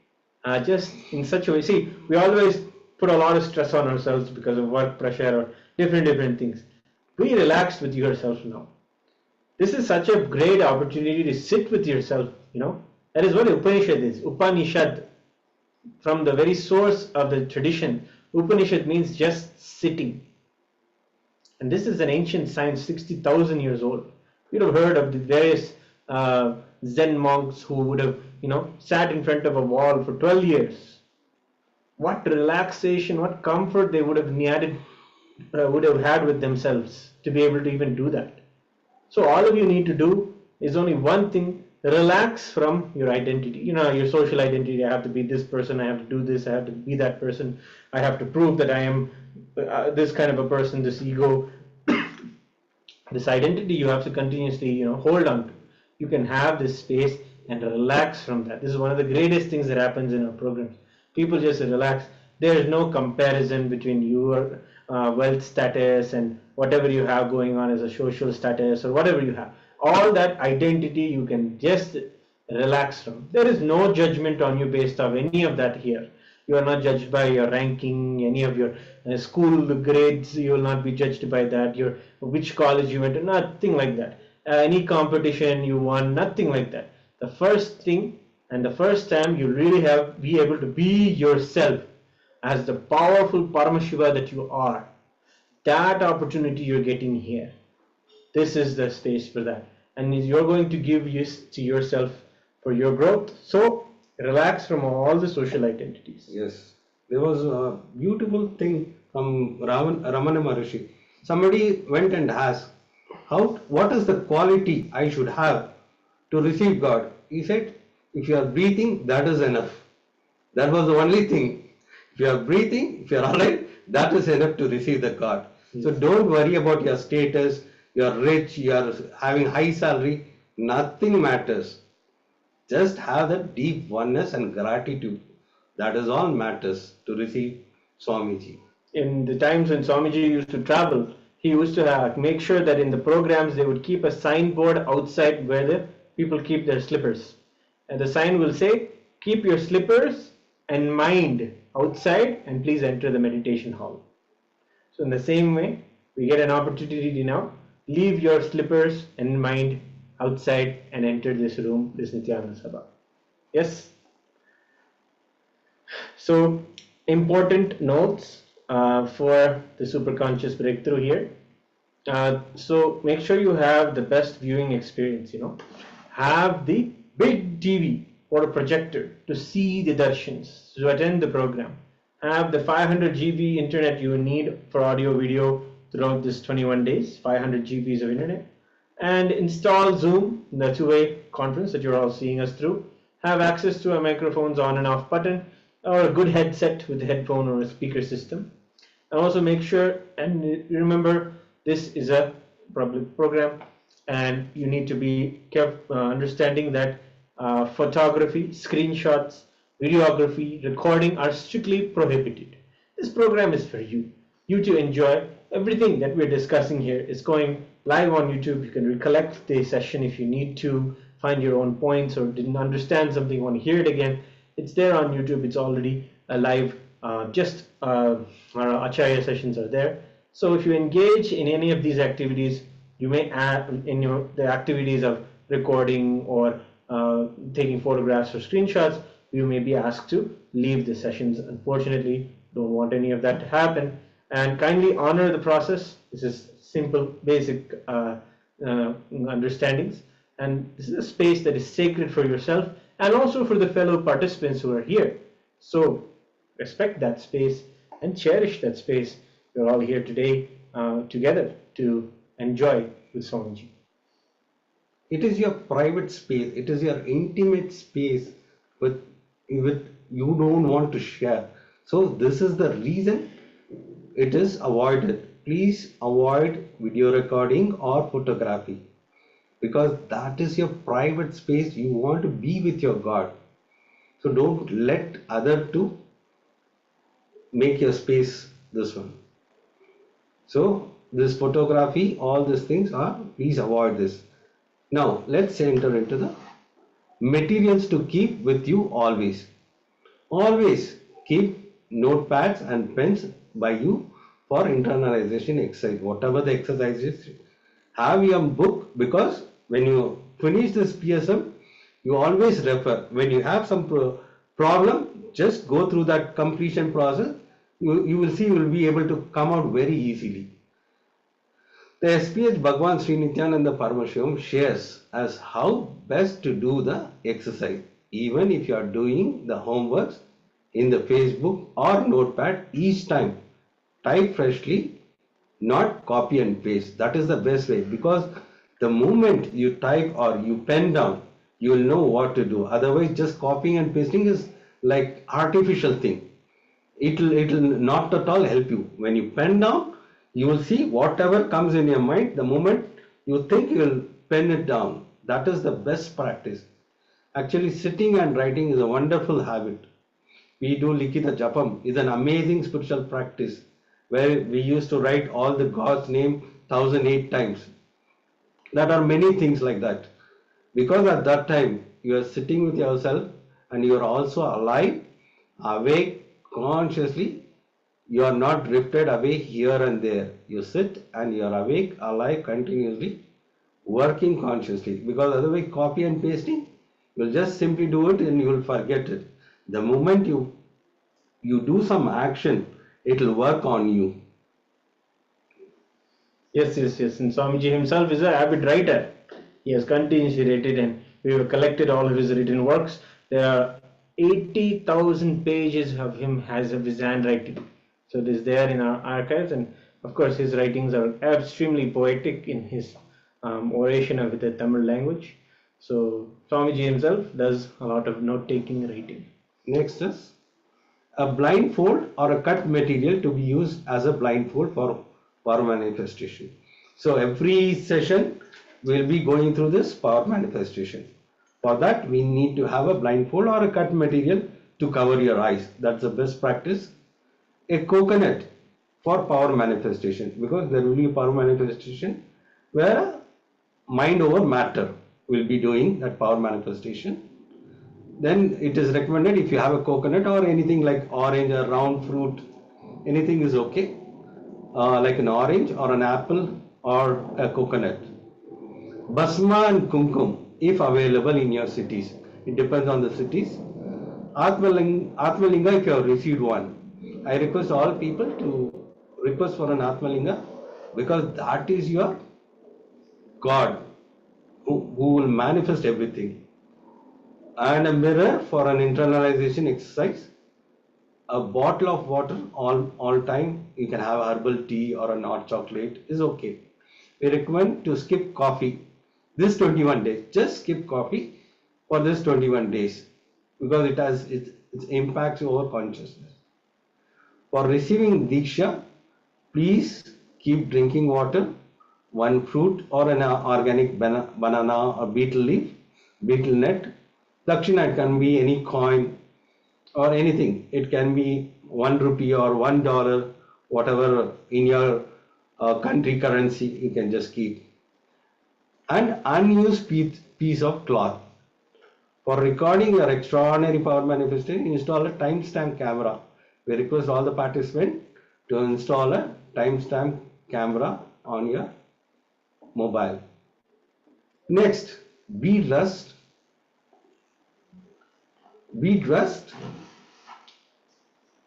Just in such a way. See, we always put a lot of stress on ourselves because of work pressure or different things. Be relaxed with yourself now. This is such a great opportunity to sit with yourself, That is what Upanishad is. Upanishad, from the very source of the tradition, Upanishad means just sitting. And this is an ancient science, 60,000 years old. You'd have heard of the various Zen monks who would have, sat in front of a wall for 12 years. What relaxation, what comfort they would have had with themselves to be able to even do that. So all of you need to do is only one thing: relax from your identity. Your social identity. I have to be this person. I have to do this. I have to be that person. I have to prove that I am this kind of a person. This ego, this identity. You have to continuously, hold on to. You can have this space and relax from that. This is one of the greatest things that happens in our programs. People just relax. There is no comparison between your wealth status and whatever you have going on as a social status or whatever you have. All that identity you can just relax from. There is no judgment on you based off any of that here. You are not judged by your ranking, any of your school grades. You will not be judged by that. Which college you went to, nothing like that. Any competition you won, nothing like that. The first thing and the first time you really be able to be yourself as the powerful Paramashiva that you are. That opportunity you're getting here. This is the space for that. And you're going to give to yourself for your growth. So relax from all the social identities. Yes. There was a beautiful thing from Ramana Maharishi. Somebody went and asked, what is the quality I should have to receive God? He said, if you are breathing, that is enough. That was the only thing. If you are breathing, if you are alive, that is enough to receive the God. Yes. So don't worry about your status. You are rich, you are having high salary. Nothing matters. Just have that deep oneness and gratitude. That is all matters to receive Swamiji. In the times when Swamiji used to travel, he used to make sure that in the programs they would keep a signboard outside where the people keep their slippers. And the sign will say, keep your slippers and mind outside and please enter the meditation hall. So in the same way, we get an opportunity now. Leave your slippers and mind outside and enter this room, this Nityananda Sabha. Yes? So, important notes for the superconscious breakthrough here. So make sure you have the best viewing experience, have the big TV or a projector to see the darshans, to attend the program, have the 500 GB internet you need for audio video throughout this 21 days, 500 GBs of internet, and install Zoom, the two-way conference that you're all seeing us through, have access to a microphone's on and off button, or a good headset with a headphone or a speaker system. And also make sure and remember, this is a public program and you need to be understanding that photography, screenshots, videography, recording are strictly prohibited. This program is for you to enjoy. Everything that we're discussing here is going live on YouTube. You can recollect the session if you need to find your own points or didn't understand something, want to hear it again. It's there on YouTube. It's already live. Our Acharya sessions are there. So if you engage in any of these activities, you may add in the activities of recording or taking photographs or screenshots, you may be asked to leave the sessions. Unfortunately, don't want any of that to happen. And kindly honor the process. This is simple, basic understandings. And this is a space that is sacred for yourself and also for the fellow participants who are here. So respect that space and cherish that space. We're all here today together to enjoy with Swamiji. It is your private space. It is your intimate space with you don't want to share. So this is the reason it is avoided. Please avoid video recording or photography, because that is your private space. You want to be with your God. So don't let other to make your space this one. So this photography, all these things are, please avoid this. Now let's enter into the materials to keep with you always. Always keep notepads and pens by you for internalization exercise. Whatever the exercises, have your book, because when you finish this PSM, you always refer. When you have some problem, just go through that completion process. You will see you will be able to come out very easily. The SPH Bhagwan Sri Nityananda Paramashivoham shares as how best to do the exercise. Even if you are doing the homeworks in the Facebook or notepad, each time type freshly, not copy and paste. That is the best way, because the moment you type or you pen down, you will know what to do. Otherwise, just copying and pasting is like artificial thing. It will not at all help you. When you pen down, you will see whatever comes in your mind. The moment you think, you will pen it down. That is the best practice. Actually, sitting and writing is a wonderful habit. We do Likita Japam. It's an amazing spiritual practice where we used to write all the God's name 1008 times. There are many things like that. Because at that time, you are sitting with yourself and you are also alive, awake, consciously. You are not drifted away here and there. You sit and you are awake, alive, continuously, working consciously. Because otherwise, copy and pasting, you will just simply do it and you will forget it. The moment you do some action, it will work on you. Yes. And Swamiji himself is an avid writer. He has continuously written, and we have collected all of his written works. There are 80,000 pages of him as of his handwriting. So it is there in our archives, and of course his writings are extremely poetic in his oration of the Tamil language. So Swamiji himself does a lot of note-taking writing. Next is a blindfold or a cut material to be used as a blindfold for power manifestation. So every session we'll be going through this power manifestation. For that we need to have a blindfold or a cut material to cover your eyes. That's the best practice. A coconut for power manifestation, because there will be power manifestation where mind over matter will be doing that power manifestation. Then it is recommended, if you have a coconut or anything like orange or round fruit, anything is okay, like an orange or an apple or a coconut. Basma and kumkum, if available in your cities, it depends on the cities. Atmalinga, if you have received one, I request all people to request for an Atmalinga, because that is your God who will manifest everything. And a mirror for an internalization exercise. A bottle of water all time. You can have herbal tea or a hot chocolate is okay. We recommend to skip coffee this 21 days. Just skip coffee for this 21 days, because it has its impacts over consciousness. For receiving Diksha, please keep drinking water, one fruit or an organic banana or betel leaf, betel nut. Dakshina, it can be any coin or anything. It can be 1 rupee or $1, whatever in your country currency, you can just keep. And unused piece of cloth. For recording your extraordinary power manifestation, install a timestamp camera. We request all the participants to install a timestamp camera on your mobile. Next, be dressed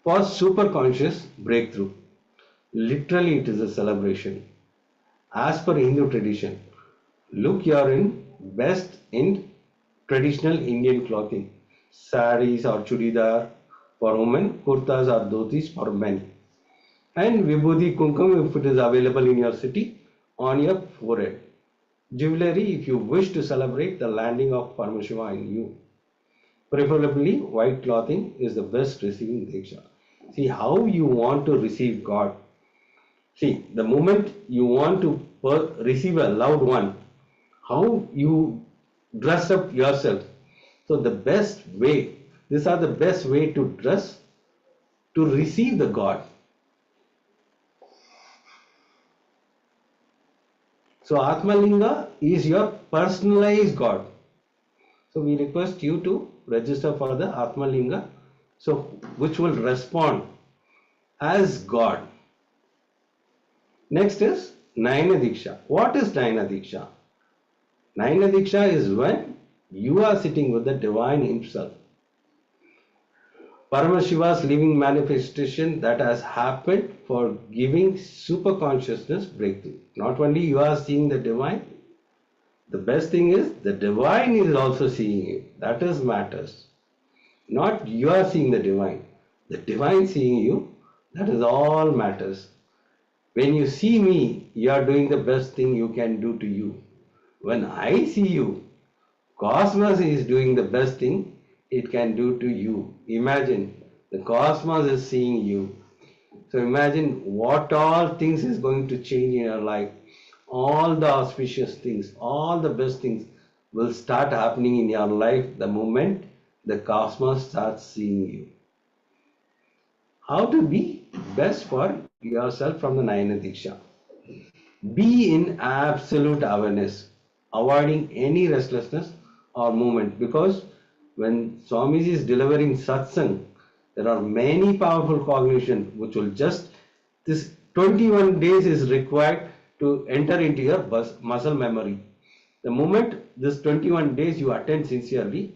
for super conscious breakthrough. Literally, it is a celebration. As per Hindu tradition, look you're in best in traditional Indian clothing. Saris or chudidar for women, kurtas or dhotis for men. And vibhuti kumkum, if it is available in your city, on your forehead. Jewelry if you wish to celebrate the landing of Paramashiva in you. Preferably white clothing is the best receiving Diksha. See how you want to receive God. See, the moment you want to receive a loved one, how you dress up yourself. So the best way, these are the best way to dress to receive the God. So Atmalinga is your personalized God. So we request you to register for the Atmalinga, so which will respond as God. Next is Nayana Diksha. What is Nayana Diksha? Nayana Diksha is when you are sitting with the divine himself. Paramashiva's living manifestation that has happened for giving super consciousness breakthrough. Not only you are seeing the divine, the best thing is the divine is also seeing you. That is matters. Not you are seeing the divine seeing you. That is all matters. When you see me, you are doing the best thing you can do to you. When I see you, cosmos is doing the best thing it can do to you. Imagine the cosmos is seeing you. So imagine what all things is going to change in your life. All the auspicious things, all the best things will start happening in your life the moment the cosmos starts seeing you. How to be best for yourself from the Nayana Diksha? Be in absolute awareness, avoiding any restlessness or movement, because when Swamiji is delivering satsang, there are many powerful cognition which will just, this 21 days is required to enter into your muscle memory. The moment this 21 days you attend sincerely,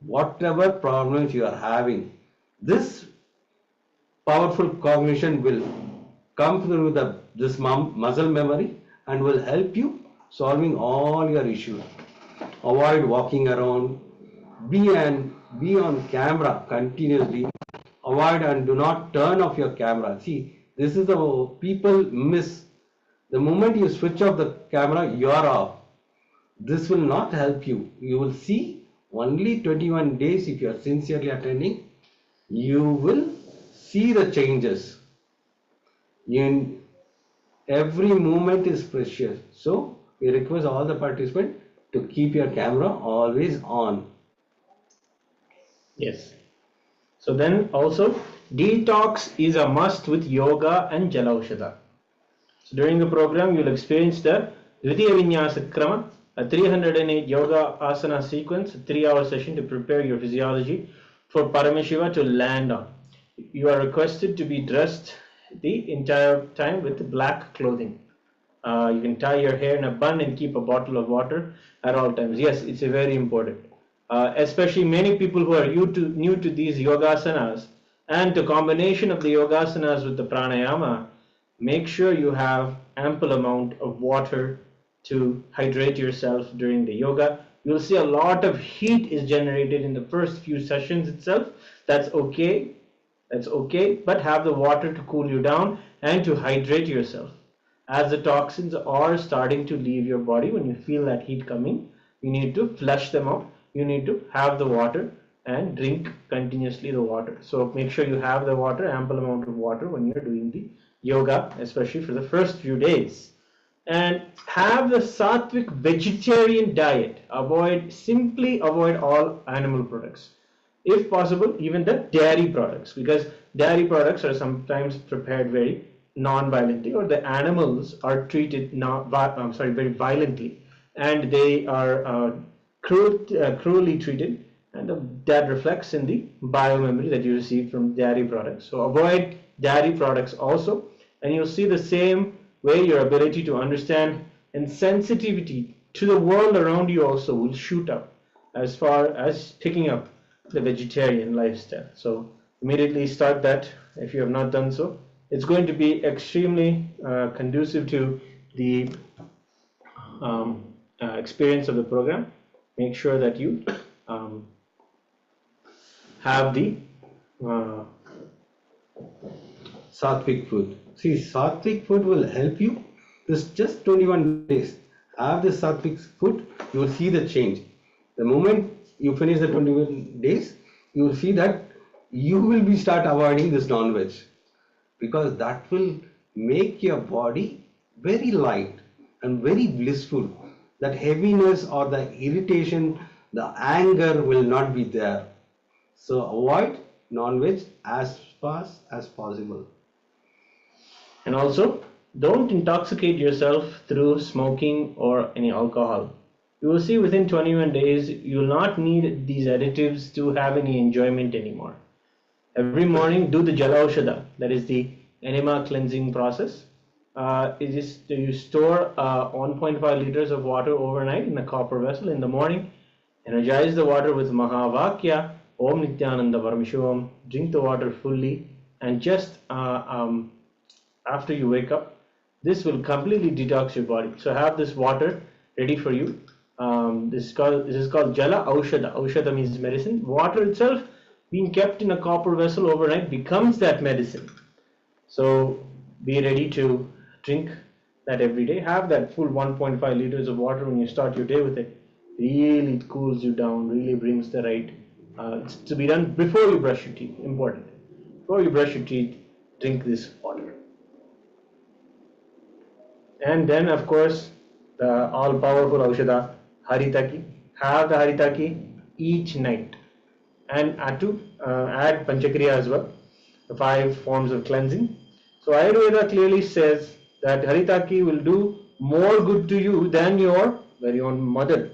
whatever problems you are having, this powerful cognition will come through this muscle memory and will help you solving all your issues. Avoid walking around, be on camera continuously. Avoid and do not turn off your camera. See, this is the people miss. The moment you switch off the camera, you are off. This will not help you. You will see only 21 days if you are sincerely attending. You will see the changes. In every moment is precious. So we request all the participants to keep your camera always on. Yes. So then also, detox is a must with yoga and Jalaushada. So during the program, you will experience the Dvitiya Vinyasa Krama, a 308 yoga asana sequence, a 3-hour session to prepare your physiology for Paramashiva to land on. You are requested to be dressed the entire time with black clothing. You can tie your hair in a bun and keep a bottle of water at all times. Yes, it's a very important. especially many people who are new to these yogasanas and the combination of the yogasanas with the pranayama, make sure you have ample amount of water to hydrate yourself during the yoga. You'll see a lot of heat is generated in the first few sessions itself. That's okay. That's okay, but have the water to cool you down and to hydrate yourself. As the toxins are starting to leave your body, when you feel that heat coming, you need to flush them out. You need to have the water and drink continuously the water. So make sure you have the water, ample amount of water when you're doing the yoga, especially for the first few days. And have the sattvic vegetarian diet. Simply avoid all animal products. If possible, even the dairy products, because dairy products are sometimes prepared very non-violently, or the animals are treated very violently, and they are cruelly treated, and that reflects in the biomemory that you receive from dairy products. So avoid dairy products also, and you'll see the same way your ability to understand and sensitivity to the world around you also will shoot up as far as picking up the vegetarian lifestyle. So immediately start that if you have not done so. It's going to be extremely conducive to the experience of the program. Make sure that you have the sattvic food. See, sattvic food will help you. This just 21 days. Have the sattvic food, you will see the change. The moment you finish the 21 days, you will see that you will be start avoiding this non-veg, because that will make your body very light and very blissful. That heaviness or the irritation, the anger will not be there. So avoid non-veg as fast as possible. And also, don't intoxicate yourself through smoking or any alcohol. You will see within 21 days, you will not need these additives to have any enjoyment anymore. Every morning, do the Jala Aushadha, that is the enema cleansing process. You store 1.5 liters of water overnight in a copper vessel. In the morning, energize the water with Mahavakya, Om Nityananda Paramashivoham. Drink the water fully, and just after you wake up, this will completely detox your body. So have this water ready for you. This is called Jala Aushadha. Aushadha means medicine. Water itself being kept in a copper vessel overnight becomes that medicine. So be ready to drink that every day. Have that full 1.5 liters of water when you start your day with it. Really cools you down, really brings the right. It's to be done before you brush your teeth. Important. Before you brush your teeth, drink this water. And then, of course, the all-powerful Aushadha, Haritaki. Have the Haritaki each night. And add Panchakriya as well, the 5 forms of cleansing. So Ayurveda clearly says that Haritaki will do more good to you than your very own mother.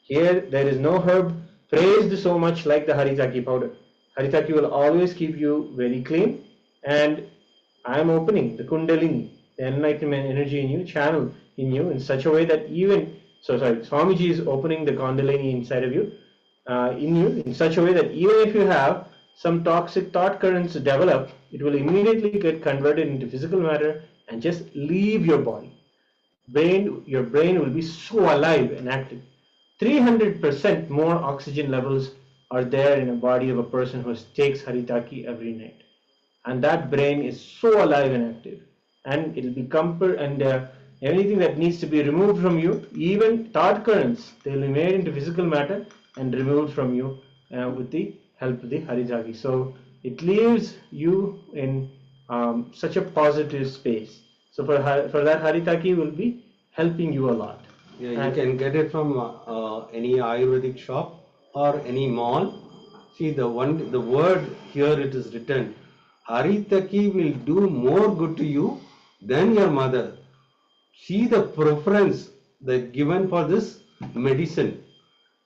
Here there is no herb praised so much like the Haritaki powder. Haritaki will always keep you very clean, and I am opening the Kundalini, the enlightenment energy in you, channel in you in such a way that Swamiji is opening the Kundalini inside of you, in you in such a way that even if you have some toxic thought currents develop, it will immediately get converted into physical matter and just leave your body. Your brain will be so alive and active. 300% more oxygen levels are there in a body of a person who takes Haritaki every night. And that brain is so alive and active. And it will be anything that needs to be removed from you, even thought currents, they will be made into physical matter and removed from you with the help of the Haritaki. So it leaves you in such a positive space. So for that, Haritaki will be helping you a lot. Yeah, you can get it from any Ayurvedic shop or any mall. See the word here it is written, Haritaki will do more good to you than your mother. See the preference that given for this medicine.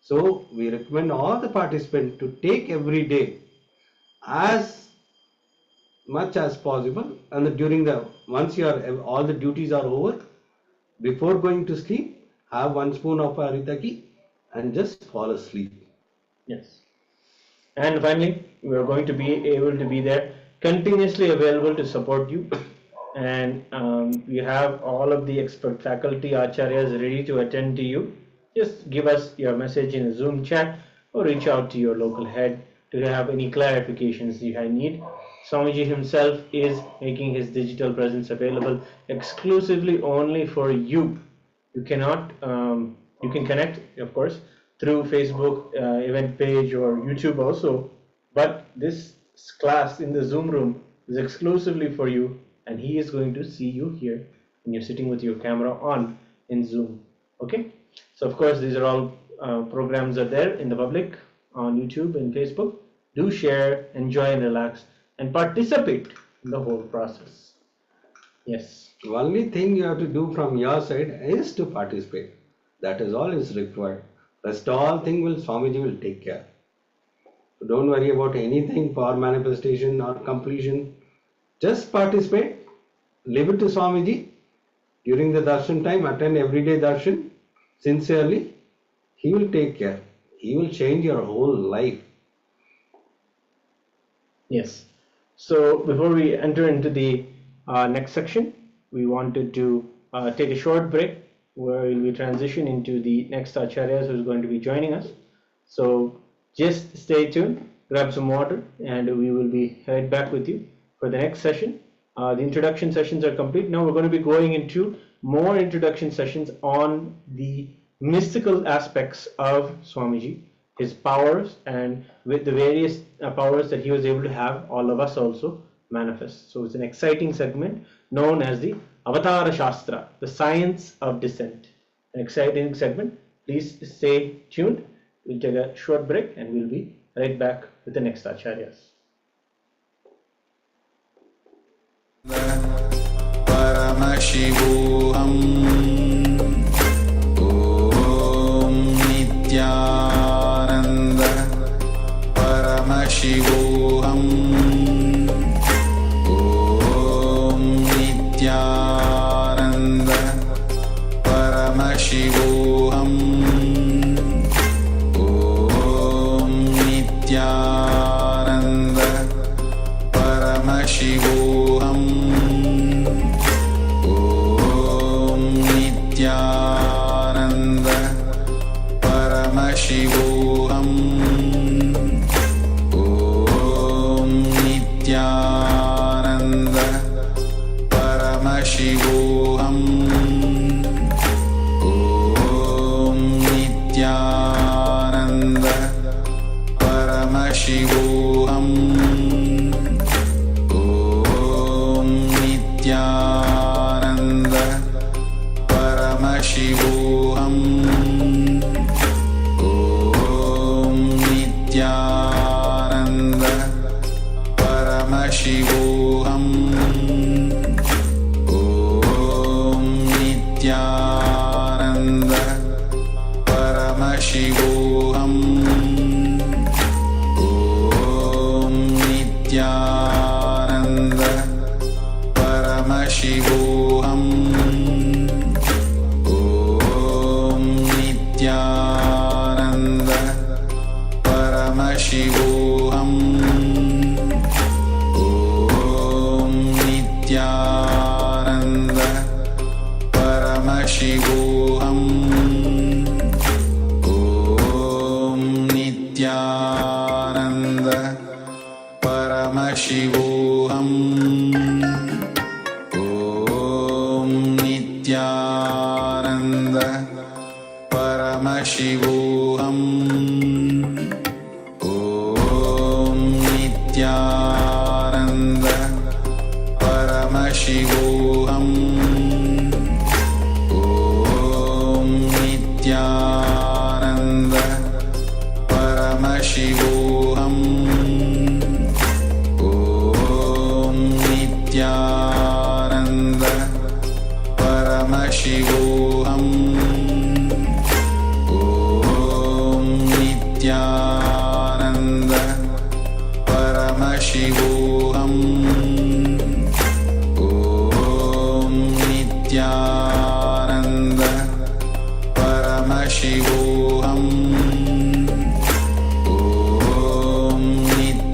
So we recommend all the participants to take every day as much as possible, and once all the duties are over, before going to sleep, have 1 spoon of Haritaki and just fall asleep. Yes. And finally, we are going to be able to be there, continuously available to support you. And we have all of the expert faculty acharyas ready to attend to you. Just give us your message in a Zoom chat or reach out to your local head to have any clarifications you need. Swamiji himself is making his digital presence available exclusively only for you. You cannot, you can connect, of course, through Facebook event page or YouTube also, but this class in the Zoom room is exclusively for you, and he is going to see you here when you're sitting with your camera on in Zoom. Okay, so of course these are all programs are there in the public on YouTube and Facebook. Do share, enjoy and relax and participate in the whole process. Yes. The only thing you have to do from your side is to participate. That is all is required. Rest all thing will Swamiji will take care. So don't worry about anything for manifestation or completion. Just participate. Leave it to Swamiji. During the darshan time, attend everyday darshan sincerely. He will take care. He will change your whole life. Yes. So before we enter into the next section, we wanted to take a short break where we will transition into the next acharyas who is going to be joining us. So just stay tuned, grab some water, and we will be right back with you for the next session. The introduction sessions are complete. Now we're going to be going into more introduction sessions on the mystical aspects of Swamiji, his powers, and with the various powers that he was able to have, all of us also manifest. So it's an exciting segment known as the Avatara Shastra, the science of descent. An exciting segment. Please stay tuned. We'll take a short break and we'll be right back with the next acharyas. Paramashivoham Om Nityananda Paramashivoham Om Nityananda Paramashivoham Om Nityananda Paramashivoham Nityananda Paramashivoham Om Nityananda Paramashivoham Om Nityananda Paramashivoham Om Nityananda Paramashivoham Om Nityananda Paramashivoham Om Nityananda Paramashivoham Om Nityananda Paramashivoham Om Nityananda Paramashivoham Om Nityananda Paramashivoham Om Nityananda Paramashivoham Om Nityananda Paramashivoham Om Nityananda Paramashivoham Om Nityananda Paramashivoham Om Nityananda Paramashivoham Om Nityananda Paramashivoham Om Nityananda Paramashivoham Om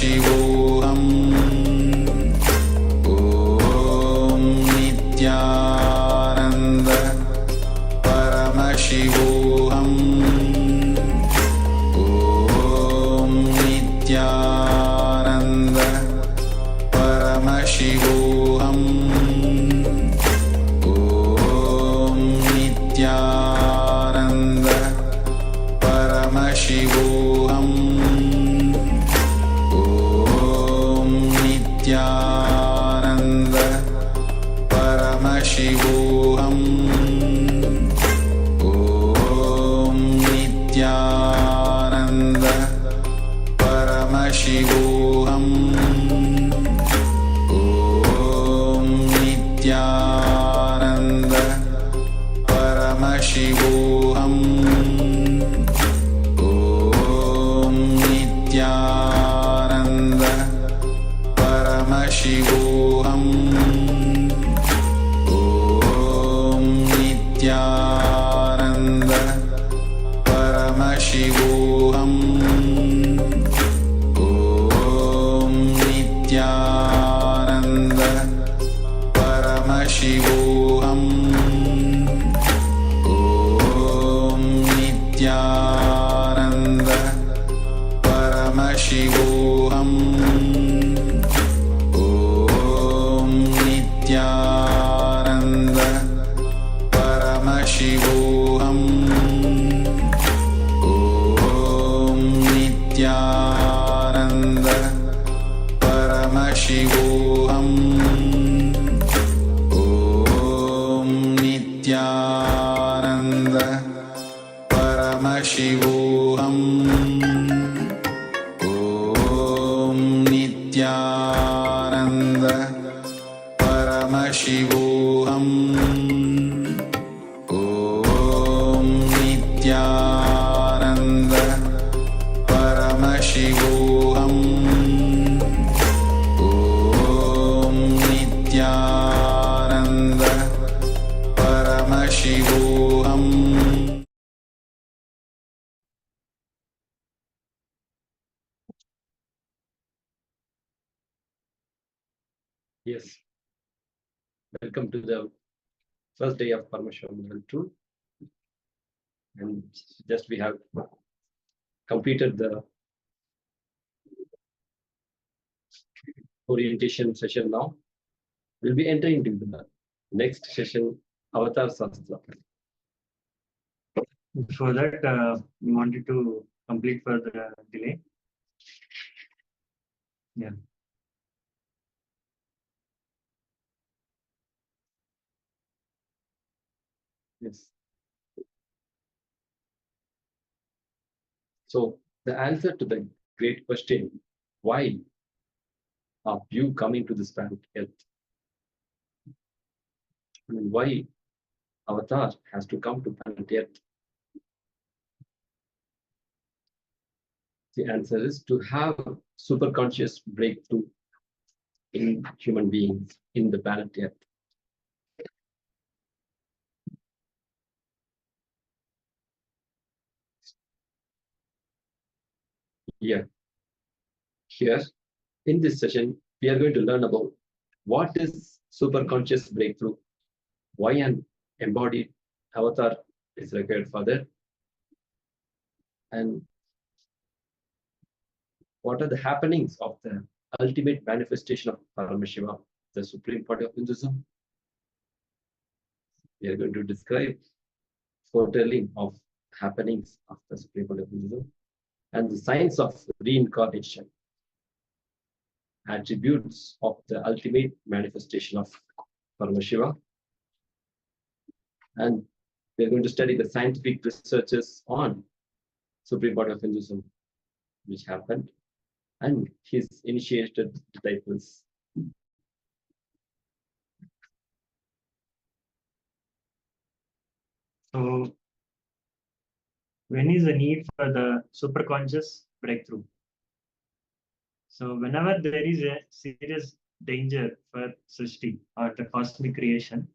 Paramashivoham. Om Nityananda Paramashivoham. Om Nityananda Paramashivoham. Om Nityananda Paramashivoham. Om Nityananda Paramashivoham. Om Nityananda Paramashivoham. Om Nityananda Paramashivoham. Om Nityananda Paramashivoham. Om Nityananda Paramashivoham. Om Nityananda Paramashivoham. Om Nityananda Paramashivoham. Om Nityananda Paramashivoham. Om Nityananda Paramashivoham. Om Nityananda Paramashivoham. Om Nityananda Paramashivoham. Om Nityananda Paramashivoham. Om Nityananda Paramashivoham. Yes, welcome to the first day of Paramashivoham Level-2, and just we have completed the orientation session. Now we'll be entering into the next session, Avatar Sastra. Before that, we wanted to complete for the delay. Yeah. Yes. So the answer to the great question, why are you coming to this planet Earth? I mean, why Avatar has to come to planet Earth? The answer is to have superconscious breakthrough in human beings in the planet Earth. Yeah. Here, in this session, we are going to learn about what is superconscious breakthrough, why an embodied avatar is required for that, and what are the happenings of the ultimate manifestation of Paramashiva, the supreme body of Hinduism. We are going to describe foretelling of happenings of the supreme body of Hinduism and the signs of reincarnation, attributes of the ultimate manifestation of Paramashiva. And we are going to study the scientific researches on supreme body of Hinduism, which happened, and his initiated disciples. So, when is the need for the superconscious breakthrough? So, whenever there is a serious danger for Srishti or the cosmic creation,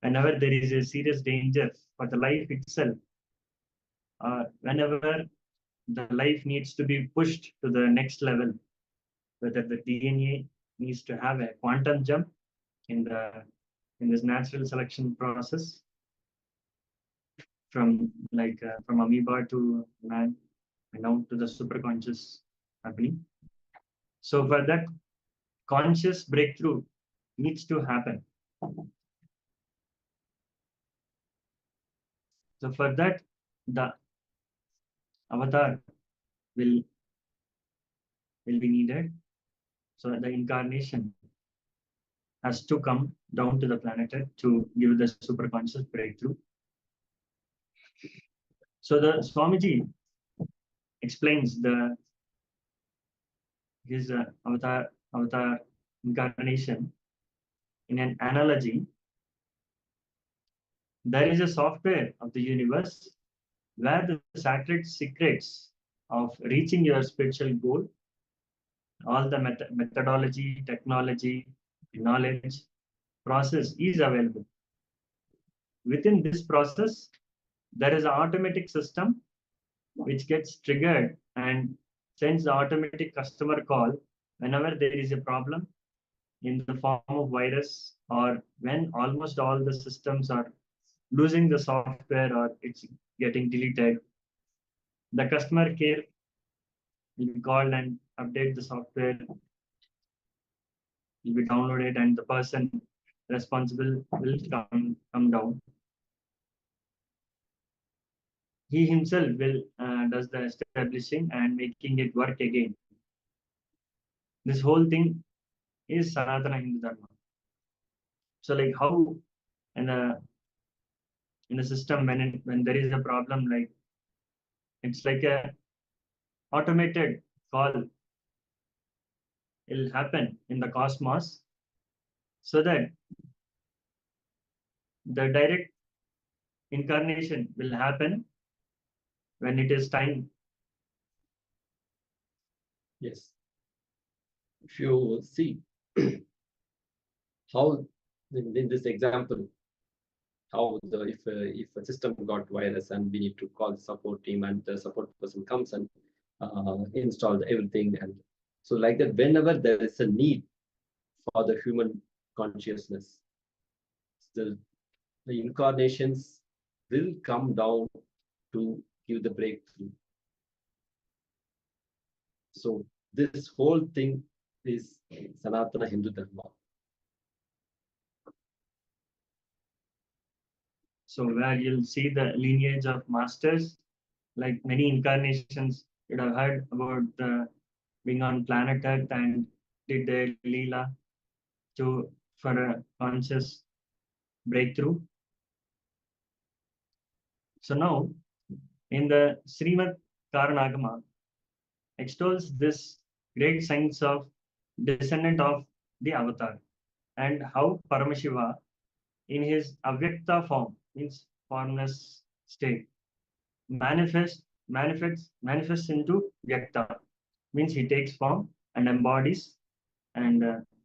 whenever there is a serious danger for the life itself, or whenever the life needs to be pushed to the next level, whether the DNA needs to have a quantum jump in this natural selection process from from amoeba to man and down to the superconscious happening. So for that, conscious breakthrough needs to happen. So for that, the avatar will be needed. So the incarnation has to come down to the planet Earth to give the superconscious breakthrough. So the Swamiji explains his avatar incarnation in an analogy. There is a software of the universe where the sacred secrets of reaching your spiritual goal, all the methodology, technology, knowledge, process is available. Within this process, there is an automatic system which gets triggered and sends the automatic customer call whenever there is a problem in the form of virus, or when almost all the systems are losing the software or it's getting deleted. The customer care will be called and update the software, will be downloaded, and the person responsible will come down. He himself will does the establishing and making it work again. This whole thing is Sanatana Hindu Dharma. So like how in a system when there is a problem, like it's like a automated call will happen in the cosmos, so that the direct incarnation will happen when it is time. Yes. If you see how in this example, how if a system got virus and we need to call the support team and the support person comes and install everything, and so like that, whenever there is a need for the human consciousness, the incarnations will come down to give the breakthrough. So this whole thing is Sanatana Hindu Dharma. So where you'll see the lineage of masters, like many incarnations, you'd have heard about being on planet Earth and did their Leela for a conscious breakthrough. So now, in the Srimad Karanagama, extols this great science of descendant of the avatar, and how Paramashiva, in his avyakta form, means formless state, manifests into vyakta, means he takes form and embodies and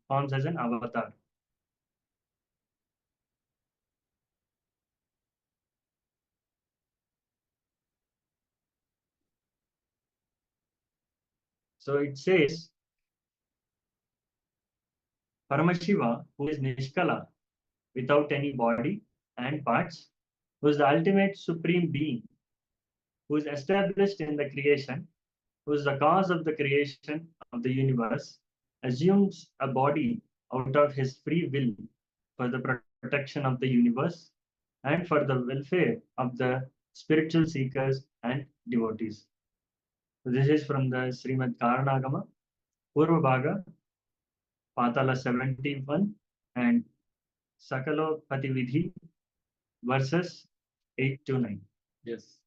forms as an avatar. So it says, Paramashiva, who is Nishkala, without any body and parts, who is the ultimate supreme being, who is established in the creation, who is the cause of the creation of the universe, assumes a body out of his free will for the protection of the universe and for the welfare of the spiritual seekers and devotees. So this is from the Srimad Karanagama, Purva Bhaga, Patala 71 and Sakalopati Vidhi, verses 8 to 9. Yes.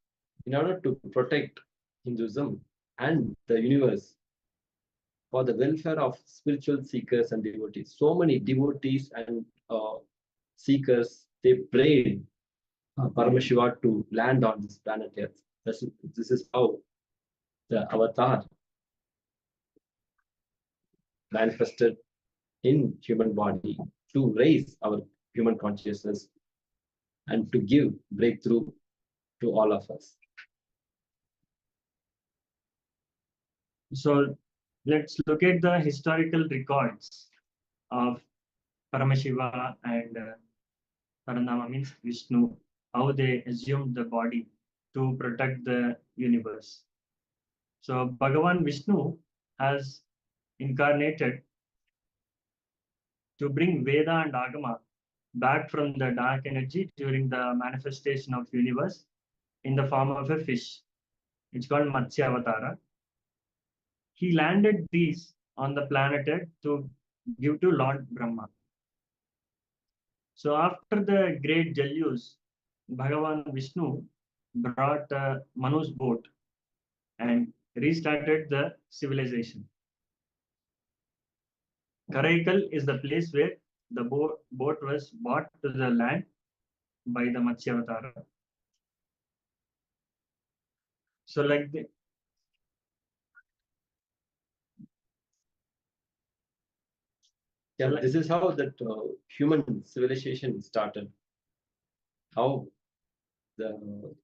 In order to protect Hinduism and the universe for the welfare of spiritual seekers and devotees, so many devotees and seekers, they prayed Paramashiva to land on this planet Earth. This is how the avatar manifested in human body to raise our human consciousness and to give breakthrough to all of us. So let's look at the historical records of Paramashiva and Paranama means Vishnu, how they assumed the body to protect the universe. So Bhagavan Vishnu has incarnated to bring Veda and Agama back from the dark energy during the manifestation of universe in the form of a fish. It's called Matsya Avatara. He landed these on the planet Earth to give to Lord Brahma. So after the great deluge, Bhagavan Vishnu brought Manu's boat and restarted the civilization. Karaikal is the place where the boat was brought to the land by the Matsyavatara. So like the, yeah, this is how that human civilization started. How the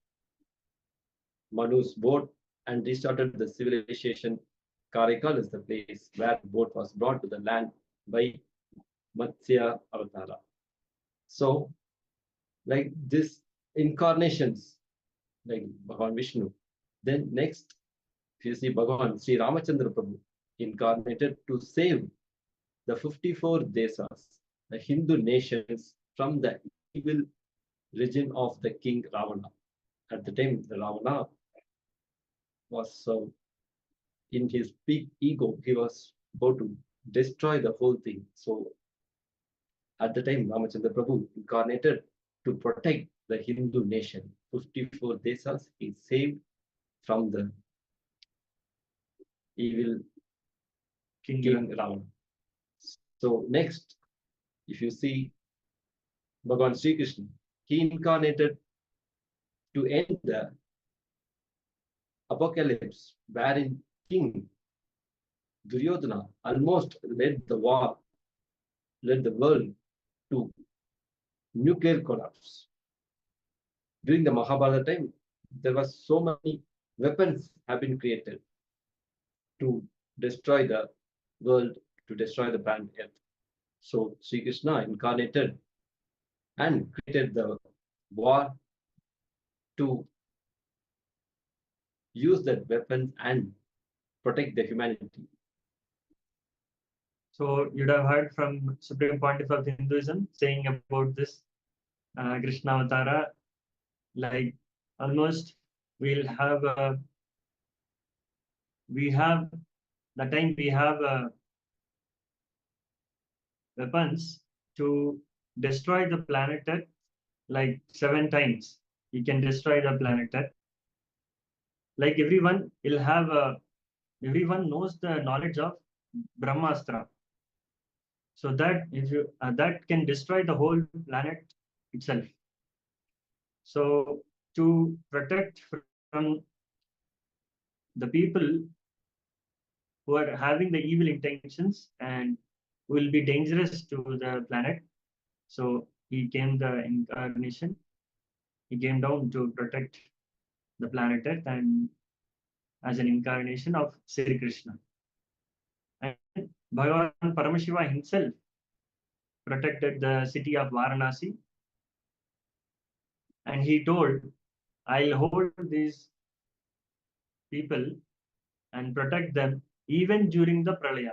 Manu's boat and restarted the civilization. Karaikal is the place where the boat was brought to the land by Matsya Avatara. So, like this incarnations, like Bhagavan Vishnu. Then next, if you see Bhagavan Sri Ramachandra Prabhu incarnated to save the 54 desas, the Hindu nations, from the evil regime of the king Ravana. At the time, the Ravana was so in his big ego, he was about to destroy the whole thing. So at the time, Ramachandra Prabhu incarnated to protect the Hindu nation. 54 desas he saved from the evil king Ravana. So next, if you see Bhagavan Sri Krishna, he incarnated to end the apocalypse, wherein King Duryodhana almost led the war, led the world to nuclear collapse. During the Mahabharata time, there was so many weapons have been created to destroy the world, to destroy the planet Earth. So Sri Krishna incarnated and created the war to use that weapon and protect the humanity. so you'd have heard from Supreme Pontiff of Hinduism saying about this Krishna Avatara, like almost we'll have we have the time we have weapons to destroy the planet Earth like 7 times. He can destroy the planet Earth. Like everyone will have everyone knows the knowledge of Brahmastra. So that if you that can destroy the whole planet itself. So to protect from the people who are having the evil intentions and will be dangerous to the planet, so he came the incarnation. He came down to protect the planet Earth and as an incarnation of Sri Krishna. And Bhagavan Paramashiva himself protected the city of Varanasi. And he told, I'll hold these people and protect them even during the pralaya.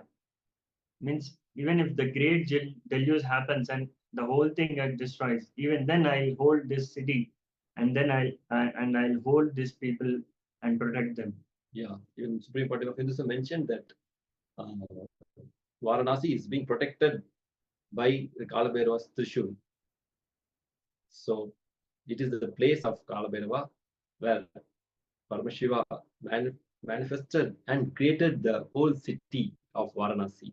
Means even if the great deluge happens and the whole thing destroys, even then I'll hold this city and then I'll hold these people and protect them. Yeah, even Supreme Pontiff of Hinduism mentioned that Varanasi is being protected by the Kalabhairava's Trishul. So it is the place of Kalabhairava where Paramashiva manifested and created the whole city of Varanasi.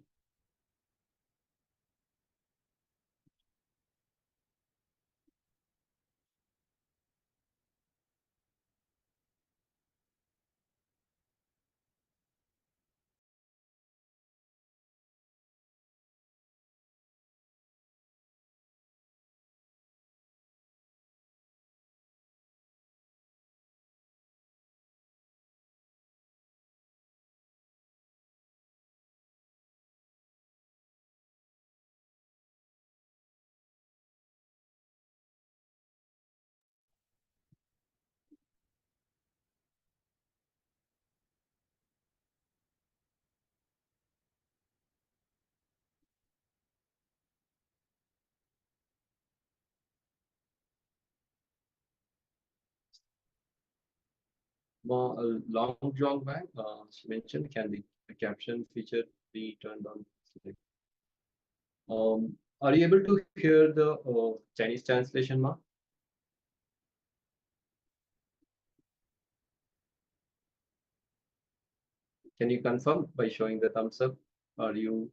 Long John Bang, she mentioned, can the caption feature be turned on? Are you able to hear the Chinese translation, Ma? Can you confirm by showing the thumbs up? Are you,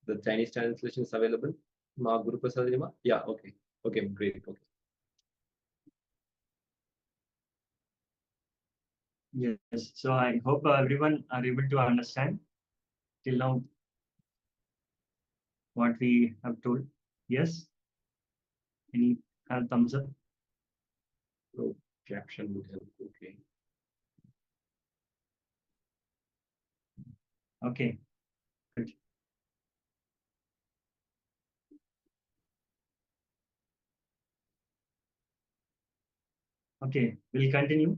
the Chinese translation is available? Ma Guru Prasad Ma? Yeah, okay. Okay, great. Okay. Yes, so I hope everyone are able to understand till now what we have told. Yes? Any thumbs up? Oh, caption would help. Okay. Okay. Good. Okay, we'll continue.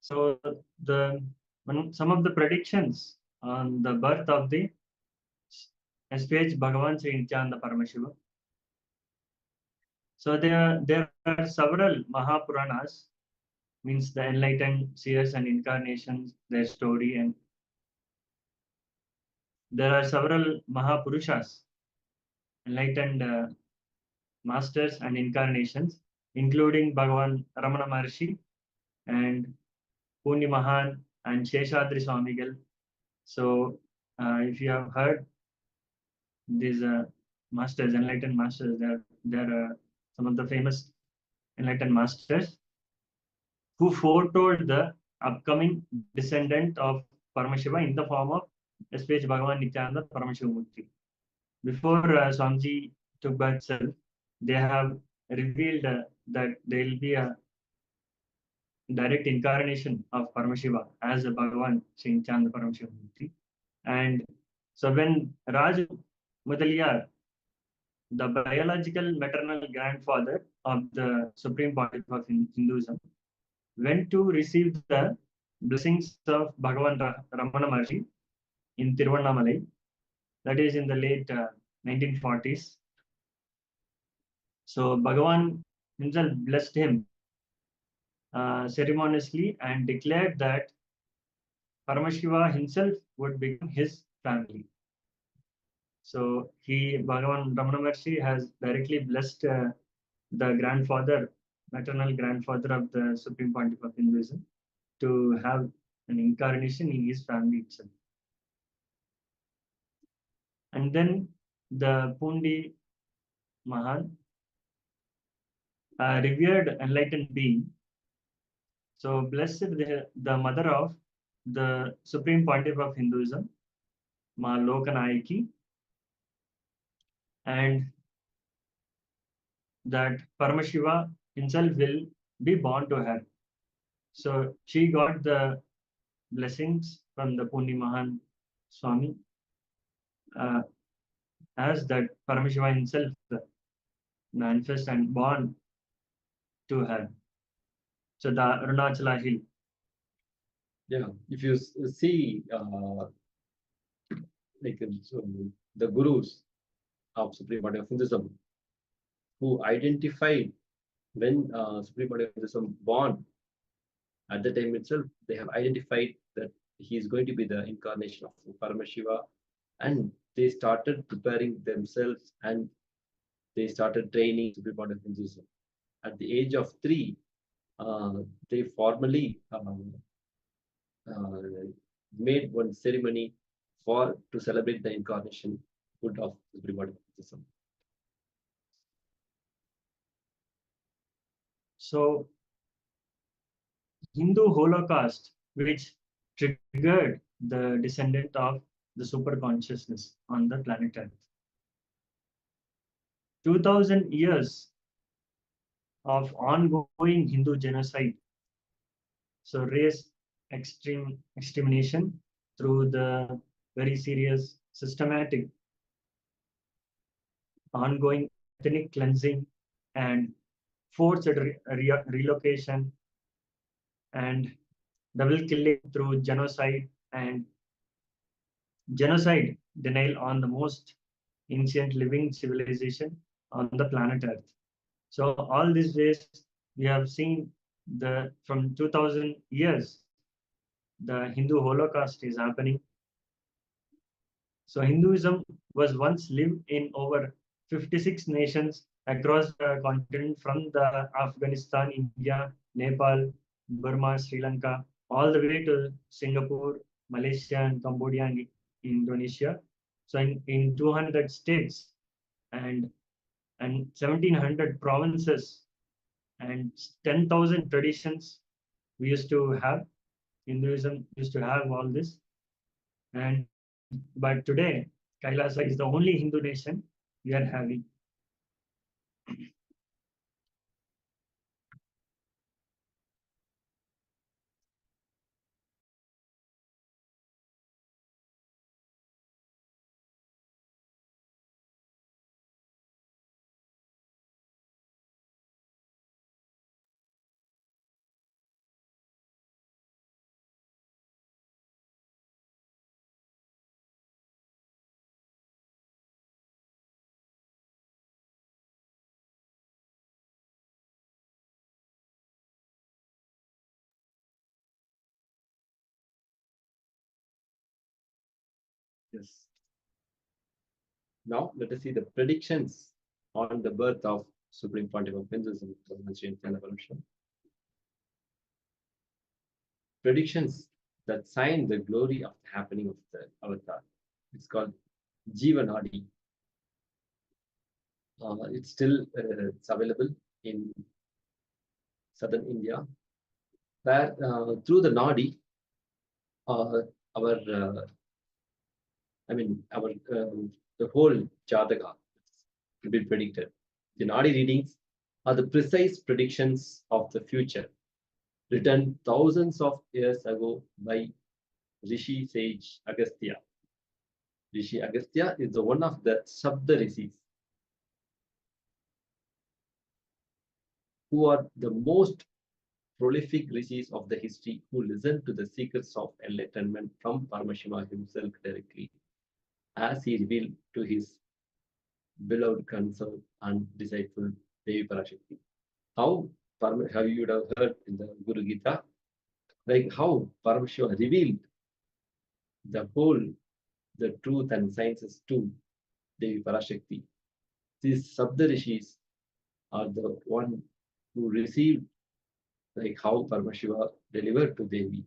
So some of the predictions on the birth of the SPH Bhagavan Sri Nityananda Paramashiva. So there are several Mahapuranas, means the enlightened seers and incarnations, their story, and there are several Mahapurushas, enlightened masters and incarnations, including Bhagavan Ramana Maharshi and Puni Mahan and Sheshadri Swamigal. So if you have heard these masters, enlightened masters, they're some of the famous enlightened masters who foretold the upcoming descendant of Paramashiva in the form of SPH Bhagavan Nityananda Paramashiva. Before Swamiji took by itself, they have revealed that there will be a direct incarnation of Paramashiva as a Bhagavan Sri Nityananda Paramashiva. And so when Raj Mudaliyar, the biological maternal grandfather of the Supreme Pontiff of Hinduism, went to receive the blessings of Bhagavan Ramana Maharshi in Tiruvannamalai, that is in the late 1940s. So Bhagavan himself blessed him ceremoniously and declared that Paramashiva himself would become his family. So Bhagavan Ramana Maharshi has directly blessed the grandfather, maternal grandfather of the Supreme Pontiff of Hinduism, to have an incarnation in his family itself. And then the Pundi Mahan, a revered enlightened being, so blessed the mother of the Supreme Pontiff of Hinduism, Ma Lokanayaki, and that Paramashiva himself will be born to her. So she got the blessings from the Pundi Mahan Swami as that Paramashiva himself manifest and born to her. So the Arunachala Hill. Yeah, if you see like the gurus of Supreme Pontiff of Hinduism, who identified when Supreme Pontiff of Hinduism born, at the time itself, they have identified that he is going to be the incarnation of Paramashiva, and they started preparing themselves and they started training Supreme Pontiff of Hinduism. At the age of 3, they formally made one ceremony to celebrate the incarnation of Supreme Pontiff of Hinduism. So Hindu Holocaust, which triggered the descendant of the super consciousness on the planet Earth. 2000 years of ongoing Hindu genocide, so race extermination through the very serious, systematic, ongoing ethnic cleansing and forced relocation and double killing through genocide and genocide denial on the most ancient living civilization on the planet Earth. So all these days we have seen from 2000 years, the Hindu Holocaust is happening. So Hinduism was once lived in over 56 nations across the continent, from the Afghanistan, India, Nepal, Burma, Sri Lanka, all the way to Singapore, Malaysia, and Cambodia and Indonesia. So in 200 states and 1700 provinces and 10,000 traditions, we used to have. Hinduism used to have all this. And but today, Kailasa is the only Hindu nation we are having. Yes. Now let us see the predictions on the birth of Supreme Pontiff of Hinduism, Paramashivoham. Predictions that sign the glory of the happening of the avatar. It's called Jivanadi. It's still it's available in southern India, where through the Nadi, our the whole Jataka will be predicted. The Nadi readings are the precise predictions of the future, written thousands of years ago by Rishi sage Agastya. Rishi Agastya is the one of the Sabda Rishis, who are the most prolific rishis of the history, who listened to the secrets of enlightenment from Paramashiva himself directly, as he revealed to his beloved consort and disciple Devi Parashakti. How you would have heard in the Guru Gita, like how Paramashiva revealed the whole, the truth and sciences to Devi Parashakti. These Sabda Rishis are the one who received, like how Paramashiva delivered to Devi.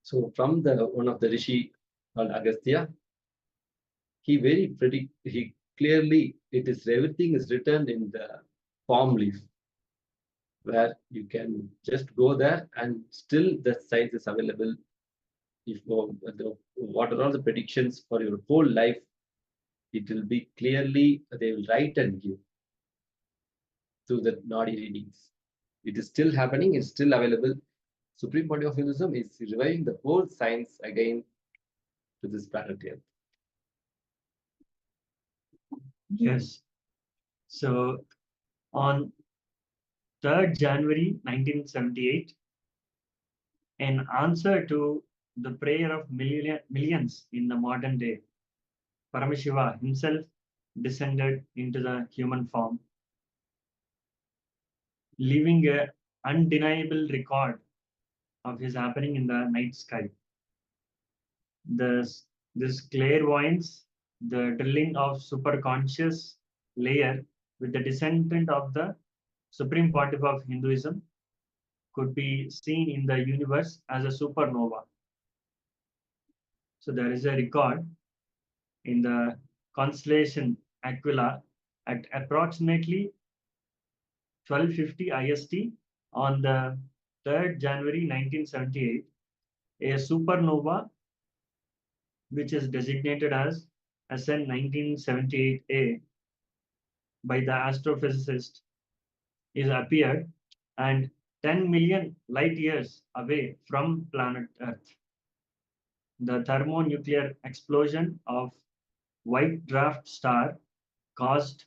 So from the one of the Rishi called Agastya, he clearly, everything is written in the palm leaf, where you can just go there and still the science is available. If what are all the predictions for your whole life, it will be clearly, they will write and give through the Nadi readings. It is still happening, it's still available. Supreme Pontiff of Hinduism is reviving the whole science again to this planet Earth. Yes. So on 3rd January 1978, in answer to the prayer of millions in the modern day, Paramashiva himself descended into the human form, leaving an undeniable record of his happening in the night sky. This clairvoyance, the drilling of superconscious layer with the descendant of the Supreme Pontiff of Hinduism, could be seen in the universe as a supernova. So there is a record in the constellation Aquila at approximately 1250 IST on the 3rd January 1978, a supernova, which is designated as SN 1978A by the astrophysicist, is appeared and 10 million light years away from planet Earth. The thermonuclear explosion of white dwarf star caused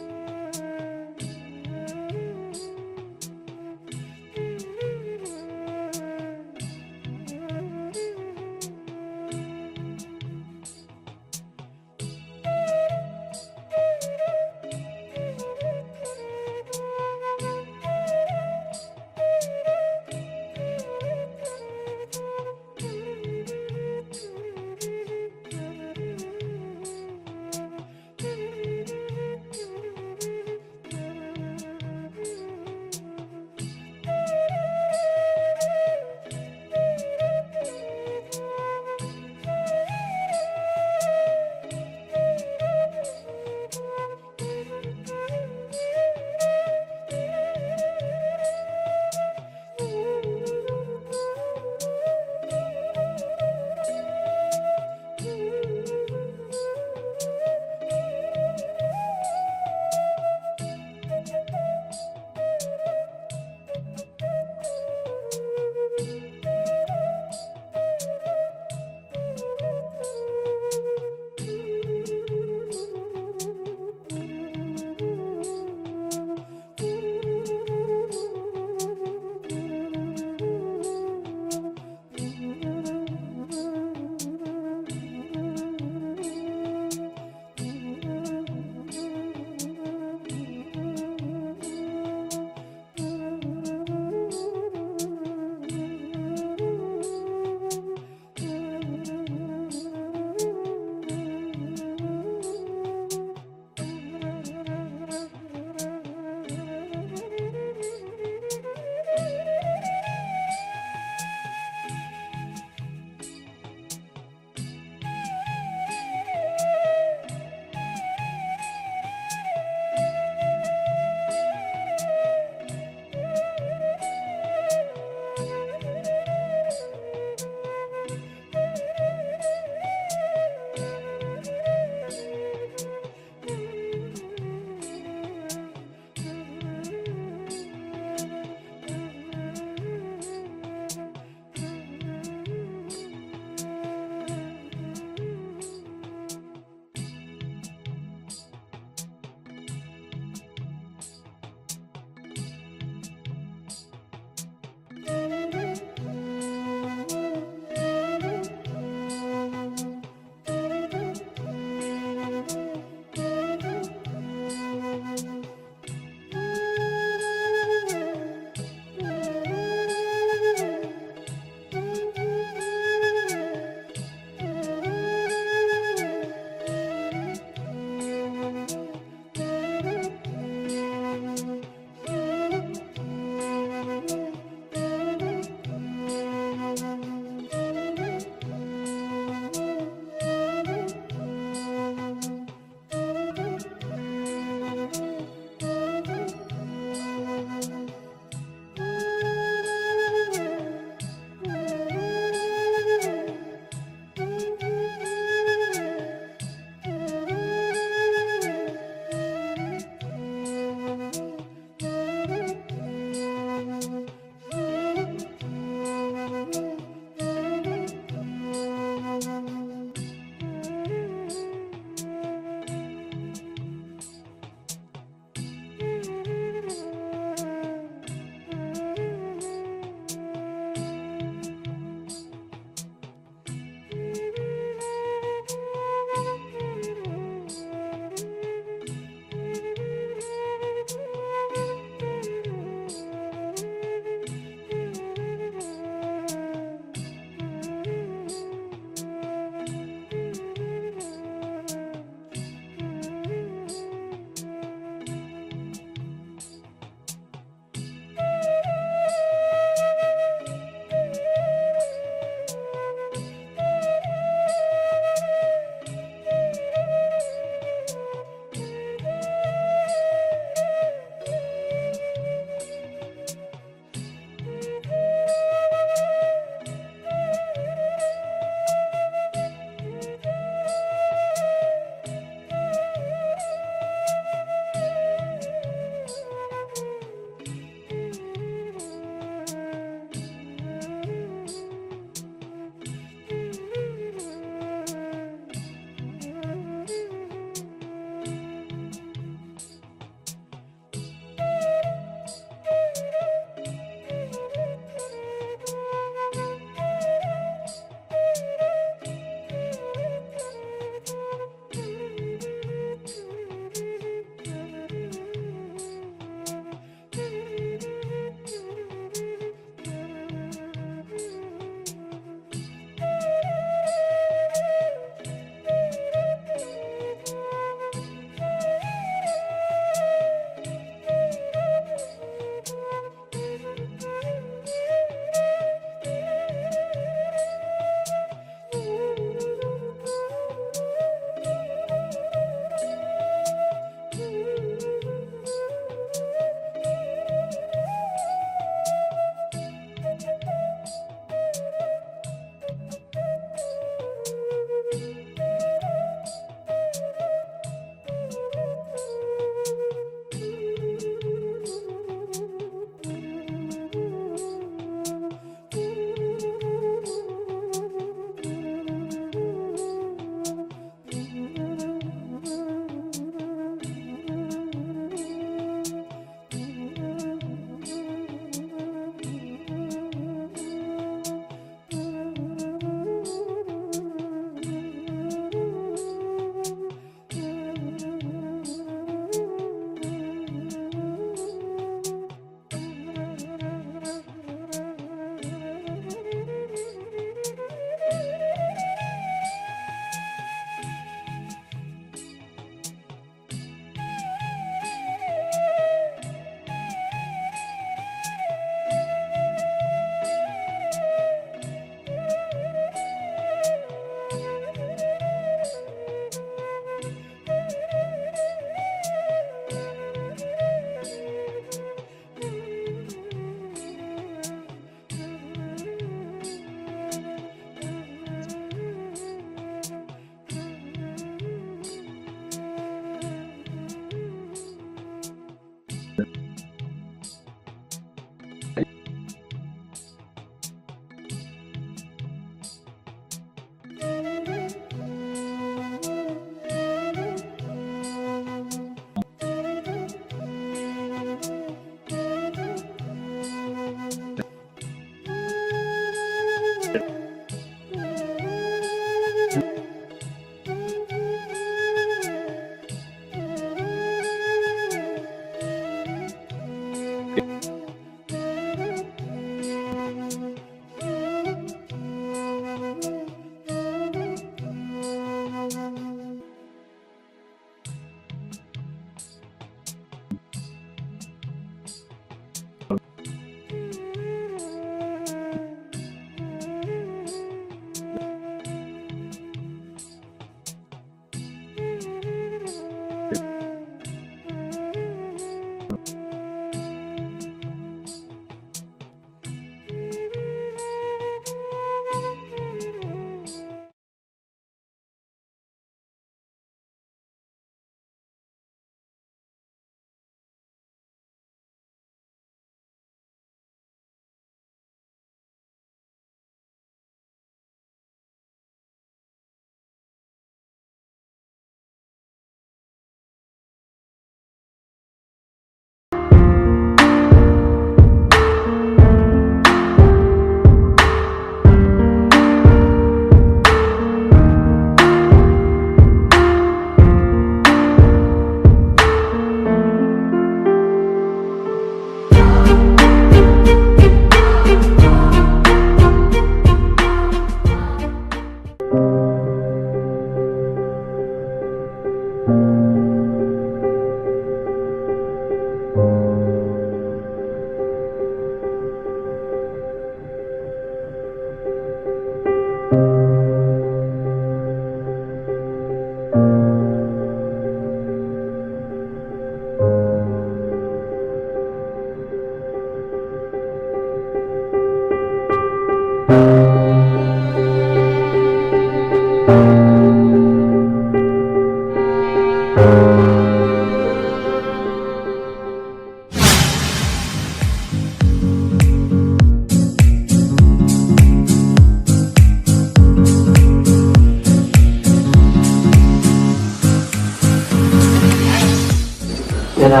જરા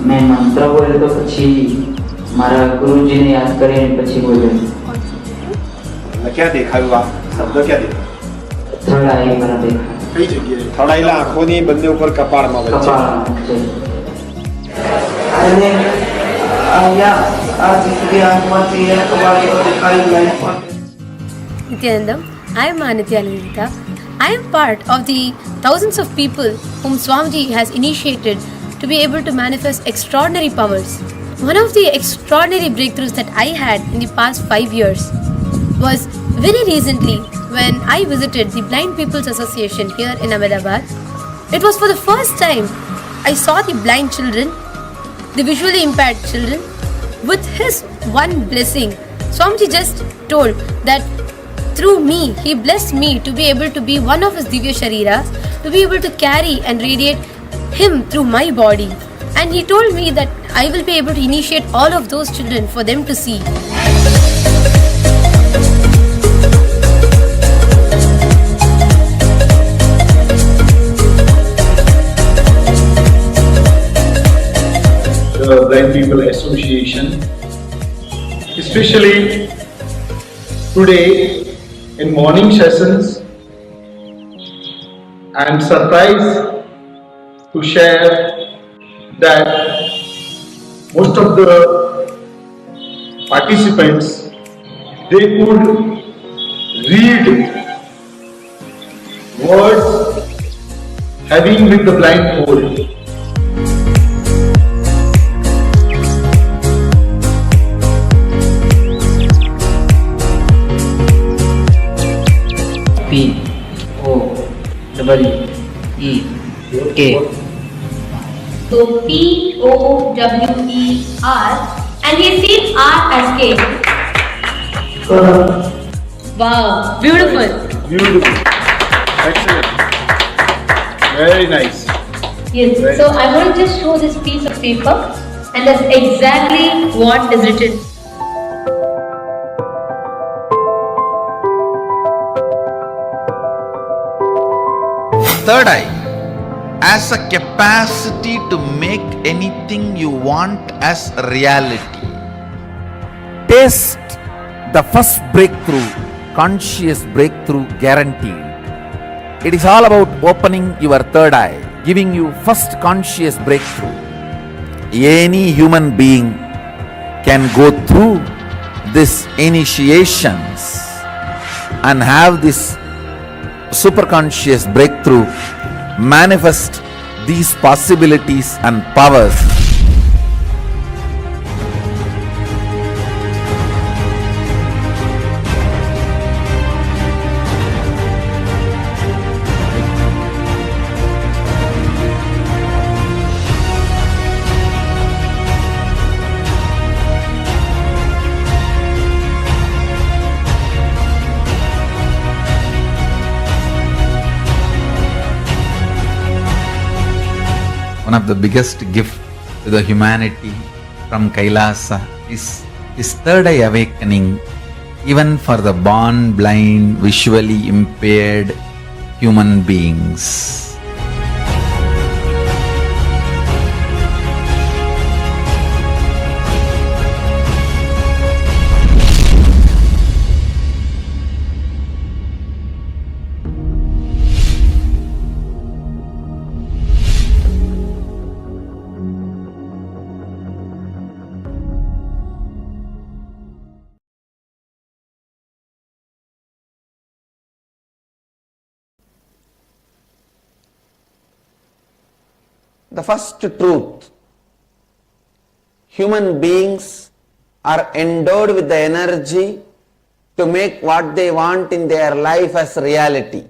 મેં મંત્ર બોલ્યો તો પછી મારા ગુરુજીને યાદ કરીને પછી બોલ્યો. क्या देखाયું આ શબ્દ ક્યાં દેખાય? થર્ડ આઈ મારા દેખાય. કઈ જગ્યાએ? થડાયેલા આંખોની બંને ઉપર કપાળમાં વચ્ચે. અને અહીંયા આ દીકરી આંખમાંથી કપાળ દેખાય લાઈનમાં. Nityanandam, I am Nityanandita. I am part of the thousands of people whom Swamiji has initiated to be able to manifest extraordinary powers. One of the extraordinary breakthroughs that I had in the past 5 years was very recently when I visited the Blind People's Association here in Ahmedabad. It was for the first time I saw the blind children, the visually impaired children. With his one blessing, Swamiji just told that through me, he blessed me to be able to be one of his Divya Shariras, to be able to carry and radiate him through my body. And he told me that I will be able to initiate all of those children for them to see. The Blind People Association, especially today in morning sessions. I am surprised to share that most of the participants, they could read words having with the blindfold. P-O-W-E-K. So P-O-W-E-R, and he said R as K. Wow, beautiful. Beautiful. Excellent. Very nice. Yes, so I want to just show this piece of paper, and that's exactly what is written. Third eye as a capacity to make anything you want as reality. Taste the first breakthrough, conscious breakthrough guaranteed. It is all about opening your third eye, giving you first conscious breakthrough. Any human being can go through these initiations and have this superconscious breakthrough, manifest these possibilities and powers. One of the biggest gift to the humanity from Kailasa is third eye awakening, even for the born blind, visually impaired human beings. The first truth: human beings are endowed with the energy to make what they want in their life as reality.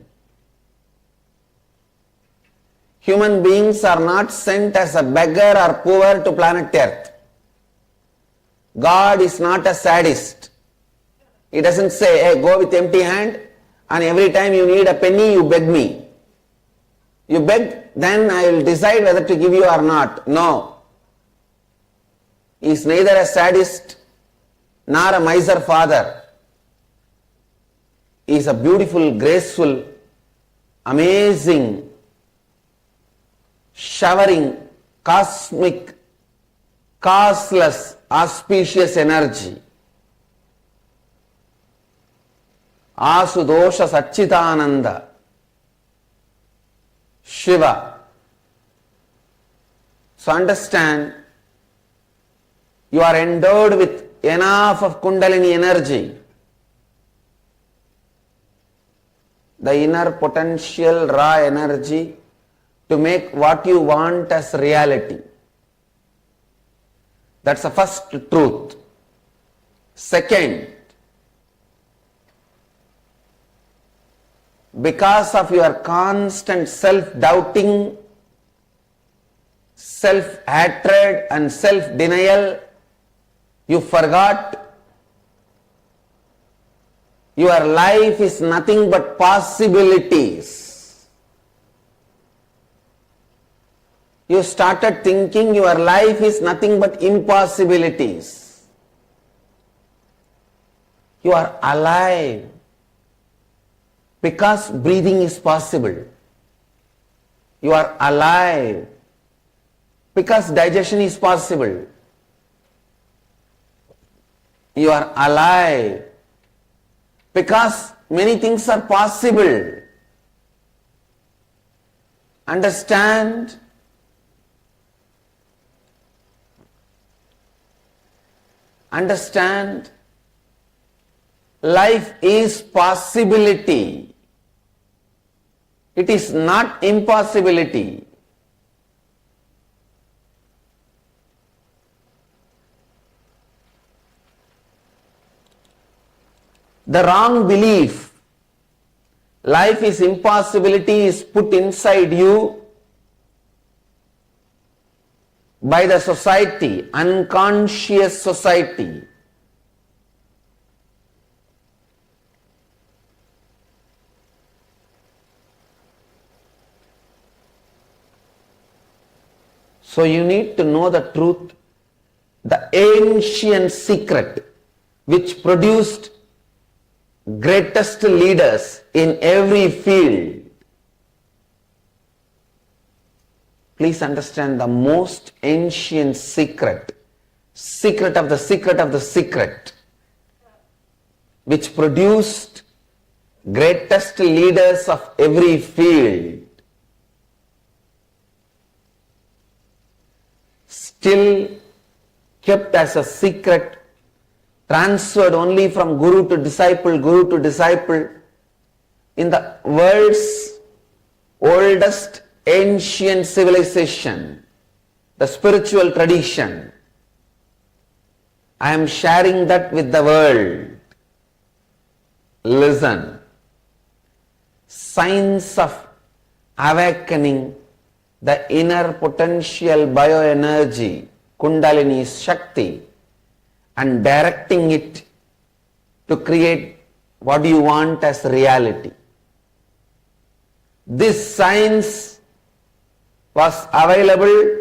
Human beings are not sent as a beggar or poor to planet Earth. God is not a sadist. He doesn't say, hey, go with empty hand and every time you need a penny, you beg me. You beg, then I will decide whether to give you or not. No. He is neither a sadist nor a miser father. He is a beautiful, graceful, amazing, showering cosmic, causeless, auspicious energy. Asudosha Satchitananda, Shiva. So understand, you are endowed with enough of Kundalini energy. The inner potential, raw energy to make what you want as reality. That's the first truth. Second, because of your constant self-doubting, self-hatred and self-denial, you forgot your life is nothing but possibilities. You started thinking your life is nothing but impossibilities. You are alive because breathing is possible. You are alive because digestion is possible. You are alive because many things are possible. Understand? Understand? Life is possibility. It is not impossibility. The wrong belief, life is impossibility, is put inside you by the society, unconscious society. So you need to know the truth, the ancient secret which produced greatest leaders in every field. Please understand the most ancient secret, secret of the secret of the secret, which produced greatest leaders of every field, still kept as a secret, transferred only from guru to disciple in the world's oldest ancient civilization, the spiritual tradition. I am sharing that with the world. Listen. Signs of awakening the inner potential bioenergy, Kundalini Shakti, and directing it to create what you want as reality. This science was available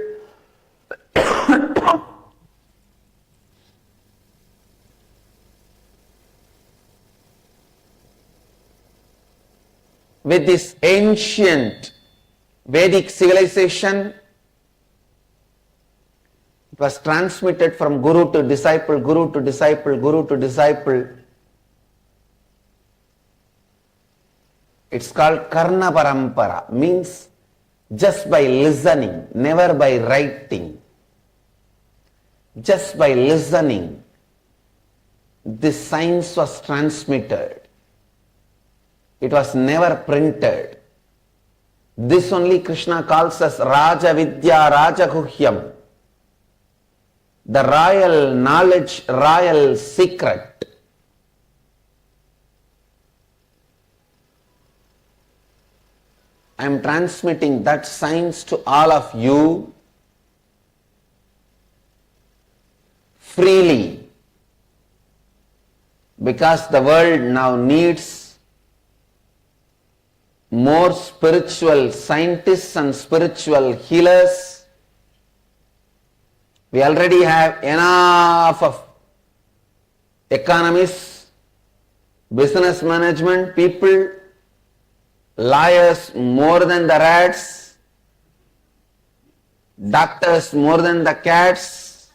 with this ancient Vedic civilization. It was transmitted from guru to disciple, guru to disciple, guru to disciple. It's called Karna Parampara, means just by listening, never by writing. Just by listening, this science was transmitted. It was never printed. This only Krishna calls as Raja Vidya Rajaguhyam, the royal knowledge, royal secret. I am transmitting that science to all of you freely, because the world now needs more spiritual scientists and spiritual healers. We already have enough of economists, business management people, lawyers more than the rats. doctors more than the cats,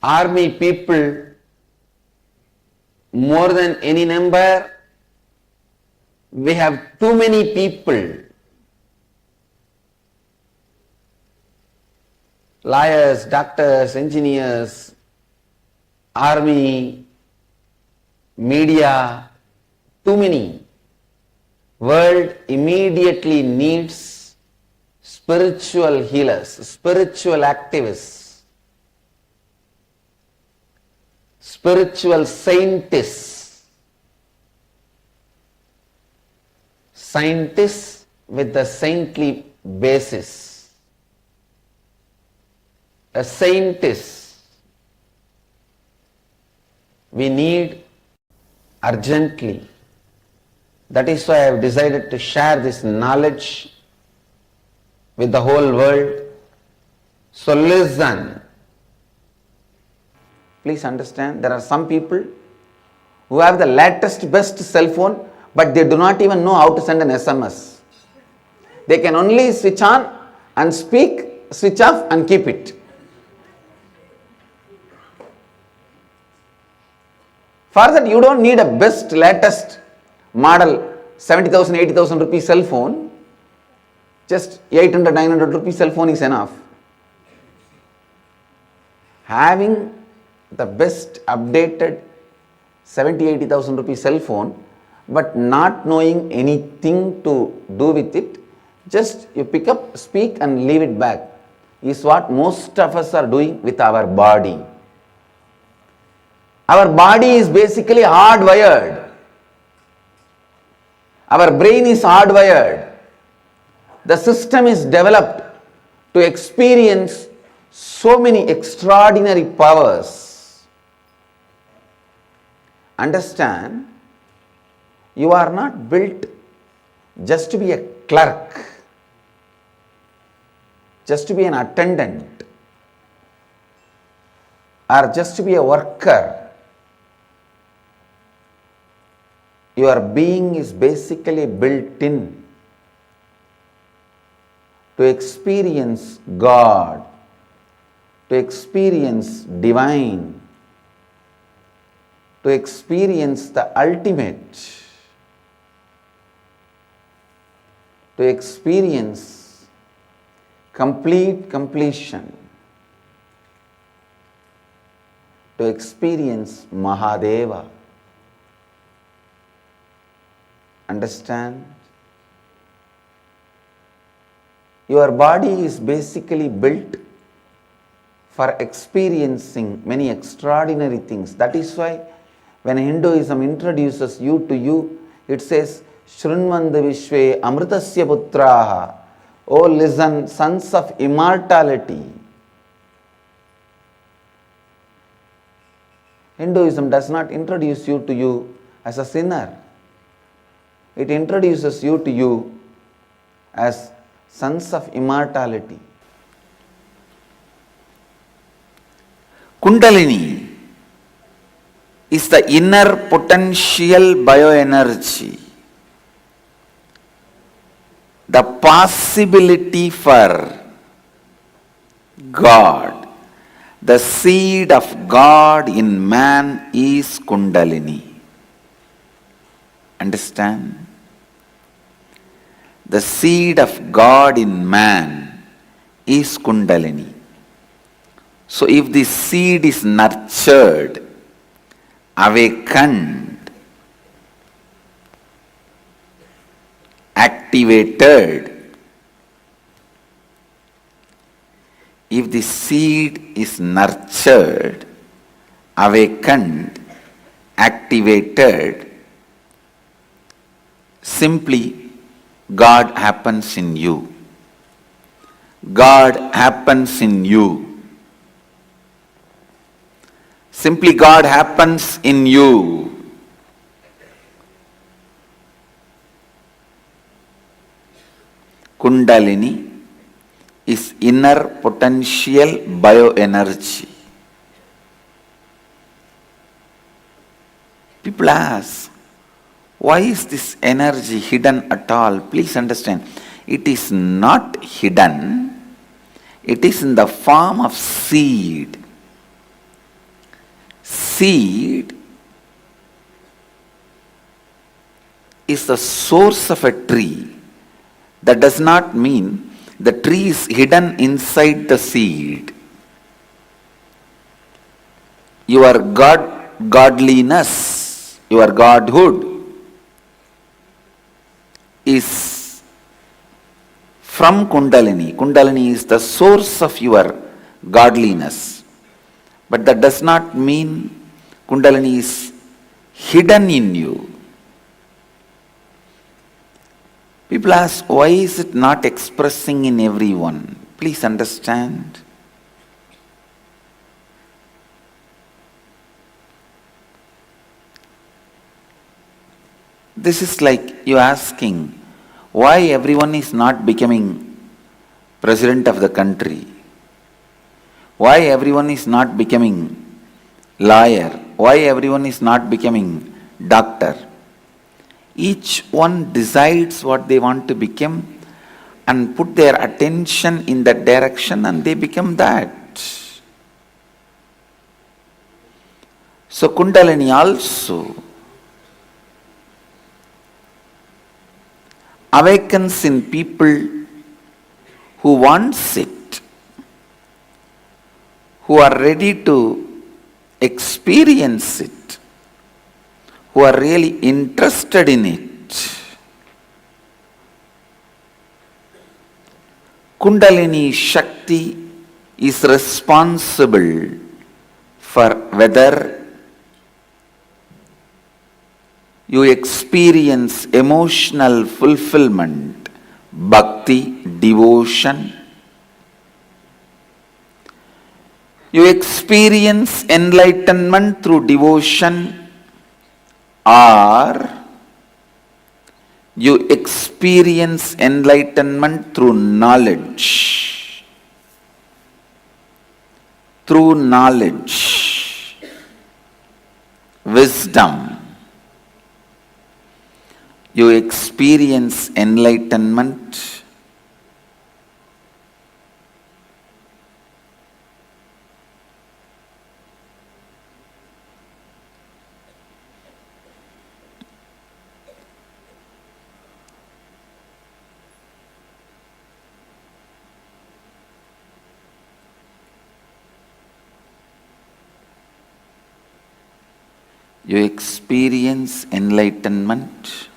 army people more than any number. We have too many people. Lawyers, doctors, engineers, army, media, too many. World immediately needs spiritual healers, spiritual activists, spiritual scientists, scientists with the saintly basis. A saintess we need urgently. That is why I have decided to share this knowledge with the whole world. So listen. Please understand, there are some people who have the latest best cell phone, but they do not even know how to send an SMS. They can only switch on and speak, switch off and keep it. For that you don't need a best latest model 70,000, 80,000 rupee cell phone. Just 800, 900 rupee cell phone is enough. Having the best updated 70, 80,000 rupee cell phone, but not knowing anything to do with it, just you pick up, speak and leave it back, is what most of us are doing with our body. Our body is basically hardwired. Our brain is hardwired. The system is developed to experience so many extraordinary powers. Understand, you are not built just to be a clerk, just to be an attendant, or just to be a worker. Your being is basically built in to experience God, to experience divine, to experience the ultimate, to experience complete completion, to experience Mahadeva. Understand? Your body is basically built for experiencing many extraordinary things. That is why when Hinduism introduces you to you, it says, Shrunvanda Vishve Amritasya Putraha. Oh, listen, sons of immortality. Hinduism does not introduce you to you as a sinner. It introduces you to you as sons of immortality. Kundalini is the inner potential bioenergy, the possibility for God. The seed of God in man is Kundalini. Understand? The seed of God in man is Kundalini. So if this seed is nurtured, awakened, activated, if the seed is nurtured, awakened, activated, simply God happens in you. God happens in you. Simply God happens in you. Kundalini is inner potential bioenergy. People ask, Why is this energy hidden at all? Please understand, it is not hidden. It is in the form of seed. Seed is the source of a tree. That does not mean the tree is hidden inside the seed. Your godliness, your godhood is from Kundalini. Kundalini is the source of your godliness. But that does not mean Kundalini is hidden in you. People ask, why is it not expressing in everyone? Please understand. This is like you asking, why everyone is not becoming president of the country? Why everyone is not becoming lawyer? Why everyone is not becoming doctor? Each one decides what they want to become and put their attention in that direction and they become that. So Kundalini also awakens in people who wants it, who are ready to experience it, who are really interested in it. Kundalini Shakti is responsible for whether you experience emotional fulfillment, bhakti, devotion. You experience enlightenment through devotion, or you experience enlightenment through knowledge. Through knowledge, wisdom, you experience enlightenment. You experience enlightenment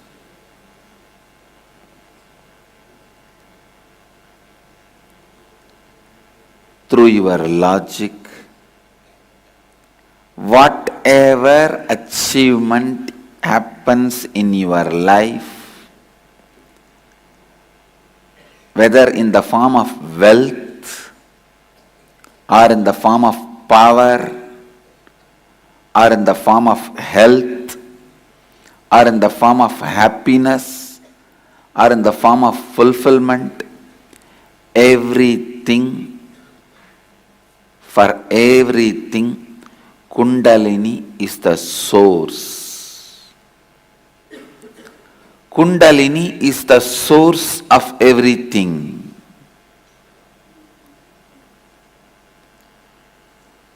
through your logic. Whatever achievement happens in your life, whether in the form of wealth or in the form of power, or in the form of health, or in the form of happiness, or in the form of fulfillment, everything, for everything, Kundalini is the source. Kundalini is the source of everything.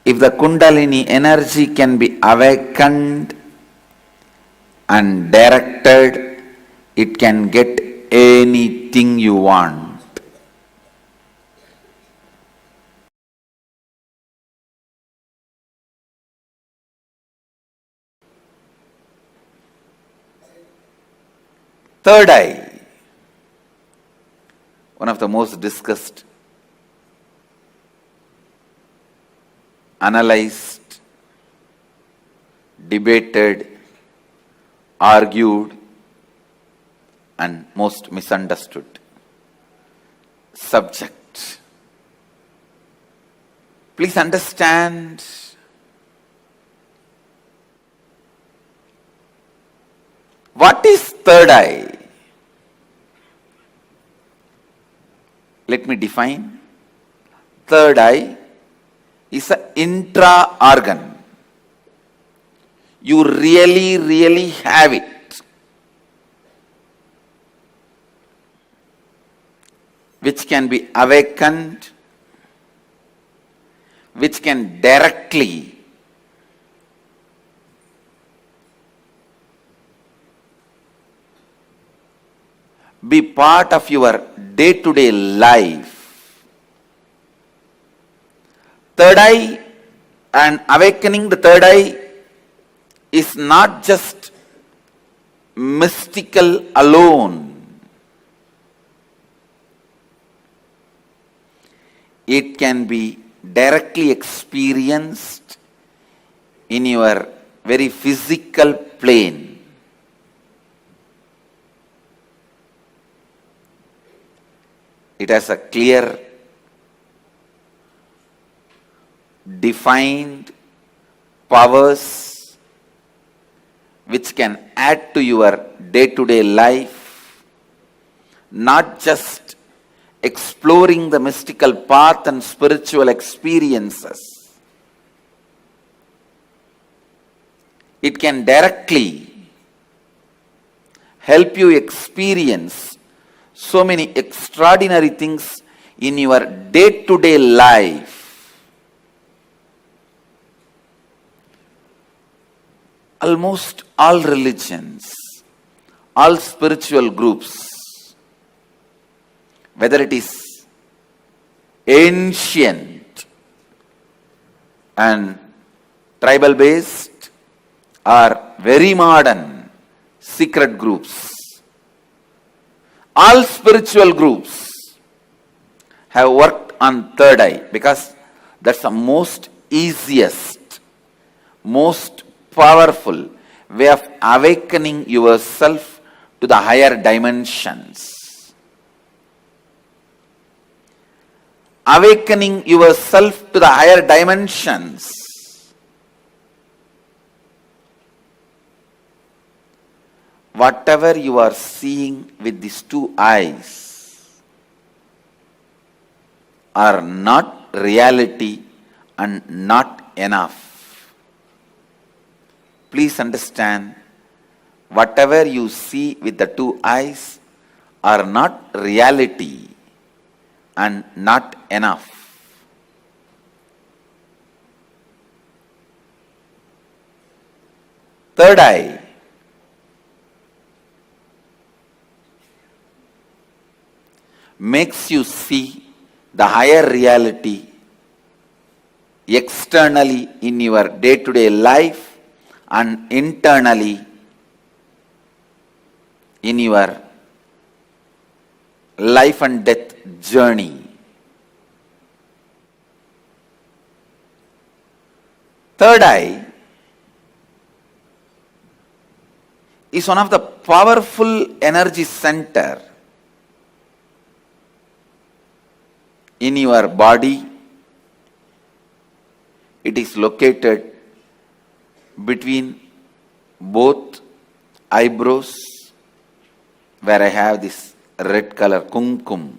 If the Kundalini energy can be awakened and directed, it can get anything you want. Third eye, one of the most discussed, analyzed, debated, argued, and most misunderstood subject. Please understand, what is third eye? Let me define. Third eye is an intra-organ. You really have it. which can be awakened, which can directly be part of your day-to-day life. Third eye and awakening the third eye is not just mystical alone. It can be directly experienced in your very physical plane. It has a clear, defined powers which can add to your day-to-day life, not just exploring the mystical path and spiritual experiences. It can directly help you experience so many extraordinary things in your day-to-day life. Almost all religions, all spiritual groups, whether it is ancient and tribal based or very modern secret groups, all spiritual groups have worked on third eye because that's the most easiest, most powerful way of awakening yourself to the higher dimensions. Awakening yourself to the higher dimensions whatever you are seeing with these two eyes are not reality and not enough. Please understand, whatever you see with the two eyes are not reality and not enough. Third eye makes you see the higher reality externally in your day-to-day life and internally in your life and death journey. Third eye is one of the powerful energy center in your body. It is located between both eyebrows, where I have this red color kumkum.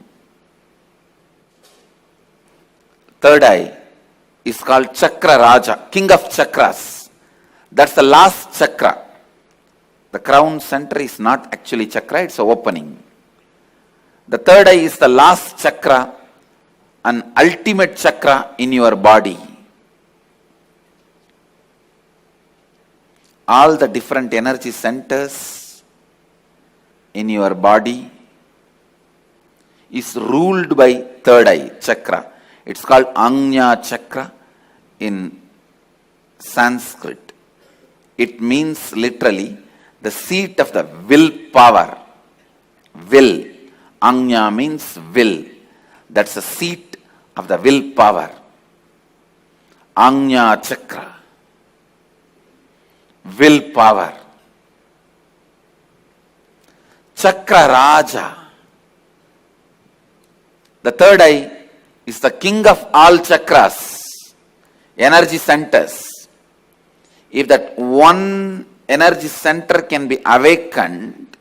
Third eye is called Chakra Raja, king of chakras. That's the last chakra. The crown center is not actually chakra, it's an opening. The third eye is the last chakra, an ultimate chakra in your body. All the different energy centers in your body is ruled by third eye chakra. It's called Ajna chakra in Sanskrit. It means literally the seat of the will power. Will. Ajna means will. That's the seat of the will power. Ajna chakra. Will power. Chakra Raja. The third eye is the king of all chakras, energy centers. If that one energy center can be awakened,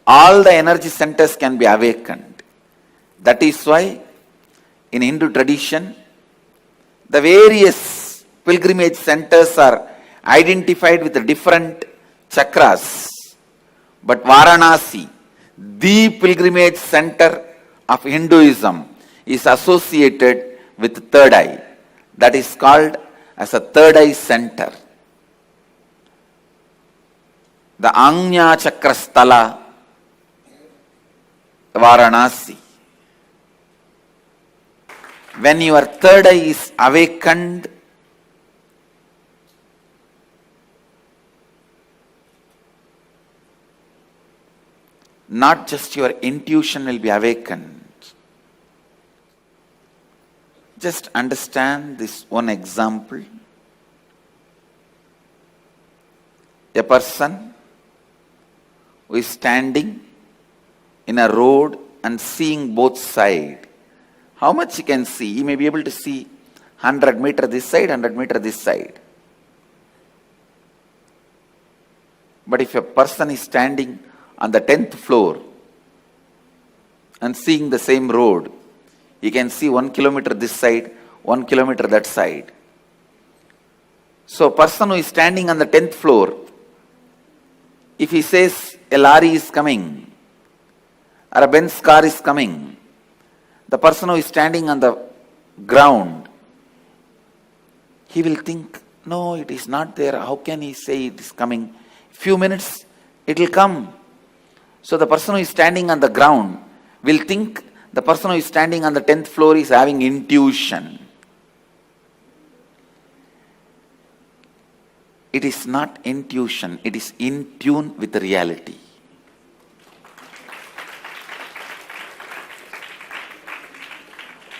all the energy centers can be awakened. That is why in Hindu tradition, the various pilgrimage centers are identified with the different chakras. But Varanasi, the pilgrimage center of Hinduism, is associated with third eye. That is called as a third eye center. The Anya Chakrasthala, Varanasi. When your third eye is awakened, not just your intuition will be awakened. Just understand this one example. A person who is standing in a road and seeing both sides. How much he can see? He may be able to see 100 meters this side, 100 meters this side. But if a person is standing on the 10th floor and seeing the same road, he can see 1 kilometer this side, 1 kilometer that side. So a person who is standing on the 10th floor, if he says a lorry is coming or a Benz car is coming, the person who is standing on the ground, he will think, no, it is not there. How can he say it is coming? Few minutes, it will come. So the person who is standing on the ground will think the person who is standing on the 10th floor is having intuition. It is not intuition, it is in tune with the reality.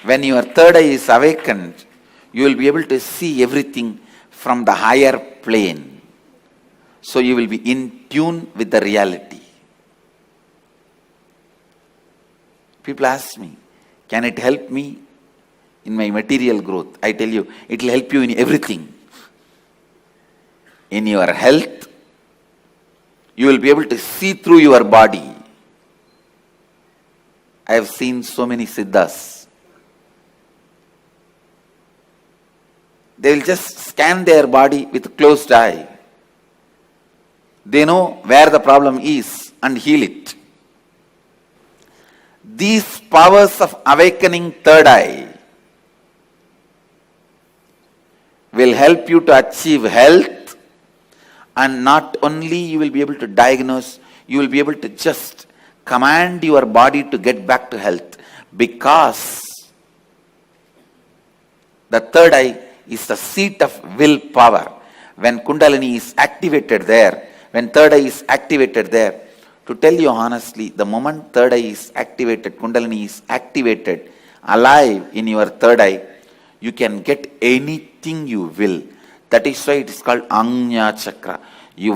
When your third eye is awakened, you will be able to see everything from the higher plane. So you will be in tune with the reality. People ask me, can it help me in my material growth? I tell you, it will help you in everything. In your health, you will be able to see through your body. I have seen so many siddhas. They will just scan their body with closed eye. They know where the problem is and heal it. These powers of awakening third eye will help you to achieve health, and not only you will be able to diagnose, you will be able to just command your body to get back to health, because the third eye is the seat of willpower. When Kundalini is activated there, when third eye is activated there, to tell you honestly, the moment third eye is activated, Kundalini is activated, alive in your third eye, you can get anything you will. That is why it is called Anya Chakra. Your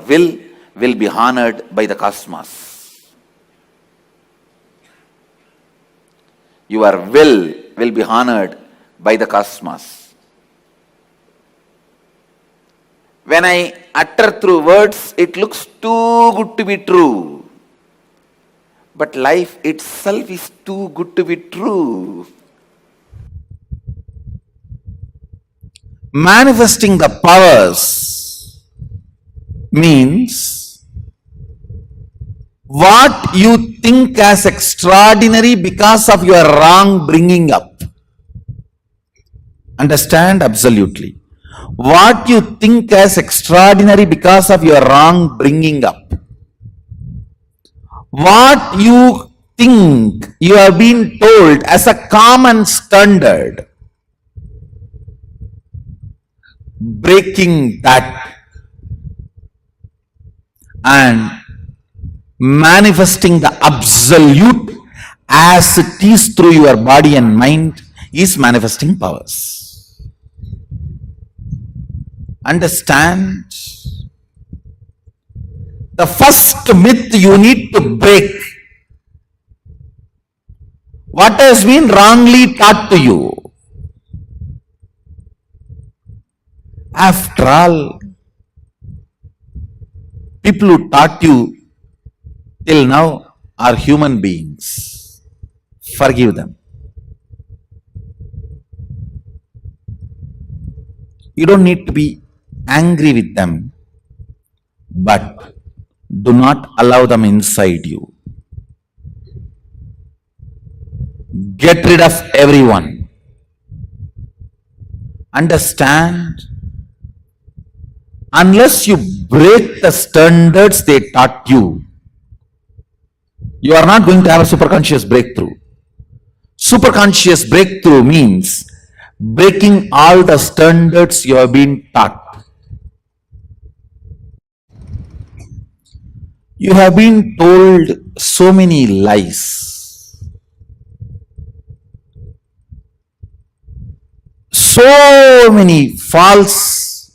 will be honored by the cosmos. Your will be honored by the cosmos. When I utter through words, it looks too good to be true. But life itself is too good to be true. Manifesting the powers means what you think as extraordinary because of your wrong bringing up. Understand absolutely. What you think as extraordinary because of your wrong bringing up. What you think you have been told as a common standard. Breaking that and manifesting the absolute as it is through your body and mind is manifesting powers. Understand? The first myth you need to break. What has been wrongly taught to you? After all, people who taught you till now are human beings. Forgive them. You don't need to be angry with them, but do not allow them inside you. Get rid of everyone. Understand? Unless you break the standards they taught you, you are not going to have a superconscious breakthrough. Superconscious breakthrough means breaking all the standards you have been taught. You have been told so many lies, so many false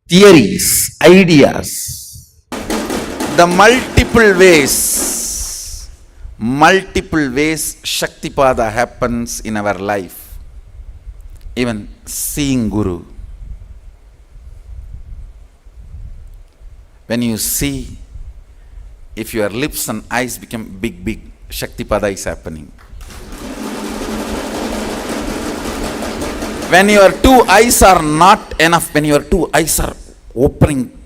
theories, ideas. The multiple ways Shaktipada happens in our life. Even seeing Guru. When you see, if your lips and eyes become big, Shaktipada is happening. When your two eyes are not enough, when your two eyes are opening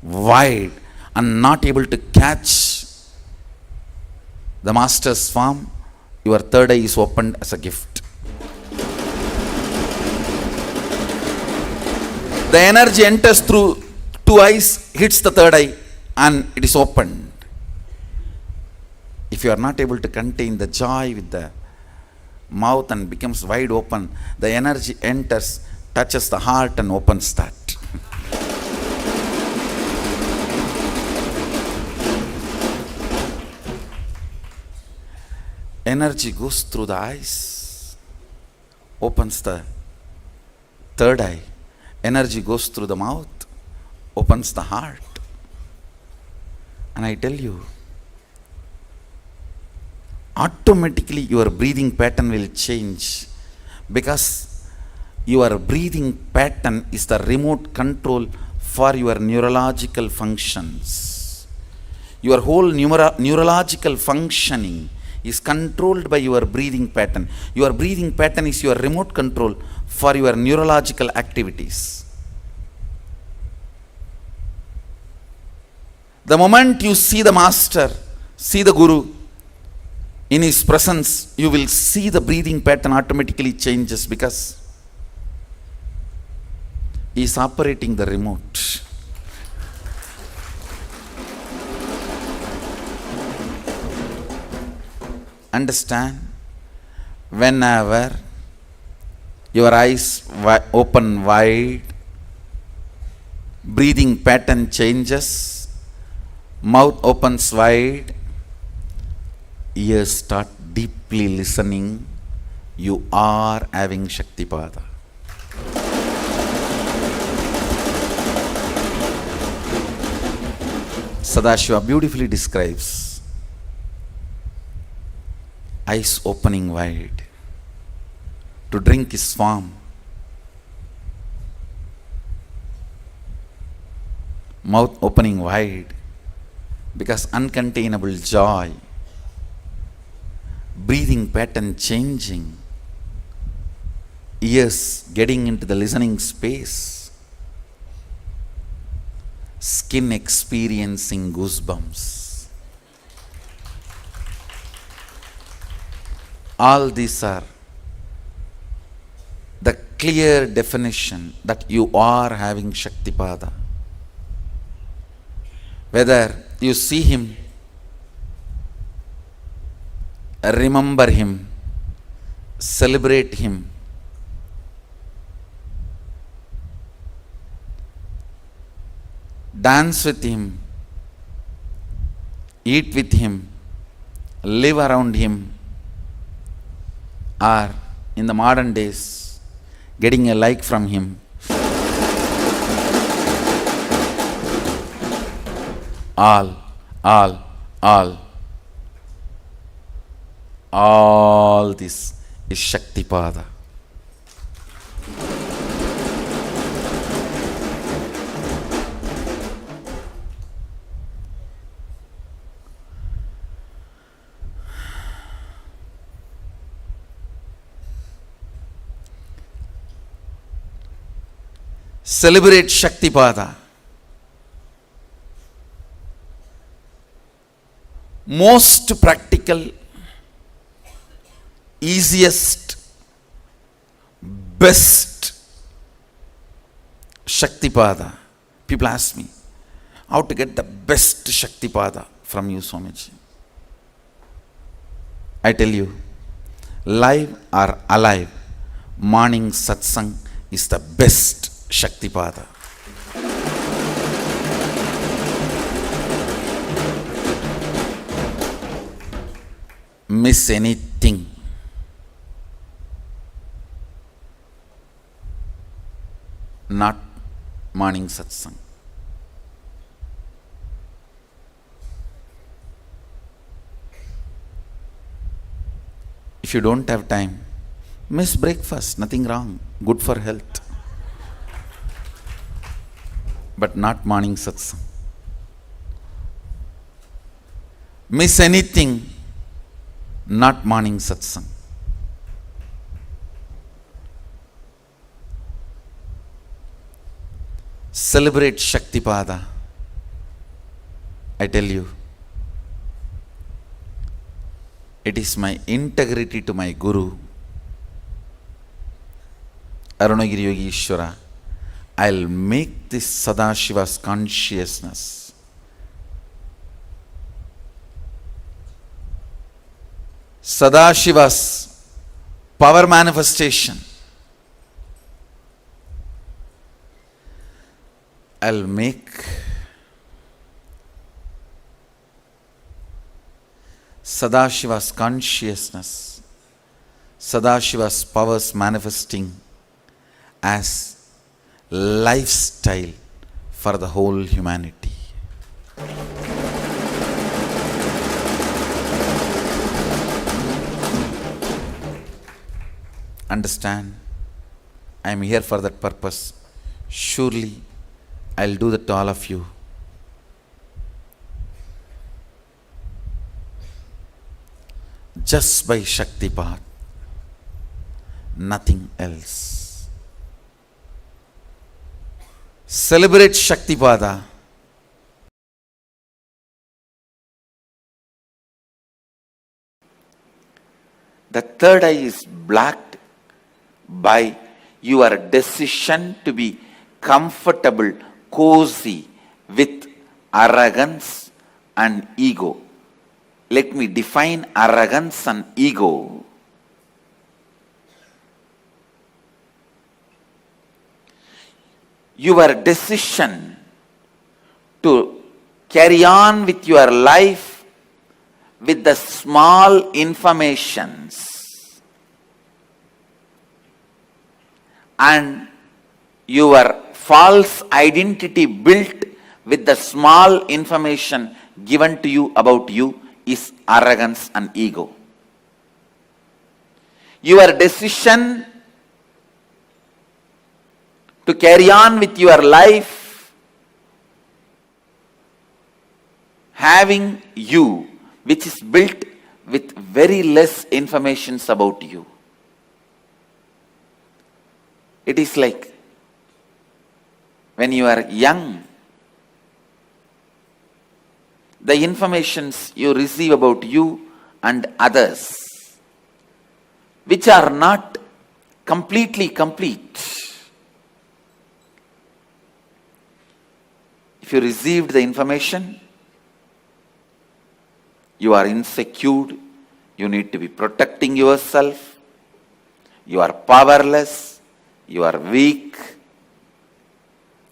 wide and not able to catch the master's form, your third eye is opened as a gift. The energy enters through two eyes, hits the third eye, and it is opened. If you are not able to contain the joy with the mouth and becomes wide open, the energy enters, touches the heart and opens that. Energy goes through the eyes, opens the third eye. Energy goes through the mouth, opens the heart. And I tell you, automatically your breathing pattern will change, because your breathing pattern is the remote control for your neurological functions. Your whole neurological functioning is controlled by your breathing pattern. Your breathing pattern is your remote control for your neurological activities. The moment you see the master, see the Guru, in his presence, you will see the breathing pattern automatically changes, because he is operating the remote. Understand? Whenever your eyes open wide, breathing pattern changes, mouth opens wide, ears start deeply listening, you are having Shaktipada. Sadashiva beautifully describes eyes opening wide to drink his form, mouth opening wide because uncontainable joy, breathing pattern changing, ears getting into the listening space, skin experiencing goosebumps. All these are the clear definition that you are having Shaktipada. Whether you see him, remember him, celebrate him, dance with him, eat with him, live around him, or in the modern days, getting a like from him. All this is Shaktipada. Celebrate Shaktipada. Most practical, easiest, best Shaktipada. People ask me, how to get the best Shaktipada from you, Swamiji? I tell you, live or alive, morning satsang is the best Shaktipada. Miss anything, not morning satsang. If you don't have time, miss breakfast, nothing wrong, good for health. But not morning satsang. Miss anything, not morning satsang. Celebrate Shaktipada. I tell you, it is my integrity to my Guru, Arunagiri Yogi Ishvara. I'll make this Sadashiva's consciousness Sadashiva's power manifestation. I'll make Sadashiva's consciousness, Sadashiva's powers manifesting as lifestyle for the whole humanity. Understand? I am here for that purpose. Surely I'll do that to all of you. Just by Shaktipat, nothing else. Celebrate Shaktipada. The third eye is blacked by your decision to be comfortable, cozy with arrogance and ego. Let me define arrogance and ego. Your decision to carry on with your life with the small informations and your false identity built with the small information given to you about you is arrogance and ego. Your decision to carry on with your life having you, which is built with very less informations about you. It is like when you are young, the informations you receive about you and others, which are not completely complete. If you received the information, you are insecure, you need to be protecting yourself, you are powerless, you are weak,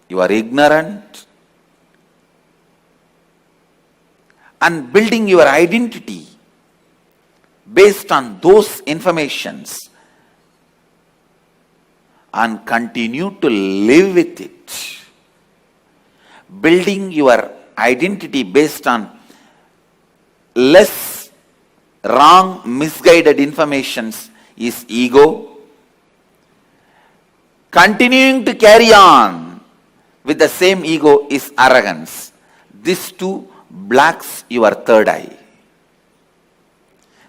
you are ignorant, and building your identity based on those informations and continue to live with it. Building your identity based on less wrong, misguided informations is ego. Continuing to carry on with the same ego is arrogance. These two blacks your third eye.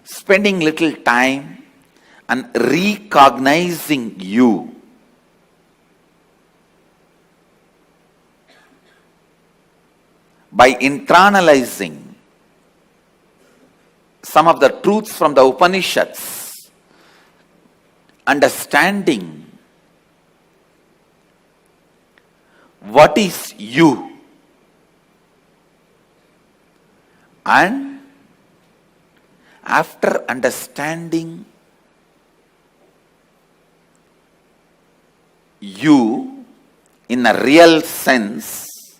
Spending little time and recognizing you by internalizing some of the truths from the Upanishads, understanding what is you, and after understanding you in a real sense,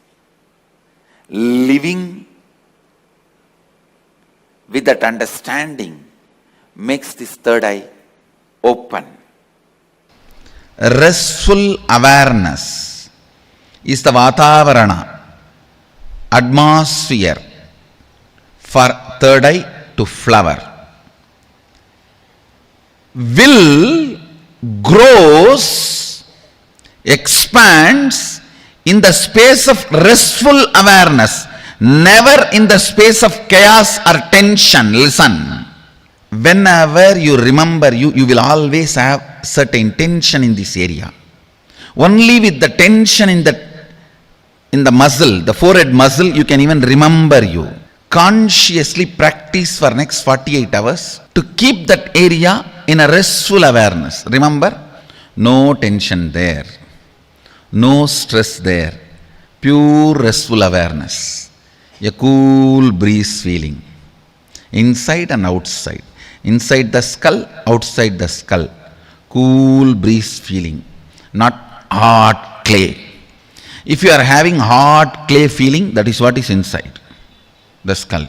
living with that understanding makes this third eye open. Restful awareness is the Vatavarana, atmosphere for third eye to flower. Will grows, expands in the space of restful awareness, never in the space of chaos or tension. Listen, whenever you remember you will always have certain tension in this area. Only with the tension in the muscle, the forehead muscle, you can even remember you. Consciously practice for next 48 hours to keep that area in a restful awareness. Remember, no tension there, no stress there, pure restful awareness, a cool breeze feeling, inside and outside, inside the skull, outside the skull, cool breeze feeling, not hot clay. If you are having hot clay feeling, that is what is inside the skull.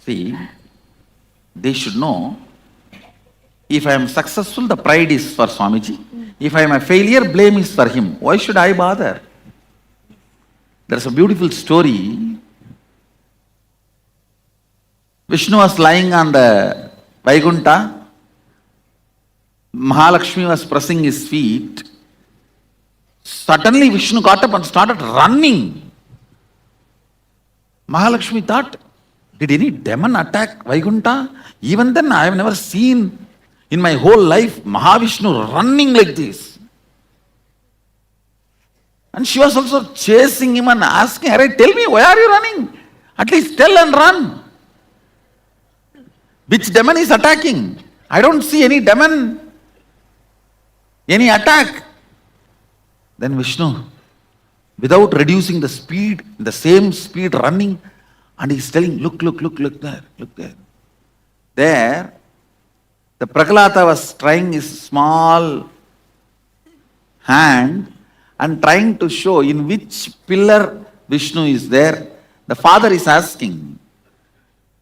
See, they should know, if I am successful, the pride is for Swamiji. If I am a failure, blame is for him. Why should I bother? There's a beautiful story. Vishnu was lying on the Vaikuntha. Mahalakshmi was pressing his feet. Suddenly Vishnu got up and started running. Mahalakshmi thought, did any demon attack Vaikuntha? Even then I have never seen in my whole life Mahavishnu running like this. And she was also chasing him and asking, "Arey, tell me, why are you running? At least tell and run. Which demon is attacking? I don't see any demon, any attack." Then Vishnu, without reducing the speed, the same speed running, and he's telling, look there, look there. There, the Prahlada was trying his small hand and trying to show in which pillar Vishnu is there. The father is asking,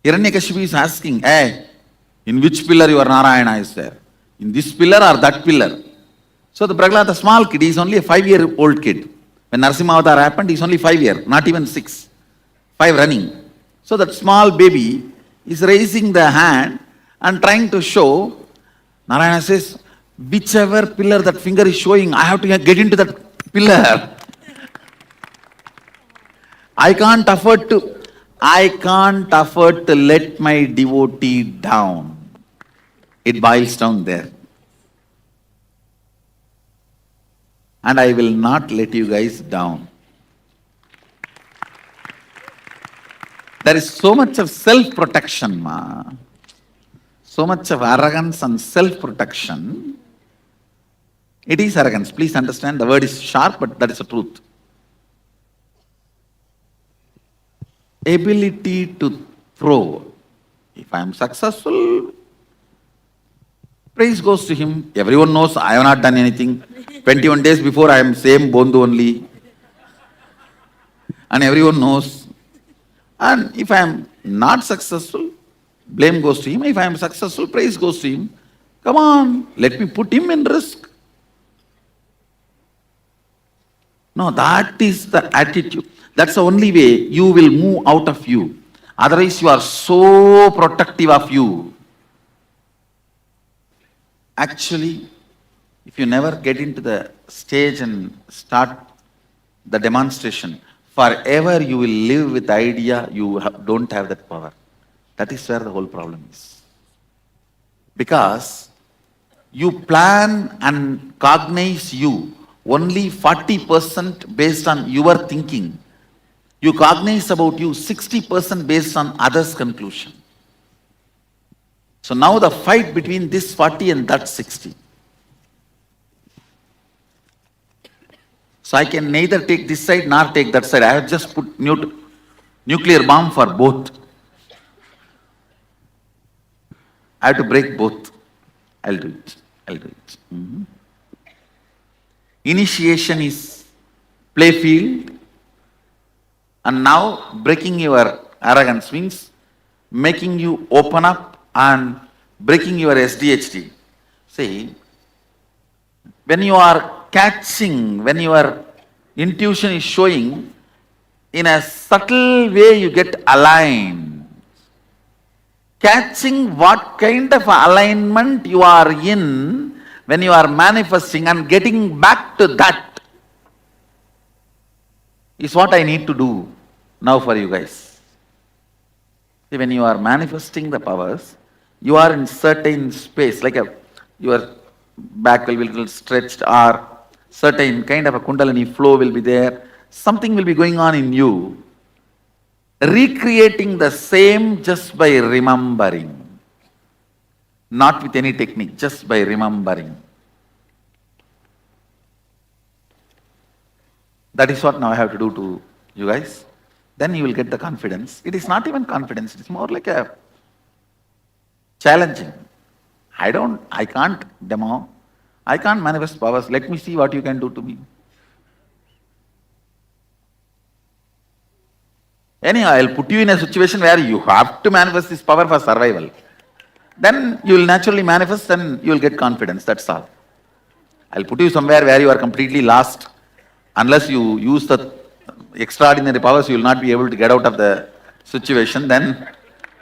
Hiranyakashipu is asking, hey, in which pillar your Narayana is there? In this pillar or that pillar? So the Prahlada, small kid, he is only a 5-year-old kid. When Narasimha Avatar happened, he is only 5 years, not even 6. 5 running. So that small baby is raising the hand and trying to show. Narayana says, whichever pillar that finger is showing, I have to get into that pillar. I can't afford to let my devotee down. It boils down there. And I will not let you guys down. There is so much of self-protection, ma. So much of arrogance and self-protection. It is arrogance. Please understand, the word is sharp, but that is the truth. Ability to throw. If I am successful, praise goes to him. Everyone knows I have not done anything. 21 days before I am same Bondu only. And everyone knows. And if I am not successful, blame goes to him. If I am successful, praise goes to him. Come on, let me put him in risk. No, that is the attitude. That's the only way you will move out of you. Otherwise, you are so protective of you. Actually, if you never get into the stage and start the demonstration, forever you will live with the idea you don't have that power. That is where the whole problem is. Because you plan and cognize you only 40% based on your thinking. You cognize about you 60% based on others' conclusion. So now the fight between this 40 and that 60. So I can neither take this side nor take that side. I have just put nuclear bomb for both. I have to break both. I'll do it. I'll do it. Initiation is play field, and now breaking your arrogance means making you open up and breaking your SDHD. See, when you are catching, when your intuition is showing, in a subtle way you get aligned. Catching what kind of alignment you are in when you are manifesting and getting back to that is what I need to do now for you guys. See, when you are manifesting the powers, you are in certain space, like your back will be a little stretched, or certain kind of a kundalini flow will be there. Something will be going on in you. Recreating the same just by remembering. Not with any technique, just by remembering. That is what now I have to do to you guys. Then you will get the confidence. It is not even confidence, it is more like a challenging. I can't demo, I can't manifest powers. Let me see what you can do to me. Anyhow, I'll put you in a situation where you have to manifest this power for survival. Then you will naturally manifest and you will get confidence, that's all. I'll put you somewhere where you are completely lost. Unless you use the extraordinary powers, you will not be able to get out of the situation. Then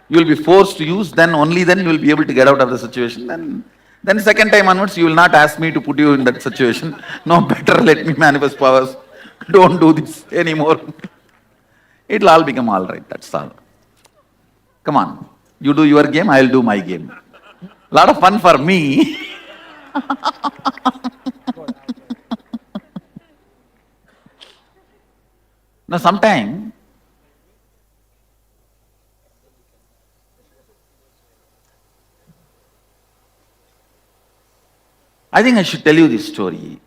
you will be forced to use, then only then you will be able to get out of the situation. Then second time onwards, you will not ask me to put you in that situation. No, better let me manifest powers. Don't do this anymore. It'll all become all right, that's all. Come on, you do your game, I'll do my game. Lot of fun for me. Now sometime, I think I should tell you this story.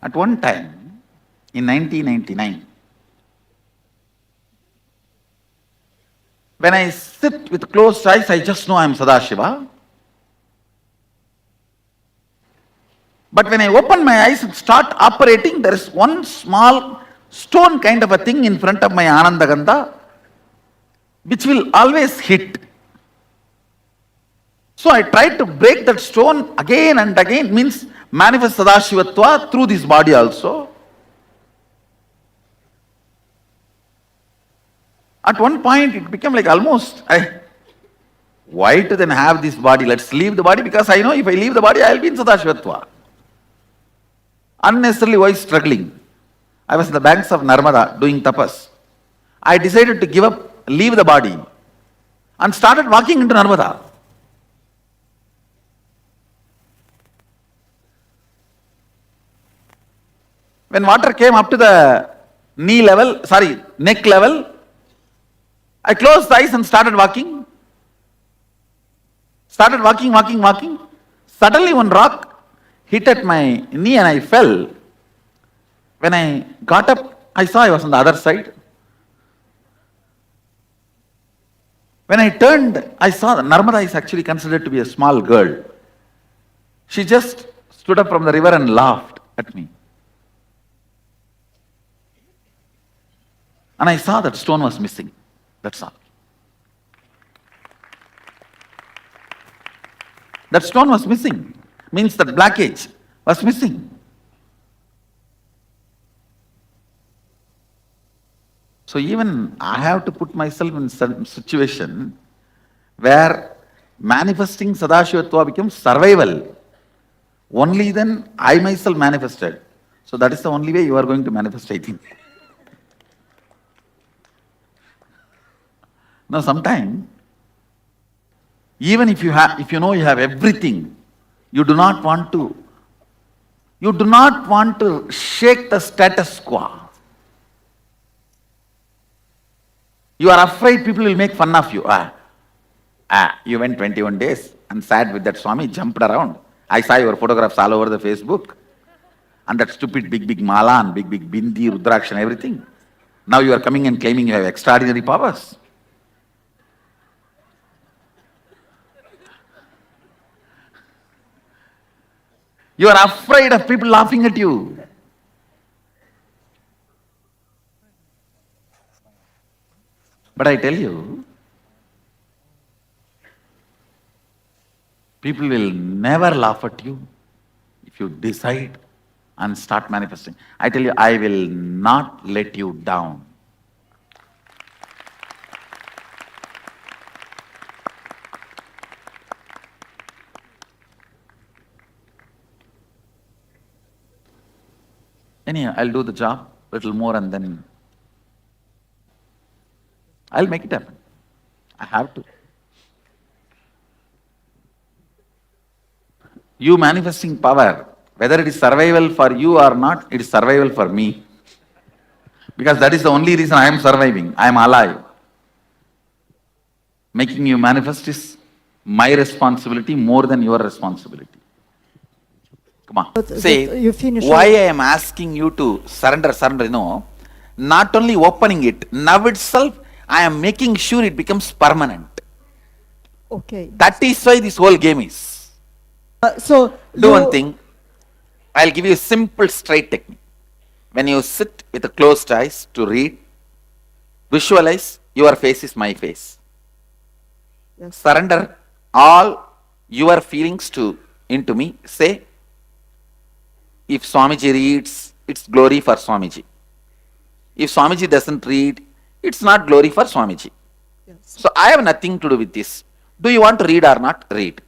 At one time, in 1999, when I sit with closed eyes, I just know I am Sadashiva. But when I open my eyes and start operating, there is one small stone kind of a thing in front of my Anandagandha, which will always hit. So I tried to break that stone again and again, means manifest Sadashivatva through this body also. At one point it became like almost, why to then have this body? Let's leave the body, because I know if I leave the body, I will be in Sadashivatva. Unnecessarily why struggling? I was in the banks of Narmada doing tapas. I decided to leave the body and started walking into Narmada. When water came up to the neck level, I closed the eyes and started walking. Started walking. Suddenly one rock hit at my knee and I fell. When I got up, I saw I was on the other side. When I turned, I saw that Narmada is actually considered to be a small girl. She just stood up from the river and laughed at me. And I saw that stone was missing. That's all. That stone was missing. Means that blackage was missing. So even I have to put myself in some situation where manifesting Sadashivatva becomes survival. Only then I myself manifested. So that is the only way you are going to manifest, I think. Now sometimes, even if you know you have everything, you do not want to shake the status quo. You are afraid people will make fun of you. You went 21 days and sat with that Swami, jumped around. I saw your photographs all over the Facebook. And that stupid big mala and big bindi, rudraksh and everything. Now you are coming and claiming you have extraordinary powers. You are afraid of people laughing at you. But I tell you, people will never laugh at you if you decide and start manifesting. I tell you, I will not let you down. Anyhow, I'll do the job a little more and then I'll make it happen. I have to. You manifesting power, whether it is survival for you or not, it is survival for me. Because that is the only reason I am surviving. I am alive. Making you manifest is my responsibility more than your responsibility. Come on. Say, why I am asking you to surrender, not only opening it, now itself I am making sure it becomes permanent. Okay. That is why this whole game is. Do one thing. I'll give you a simple, straight technique. When you sit with the closed eyes to read, visualize your face is my face. Yes. Surrender all your feelings into me. Say, if Swamiji reads, it's glory for Swamiji. If Swamiji doesn't read, it's not glory for Swamiji. Yes. So I have nothing to do with this. Do you want to read or not? Read.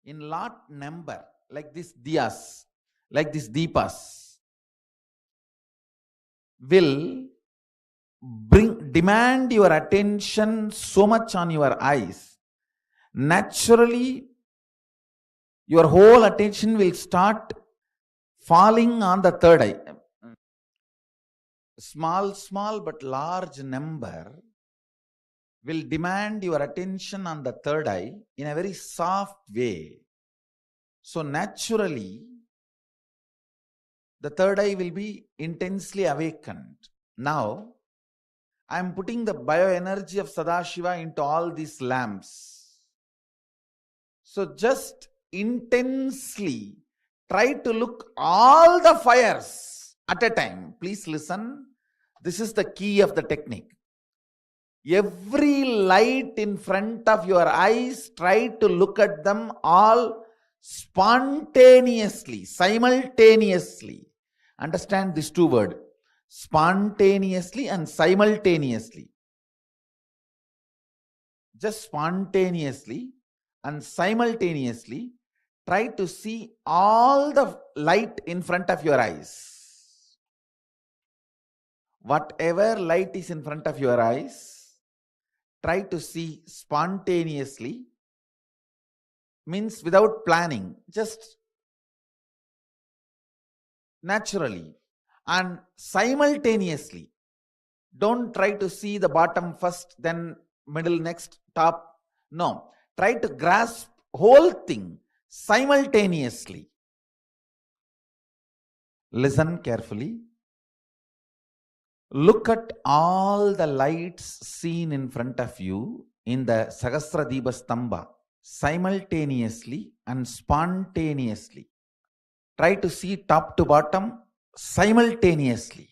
in lot number, like this diyas, like this deepas, will demand your attention so much on your eyes. Naturally, your whole attention will start falling on the third eye. Small but large number will demand your attention on the third eye in a very soft way. So naturally, the third eye will be intensely awakened. Now, I am putting the bioenergy of Sadashiva into all these lamps. So just intensely try to look all the fires at a time. Please listen. This is the key of the technique. Every light in front of your eyes, try to look at them all spontaneously, simultaneously. Understand these two words, spontaneously and simultaneously. Just spontaneously and simultaneously try to see all the light in front of your eyes. Whatever light is in front of your eyes, try to see spontaneously, means without planning, just naturally and simultaneously. Don't try to see the bottom first, then middle, next, top. No, try to grasp whole thing simultaneously. Listen carefully. Look at all the lights seen in front of you in the Sahasradipa Stamba simultaneously and spontaneously. Try to see top to bottom simultaneously.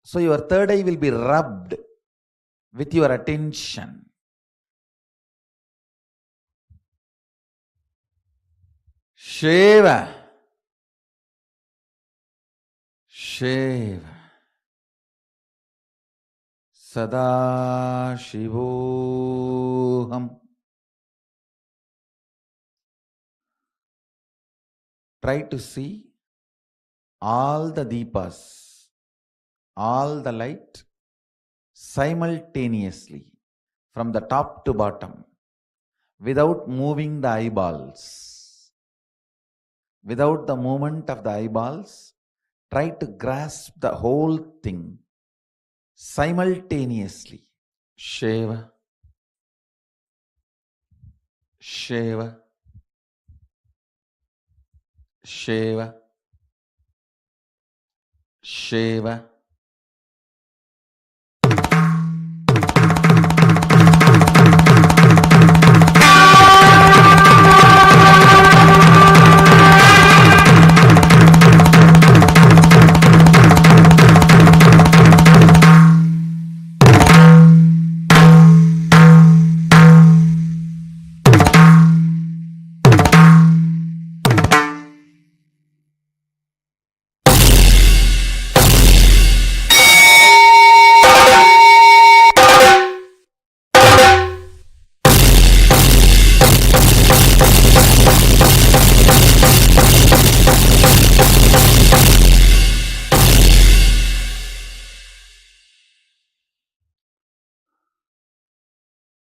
So your third eye will be rubbed with your attention. Shiva. Shiva. Sadashivoham. Try to see all the deepas, all the light simultaneously from the top to bottom without moving the eyeballs. Without the movement of the eyeballs, try to grasp the whole thing simultaneously. Shiva. Shiva. Shiva. Shiva.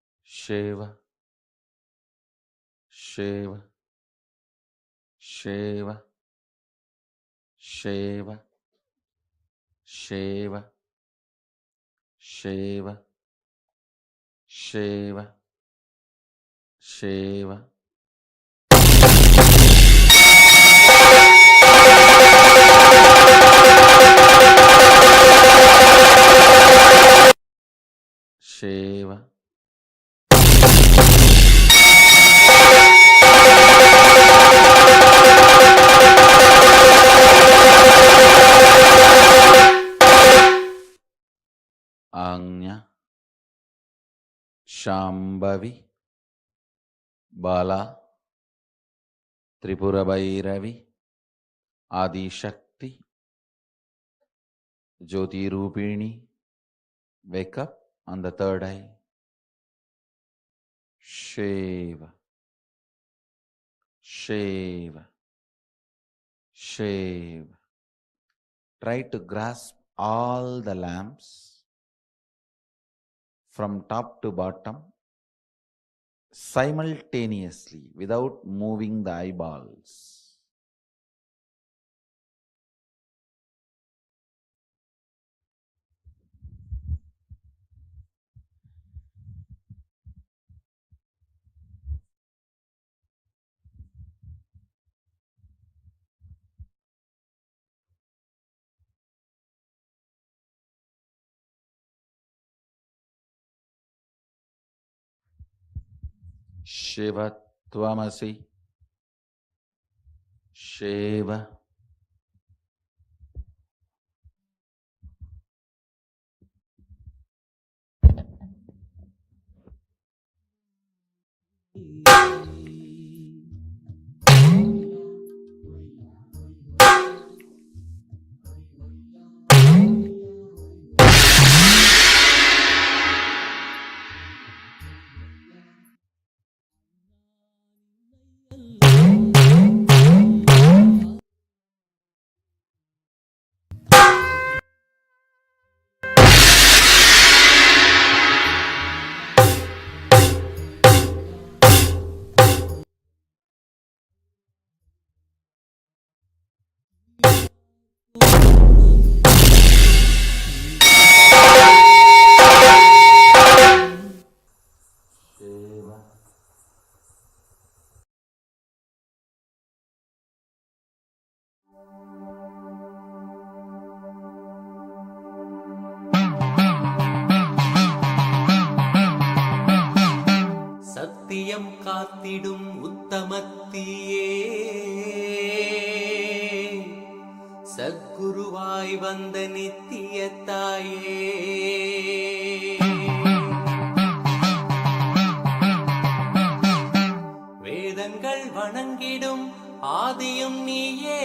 Shiva. Shiva. Shiva. Shiva. Shiva. Shiva. Shiva. Shiva. Shiva. Anya, Shambhavi, Bala, Tripura Bhairavi, Adi Shakti, Jyoti Rupini, wake up on the third eye. Shiva. shave, shave. Try to grasp all the lamps from top to bottom simultaneously without moving the eyeballs. Shiva Tvamasi, Shiva. சத்தியம் காத்திடும் உத்தமத்தியே சத்குருவாய் வந்த நித்திய தாயே வேதங்கள் வணங்கிடும் ஆதியும் நீயே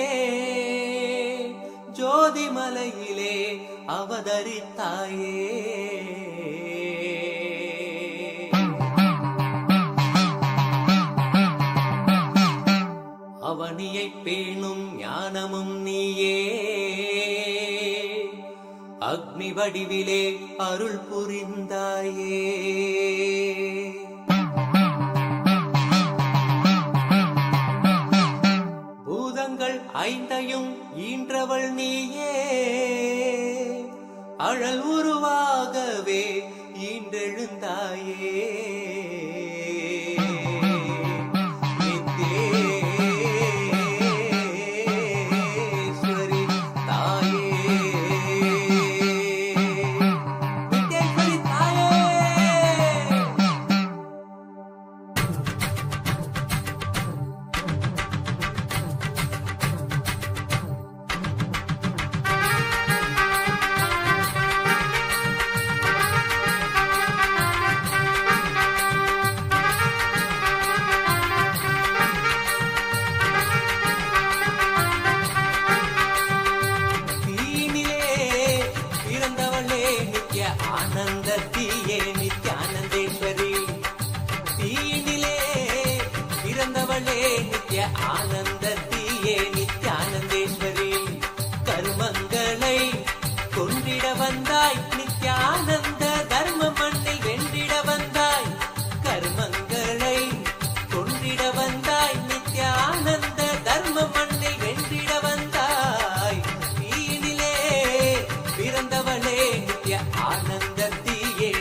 ஜோதிமலையிலே அவதரித்தாயே அவனியை பேணும் ஞானமும் நீயே அக்னி வடிவிலே அருள் புரிந்தாயே பூதங்கள் ஐந்தையும் ஈன்றவள் நீயே அழல் உருவாகவே ஈன்றெழுந்தாயே ஆனந்தத்தியே நித்யானந்தேஸ்வரி தீயினிலே பிறந்தவளே நித்ய ஆனந்தத்தியே நித்யானந்தேஸ்வரி கர்மங்களை கொண்டிட வந்தாய் நித்யானந்த தர்ம மண்ணில் வென்றிட வந்தாய் கர்மங்களை கொண்டிட வந்தாய் நித்யானந்த தர்ம மண்ணில் வென்றிட வந்தாய் தீயினிலே பிறந்தவளே நித்ய ஆனந்தத்தியே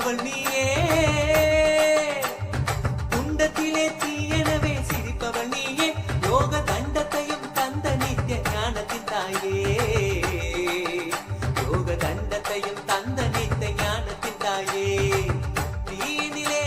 சிரிப்பவள் நீயே குண்டத்திலே தீயனவே சிரிப்பவள் நீயே யோக தண்டத்தையும் தந்த நித்திய ஞானத்தின் தாயே யோக தண்டத்தையும் தந்த நித்திய ஞானத்தின் தாயே தீயினிலே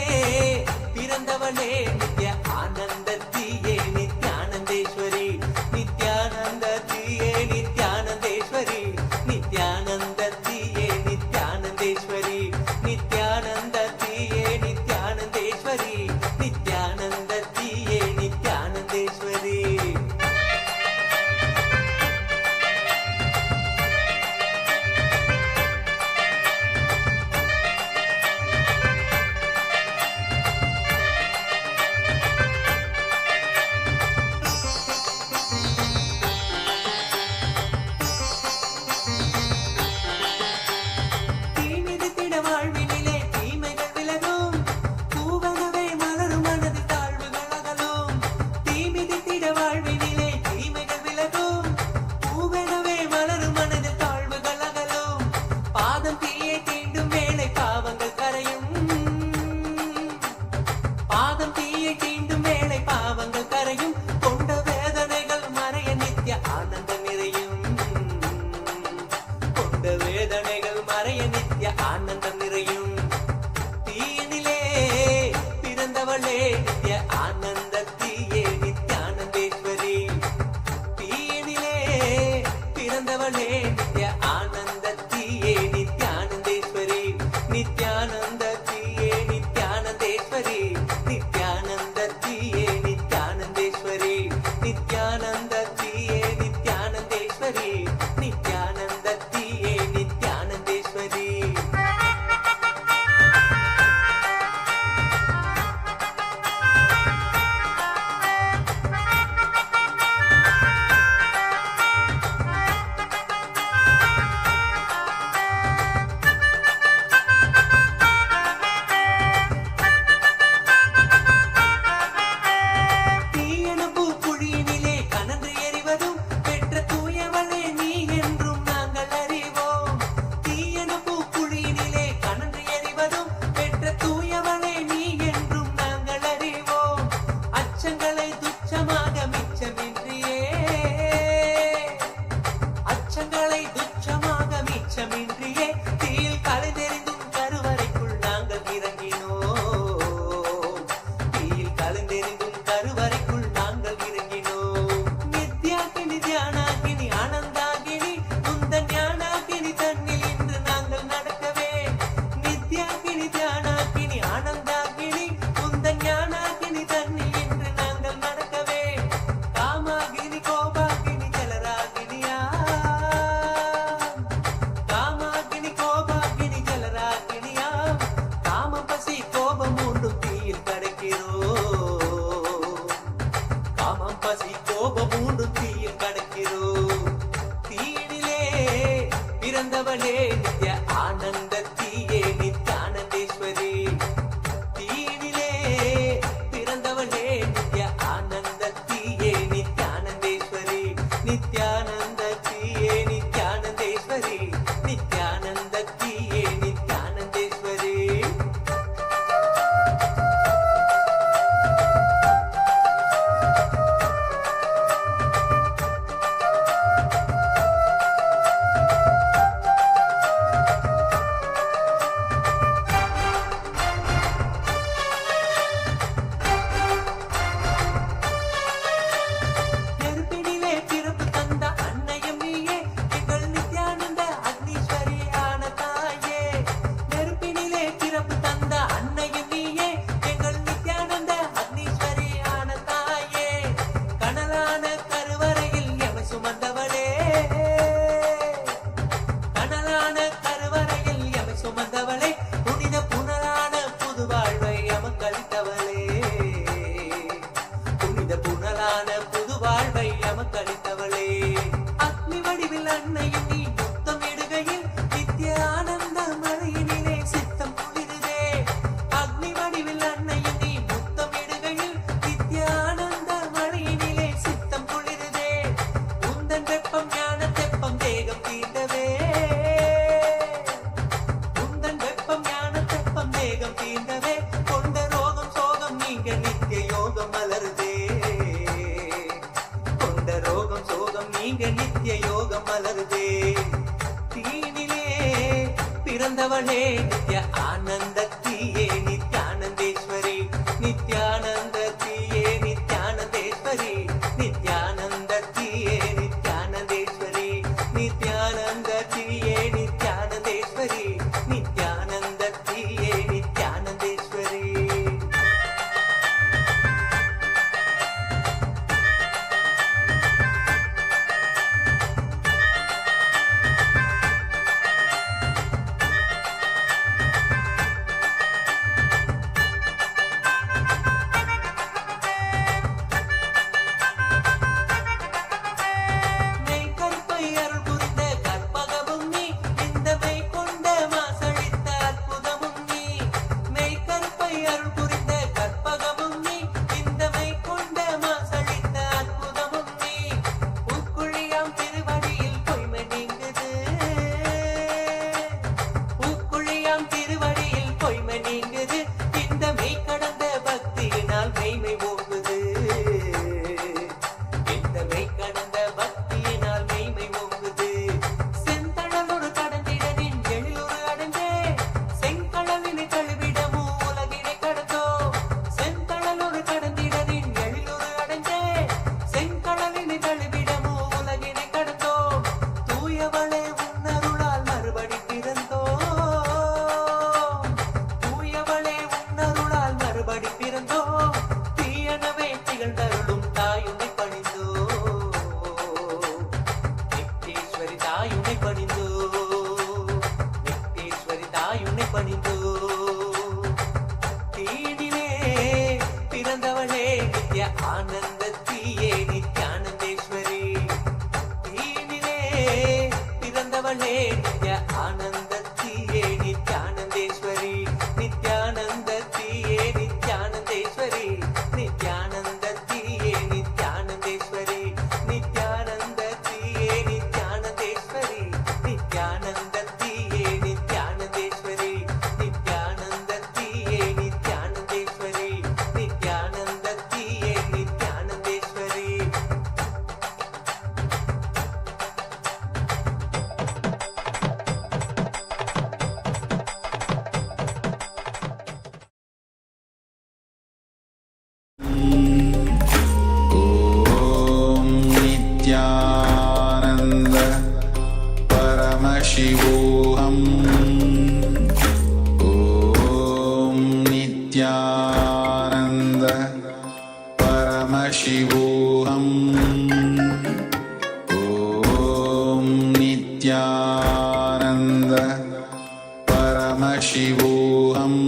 பிறந்தவளே நித்ய ஆனந்த தீயே நித்யானந்தேஸ்வரி நித்யானந்த தீயே நித்யானந்தேஸ்வரி நித்யானந்த தீயே நித்யானந்தேஸ்வரி நித்யானந்த தீயே நித்யானந்தேஸ்வரி நித்யானந்த தீயே நித்யானந்தேஸ்வரி தீமிதித்திட வாழ்வினிலே தீமைகள் விலகும் பூவனவே மலரும் மனதில் தாழ்வுகள் அகலும் தீமிதித்திட வாழ்வினிலே தீமைகள் விலகும் பூவனவே மலரும் மனதில் தாழ்வுகள் அகலும் பாதம் தீயை தீண்டும் வேளை பாவங்கள் கரையும் பாதம் தீயை தீண்டும் வேளை பாவங்கள் கரையும் கொண்ட வேதனைகள் மறைய நித்ய ஆனந்தம் நிறையும் கொண்ட வேதனைகள் மறைய நித்ய ஆனந்தம் நிறையும் தீயினிலே பிறந்தவளே நித்ய ஆனந்த தீயே நித்யானந்தேஸ்வரி தீயினிலே பிறந்தவளே நித்ய ஆனந்த தீயே நித்யானந்தேஸ்வரி நித்யானந்த தீயே நித்யானந்தேஸ்வரி நித்யானந்த தீயே நித்யானந்தேஸ்வரி நித்யானந்த தீயே நித்யானந்தேஸ்வரி நித்யானந்த தீயே நித்யானந்தேஸ்வரி தீயன பூக்குழியினிலே கனன்று எறிவதும் பெற்ற தூயவளே நீ என்றும் நாங்கள் அறிவோம் தீயன பூக்குழியினிலே கனன்று எறிவதும் பெற்ற தூயவளே நீ என்றும் நாங்கள் அறிவோம் அச்சங்களை துச்சமாக மிச்சமின்றியே அச்சங்களை துச்சமாக மிச்சமின்றியே தீயில் கலைந்தெறிந்தும் கருவறைக்குள் நாங்கள் இறங்கினோம் தீயில் கலைந்தெறிந்தும் கருவறைக்குள் நாங்கள் இறங்கினோம் நித்யாகினி தியானாகினி ஆனந்தாகினி உந்த ஞானாகினி தன்னில் இன்று நாங்கள் நடக்கவே நித்யாகினி தியானாகினி ஆனந்தாகினி உந்த ஞானாகினி தன்னில் இன்று நாங்கள் நடக்கவே காமாகினி கோபாகினி ஜலராகினியா காமாகினி கோபாகினி ஜலராகினியா காம பசி கோபம் மூன்றும் தீயில் கடக்கிறோம் காமம் பசி கோபம் மூன்றும் தீயில் கடக்கிறோம் தீயினிலே பிறந்தவளே நித்ய ஆனந்த தீயே நித்யானந்தேஸ்வரி தீயினிலே பிறந்தவளே நித்ய ஆனந்த தீயே நித்யானந்தேஸ்வரி நித்யானந்த தீயே நித்யானந்தேஸ்வரி நித்யானந்த தீயே நித்யானந்தேஸ்வரி பிறந்தவளே நித்ய ஆனந்தத்தியே நித்யானந்தேஸ்வரி நித்யானந்தத்தியே நித்யானந்தேஸ்வரி நித்யானந்தத்தியே நித்யானந்தேஸ்வரி நித்யானந்தத்தியே நித்யானந்தேஸ்வரி நித்யானந்தத்தியே நித்யானந்தேஸ்வரி. மெய்கற்பை அருள் புரிந்த கற்பகமும் நீ இந்த மெய்கொண்ட மாசழித்த அற்புதமும் நீ மெய்கற்பை அருள் புரிந்த கற்பகமும் நீ இந்த மெய்கொண்ட மாசழித்த அற்புதமும் நீ உக்குழியாம் திருவடியில் பொய்மை நீங்குது உக்குழியாம் திருவடியில் பொய்மை நீங்குது இந்த மெய் கடந்த பக்தியினால் மெய்மை ஓங்குது இந்த மெய் கடந்த பக்தியினால் மெய்மை ஓங்குது செந்தழலோடு கடந்திட நின் எழிலொரு அடைந்தே செங்கடலினை கழுவிடமோ உலகினை கடந்தோ செந்தழலோடு கடந்திட நின் எழிலொரு அடைந்தே செங்கடலினை கழுவிடமோ உலகினை கடந்தோ தூயவளே உன்னருளால் மறுபடி பிறந்தோ தூயவளே உன்னருளால் மறுபடி பிறந்தோ தீயனவே திகழ்ந்தருளும் தாயுனை பணிந்தோ நித்தேஸ்வரி தாயுனை பணிந்தோ நித்தேஸ்வரி தாயுனை பணிந்தோ தீயினிலே பிறந்தவளே நித்ய ஆனந்தத்தியே நித்யானந்தேஸ்வரி தீயினிலே பிறந்தவளே நித்ய ஆனந்தத்தியே நித்யானந்தேஸ்வரி நித்யானந்தத்தியே நித்யானந்தேஸ்வரி நித்யானந்தத்தியே நித்யானந்தேஸ்வரி நித்யானந்தத்தியே நித்யானந்தேஸ்வரி நித்யானந்தத்தியே நித்யானந்தேஸ்வரி நித்யானந்தத்தியே நித்யானந்தேஸ்வரி நித்யானந்தத்தியே நித்யானந்தேஸ்வரி. ॐ नित्यानन्द परमशिवोऽहम् ॐ नित्यानन्द परमशिवोऽहम् ॐ नित्यानन्द परमशिवोऽहम्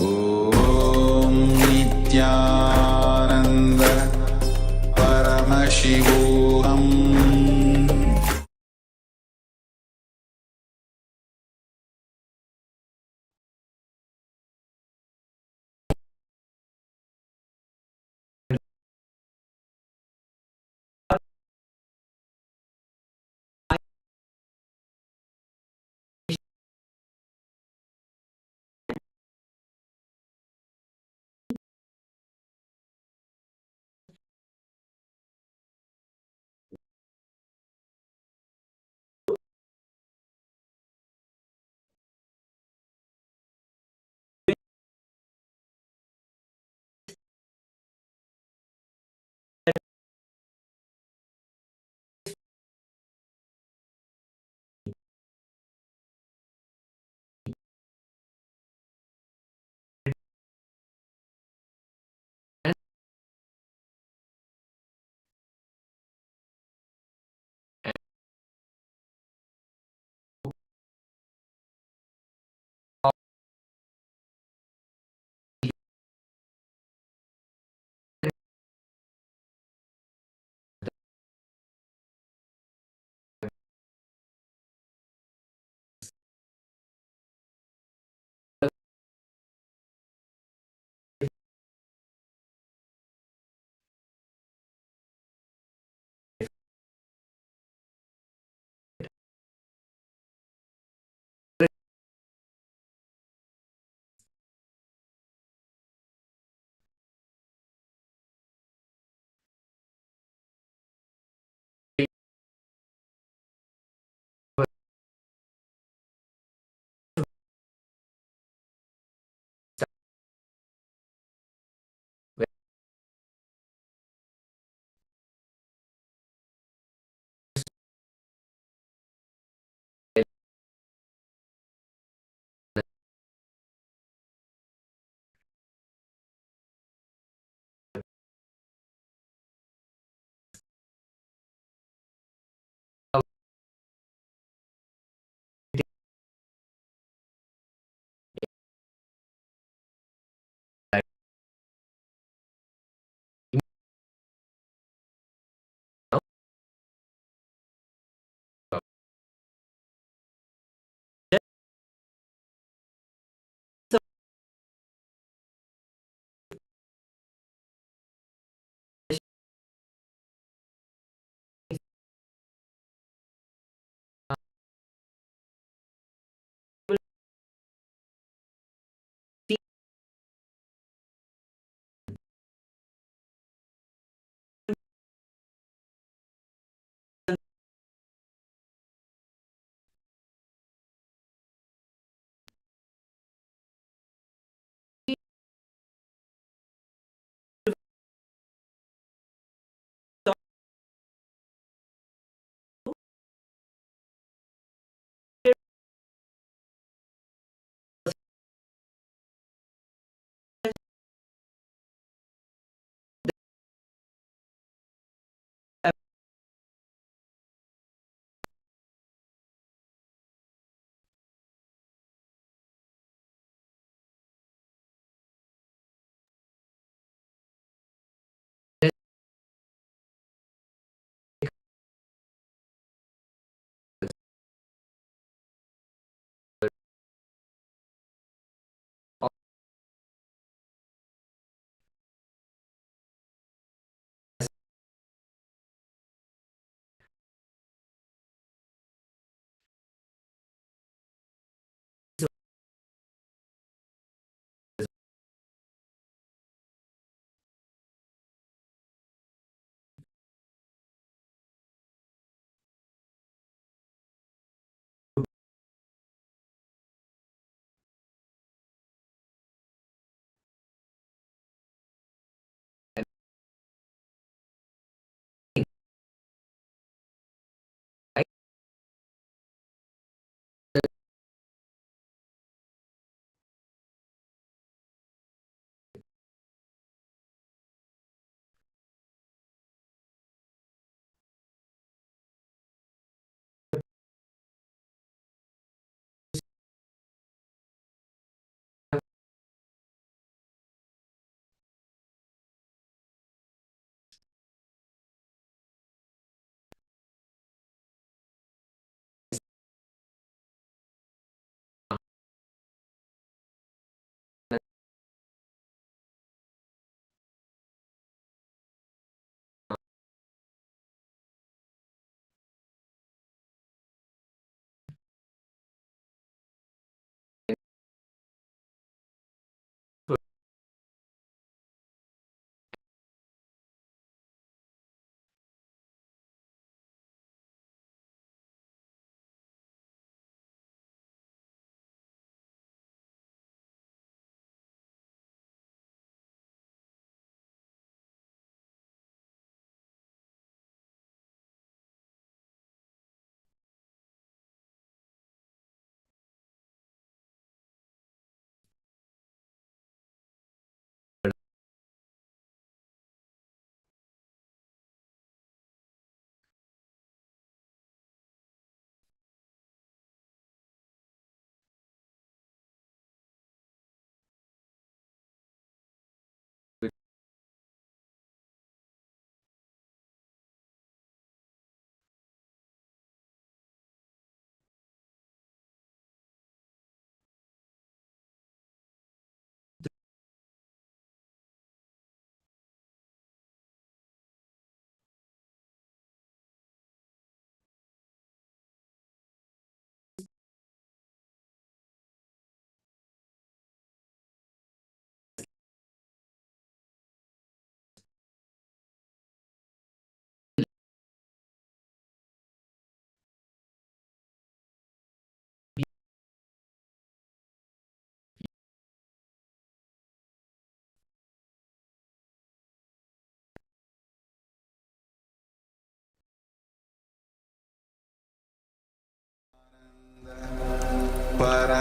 ॐ नित्यानन्द परमशिवोऽहम्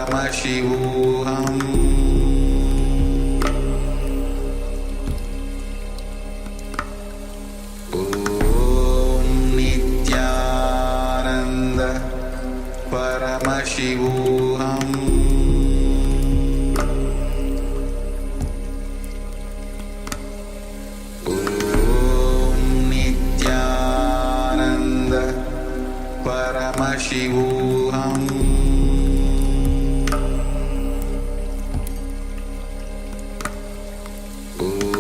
Paramashivoham. Om Nityananda Paramashivoham. Paramashivoham.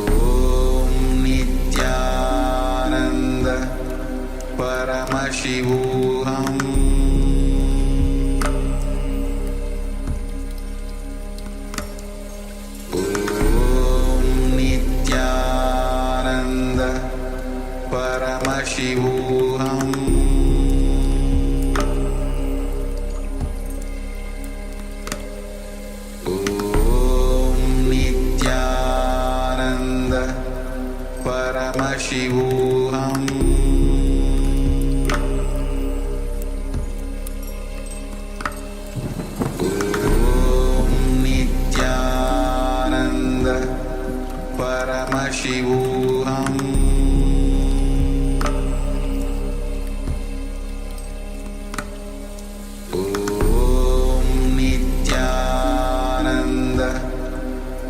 Om Nityananda Paramashivoham. Om Nityananda Paramashivoham. Paramashivoham. Om Nityananda Paramashivoham. Om Nityananda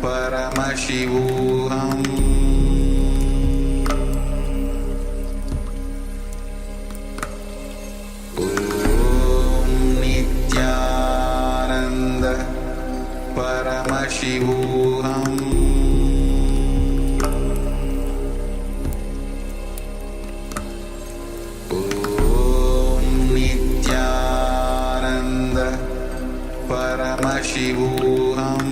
Paramashivoham. Paramashivoham. Om Nityananda Paramashivoham. Om Nityananda Paramashivoham.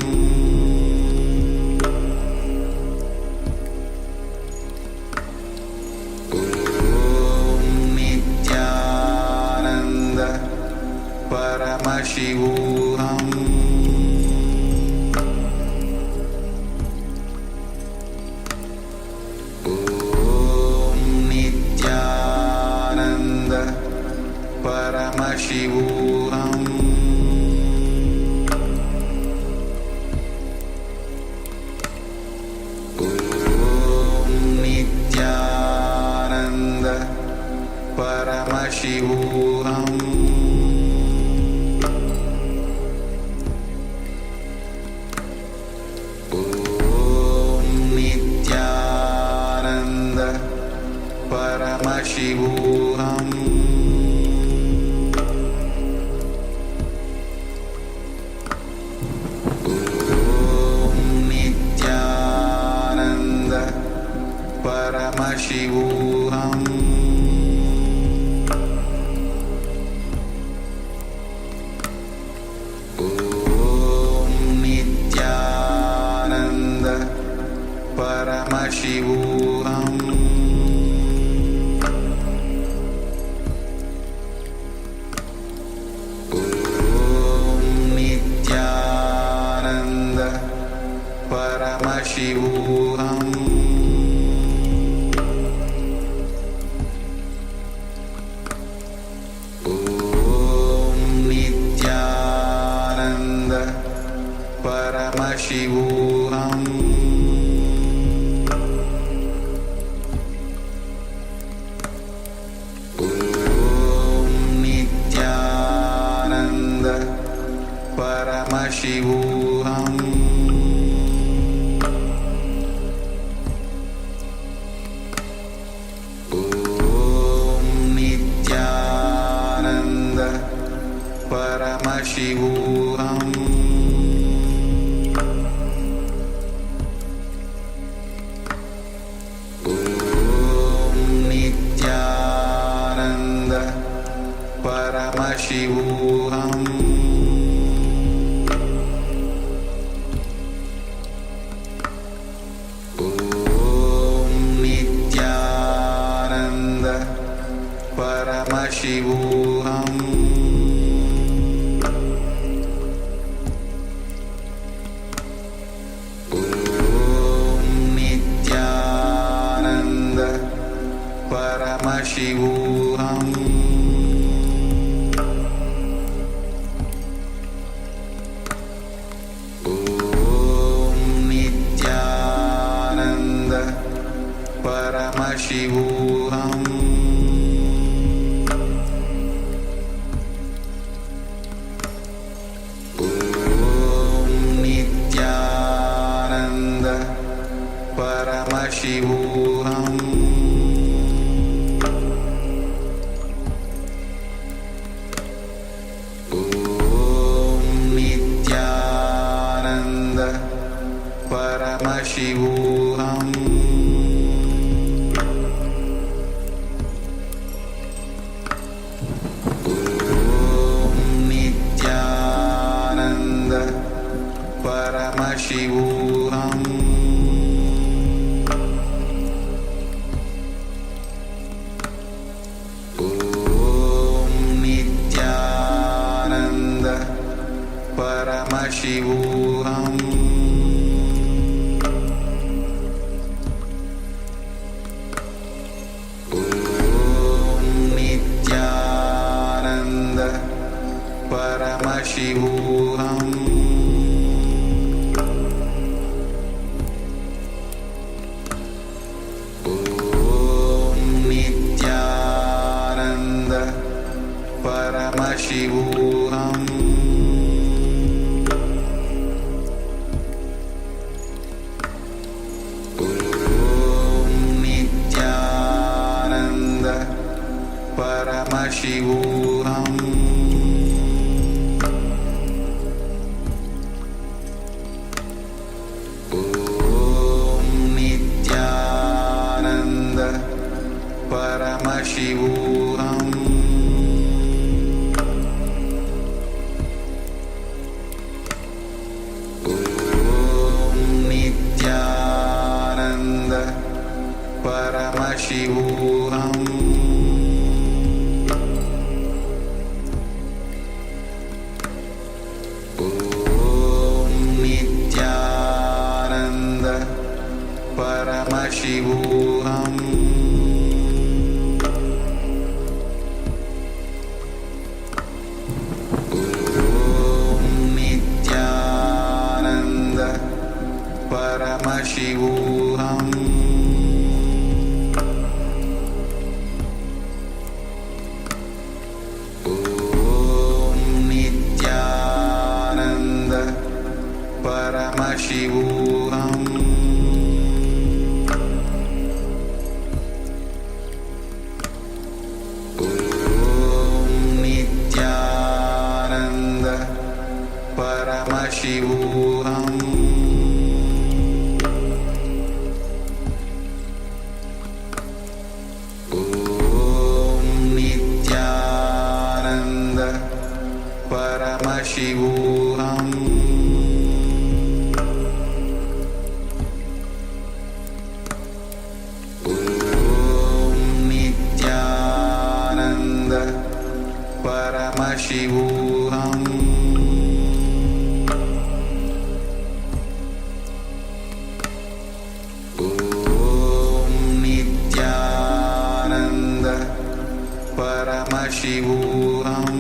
Paramashivoham. Om Nityananda Paramashivoham. Om Nityananda Paramashivoham. Paramashivoham. Om Nityananda Paramashivoham. Om Nityananda Paramashivoham. Paramashivoham. Om Nityananda Paramashivoham. Om Nityananda Paramashivoham. Paramashivoham. Om Nityananda Paramashivoham. Paramashivoham Om Nityananda Paramashivoham Om Nityananda Paramashivoham Om Nityananda Paramashivoham Om Nityananda Paramashivoham Om Nityananda Paramashivoham Om Nityananda Paramashivoham Om Nityananda Paramashivoham Om Nityananda Paramashivoham Om Nityananda Paramashivoham Om Nityananda Paramashivoham Om Nityananda Paramashivoham Om Nityananda Paramashivoham Om Nityananda Paramashivoham Om Nityananda Paramashivoham Om Nityananda Paramashivoham Om Nityananda Paramashivoham.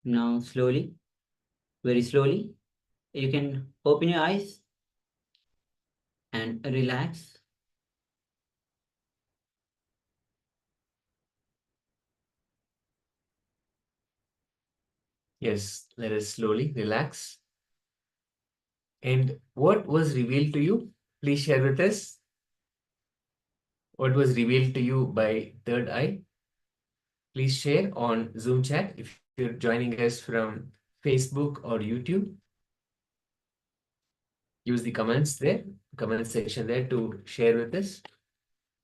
Now, slowly, very slowly, you can open your eyes and relax. Yes, let us slowly relax. And what was revealed to you? Please share with us. What was revealed to you by third eye? Please share on Zoom chat if you're joining us from Facebook or YouTube. Use the comments there, comment section there to share with us.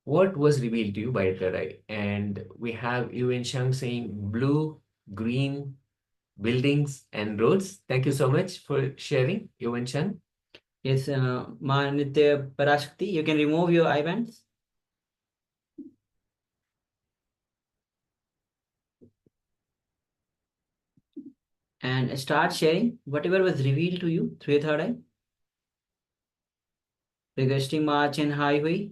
What was revealed to you by third eye? And we have Yuan Shang saying blue, green, buildings and roads. Thank you so much for sharing, Yuan Shang. Yes, Manitya Parashakti, you can remove your eye bands. And start sharing whatever was revealed to you through your third eye. Requesting March and Highway.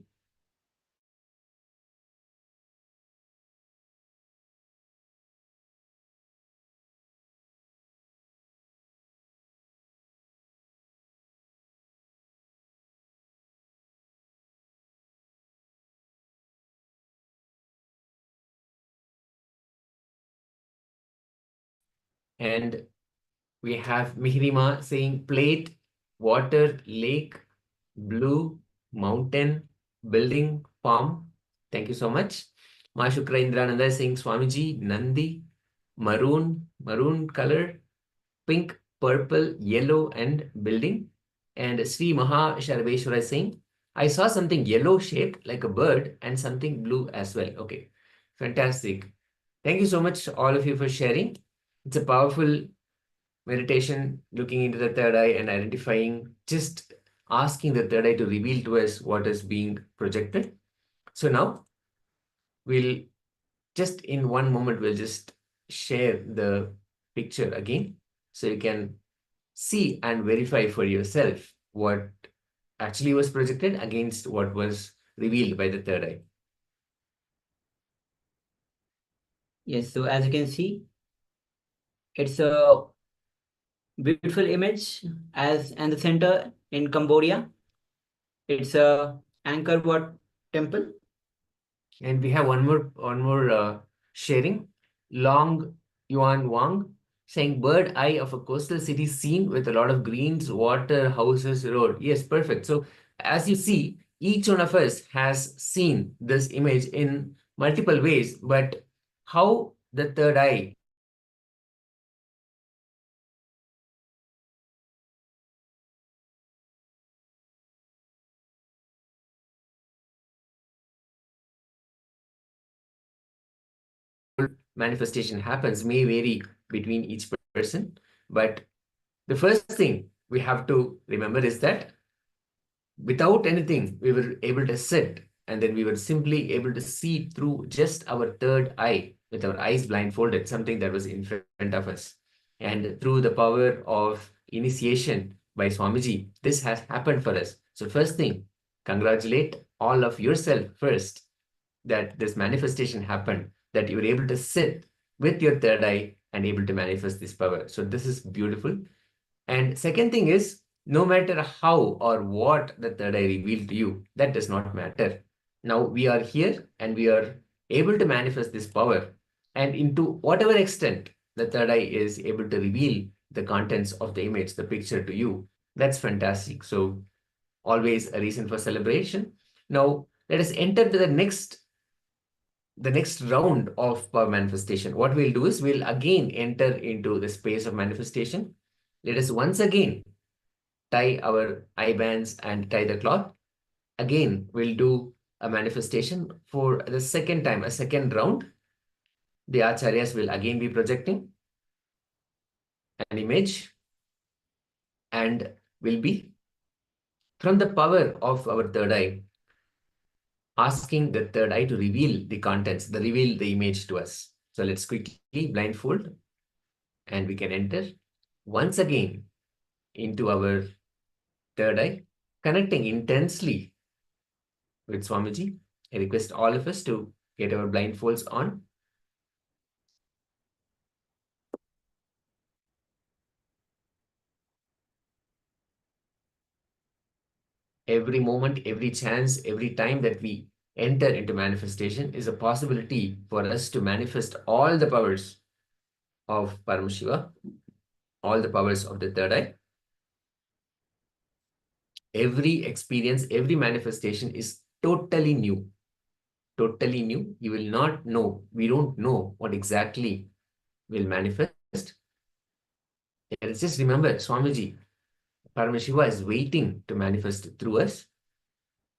And we have Mihirima saying plate, water, lake, blue, mountain, building, farm. Thank you so much. Ma Shukra Indrananda is saying Swamiji, Nandi, maroon color, pink, purple, yellow, and building. And Sri Maha Sharveshwara is saying, I saw something yellow shaped like a bird and something blue as well. Okay, fantastic. Thank you so much, all of you, for sharing. It's a powerful meditation looking into the third eye and identifying, just asking the third eye to reveal to us what is being projected. So now we'll just in one moment, we'll just share the picture again so you can see and verify for yourself what actually was projected against what was revealed by the third eye. Yes, so as you can see, it's a beautiful image as in the center in Cambodia. It's a Angkor Wat temple. And we have one more sharing. Long Yuan Wang saying bird eye of a coastal city scene with a lot of greens, water, houses, road. Yes, perfect. So as you see, each one of us has seen this image in multiple ways, but how the third eye manifestation happens may vary between each person, but the first thing we have to remember is that without anything, we were able to sit and then we were simply able to see through just our third eye with our eyes blindfolded, something that was in front of us. And through the power of initiation by Swamiji, this has happened for us. So first thing, congratulate all of yourself first that this manifestation happened, that you were able to sit with your third eye and able to manifest this power. So this is beautiful. And second thing is, no matter how or what the third eye revealed to you, that does not matter. Now we are here and we are able to manifest this power. And into whatever extent the third eye is able to reveal the contents of the image, the picture to you, that's fantastic. So always a reason for celebration. Now let us enter to the next round of power manifestation. What we'll do is we'll again enter into the space of manifestation. Let us once again tie our eye bands and tie the cloth. Again, we'll do a manifestation for the second time, a second round. The acharyas will again be projecting an image and will be from the power of our third eye, asking the third eye to reveal the contents, reveal the image to us. So let's quickly blindfold and we can enter once again into our third eye, connecting intensely with Swamiji. I request all of us to get our blindfolds on. Every moment, every chance, every time that we enter into manifestation is a possibility for us to manifest all the powers of Paramashiva, all the powers of the third eye. Every experience, every manifestation is totally new. Totally new. You will not know. We don't know what exactly will manifest. Let's just remember, Swamiji, Paramashiva is waiting to manifest through us.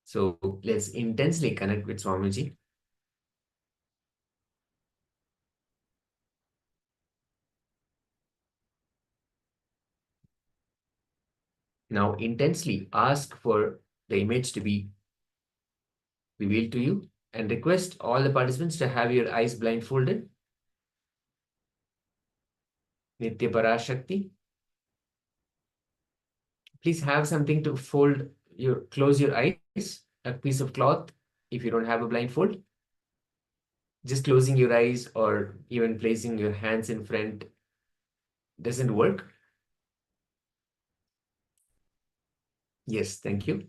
So let's intensely connect with Swamiji. Now intensely ask for the image to be revealed to you and request all the participants to have your eyes blindfolded. Nitya Parashakti. Please have something to close your eyes, a piece of cloth if you don't have a blindfold. Just closing your eyes or even placing your hands in front doesn't work. Yes, thank you.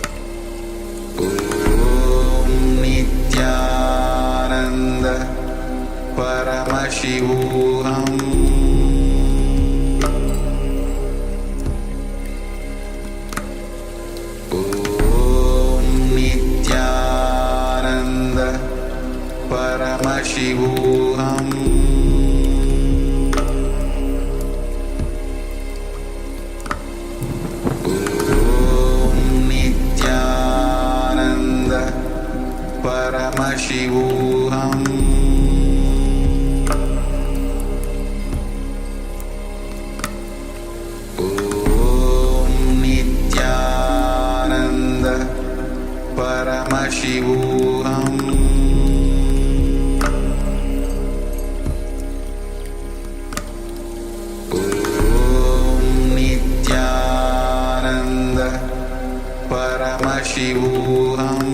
Paramashivoham.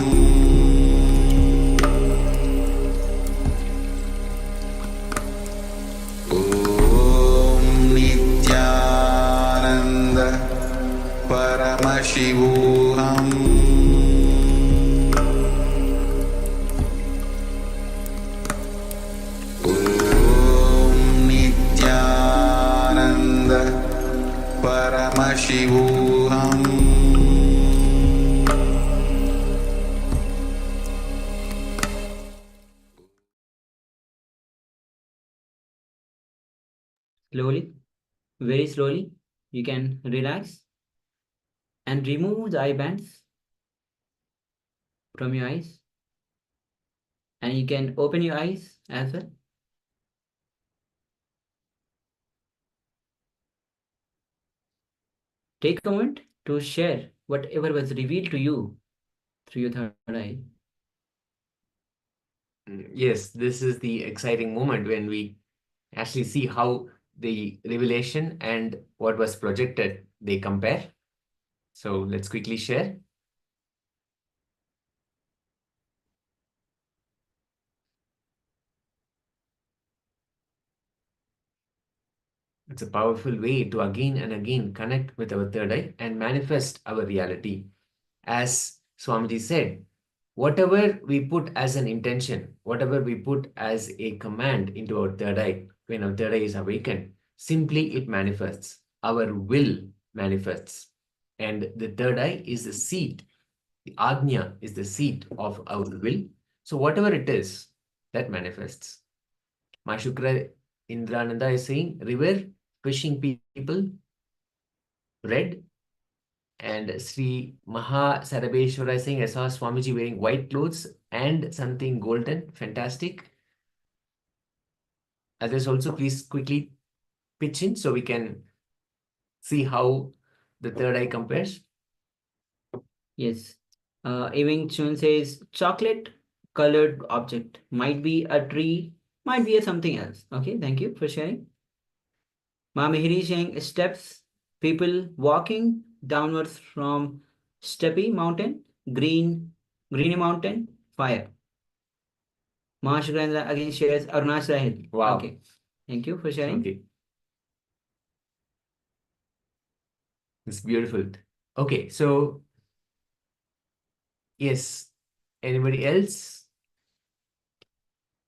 Om Nityananda Paramashivoham. Slowly, very slowly, you can relax and remove the eye bands from your eyes. And you can open your eyes as well. Take a moment to share whatever was revealed to you through your third eye. Yes, this is the exciting moment when we actually see how the revelation and what was projected, they compare. So let's quickly share. It's a powerful way to again and again connect with our third eye and manifest our reality. As Swamiji said, whatever we put as an intention, whatever we put as a command into our third eye, when our third eye is awakened, simply it manifests. Our will manifests. And the third eye is the seat. The Agnya is the seat of our will. So whatever it is, that manifests. My Shukra Indrananda is saying, river, fishing people, red. And Sri Maha Sarabeshwara is saying, I saw Swamiji wearing white clothes and something golden. Fantastic. Others also, please quickly pitch in so we can see how the third eye compares. Yes. Ewing Chun says chocolate colored object might be a tree, might be a something else. Okay, thank you for sharing. Ma Mihri saying steps, people walking downwards from steppy mountain, greeny mountain, fire. Mahashukrendra again shares Arunachal Hill. Wow. Okay, thank you for sharing. Okay. It's beautiful. Okay, so yes, anybody else?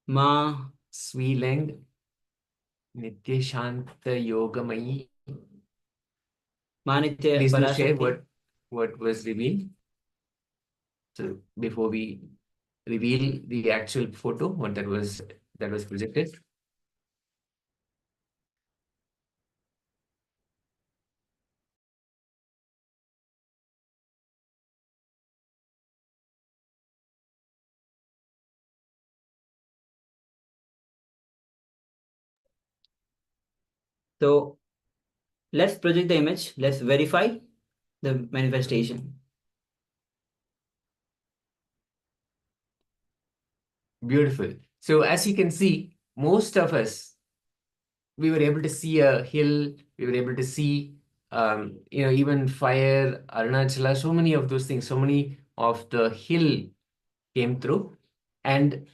Ma Sweelang Nitya Shanta Yogamayi. Ma Nitya Please do share Parashakti. what was revealed. So before we reveal the actual photo, what that was projected. So let's project the image. Let's verify the manifestation. Beautiful. So as you can see, most of us, we were able to see a hill, we were able to see, even fire, Arunachala, so many of those things, so many of the hill came through. And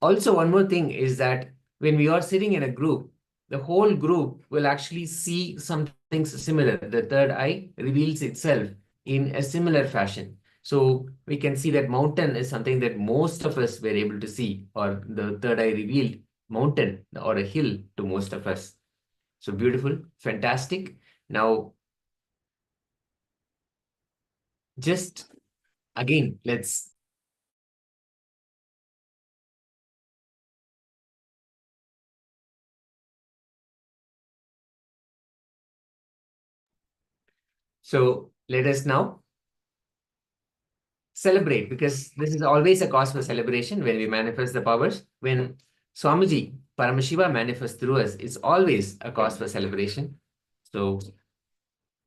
also one more thing is that when we are sitting in a group, the whole group will actually see some things similar. The third eye reveals itself in a similar fashion. So we can see that mountain is something that most of us were able to see, or the third eye revealed mountain or a hill to most of us. So beautiful, fantastic. Now, just again, let's so let us now celebrate, because this is always a cause for celebration when we manifest the powers. When Swamiji, Paramashiva manifests through us, it's always a cause for celebration. So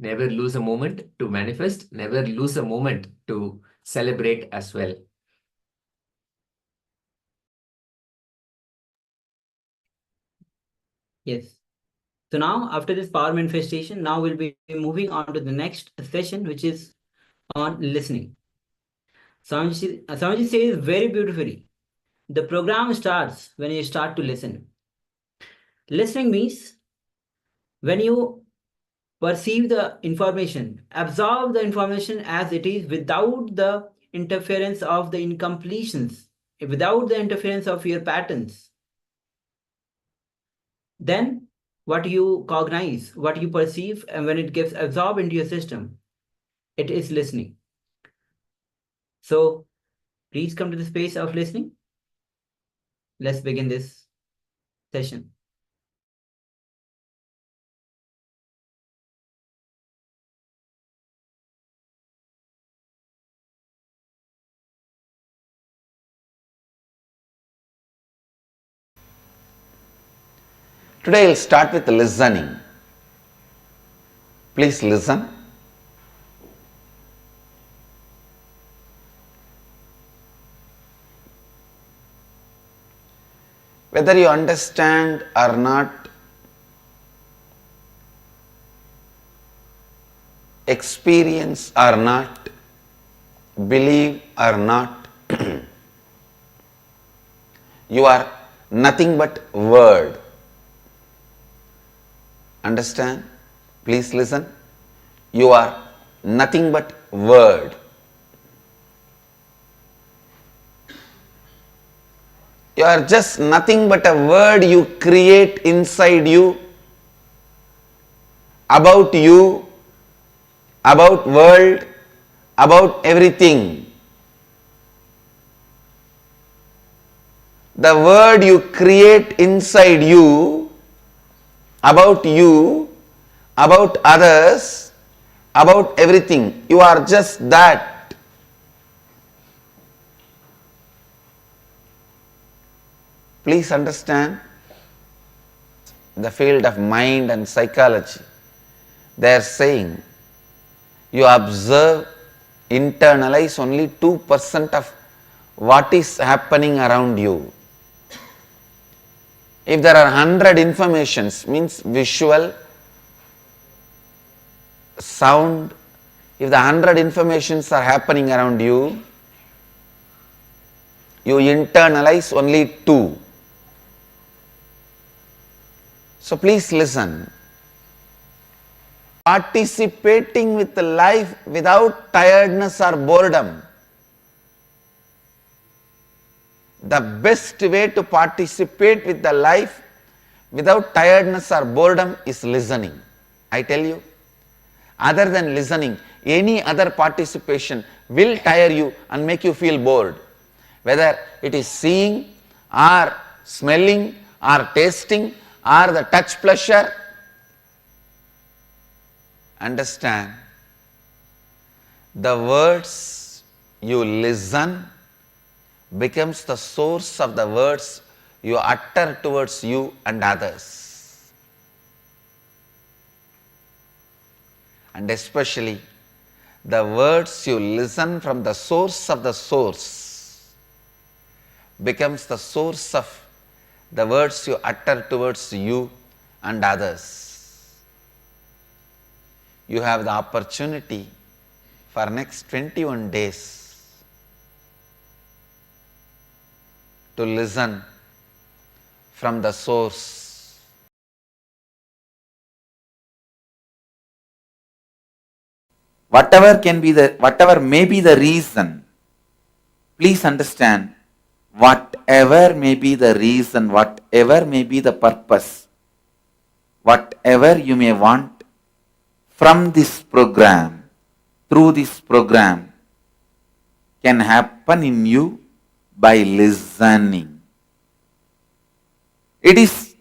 never lose a moment to manifest, never lose a moment to celebrate as well. Yes. So now after this power manifestation, now we'll be moving on to the next session, which is on listening. Swamiji says very beautifully, the program starts when you start to listen. Listening means when you perceive the information, absorb the information as it is without the interference of the incompletions, without the interference of your patterns. Then what you cognize, what you perceive, and when it gets absorbed into your system, it is listening. So please come to the space of listening. Let's begin this session. Today I'll start with listening. Please listen. Whether you understand or not, experience or not, believe or not, you are nothing but word. Understand? Please listen. You are nothing but word. You are just nothing but a word you create inside you, about world, about everything. The word you create inside you, about others, about everything. You are just that. Please understand the field of mind and psychology. They are saying you observe, internalize only 2% of what is happening around you. If there are 100 informations, means visual, sound, if the 100 informations are happening around you, you internalize only 2. So please listen. Participating with life without tiredness or boredom. The best way to participate with the life without tiredness or boredom is listening. I tell you, other than listening, any other participation will tire you and make you feel bored. Whether it is seeing or smelling or tasting or the touch pleasure. Understand, the words you listen becomes the source of the words you utter towards you and others. And especially the words you listen from the source of the source becomes the source of the words you utter towards you and others. You have the opportunity for next 21 days to listen from the source. Whatever may be the reason, please understand, whatever may be the reason, whatever may be the purpose, whatever you may want from this program, through this program, can happen in you by listening. It is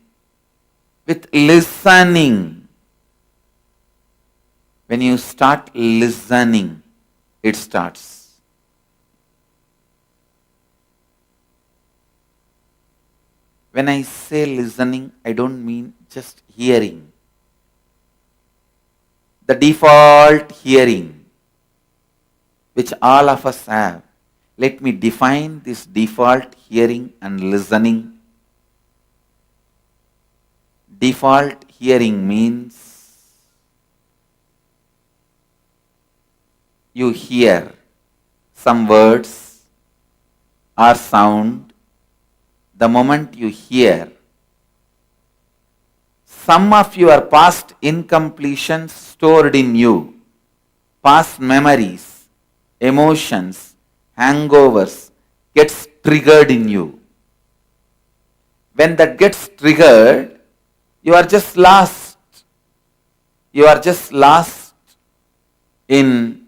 with listening. When you start listening, it starts. When I say listening, I don't mean just hearing. The default hearing, which all of us have. Let me define this default hearing and listening. Default hearing means you hear some words or sound, the moment you hear, some of your past incompletions stored in you, past memories, emotions, hangovers gets triggered in you. When that gets triggered, you are just lost. You are just lost in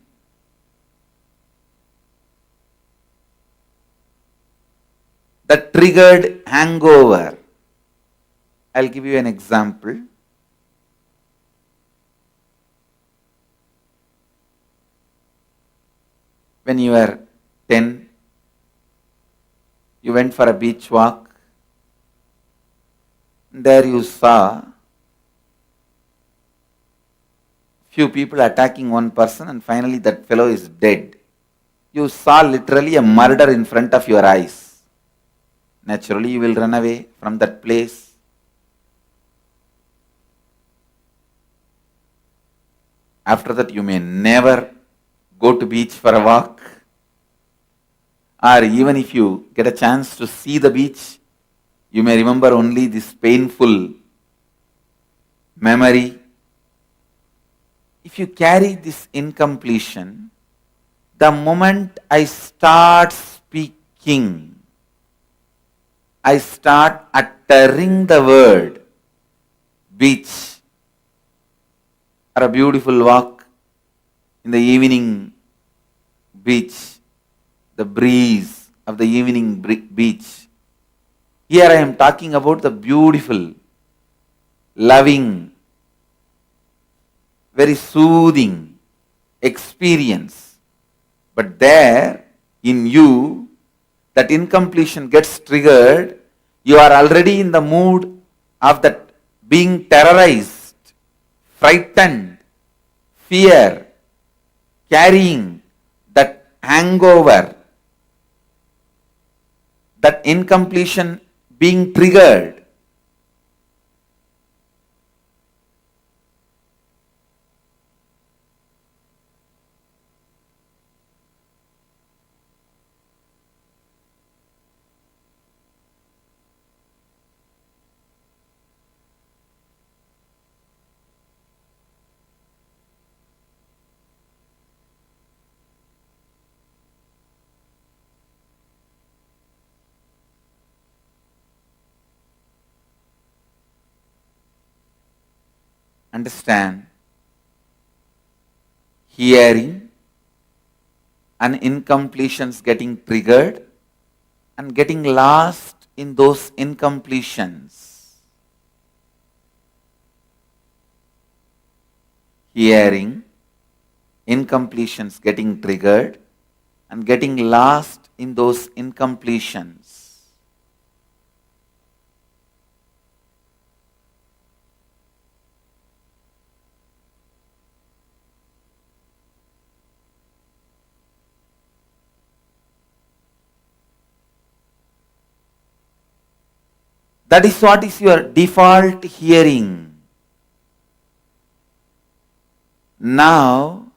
the triggered hangover. I'll give you an example. When you were 10, you went for a beach walk. There you saw few people attacking one person and finally that fellow is dead. You saw literally a murder in front of your eyes. Naturally you will run away from that place. After that you may never go to beach for a walk. Or even if you get a chance to see the beach, you may remember only this painful memory. If you carry this incompletion, the moment I start speaking, I start uttering the word beach or a beautiful walk in the evening beach, the breeze of the evening beach. Here I am talking about the beautiful, loving, very soothing experience. But there in you, that incompletion gets triggered, you are already in the mood of that being terrorized, frightened, fear, carrying that hangover, that incompletion being triggered. Understand, hearing and incompletions getting triggered and getting lost in those incompletions. Hearing, incompletions getting triggered and getting lost in those incompletions. That is what is your default hearing. Now,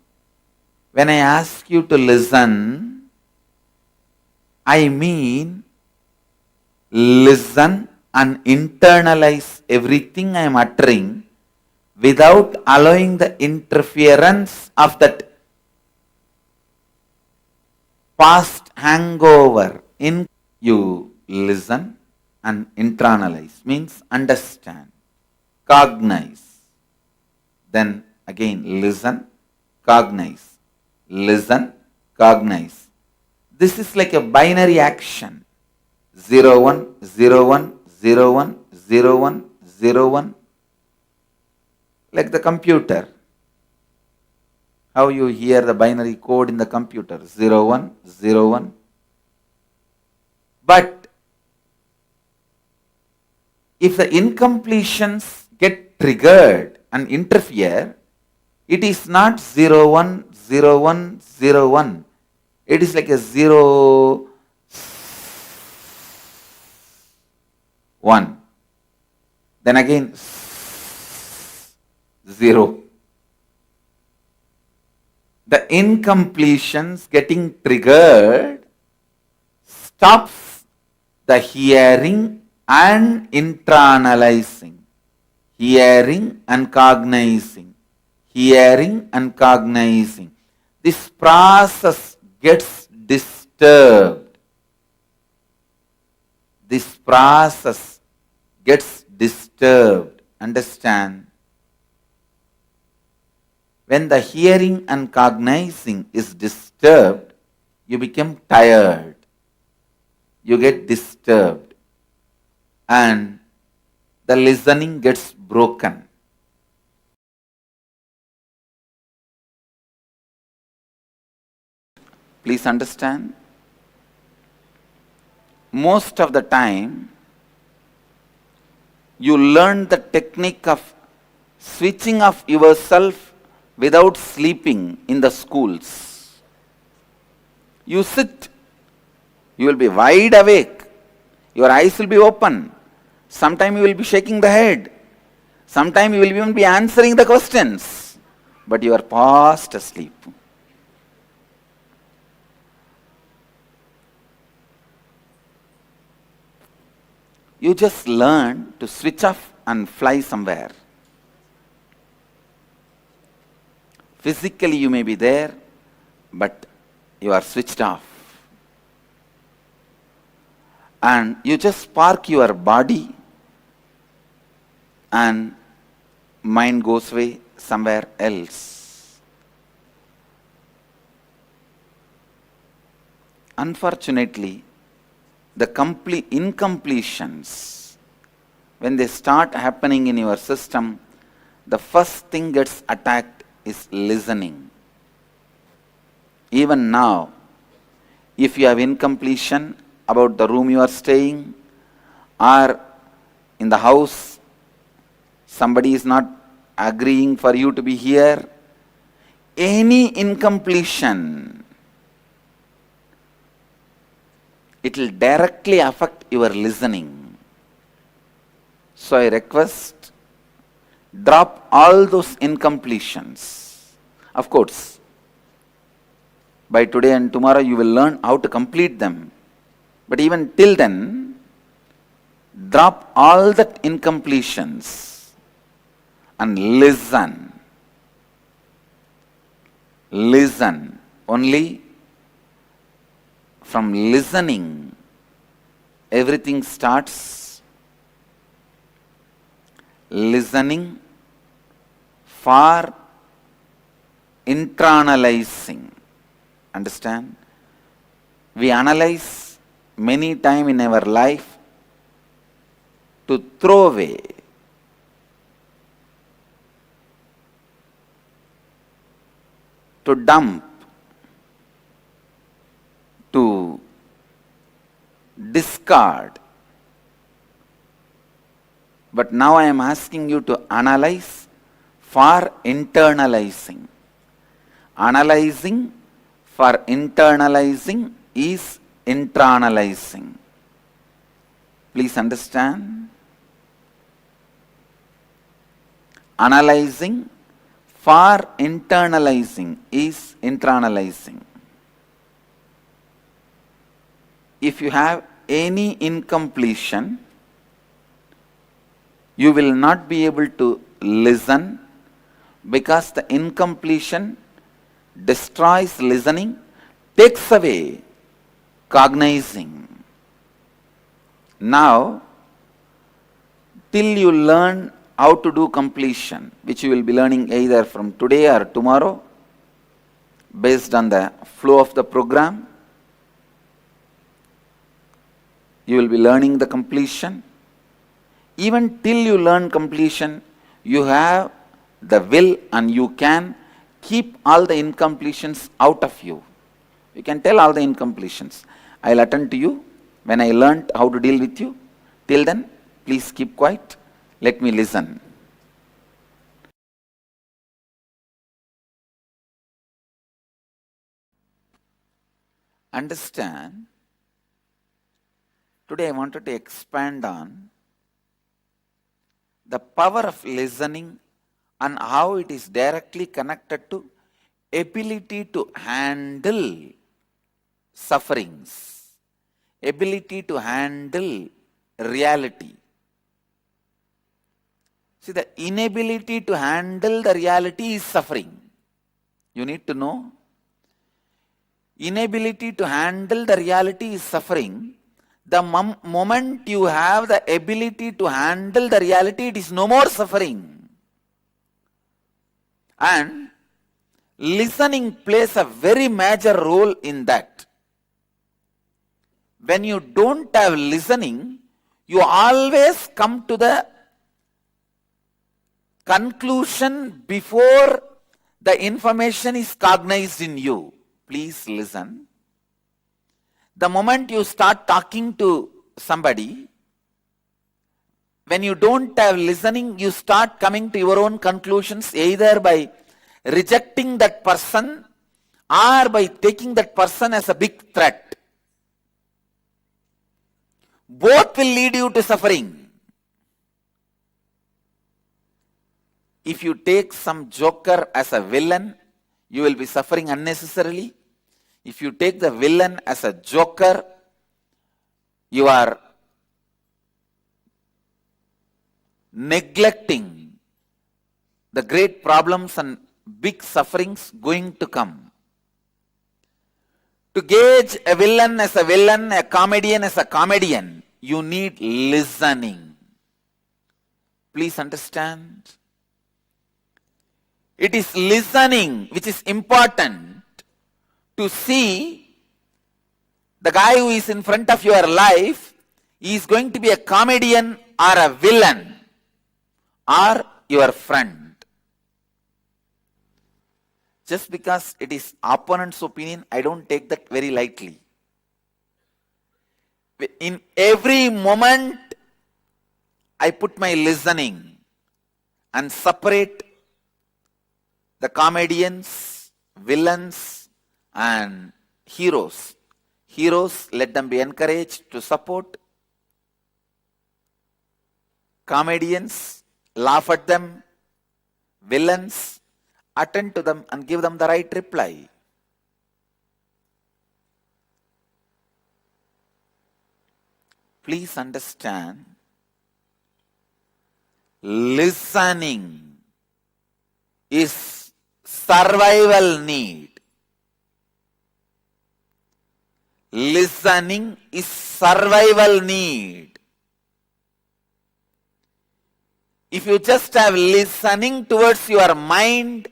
when I ask you to listen, I mean listen and internalize everything I am uttering without allowing the interference of that past hangover. In you listen and internalize means understand, cognize. Then again listen, cognize, listen, cognize. This is like a binary action. 0, 1, 0, 1, 0, 1, 0, 1, 0, 1. Like the computer. How you hear the binary code in the computer. 0, 1, 0, 1. But if the incompletions get triggered and interfere, it is not 0, 1, 0, 1, 0, 1. It is like a 0, 1. Then again 0. The incompletions getting triggered stops the hearing and internalizing. Hearing and cognizing. Hearing and cognizing. This process gets disturbed. This process gets disturbed. Understand? When the hearing and cognizing is disturbed, you become tired. You get disturbed. And the listening gets broken. Please understand? Most of the time, you learn the technique of switching off yourself without sleeping in the schools. You sit, you will be wide awake, your eyes will be open. Sometime you will be shaking the head. Sometime you will even be answering the questions. But you are fast asleep. You just learn to switch off and fly somewhere. Physically you may be there, but you are switched off. And you just park your body and mind goes away somewhere else. Unfortunately, the incompletions, when they start happening in your system, the first thing gets attacked is listening. Even now, if you have incompletion about the room you are staying, or in the house, somebody is not agreeing for you to be here, any incompletion, it will directly affect your listening. So I request, drop all those incompletions. Of course, by today and tomorrow you will learn how to complete them. But even till then, drop all that incompletions and listen. Listen. Only from listening, everything starts. Listening for internalizing. Understand? We analyze many times in our life to throw away. To dump. To discard. But now I am asking you to analyze for internalizing. Analyzing for internalizing is internalizing. Please understand. Analyzing for internalizing is internalizing. If you have any incompletion, you will not be able to listen because the incompletion destroys listening, takes away cognizing. Now, till you learn how to do completion, which you will be learning either from today or tomorrow, based on the flow of the program, you will be learning the completion. Even till you learn completion, you have the will and you can keep all the incompletions out of you. You can tell all the incompletions. I'll attend to you when I learned how to deal with you. Till then, please keep quiet. Let me listen. Understand? Today I wanted to expand on the power of listening and how it is directly connected to ability to handle sufferings, ability to handle reality. See, the inability to handle the reality is suffering. You need to know. Inability to handle the reality is suffering. The moment you have the ability to handle the reality, it is no more suffering. And listening plays a very major role in that. When you don't have listening, you always come to the conclusion before the information is cognized in you. Please listen. The moment you start talking to somebody, when you don't have listening, you start coming to your own conclusions either by rejecting that person or by taking that person as a big threat. Both will lead you to suffering. If you take some joker as a villain, you will be suffering unnecessarily. If you take the villain as a joker, you are neglecting the great problems and big sufferings going to come. To gauge a villain as a villain, a comedian as a comedian, you need listening. Please understand. It is listening which is important to see the guy who is in front of your life is going to be a comedian or a villain or your friend. Just because it is opponent's opinion, I don't take that very lightly. In every moment, I put my listening and separate the comedians, villains, and heroes. Heroes, let them be encouraged to support. Comedians, laugh at them. Villains, attend to them and give them the right reply. Please understand, listening is survival need. Listening is survival need. If you just have listening towards your mind,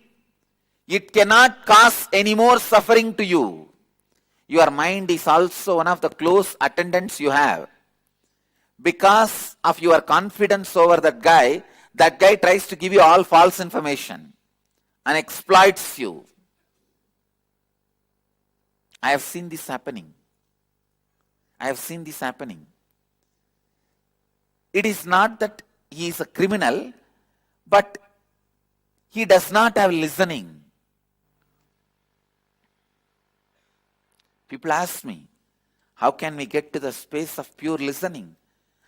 it cannot cause any more suffering to you. Your mind is also one of the close attendants you have. Because of your confidence over that guy tries to give you all false information and exploits you. I have seen this happening. It is not that he is a criminal, but he does not have listening. People ask me, how can we get to the space of pure listening?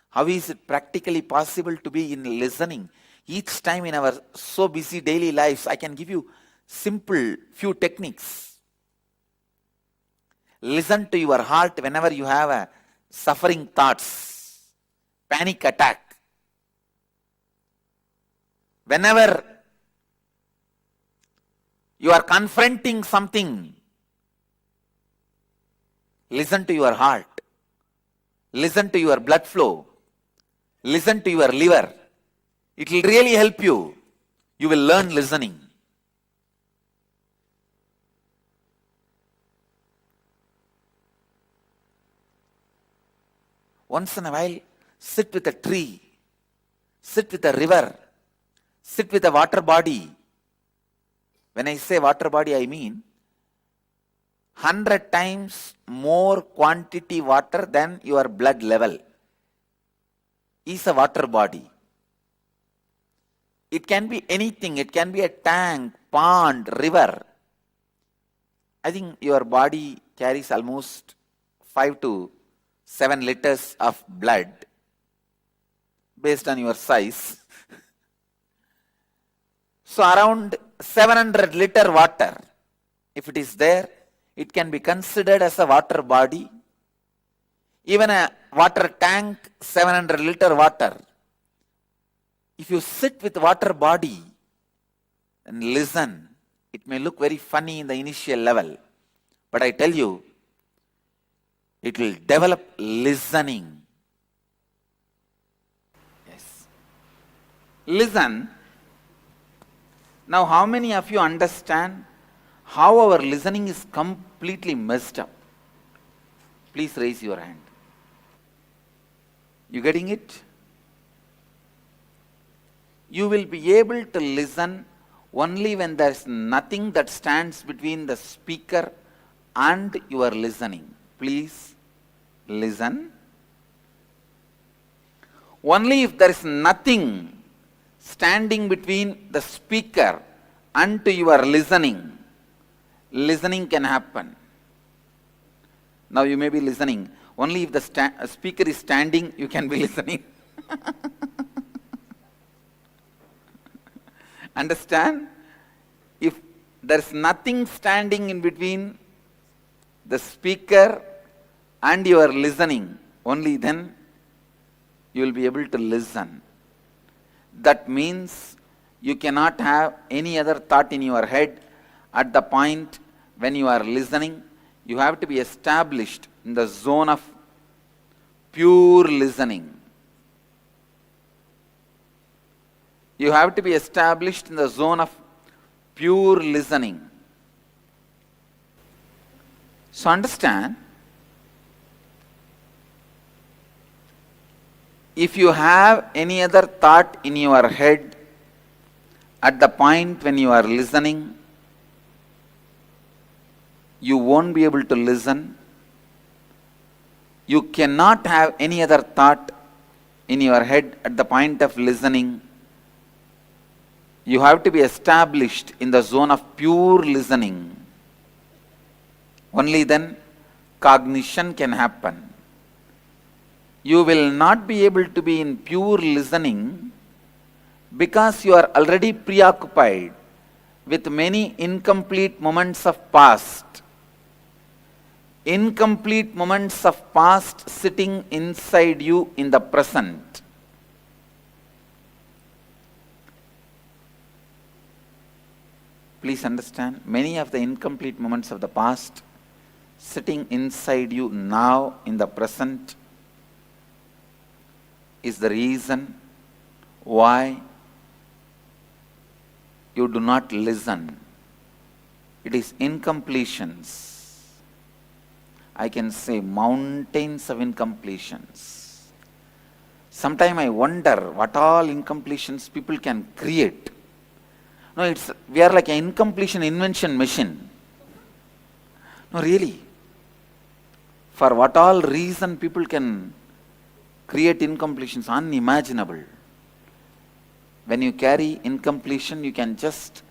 How is it practically possible to be in listening? Each time in our so busy daily lives, I can give you simple few techniques. Listen to your heart whenever you have a suffering thoughts, panic attack. Whenever you are confronting something, listen to your heart. Listen to your blood flow. Listen to your liver. It will really help you. You will learn listening. Once in a while, sit with a tree, sit with a river, sit with a water body. When I say water body, I mean 100 times more quantity water than your blood level is a water body. It can be anything. It can be a tank, pond, river. I think your body carries almost 5 to 7 liters of blood based on your size. So around 700 liter water if it is there, it can be considered as a water body. Even a water tank, 700-liter water. If you sit with water body and listen, it may look very funny in the initial level. But I tell you, it will develop listening. Yes. Listen. Now, how many of you understand how our listening is completely messed up? Please raise your hand. You getting it? You will be able to listen only when there is nothing that stands between the speaker and your listening. Please listen. Only if there is nothing standing between the speaker and your listening, listening can happen. Now you may be listening. Only if the speaker is standing, you can be listening. Understand? If there is nothing standing in between the speaker and your listening, only then you will be able to listen. That means you cannot have any other thought in your head at the point when you are listening. You have to be established in the zone of pure listening. You have to be established in the zone of pure listening. So understand, if you have any other thought in your head at the point when you are listening, you won't be able to listen. You cannot have any other thought in your head at the point of listening. You have to be established in the zone of pure listening. Only then cognition can happen. You will not be able to be in pure listening because you are already preoccupied with many incomplete moments of past. Incomplete moments of past sitting inside you in the present. Please understand, many of the incomplete moments of the past sitting inside you now in the present is the reason why you do not listen. It is incompletions. I can say mountains of incompletions. Sometimes I wonder what all incompletions people can create. No, we are like an incompletion invention machine. No, really. For what all reason people can create incompletions, unimaginable. When you carry incompletion, you can just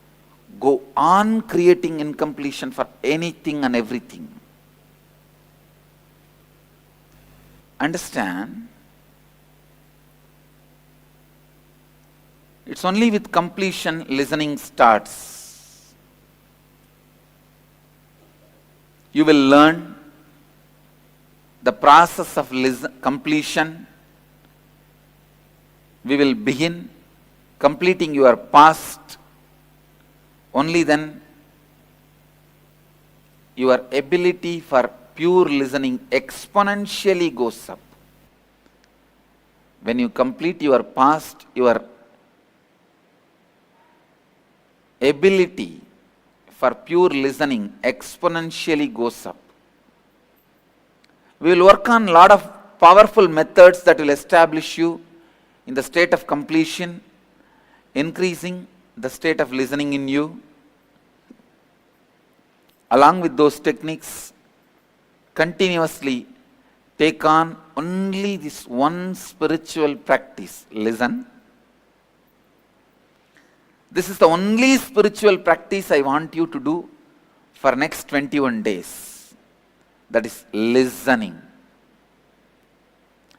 go on creating incompletion for anything and everything. Understand? It's only with completion listening starts. You will learn the process of completion. We will begin completing your past. Only then your ability for pure listening exponentially goes up. When you complete your past, your ability for pure listening exponentially goes up. We will work on a lot of powerful methods that will establish you in the state of completion, increasing the state of listening in you. Along with those techniques, continuously take on only this one spiritual practice, listen. This is the only spiritual practice I want you to do for next 21 days. That is listening.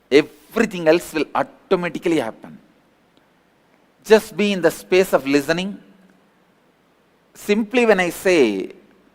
Everything else will automatically happen. Just be in the space of listening. Simply when I say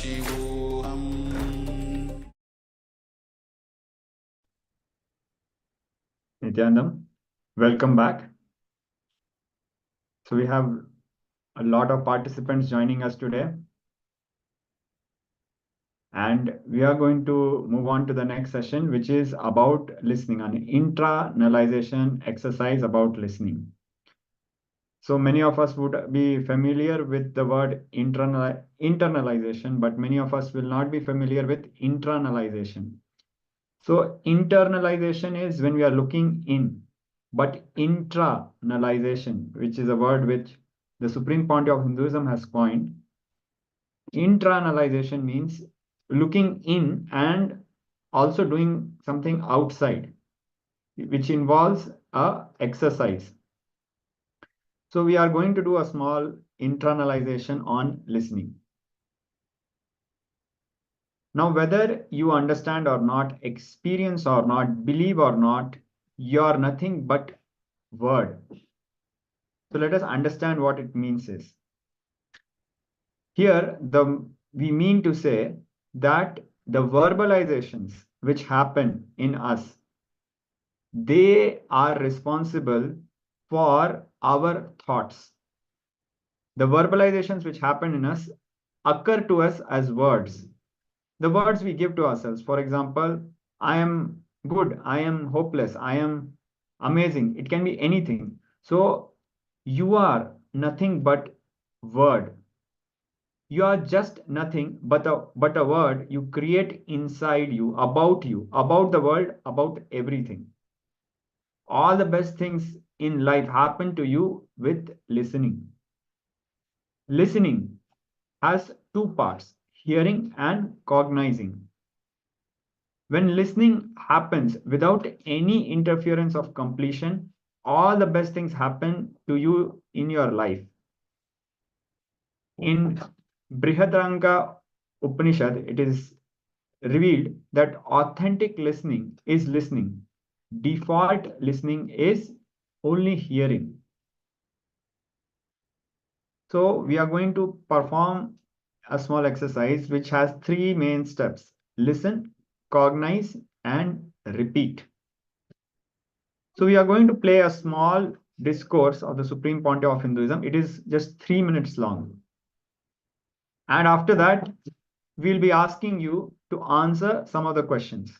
Paramashivoham. Nityanandam, welcome back. So we have a lot of participants joining us today. And we are going to move on to the next session, which is about listening, an internalization exercise about listening. So many of us would be familiar with the word internalization, but many of us will not be familiar with internalization. So internalization is when we are looking in, but intranalization, which is a word which the Supreme Pontiff of Hinduism has coined. Internalization means looking in and also doing something outside, which involves a exercise. So we are going to do a small internalization on listening. Now, whether you understand or not, experience or not, believe or not, you are nothing but word. So let us understand what it means is. Here, we mean to say that the verbalizations which happen in us, they are responsible for our thoughts. The verbalizations which happen in us occur to us as words. The words we give to ourselves. For example, I am good, I am hopeless, I am amazing. It can be anything. So you are nothing but word. You are just nothing but a word you create inside you, about the world, about everything. All the best things in life happen to you with listening. Listening has two parts, hearing and cognizing. When listening happens without any interference of completion, all the best things happen to you in your life. In Brihadaranga Upanishad, it is revealed that authentic listening is listening. Default listening is only hearing. So we are going to perform a small exercise which has three main steps: listen, cognize, and repeat. So we are going to play a small discourse of the Supreme Pontiff of Hinduism. It is just 3 minutes long. And after that, we'll be asking you to answer some of the questions.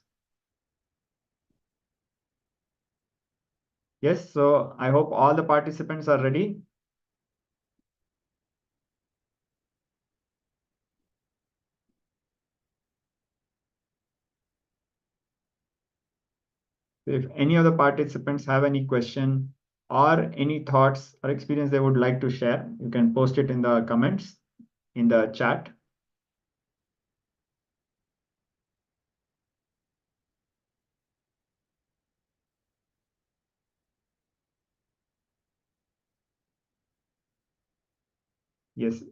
Yes, so I hope all the participants are ready. If any of the participants have any question or any thoughts or experience they would like to share, you can post it in the comments in the chat. Yes.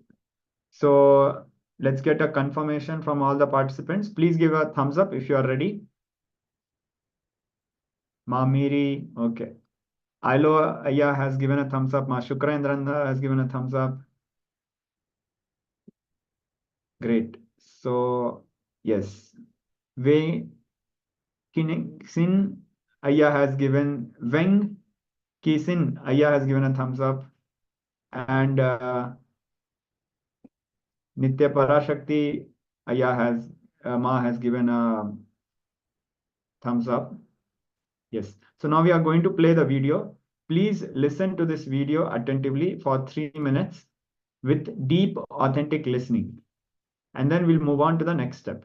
So let's get a confirmation from all the participants. Please give a thumbs up if you are ready. Ma Miri, okay. Ilo Aya has given a thumbs up. Ma Shukrendranda has given a thumbs up. Great. So yes. Wei Sin Aya has given Weng Kisin Aya has given a thumbs up. And Nitya Parashakti Aya has Ma has given a thumbs up. Yes. So now we are going to play the video. Please listen to this video attentively for 3 minutes with deep, authentic listening. And then we'll move on to the next step.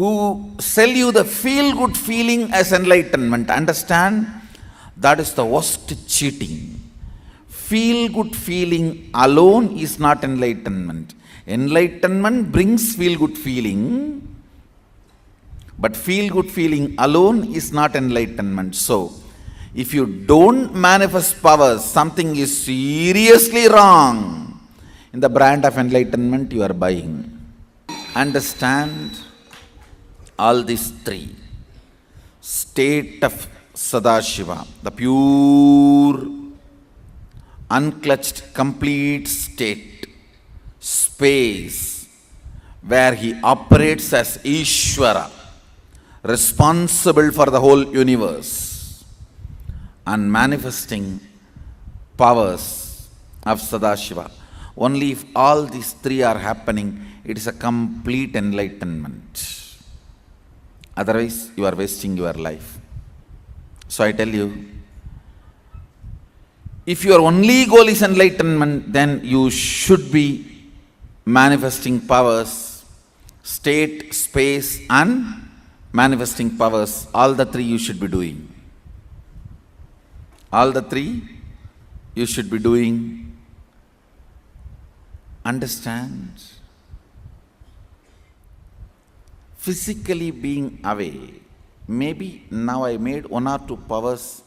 who sell you the feel-good feeling as enlightenment. Understand? That is the worst cheating. Feel-good feeling alone is not enlightenment. Enlightenment brings feel-good feeling, but feel-good feeling alone is not enlightenment. So, if you don't manifest powers, something is seriously wrong in the brand of enlightenment you are buying. Understand all these three. State of Sadashiva, the pure, unclutched, complete state, space, where he operates as Ishvara, responsible for the whole universe, and manifesting powers of Sadashiva. Only if all these three are happening, it is a complete enlightenment. Otherwise, you are wasting your life. So I tell you, if your only goal is enlightenment, then you should be manifesting powers, state, space, and manifesting powers. All the three you should be doing. All the three you should be doing. Understand? Physically being away, maybe now I made one or two powers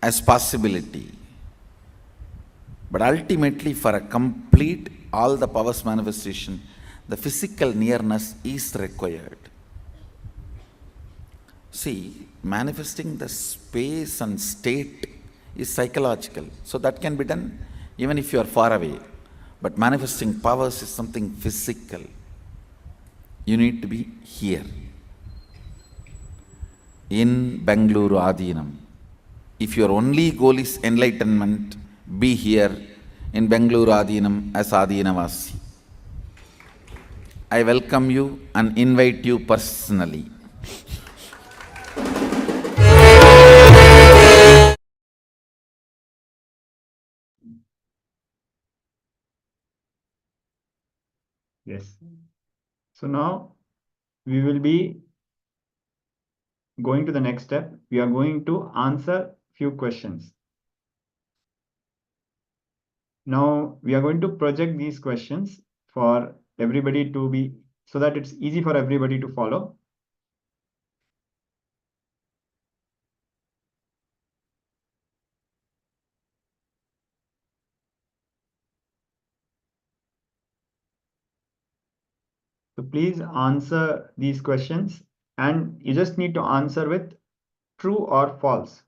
as possibility, but ultimately for a complete all the powers manifestation, the physical nearness is required. See, manifesting the space and state is psychological, so that can be done even if you are far away. But manifesting powers is something physical. You need to be here in Bengaluru Adinam. If your only goal is enlightenment, be here in Bengaluru Adinam as Adinavasi. I welcome you and invite you personally. Yes. So now we will be going to the next step. We are going to answer few questions. Now we are going to project these questions for everybody to be, so that it's easy for everybody to follow. So please answer these questions, and you just need to answer with true or false.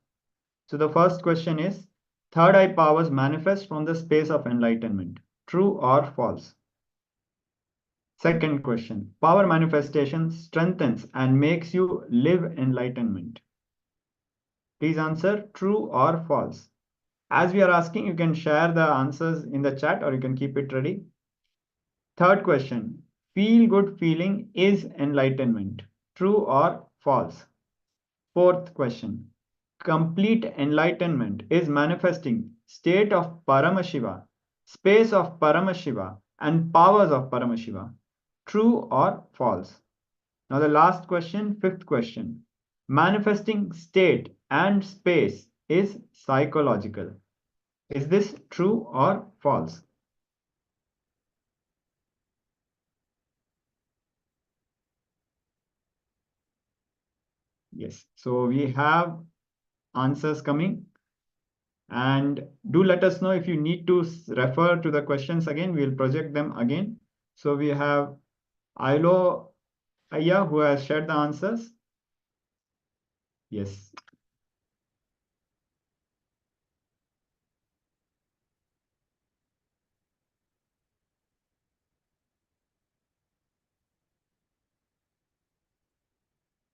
So the first question is, third eye powers manifest from the space of enlightenment. True or false? Second question, power manifestation strengthens and makes you live enlightenment. Please answer true or false. As we are asking, you can share the answers in the chat or you can keep it ready. Third question, feel good feeling is enlightenment. True or false? Fourth question, complete enlightenment is manifesting state of Paramashiva, space of Paramashiva, and powers of Paramashiva. True or false? Now the last question, fifth question, manifesting state and space is psychological. Is this true or false? Yes, so we have answers coming, and do let us know if you need to refer to the questions again. We'll project them again. So we have Ailo Aya who has shared the answers. Yes.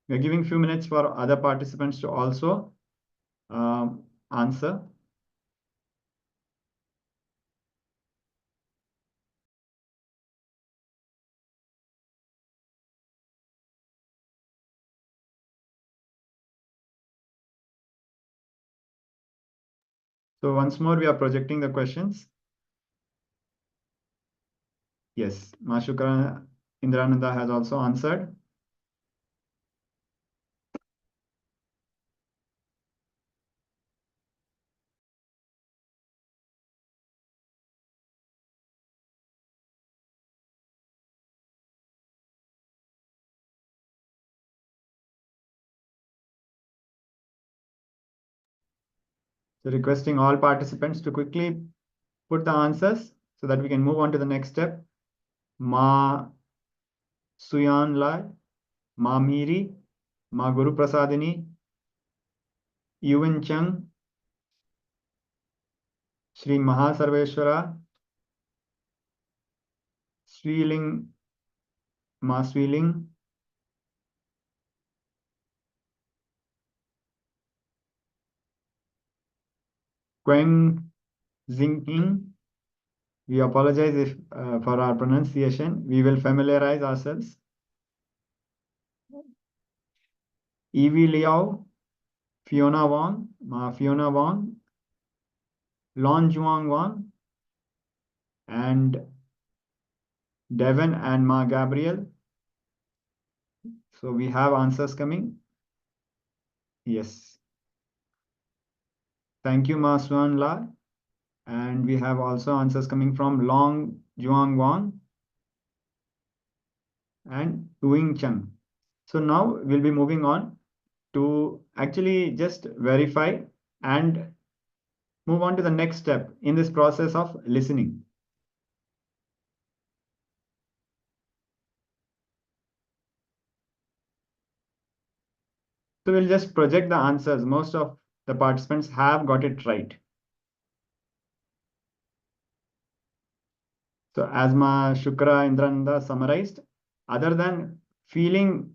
We're giving few minutes for other participants to also answer. So once more, we are projecting the questions. Yes, Mashukra Indrananda has also answered. So requesting all participants to quickly put the answers so that we can move on to the next step. Ma Suyan Lai, Ma Miri, Ma Guru Prasadini, Yuan Chang, Sri Mahasarveshwara, Sriling, Ma Sriling, Quang Zingking. We apologize if for our pronunciation. We will familiarize ourselves. Evie Liao, Fiona Wong, Ma Fiona Wong, Lon Juang Wong, and Devon and Ma Gabriel. So we have answers coming. Yes. Thank you, Ma Suan La. And we have also answers coming from Long Juang Wang and Wing Cheng. So now we'll be moving on to actually just verify and move on to the next step in this process of listening. So we'll just project the answers. Most of the participants have got it right. So as Ma Shukra Indrananda summarized, other than feeling,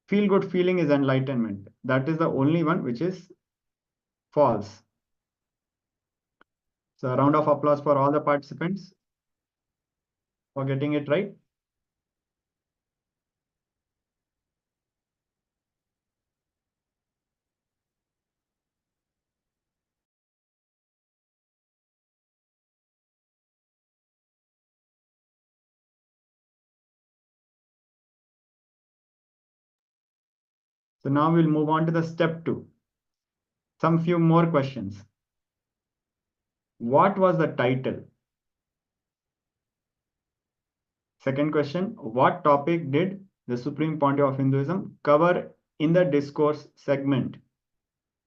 feel good feeling is enlightenment. That is the only one which is false. So a round of applause for all the participants for getting it right. So now we'll move on to the step 2. Some few more questions. What was the title? Second question, what topic did the Supreme Pontiff of Hinduism cover in the discourse segment?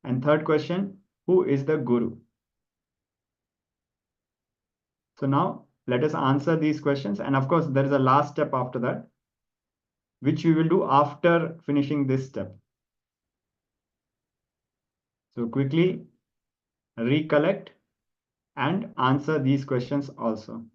And third question, who is the Guru? So now let us answer these questions. And of course, there is a last step after that, which we will do after finishing this step. So quickly recollect and answer these questions also.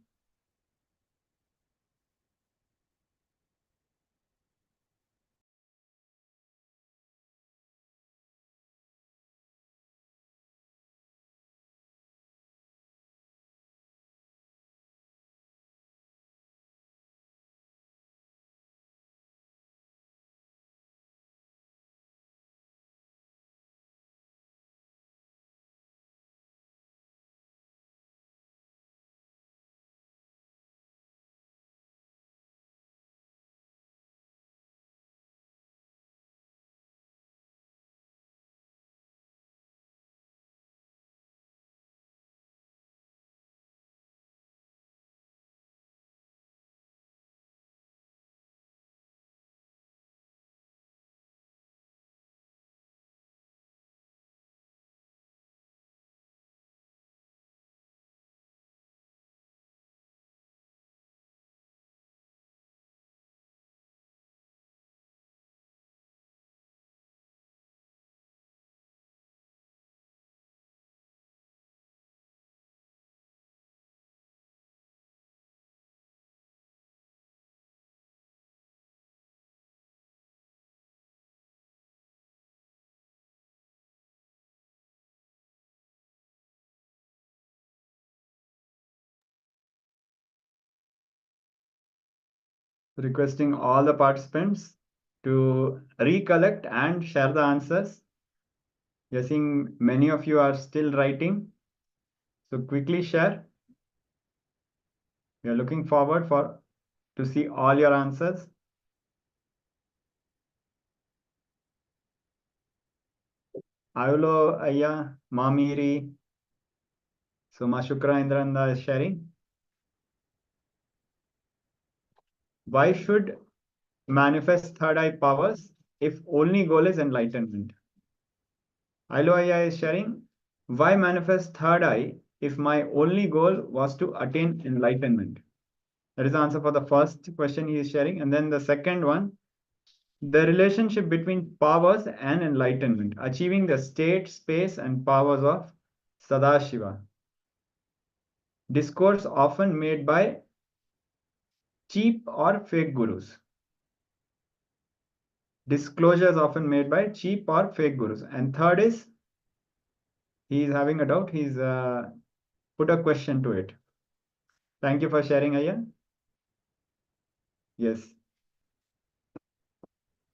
Requesting all the participants to recollect and share the answers. You're seeing many of you are still writing. So quickly share. We are looking forward to see all your answers. Ayulo Aya Mamiri. So Mashukra Indrananda is sharing. Why should manifest third eye powers if only goal is enlightenment? Ayulo Aya is sharing. Why manifest third eye if my only goal was to attain enlightenment? That is the answer for the first question he is sharing. And then the second one, the relationship between powers and enlightenment, achieving the state, space, and powers of Sadashiva. Discourse often made by cheap or fake gurus. Disclosures often made by cheap or fake gurus. And third is, he is having a doubt. He's put a question to it. Thank you for sharing, Ayan. Yes.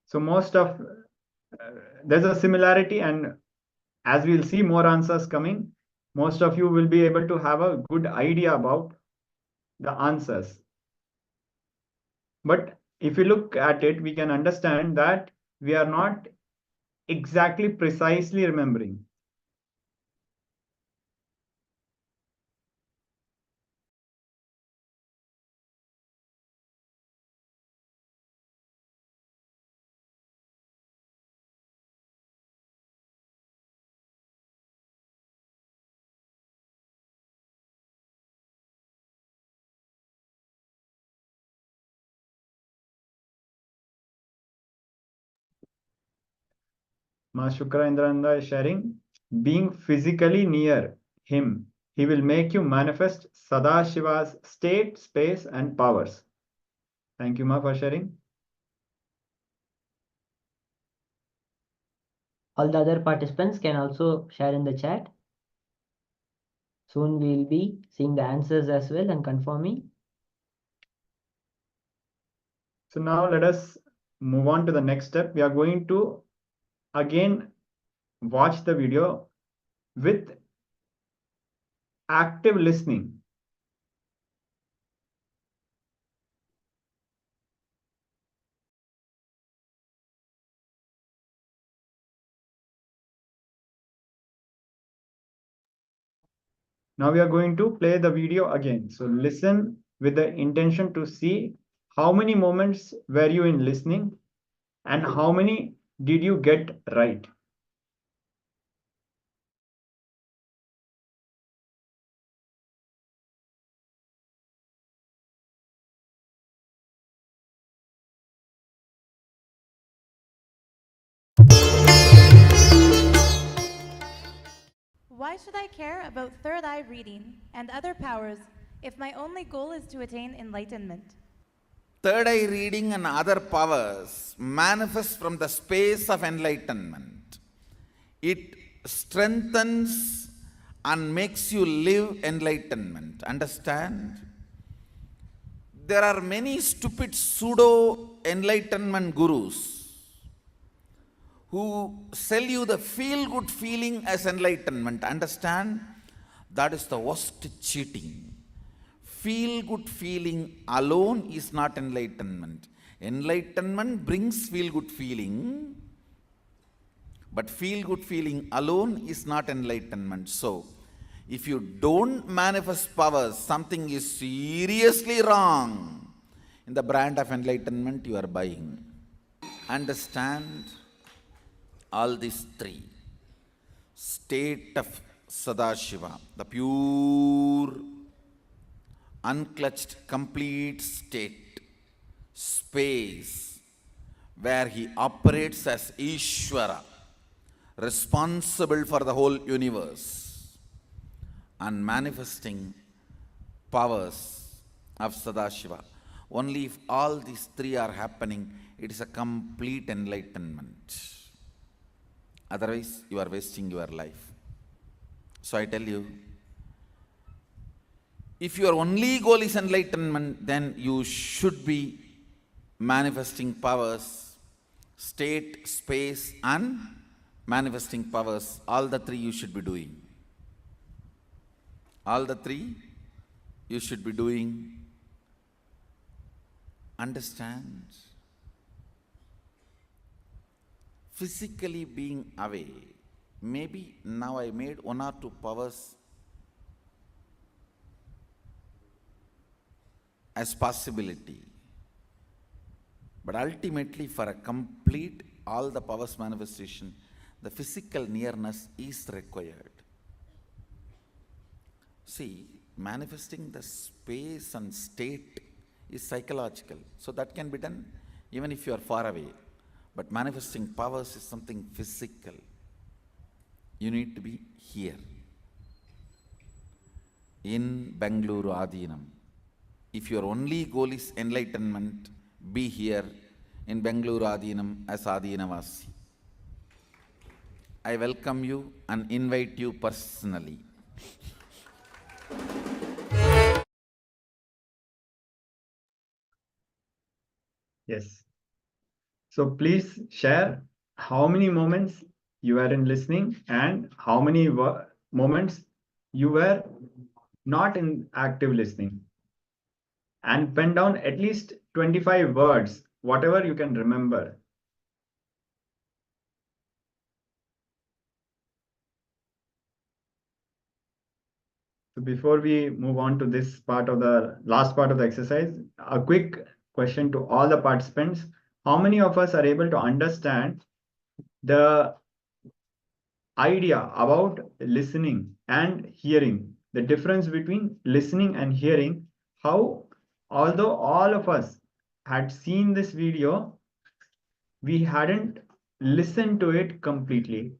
So most of, there's a similarity, and as we'll see more answers coming, most of you will be able to have a good idea about the answers. But if you look at it, we can understand that we are not exactly precisely remembering. Ma Shukra Indrananda is sharing, being physically near him, he will make you manifest Sadashiva's state, space, and powers. Thank you, Ma, for sharing. All the other participants can also share in the chat. Soon we will be seeing the answers as well and confirming. So now let us move on to the next step. We are going to again watch the video with active listening. Now we are going to play the video again. So listen with the intention to see how many moments were you in listening and how many did you get right. Why should I care about third eye reading and other powers if my only goal is to attain enlightenment? Third eye reading and other powers manifest from the space of enlightenment. It strengthens and makes you live enlightenment. Understand? There are many stupid pseudo enlightenment gurus who sell you the feel-good feeling as enlightenment. Understand? That is the worst cheating. Feel-good feeling alone is not enlightenment. Enlightenment brings feel-good feeling, but feel-good feeling alone is not enlightenment. So, if you don't manifest powers, something is seriously wrong in the brand of enlightenment you are buying. Understand? All these three. State of Sadashiva, the pure, unclutched, complete state. Space, where he operates as Ishvara, responsible for the whole universe, and manifesting powers of Sadashiva. Only if all these three are happening, it is a complete enlightenment. Otherwise, you are wasting your life. So I tell you, if your only goal is enlightenment, then you should be manifesting powers, state, space, and manifesting powers. All the three you should be doing. All the three you should be doing understand physically being away. Maybe now I made one or two powers as possibility. But ultimately, for a complete all the powers manifestation, the physical nearness is required. See, manifesting the space and state is psychological. So that can be done even if you are far away. But manifesting powers is something physical. You need to be here. In Bengaluru Adinam. If your only goal is enlightenment, be here in Bengaluru Adinam as Adinavasi. I welcome you and invite you personally. Yes. So please share how many moments you were in listening and how many moments you were not in active listening. And pen down at least 25 words, whatever you can remember. So before we move on to this part of the last part of the exercise, a quick question to all the participants. How many of us are able to understand the idea about listening and hearing, the difference between listening and hearing, how although all of us had seen this video, we hadn't listened to it completely.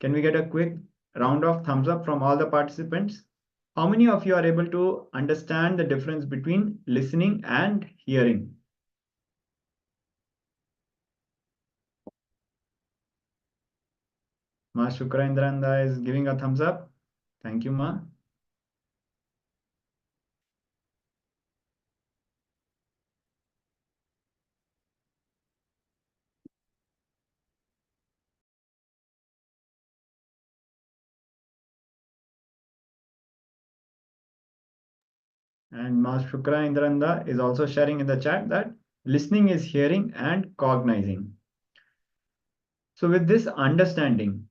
Can we get a quick round of thumbs up from all the participants? How many of you are able to understand the difference between listening and hearing? Ma Shukrendranda is giving a thumbs up. Thank you, Ma. And Ma Shukra Indranda is also sharing in the chat that listening is hearing and cognizing. So with this understanding,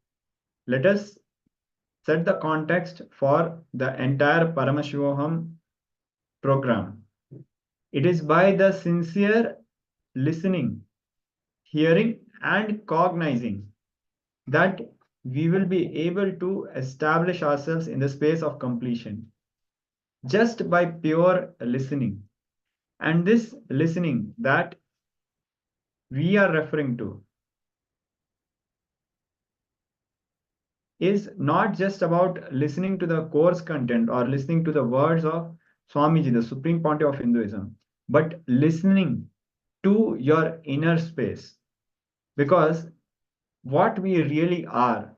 let us set the context for the entire Paramashivoham program. It is by the sincere listening, hearing and cognizing that we will be able to establish ourselves in the space of completion. Just by pure listening. And this listening that we are referring to is not just about listening to the course content or listening to the words of Swamiji, the Supreme Pontiff of Hinduism, but listening to your inner space. Because what we really are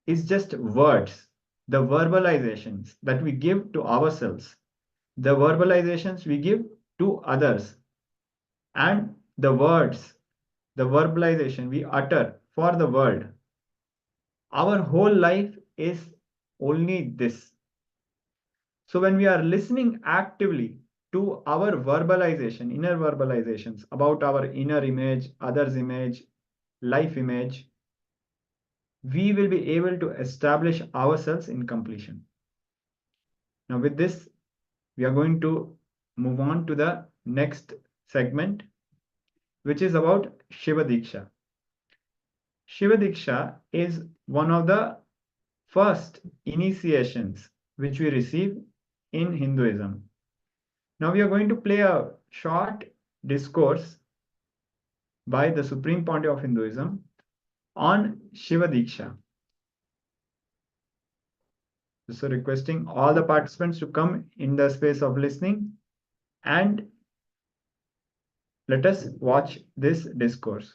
is just words, the verbalizations that we give to ourselves, the verbalizations we give to others, and the words, the verbalization we utter for the world. Our whole life is only this. So when we are listening actively to our verbalization, inner verbalizations about our inner image, others' image, life image, we will be able to establish ourselves in completion. Now with this, we are going to move on to the next segment, which is about Shiva Diksha. Shiva Diksha is one of the first initiations which we receive in Hinduism. Now we are going to play a short discourse by the Supreme Pontiff of Hinduism on Shiva Diksha. So requesting all the participants to come in the space of listening and let us watch this discourse.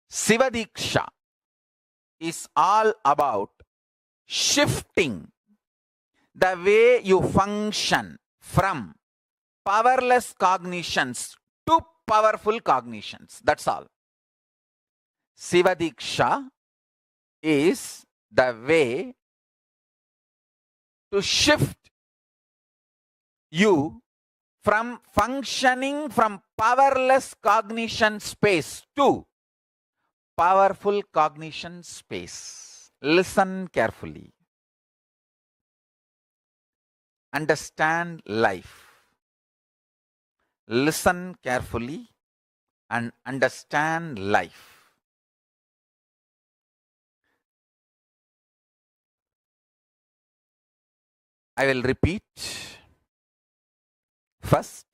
Shiva Diksha is all about shifting the way you function from powerless cognitions to powerful cognitions. That's all. Sivadiksha is the way to shift you from functioning from powerless cognition space to powerful cognition space. Listen carefully. Understand life. Listen carefully and understand life. I will repeat. First,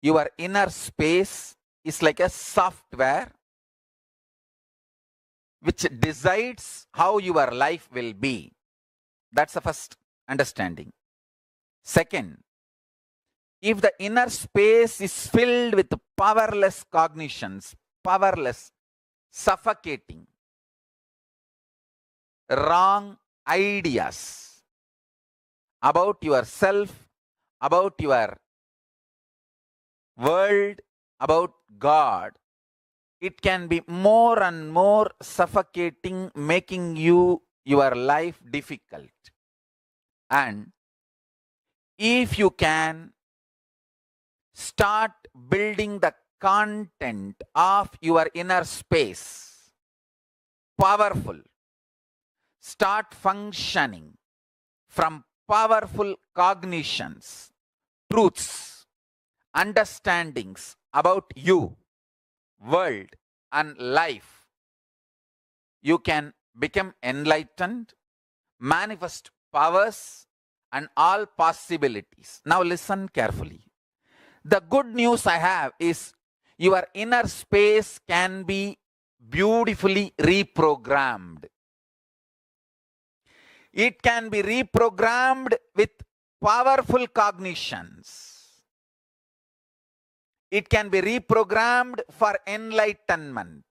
your inner space is like a software which decides how your life will be. That's the first understanding. Second, if the inner space is filled with powerless cognitions, powerless, suffocating, wrong ideas about yourself, about your world, about God, it can be more and more suffocating, making your life difficult. And if you can start building the content of your inner space, powerful, start functioning from powerful cognitions, truths, understandings about you, world, and life, you can become enlightened, manifest powers and all possibilities. Now listen carefully. The good news I have is your inner space can be beautifully reprogrammed. It can be reprogrammed with powerful cognitions. It can be reprogrammed for enlightenment.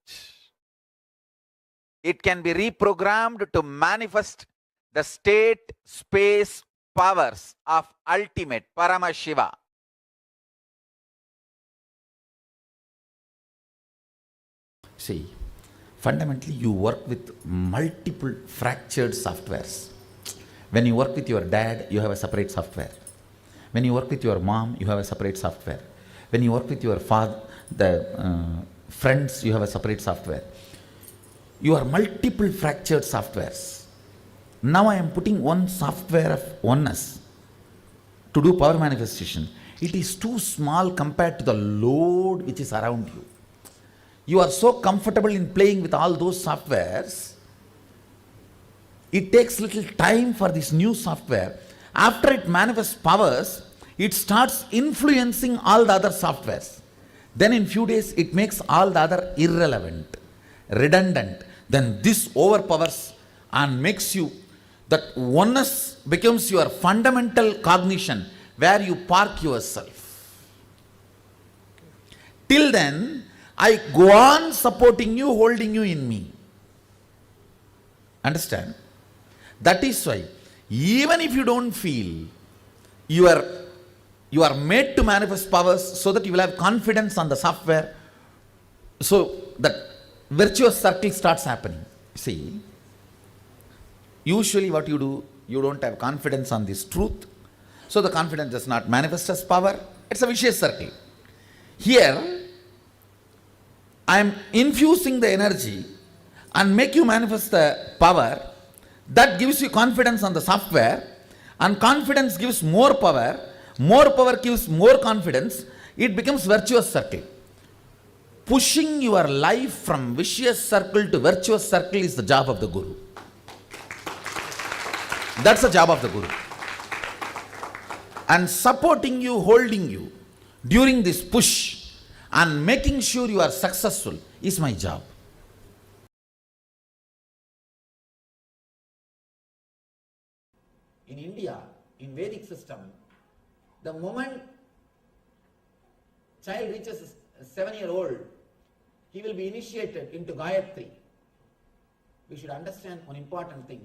It can be reprogrammed to manifest the state, space, powers of ultimate Paramashiva. See, fundamentally you work with multiple fractured softwares. When you work with your dad, you have a separate software. When you work with your mom, you have a separate software. When you work with your father, friends, you have a separate software. You are multiple fractured softwares. Now I am putting one software of oneness to do power manifestation. It is too small compared to the load which is around you. You are so comfortable in playing with all those softwares. It takes little time for this new software. After it manifests powers, it starts influencing all the other softwares. Then in few days, it makes all the other irrelevant, redundant. Then this overpowers and makes you, that oneness becomes your fundamental cognition where you park yourself. Till then, I go on supporting you, holding you in me. Understand? That is why, even if you don't feel, you are made to manifest powers so that you will have confidence on the software. So that virtuous circle starts happening. See, usually what you do, you don't have confidence on this truth. So the confidence does not manifest as power. It's a vicious circle. Here, I am infusing the energy and make you manifest the power. That gives you confidence on the software, and confidence gives more power gives more confidence. It becomes virtuous circle. Pushing your life from vicious circle to virtuous circle is the job of the Guru. That's the job of the Guru. And supporting you, holding you during this push and making sure you are successful is my job. In India, in Vedic system, the moment child reaches 7-year-old, he will be initiated into Gayatri. we should understand one important thing.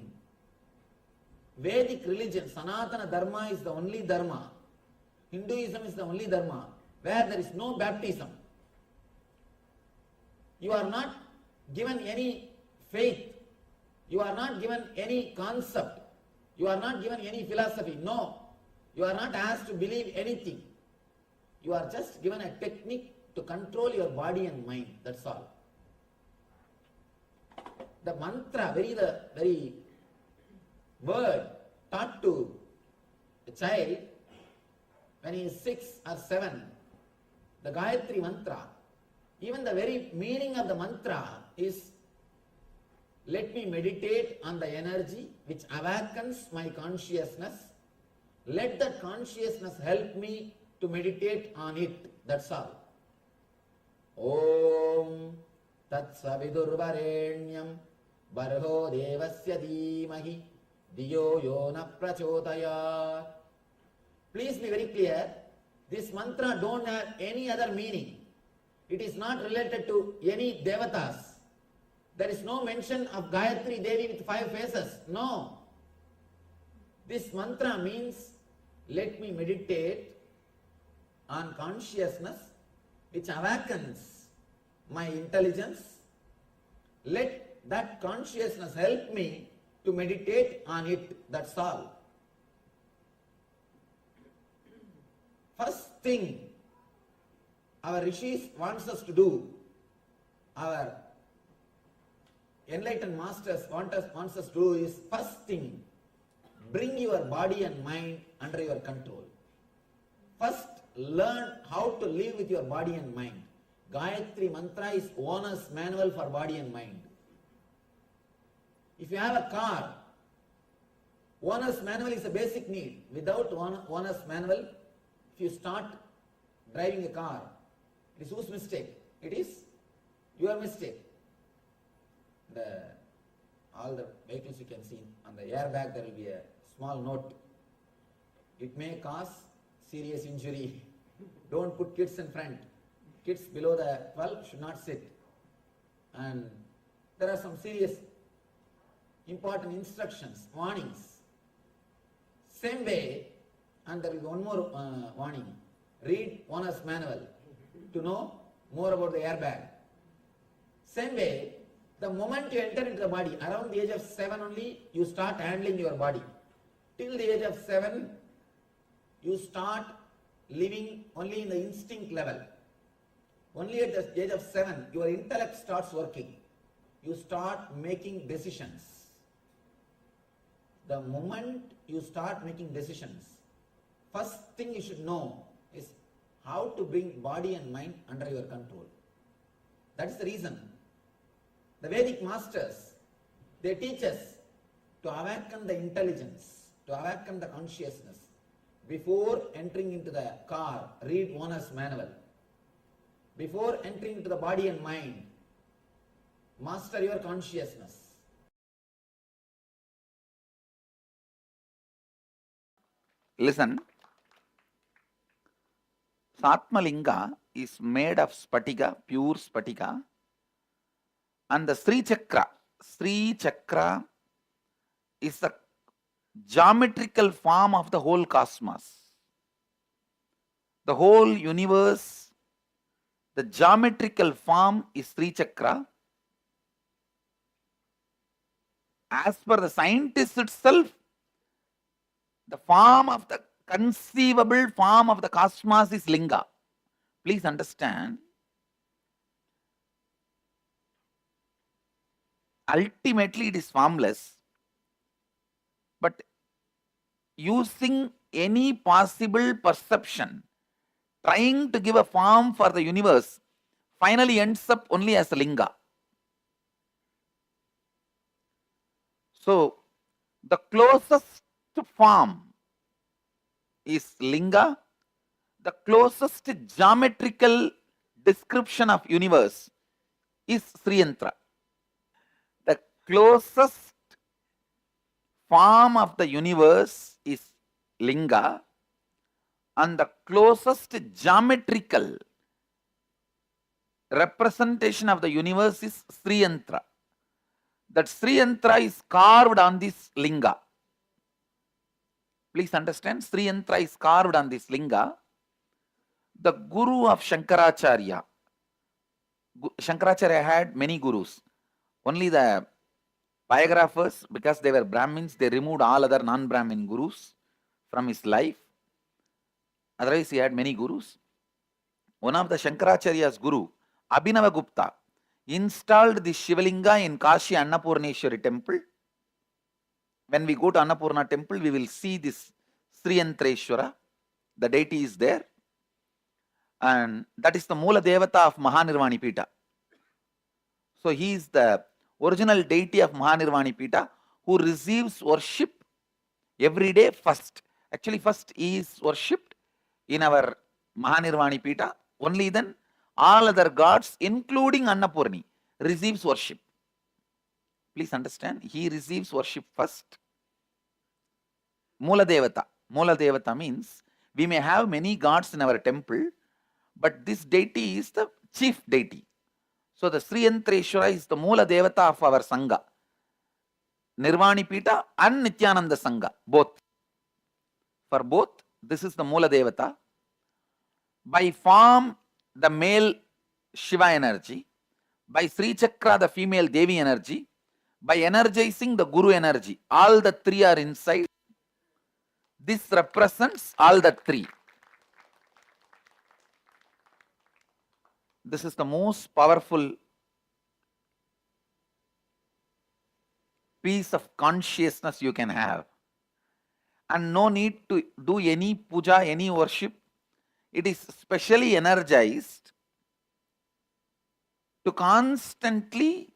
Vedic religion, Sanatana Dharma is the only Dharma. Hinduism is the only Dharma where there is no baptism. You are not given any faith. You are not given any concept. You are not given any philosophy. No. You are not asked to believe anything. You are just given a technique to control your body and mind. That's all. The mantra, the very word taught to a child when he is 6 or 7, the Gayatri mantra, even the very meaning of the mantra is, let me meditate on the energy which awakens my consciousness. Let that consciousness help me to meditate on it. That's all. Om Tat Savidurvarenyam Barho Devasya Dhimahi Diyo Yona Prachodayat. Please be very clear. This mantra don't have any other meaning. It is not related to any devatas. There is no mention of Gayatri Devi with 5 faces. No. This mantra means, let me meditate on consciousness which awakens my intelligence. Let that consciousness help me to meditate on it. That's all. First thing our rishis wants us to do, our enlightened masters wants us to do is, first thing, bring your body and mind under your control. First, learn how to live with your body and mind. Gayatri mantra is owner's manual for body and mind. If you have a car, owner's manual is a basic need. Without owner's manual, if you start driving a car, it is whose mistake? It is your mistake. All the vehicles you can see, on the airbag there will be a small note. It may cause serious injury. Don't put kids in front. Kids below the 12 should not sit. And there are some serious important instructions, warnings. Same way, and there will be one more warning. Read owner's manual to know more about the airbag. Same way, the moment you enter into the body, around the age of 7 only, you start handling your body. Till the age of 7, you start living only in the instinct level. Only at the age of 7, your intellect starts working. You start making decisions. The moment you start making decisions, first thing you should know is how to bring body and mind under your control. That is the reason the Vedic masters, they teach us to awaken the intelligence, to awaken the consciousness. Before entering into the car, read owner's manual. Before entering into the body and mind, master your consciousness. Listen, Satmalinga is made of spatika, pure spatika, and the Sri Chakra is the geometrical form of the whole cosmos. The whole universe, the geometrical form is Sri Chakra. As per the scientist itself, the form of the conceivable form of the cosmos is Linga. Please understand. Ultimately, it is formless. But using any possible perception, trying to give a form for the universe, finally ends up only as a Linga. So, the closest form is Linga. The closest geometrical description of universe is Sri Yantra. The closest form of the universe is Linga, and the closest geometrical representation of the universe is Sri Yantra. That Sri Yantra is carved on this linga. Please understand, Sri Yantra is carved on this linga. The guru of Shankaracharya. Shankaracharya had many gurus. Only the biographers, because they were Brahmins, they removed all other non-Brahmin gurus from his life. Otherwise, he had many gurus. One of the Shankaracharya's guru, Abhinavagupta, installed the Shivalinga in Kashi Annapurneshwari temple. When we go to Annapurna temple, we will see this Sri Yantreshwara. The deity is there. And that is the Mula Devata of Mahanirvani Pita. So he is the original deity of Mahanirvani Pita who receives worship every day first. Actually, first he is worshipped in our Mahanirvani Pita. Only then all other gods, including Annapurni, receives worship. Please understand, he receives worship first. Mula Devata. Mula Devata means we may have many gods in our temple, but this deity is the chief deity. So the Sri Yantreshwara is the Mula Devata of our Sangha. Nirvani Pita and Nityananda Sangha, both. For both, this is the Mula Devata. By form, the male Shiva energy. By Sri Chakra, the female Devi energy. By energizing the Guru energy. All the three are inside. This represents all the three. This is the most powerful piece of consciousness you can have. And no need to do any puja, any worship. It is specially energized to constantly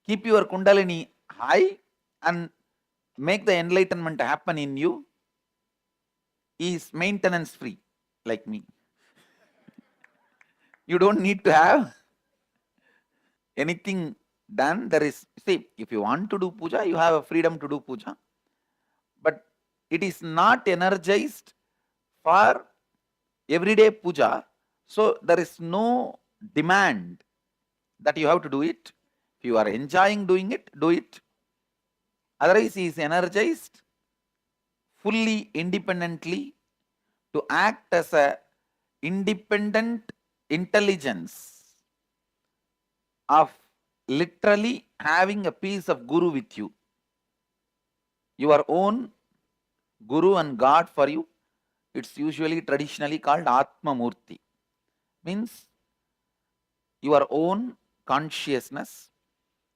keep your Kundalini high and make the enlightenment happen in you. Is maintenance free, like me. You don't need to have anything done. There is, see, if you want to do puja, you have a freedom to do puja. But it is not energized for everyday puja. So there is no demand that you have to do it. If you are enjoying doing it, do it. Otherwise, he is energized fully independently to act as a independent intelligence of literally having a piece of Guru with you. Your own Guru and God for you. It's usually traditionally called Atma Murti. Means your own consciousness.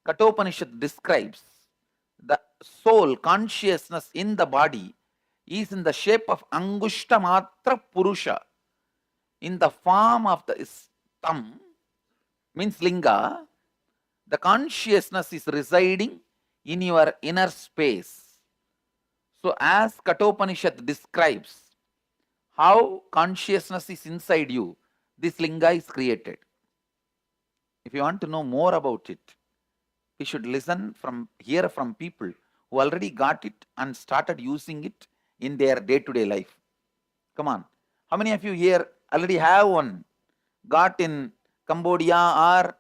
Kathopanishad describes the soul consciousness in the body is in the shape of Angushta Matra Purusha. In the form of the thumb, means linga, the consciousness is residing in your inner space. So as Kathopanishad describes how consciousness is inside you, this linga is created. If you want to know more about it, we should hear from people who already got it and started using it in their day-to-day life. Come on. How many of you here already have one, got in Cambodia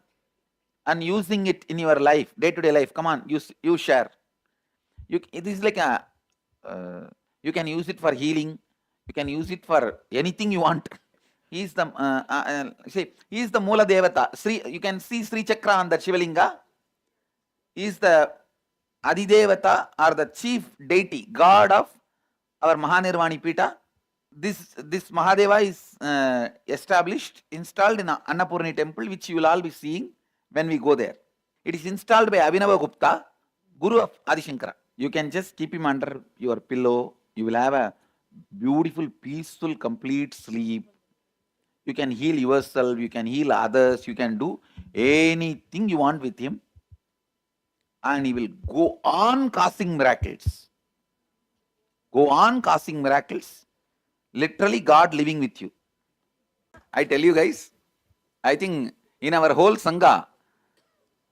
and using it in your life, day-to-day life? Come on, you share. It is like you can use it for healing. You can use it for anything you want. He is the he is the Mula Devata. You can see Sri Chakra on the Shivalinga. He is the Adidevata or the chief deity, god of our Mahanirvani Pita. This Mahadeva is installed in Annapurni temple, which you will all be seeing when we go there. It is installed by Abhinavagupta, Guru of Adi Shankara. You can just keep him under your pillow. You will have a beautiful, peaceful, complete sleep. You can heal yourself, you can heal others, you can do anything you want with him. And he will go on causing miracles. Go on causing miracles. Literally God living with you. I tell you guys, I think in our whole Sangha,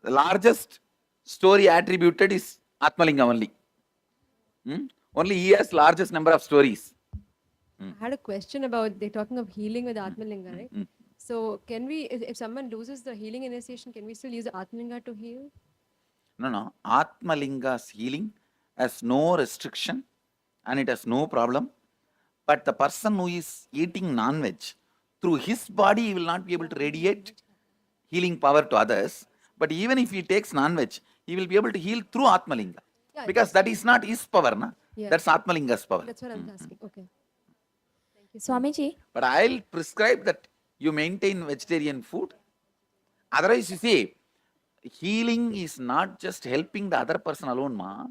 the largest story attributed is Atmalinga only. Only he has largest number of stories. I had a question about, they're talking of healing with Atmalinga, right? So can we, if someone loses the healing initiation, can we still use the Atmalinga to heal? No. Atmalinga's healing has no restriction and it has no problem. But the person who is eating non-veg, through his body, he will not be able to radiate healing power to others. But even if he takes non-veg, he will be able to heal through Atmalinga. Yeah, Because that is not his power, na? Yeah. That's Atmalinga's power. That's what I'm asking. Okay. Thank you. Swamiji. But I'll prescribe that you maintain vegetarian food. Otherwise, you see, healing is not just helping the other person alone, ma.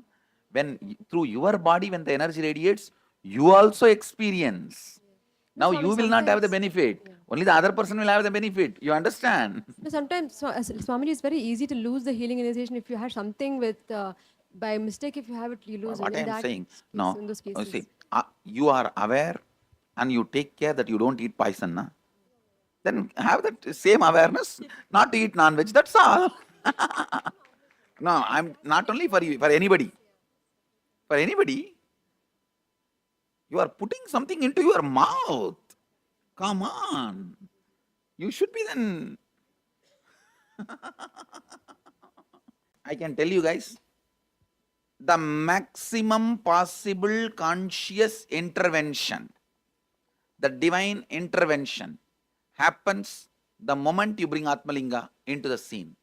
When through your body, when the energy radiates, you also experience. Now Swami, you will not have the sometimes- benefit. Only the other person will have the benefit. You understand? No, sometimes, Swamiji, it's very easy to lose the healing initiation if you have something with, by mistake, if you have it, you lose What it. I In am that saying, case- no. in those You cases. see, you are aware and you take care that you don't eat poison, na? Then have that same awareness, not to eat non-veg. That's all. No, I'm not only for you, for anybody. For anybody, you are putting something into your mouth. Come on. You should be then. I can tell you guys, the maximum possible conscious intervention, the divine intervention, happens the moment you bring Atmalinga into the scene.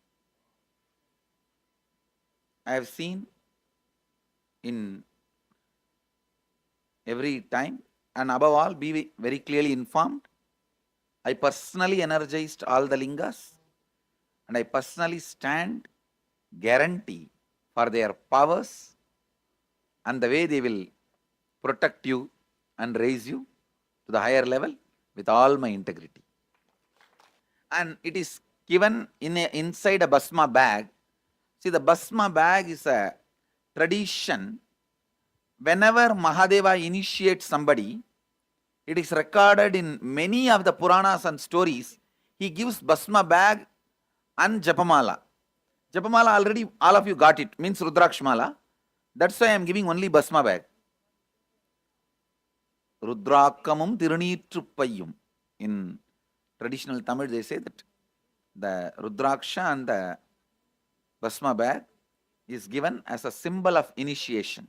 I have seen in every time, and above all, be very clearly informed. I personally energized all the lingas, and I personally stand guarantee for their powers and the way they will protect you and raise you to the higher level with all my integrity. And it is given inside a Bhasma bag. See, the Bhasma bag is a tradition. Whenever Mahadeva initiates somebody, it is recorded in many of the Puranas and stories. He gives Bhasma bag and Japamala. Japamala already all of you got it, means Rudrakshmala. That's why I am giving only Bhasma bag. Rudrakamum Tirunitruppayum. In traditional Tamil, they say that the Rudraksha and the Bhasma bag is given as a symbol of initiation.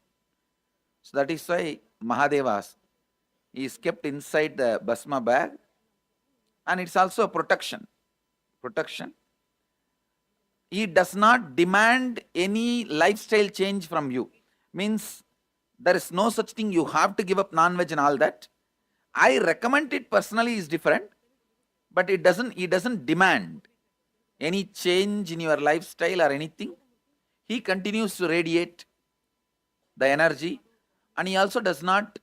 So that is why Mahadevas is kept inside the Bhasma bag, and it's also a protection. Protection. He does not demand any lifestyle change from you. Means there is no such thing you have to give up non-veg and all that. I recommend it personally is different, but he doesn't demand any change in your lifestyle or anything. He continues to radiate the energy, and he also does not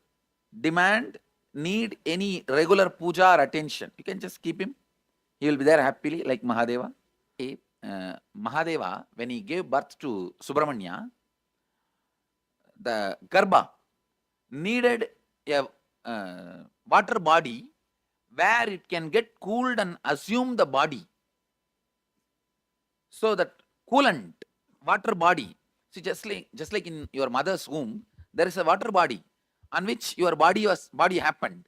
need any regular puja or attention. You can just keep him. He will be there happily like Mahadeva. Mahadeva, when he gave birth to Subramanya, the Garbha needed a water body where it can get cooled and assume the body. So that coolant, water body, see, just like in your mother's womb, there is a water body on which your body happened.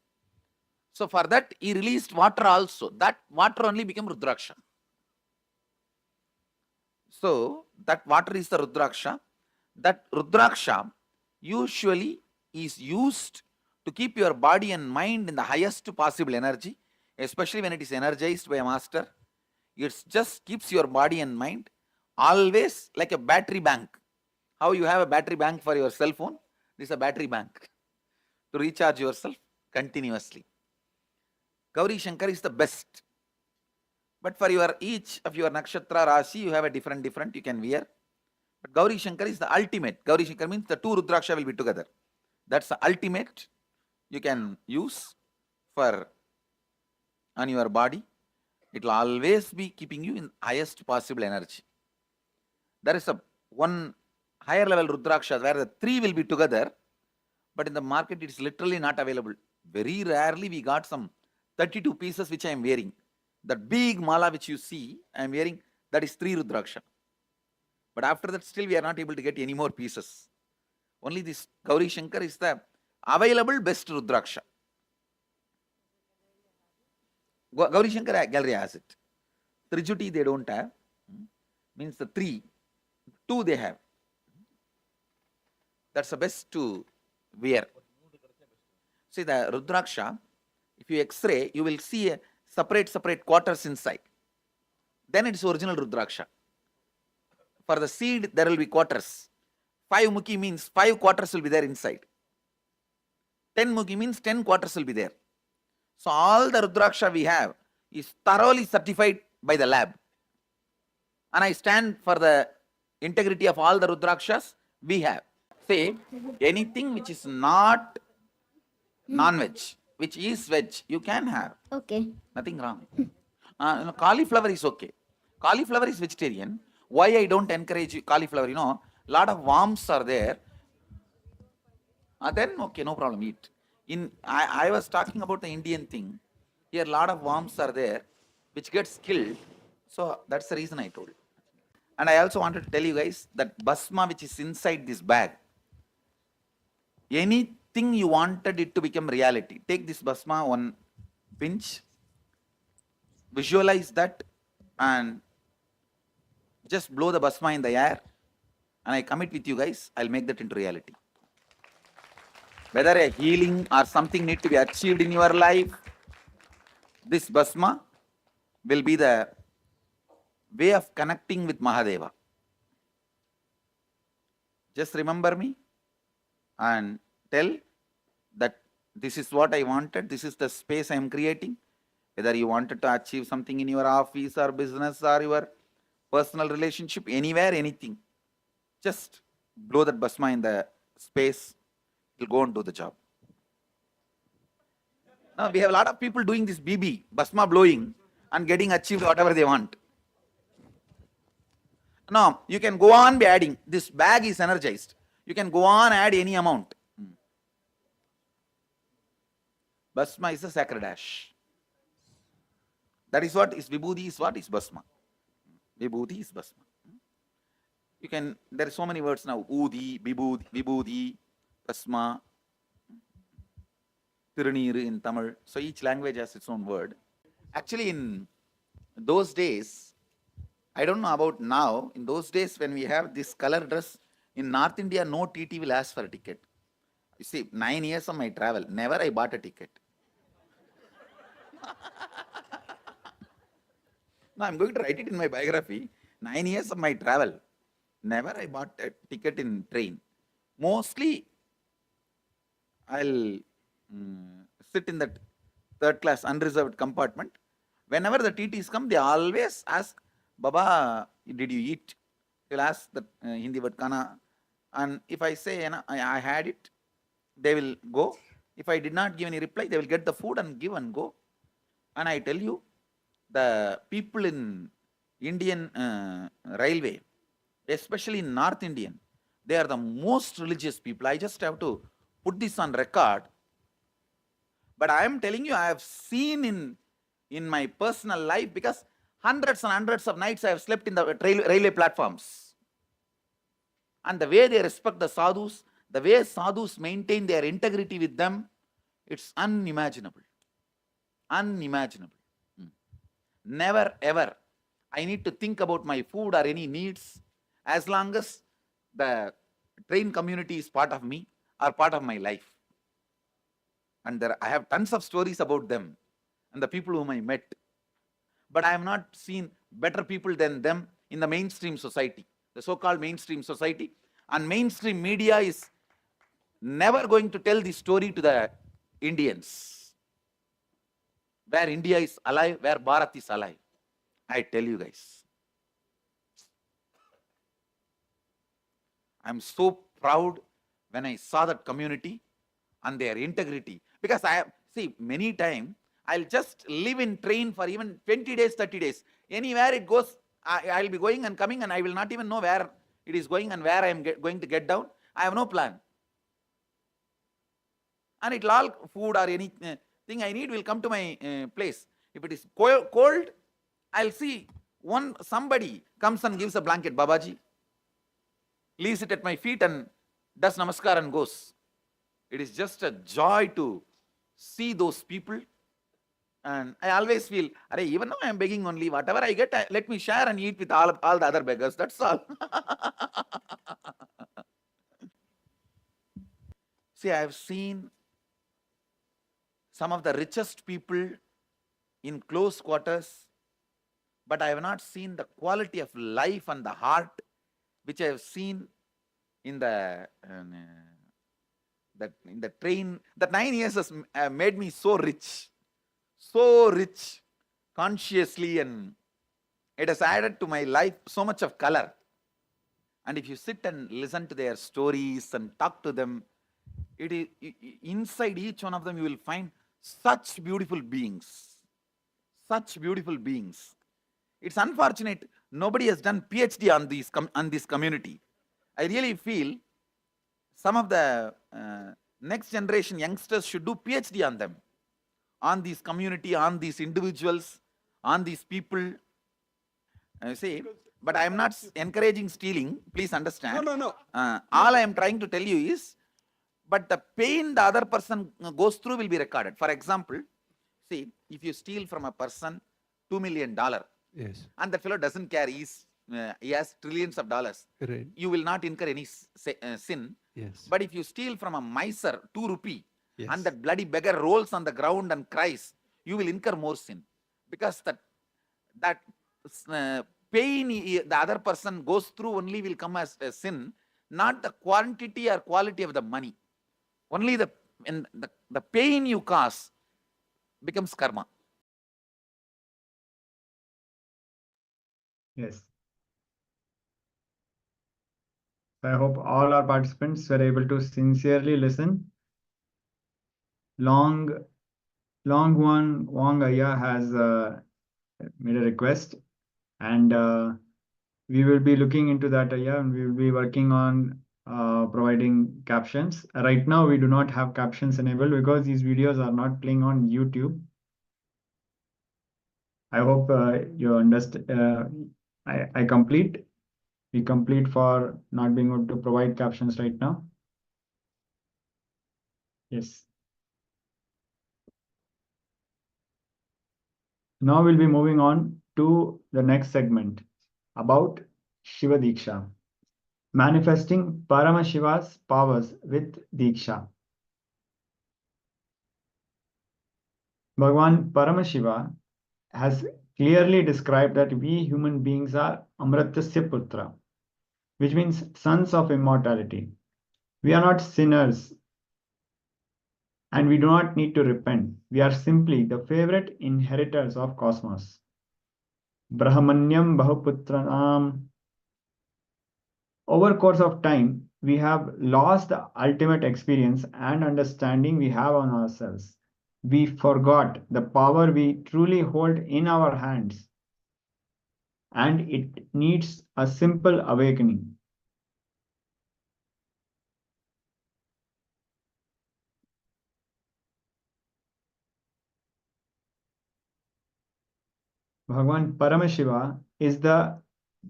So for that he released water also. That water only became Rudraksha. So that water is the Rudraksha. That Rudraksha usually is used to keep your body and mind in the highest possible energy, especially when it is energized by a master. It just keeps your body and mind always like a battery bank. How you have a battery bank for your cell phone? This is a battery bank to recharge yourself continuously. Gauri Shankar is the best. But for each of your nakshatra rasi, you have a different you can wear. But Gauri Shankar is the ultimate. Gauri Shankar means the two Rudraksha will be together. That's the ultimate you can use for on your body. It will always be keeping you in highest possible energy. There is one higher level Rudraksha where the three will be together, but in the market it is literally not available. Very rarely we got some 32 pieces which I am wearing. That big mala which you see, I am wearing, that is 3 Rudraksha. But after that still we are not able to get any more pieces. Only this Gauri Shankar is the available best Rudraksha. Gauri Shankar gallery has it. Trijuti they don't have. Means the 3. Two they have. That's the best to wear. See the Rudraksha, if you X-ray, you will see a separate quarters inside. Then it's original Rudraksha. For the seed, there will be quarters. 5 mukhi means 5 quarters will be there inside. 10 mukhi means 10 quarters will be there. So all the Rudraksha we have is thoroughly certified by the lab. And I stand for the integrity of all the Rudrakshas we have. Say, anything which is not non-veg, which is veg, you can have. Okay. Nothing wrong. Cauliflower is okay. Cauliflower is vegetarian. Why I don't encourage cauliflower? Lot of worms are there. Then okay, no problem, eat. I was talking about the Indian thing. Here lot of worms are there, which gets killed. So that's the reason I told. And I also wanted to tell you guys that bhasma which is inside this bag, anything you wanted it to become reality. Take this bhasma, one pinch, visualize that and just blow the bhasma in the air, and I commit with you guys, I'll make that into reality. Whether a healing or something need to be achieved in your life, this bhasma will be the way of connecting with Mahadeva. Just remember me and tell that this is what I wanted, this is the space I am creating. Whether you wanted to achieve something in your office or business or your personal relationship, anywhere, anything, just blow that bhasma in the space, it will go and do the job. Now we have a lot of people doing this BB, bhasma blowing, and getting achieved whatever they want. Now you can go on by adding. This bag is energized. You can go on, add any amount. Bhasma is a sacred ash. That is what is vibhuti, is what is bhasma. Vibhuti is bhasma. You can, there are so many words now. Udi, vibhuti, bhasma, Tirunir in Tamil. So each language has its own word. Actually in those days, I don't know about now, in those days when we have this color dress, in North India, no TT will ask for a ticket. You see, 9 years of my travel, never I bought a ticket. No, I'm going to write it in my biography. 9 years of my travel, never I bought a ticket in train. Mostly, I'll sit in that third class unreserved compartment. Whenever the TTs come, they always ask, Baba, did you eat? They'll ask the Hindi word kana. And if I say, I had it, they will go. If I did not give any reply, they will get the food and give and go. And I tell you, the people in Indian railway, especially in North Indian, they are the most religious people. I just have to put this on record. But I am telling you, I have seen in my personal life, because hundreds and hundreds of nights I have slept in the railway platforms. And the way they respect the sadhus, the way sadhus maintain their integrity with them, it's unimaginable. Unimaginable. Never ever I need to think about my food or any needs, as long as the train community is part of me or part of my life. And I have tons of stories about them and the people whom I met. But I have not seen better people than them in the mainstream society, the so-called mainstream society. And mainstream media is never going to tell this story to the Indians. Where India is alive, where Bharat is alive. I tell you guys. I'm so proud when I saw that community and their integrity. Because I have, see, many times, I'll just live in train for even 20 days, 30 days. Anywhere it goes, I'll be going and coming, and I will not even know where it is going and where I am going to get down. I have no plan. And it'll all, food or anything I need will come to my place. If it is cold, I'll see somebody comes and gives a blanket, Babaji, leaves it at my feet and does namaskar and goes. It is just a joy to see those people. And I always feel, even though I am begging only, whatever I get, let me share and eat with all the other beggars. That's all. See, I have seen some of the richest people in close quarters, but I have not seen the quality of life and the heart which I have seen in the in the train. The 9 years has made me so rich, consciously, and it has added to my life so much of color. And if you sit and listen to their stories and talk to them, it is inside each one of them you will find such beautiful beings. Such beautiful beings. It's unfortunate nobody has done PhD on this community. I really feel some of the next generation youngsters should do PhD on them, on this community, on these individuals, on these people. See, but I am not encouraging stealing. Please understand. No. All I am trying to tell you is, but the pain the other person goes through will be recorded. For example, see, if you steal from a person $2 million, yes, and the fellow doesn't care, he has trillions of dollars, right, you will not incur any sin. yes, But if you steal from a miser 2 rupee, yes, and that bloody beggar rolls on the ground and cries, you will incur more sin, because that pain the other person goes through only will come as a sin, not the quantity or quality of the money. Only the pain you cause becomes karma. Yes. I hope all our participants were able to sincerely listen. Long Wang Aya has made a request, and we will be looking into that, Aya, and we will be working on providing captions. Right now, we do not have captions enabled because these videos are not playing on YouTube. I hope you understand. We complete for not being able to provide captions right now. Yes. Now we'll be moving on to the next segment about Shiva Diksha, manifesting Paramashiva's powers with Diksha. Bhagwan Paramashiva has clearly described that we human beings are Amritasya Putra, which means sons of immortality. We are not sinners, and we do not need to repent. We are simply the favorite inheritors of cosmos. Brahmanyam Bahuputranam. Over course of time, we have lost the ultimate experience and understanding we have on ourselves. We forgot the power we truly hold in our hands, and it needs a simple awakening. Bhagwan Paramashiva is the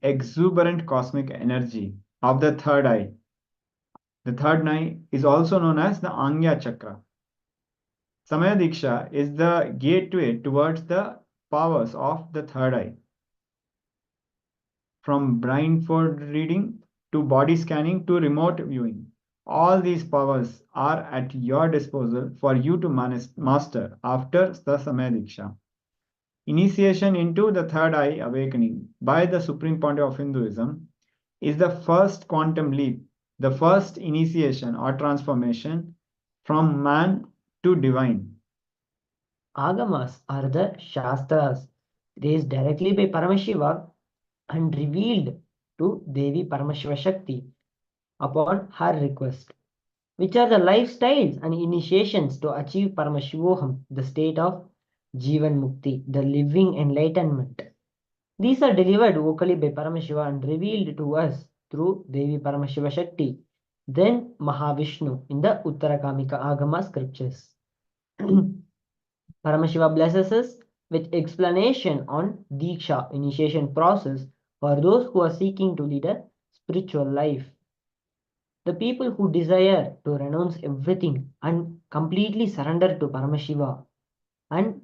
exuberant cosmic energy of the third eye. The third eye is also known as the Angya Chakra. Samaya Diksha is the gateway towards the powers of the third eye. From blindfold reading to body scanning to remote viewing, all these powers are at your disposal for you to master after the Samaya Diksha. Initiation into the third eye awakening by the Supreme Pontiff of Hinduism is the first quantum leap, the first initiation or transformation from man to divine. Agamas are the Shastras raised directly by Paramashiva and revealed to Devi Paramashiva Shakti upon her request, which are the lifestyles and initiations to achieve Paramashivoham, the state of Jivan Mukti, the living enlightenment. These are delivered vocally by Paramashiva and revealed to us through Devi Paramashiva Shakti, then Mahavishnu in the Uttarakamika Agama scriptures. Paramashiva blesses us with explanation on Diksha initiation process for those who are seeking to lead a spiritual life. The people who desire to renounce everything and completely surrender to Paramashiva and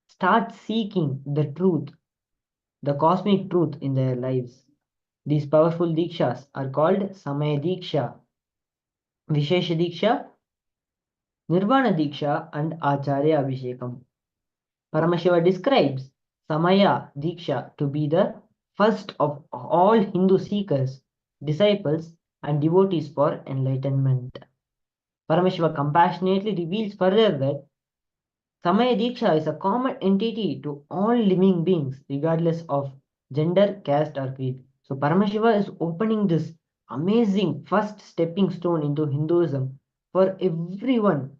start seeking the truth, the cosmic truth in their lives. These powerful Dikshas are called Samaya Diksha, Vishesha Diksha, Nirvana Diksha and Acharya Abhishekam. Paramashiva describes Samaya Diksha to be the first of all Hindu seekers, disciples, and devotees for enlightenment. Paramashiva compassionately reveals further that Samaya Diksha is a common entity to all living beings, regardless of gender, caste, or creed. So Paramashiva is opening this amazing first stepping stone into Hinduism for everyone,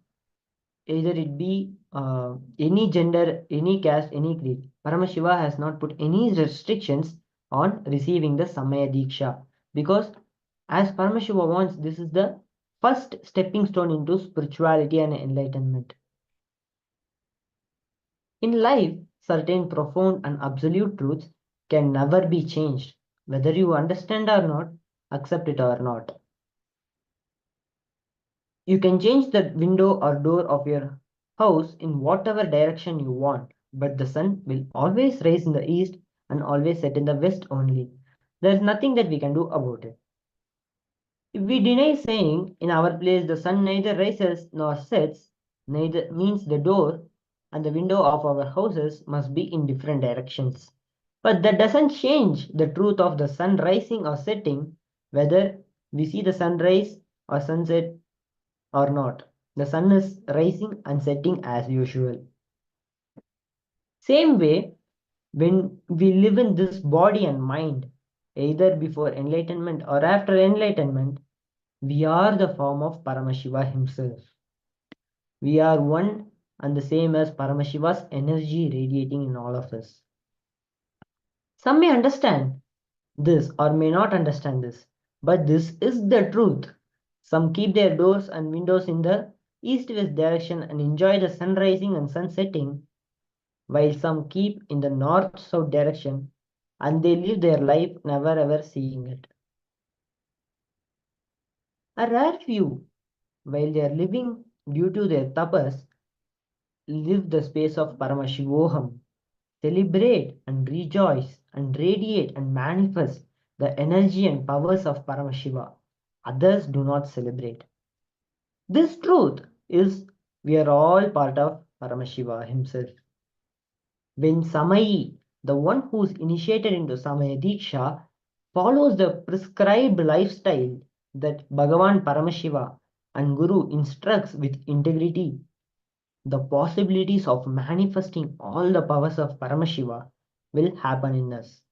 either it be any gender, any caste, any creed. Paramashiva has not put any restrictions on receiving the Samaya Diksha, because as Paramashiva wants, this is the first stepping stone into spirituality and enlightenment. In life, certain profound and absolute truths can never be changed, whether you understand or not, accept it or not. You can change the window or door of your house in whatever direction you want, but the sun will always rise in the east and always set in the west only. There is nothing that we can do about it. If we deny saying in our place the sun neither rises nor sets, neither means the door and the window of our houses must be in different directions. But that doesn't change the truth of the sun rising or setting, whether we see the sunrise or sunset or not. The sun is rising and setting as usual. Same way, when we live in this body and mind, either before enlightenment or after enlightenment, we are the form of Paramashiva himself. We are one and the same as Paramashiva's energy radiating in all of us. Some may understand this or may not understand this, but this is the truth. Some keep their doors and windows in the east-west direction and enjoy the sun rising and sun setting, while some keep in the north-south direction and they live their life never ever seeing it. A rare few, while they are living due to their tapas, live the space of Paramashivoham, celebrate and rejoice and radiate and manifest the energy and powers of Paramashiva. Others do not celebrate. This truth is we are all part of Paramashiva himself. When Samayi, the one who is initiated into Samaya Diksha, follows the prescribed lifestyle that Bhagavan Paramashiva and Guru instructs with integrity, the possibilities of manifesting all the powers of Paramashiva will happen in us.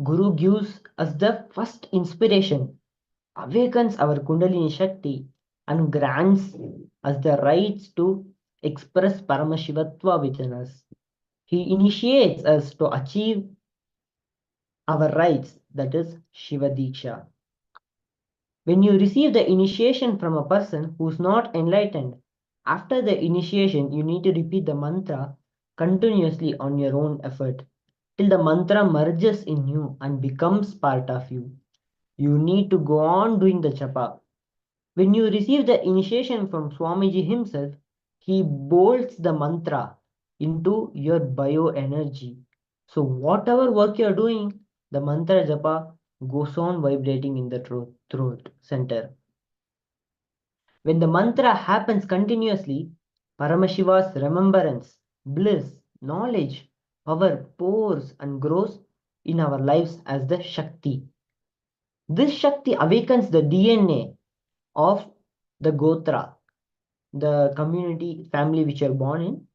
Guru gives us the first inspiration, awakens our Kundalini Shakti, and grants us the rights to express Paramashivatva within us. He initiates us to achieve our rights, that is Shiva Diksha. When you receive the initiation from a person who is not enlightened, after the initiation, you need to repeat the mantra continuously on your own effort till the mantra merges in you and becomes part of you. You need to go on doing the japa. When you receive the initiation from Swamiji himself, he bolts the mantra into your bioenergy. So whatever work you are doing, the mantra japa goes on vibrating in the throat center. When the mantra happens continuously, Paramashiva's remembrance, bliss, knowledge, power pours and grows in our lives as the Shakti. This Shakti awakens the DNA of the Gotra, the community, family which you are born in.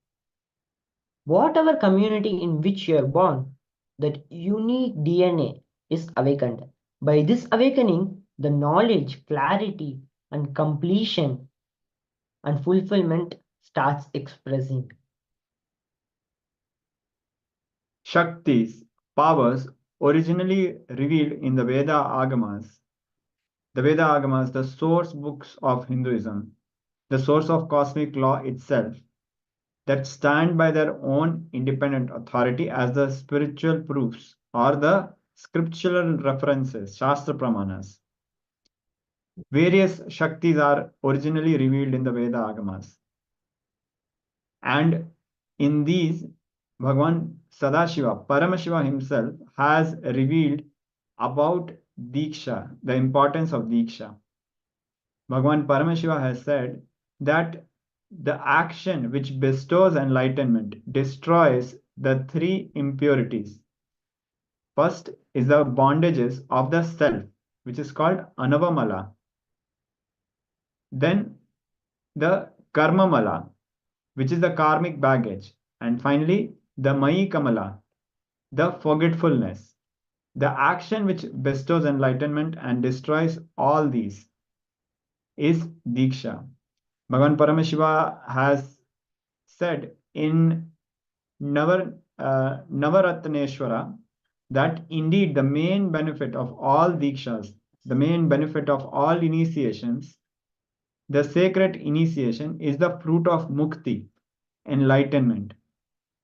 Whatever community in which you are born, that unique DNA is awakened. By this awakening, the knowledge, clarity, and completion and fulfillment starts expressing. Shaktis, powers, originally revealed in the Veda Agamas. The Veda Agamas, the source books of Hinduism, the source of cosmic law itself, that stand by their own independent authority as the spiritual proofs or the scriptural references, Shastra Pramanas. Various Shaktis are originally revealed in the Veda Agamas. And in these, Bhagavan Sadashiva, Paramashiva himself, has revealed about Diksha, the importance of Diksha. Bhagavan Paramashiva has said that the action which bestows enlightenment destroys the three impurities. First is the bondages of the self, which is called anavamala. Then the karmamala, which is the karmic baggage. And finally, the mayi kamala, the forgetfulness. The action which bestows enlightenment and destroys all these is Diksha. Bhagavan Paramashiva has said in Navaratneshwara that indeed the main benefit of all Dikshas, the main benefit of all initiations, the sacred initiation is the fruit of mukti, enlightenment.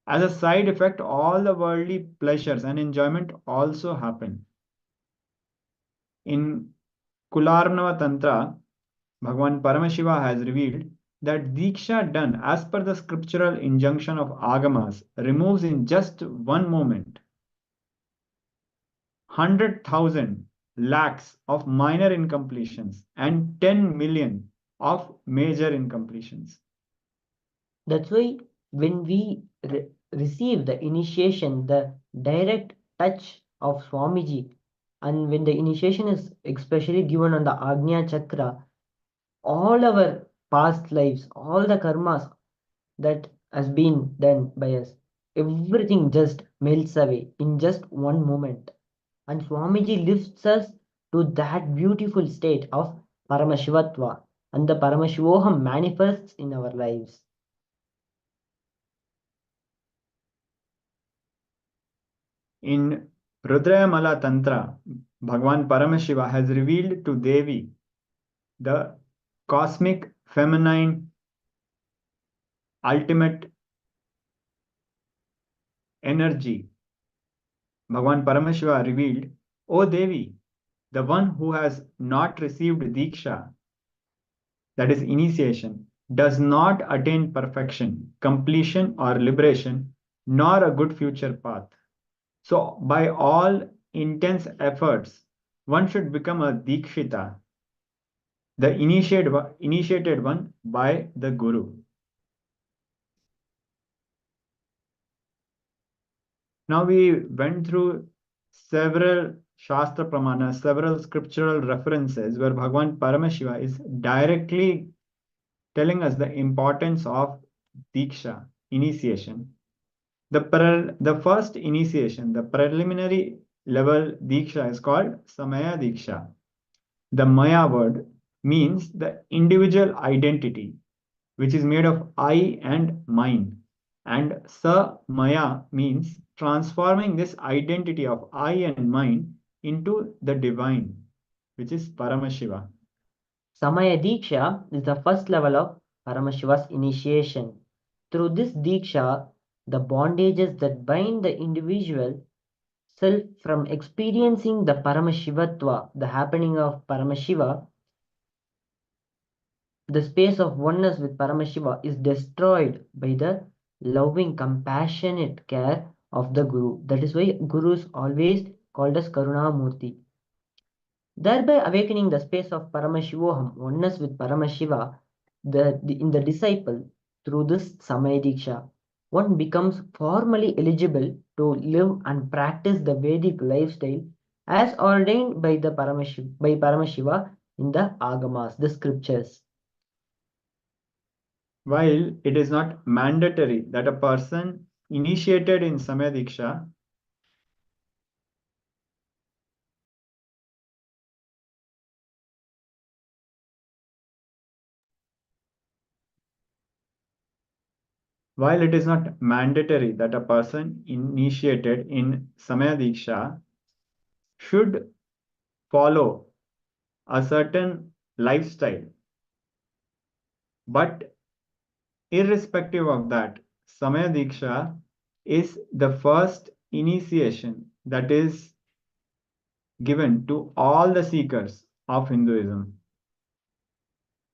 As a side effect, all the worldly pleasures and enjoyment also happen. In Kularnava Tantra, Bhagavan Paramashiva has revealed that Diksha done as per the scriptural injunction of Agamas removes in just one moment 100,000 lakhs of minor incompletions and 10 million of major incompletions. That's why when we receive the initiation, the direct touch of Swamiji, and when the initiation is especially given on the Agnya Chakra, all our past lives, all the karmas that has been done by us, everything just melts away in just one moment. And Swamiji lifts us to that beautiful state of Paramashivatva, and the Paramashivoham manifests in our lives. In Rudrayamala Tantra, Bhagavan Paramashiva has revealed to Devi the cosmic feminine ultimate energy. Bhagavan Paramashiva revealed, O Devi, the one who has not received Diksha, that is initiation, does not attain perfection, completion, or liberation, nor a good future path. So, by all intense efforts, one should become a Dikshita, the initiated one by the Guru. Now we went through several Shastra Pramanas, several scriptural references where Bhagavan Paramashiva is directly telling us the importance of Diksha, initiation. The first initiation, the preliminary level Diksha is called Samaya Diksha. The Maya word means the individual identity, which is made of I and mine. And Sa Maya means transforming this identity of I and mine into the divine, which is Paramashiva. Samaya Diksha is the first level of Paramashiva's initiation. Through this Diksha, the bondages that bind the individual self from experiencing the Paramashivatva, the happening of Paramashiva, the space of oneness with Paramashiva is destroyed by the loving, compassionate care of the Guru. That is why Guru is always called as Karunamurti. Thereby awakening the space of Paramashivoham, oneness with Paramashiva, in the disciple through this Samaya Diksha, one becomes formally eligible to live and practice the Vedic lifestyle as ordained by Paramashiva in the Agamas, the scriptures. While it is not mandatory that a person initiated in Samaya Diksha While it is not mandatory that a person initiated in Samaya Diksha should follow a certain lifestyle, but irrespective of that, Samaya Diksha is the first initiation that is given to all the seekers of Hinduism.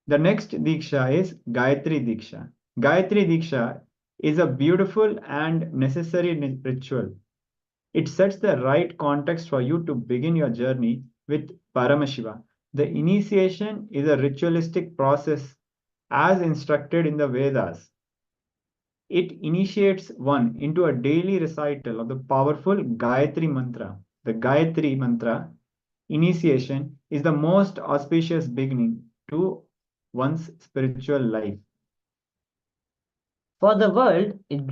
The next Diksha is Gayatri Diksha. Gayatri Diksha is a beautiful and necessary ritual. It sets the right context for you to begin your journey with Paramashiva. The initiation is a ritualistic process as instructed in the Vedas. It initiates one into a daily recital of the powerful Gayatri mantra. The Gayatri mantra initiation is the most auspicious beginning to one's spiritual life. For the world, it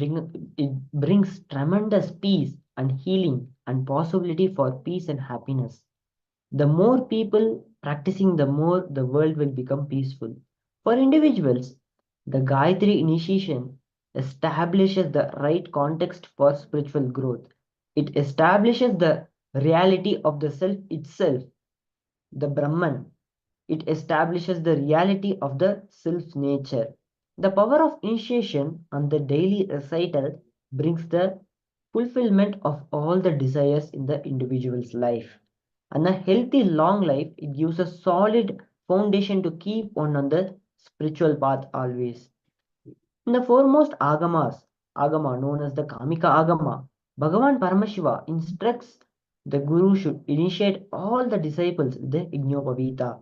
brings tremendous peace and healing and possibility for peace and happiness. The more people practicing, the more the world will become peaceful. For individuals, the Gayatri initiation establishes the right context for spiritual growth. It establishes the reality of the self itself, the Brahman. It establishes the reality of the self's nature. The power of initiation and the daily recital brings the fulfillment of all the desires in the individual's life. And a healthy long life, it gives a solid foundation to keep on the spiritual path always. In the foremost agama known as the Kamika Agama, Bhagavan Paramashiva instructs the Guru should initiate all the disciples with the Ignopavita.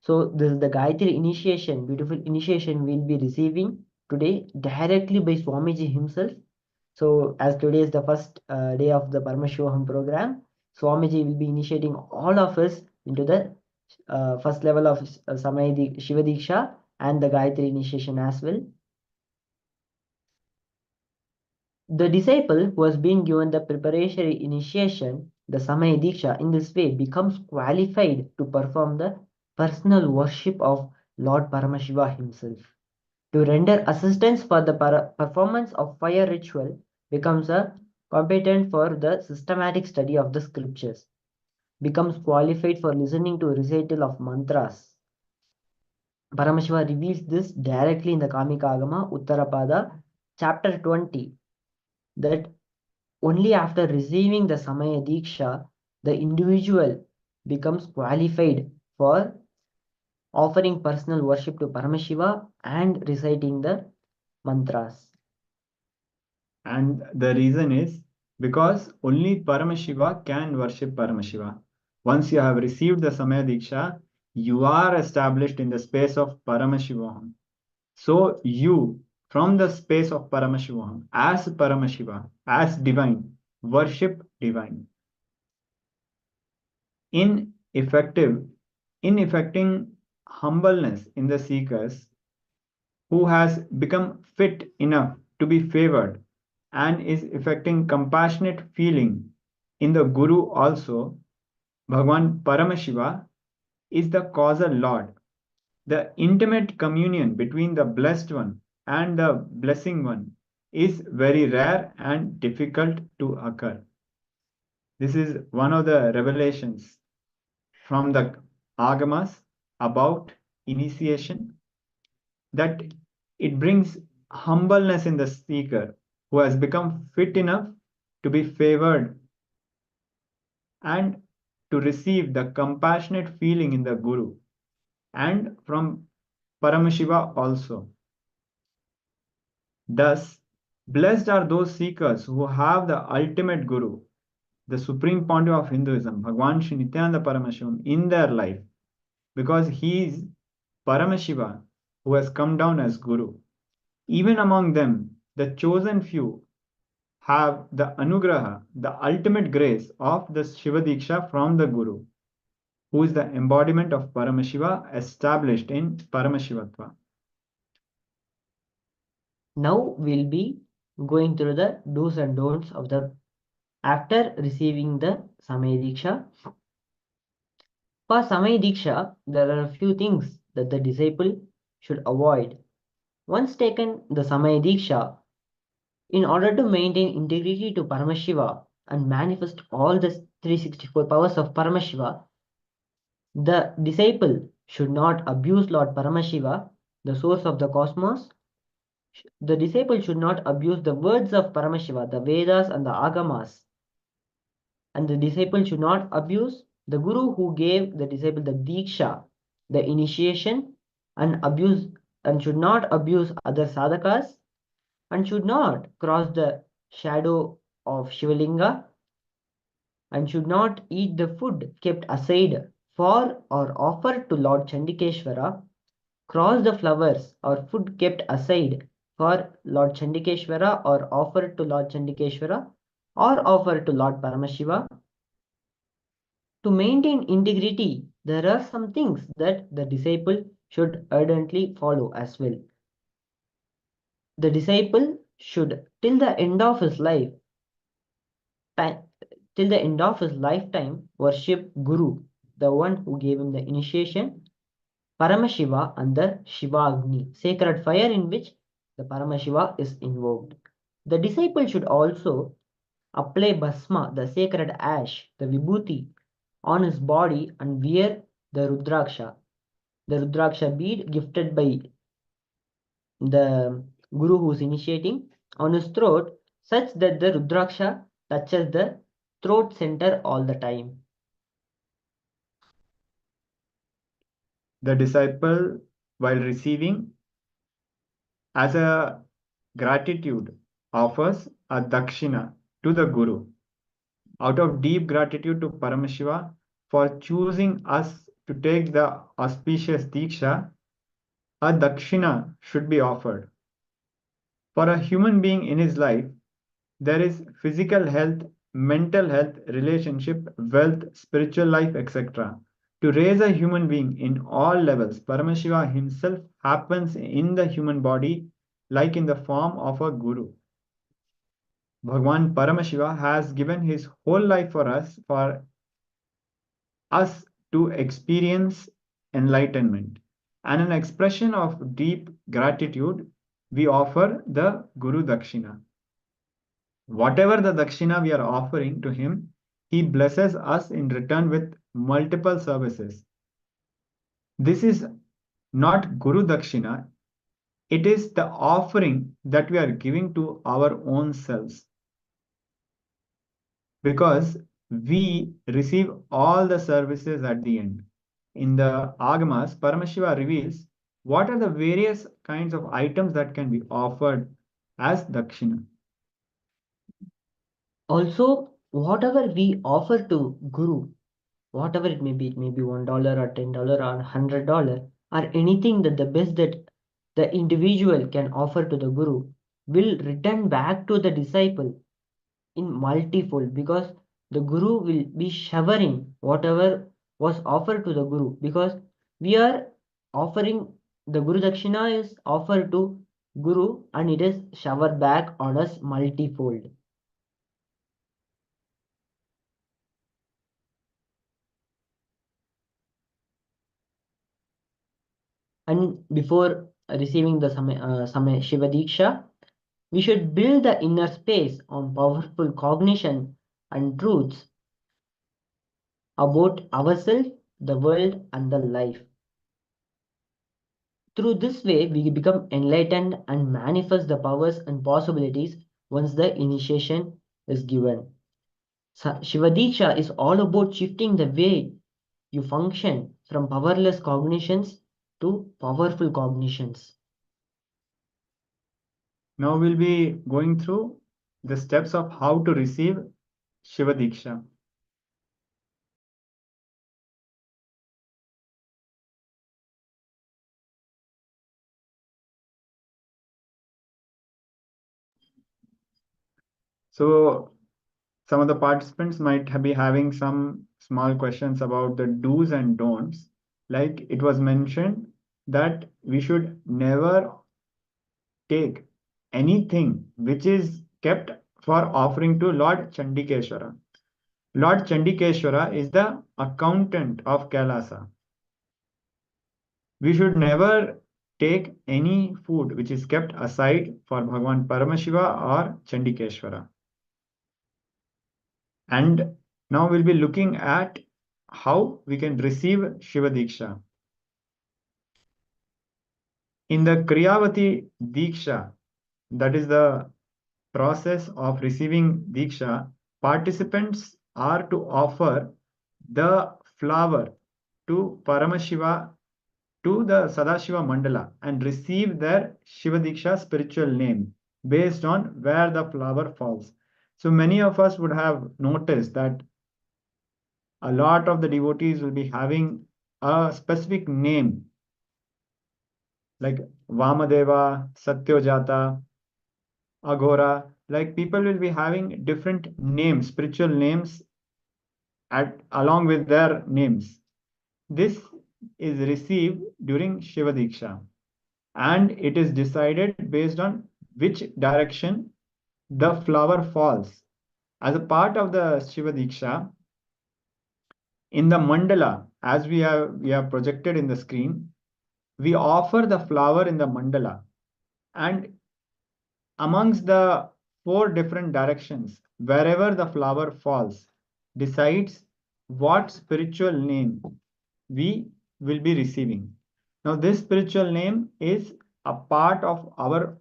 So this is the Gayatri initiation, beautiful initiation we'll be receiving today directly by Swamiji himself. So as today is the first day of the Paramashivoham program, Swamiji will be initiating all of us into the first level of Shiva Diksha and the Gayatri initiation as well. The disciple who has been given the preparatory initiation, the Samaya Diksha, in this way becomes qualified to perform the personal worship of Lord Paramashiva himself. To render assistance for the performance of fire ritual becomes a competent for the systematic study of the scriptures, becomes qualified for listening to recital of mantras. Paramashiva reveals this directly in the Kamika Agama, Uttarapada, chapter 20, that only after receiving the Samaya Diksha, the individual becomes qualified for offering personal worship to Paramashiva and reciting the mantras. And the reason is because only Paramashiva can worship Paramashiva. Once you have received the Samaya Diksha, you are established in the space of Paramashivoham. So you, from the space of Paramashivoham, as Paramashiva, as divine, worship divine. In effecting humbleness in the seekers who has become fit enough to be favored and is effecting compassionate feeling in the Guru also, Bhagavan Paramashiva is the causal Lord. The intimate communion between the blessed one and the blessing one is very rare and difficult to occur. This is one of the revelations from the Agamas about initiation, that it brings humbleness in the seeker who has become fit enough to be favored and to receive the compassionate feeling in the Guru and from Paramashiva also. Thus, blessed are those seekers who have the ultimate Guru, the Supreme Pontiff of Hinduism, Bhagavan Sri Nityananda Paramashivam, in their life, because he is Paramashiva who has come down as Guru. Even among them, the chosen few have the Anugraha, the ultimate grace of the Shiva Diksha from the Guru, who is the embodiment of Paramashiva established in Paramashivatva. Now we'll be going through the do's and don'ts of the after receiving the Samaya Diksha. For Samaya Diksha, there are a few things that the disciple should avoid. Once taken the Samaya Diksha, in order to maintain integrity to Paramashiva and manifest all the 364 powers of Paramashiva, the disciple should not abuse Lord Paramashiva, the source of the cosmos. The disciple should not abuse the words of Paramashiva, the Vedas and the Agamas. And the disciple should not abuse the Guru who gave the disciple the Diksha, the initiation, and should not abuse other sadhakas, and should not cross the shadow of Shivalinga, and should not eat the food kept aside for or offered to Lord Chandikeshwara, cross the flowers or food kept aside for Lord Chandikeshwara or offered to Lord Chandikeshwara or offered to Lord Paramashiva. To maintain integrity, there are some things that the disciple should ardently follow as well. The disciple should, till the end of his lifetime, worship Guru, the one who gave him the initiation, Paramashiva and the Shiva Agni, sacred fire in which the Paramashiva is invoked. The disciple should also apply Bhasma, the sacred ash, the Vibhuti, on his body and wear the Rudraksha bead gifted by the Guru who is initiating on his throat, such that the Rudraksha touches the throat center all the time. The disciple, while receiving, as a gratitude, offers a dakshina to the Guru. Out of deep gratitude to Paramashiva for choosing us to take the auspicious Diksha, a dakshina should be offered. For a human being in his life, there is physical health, mental health, relationship, wealth, spiritual life, etc. To raise a human being in all levels, Paramashiva himself happens in the human body like in the form of a guru. Bhagwan Paramashiva has given his whole life for us to experience enlightenment. And an expression of deep gratitude, we offer the Guru Dakshina. Whatever the Dakshina we are offering to him, he blesses us in return with multiple services. This is not Guru Dakshina, it is the offering that we are giving to our own selves. Because we receive all the services at the end. In the Agamas, Paramashiva reveals what are the various kinds of items that can be offered as Dakshina. Also, whatever we offer to Guru, whatever it may be $1 or $10 or $100 or anything that the best that the individual can offer to the Guru will return back to the disciple in multifold, because the Guru will be showering whatever was offered to the Guru, because we are offering the Guru Dakshina is offered to Guru and it is showered back on us multifold. And before receiving the Shiva Diksha, we should build the inner space on powerful cognition and truths about ourselves, the world, and the life. Through this way, we become enlightened and manifest the powers and possibilities once the initiation is given. Shiva Diksha is all about shifting the way you function from powerless cognitions to powerful cognitions. Now we'll be going through the steps of how to receive Shiva Diksha. So some of the participants might be having some small questions about the do's and don'ts. Like it was mentioned that we should never take anything which is kept for offering to Lord Chandikeshwara. Lord Chandikeshwara is the accountant of Kailasa. We should never take any food which is kept aside for Bhagwan Paramashiva or Chandikeshwara. And now we'll be looking at how we can receive Shiva Diksha. In the Kriyavati Diksha, that is the process of receiving Diksha, participants are to offer the flower to Paramashiva, to the Sadashiva Mandala, and receive their Shiva Diksha spiritual name based on where the flower falls. So many of us would have noticed that a lot of the devotees will be having a specific name like Vamadeva, Satyojata, Aghora. Like people will be having different names, spiritual names along with their names. This is received during Shiva Diksha, and it is decided based on which direction the flower falls. As a part of the Shiva Diksha, in the mandala, as we have projected in the screen, we offer the flower in the mandala, and amongst the 4 different directions, wherever the flower falls, decides what spiritual name we will be receiving. Now, this spiritual name is a part of our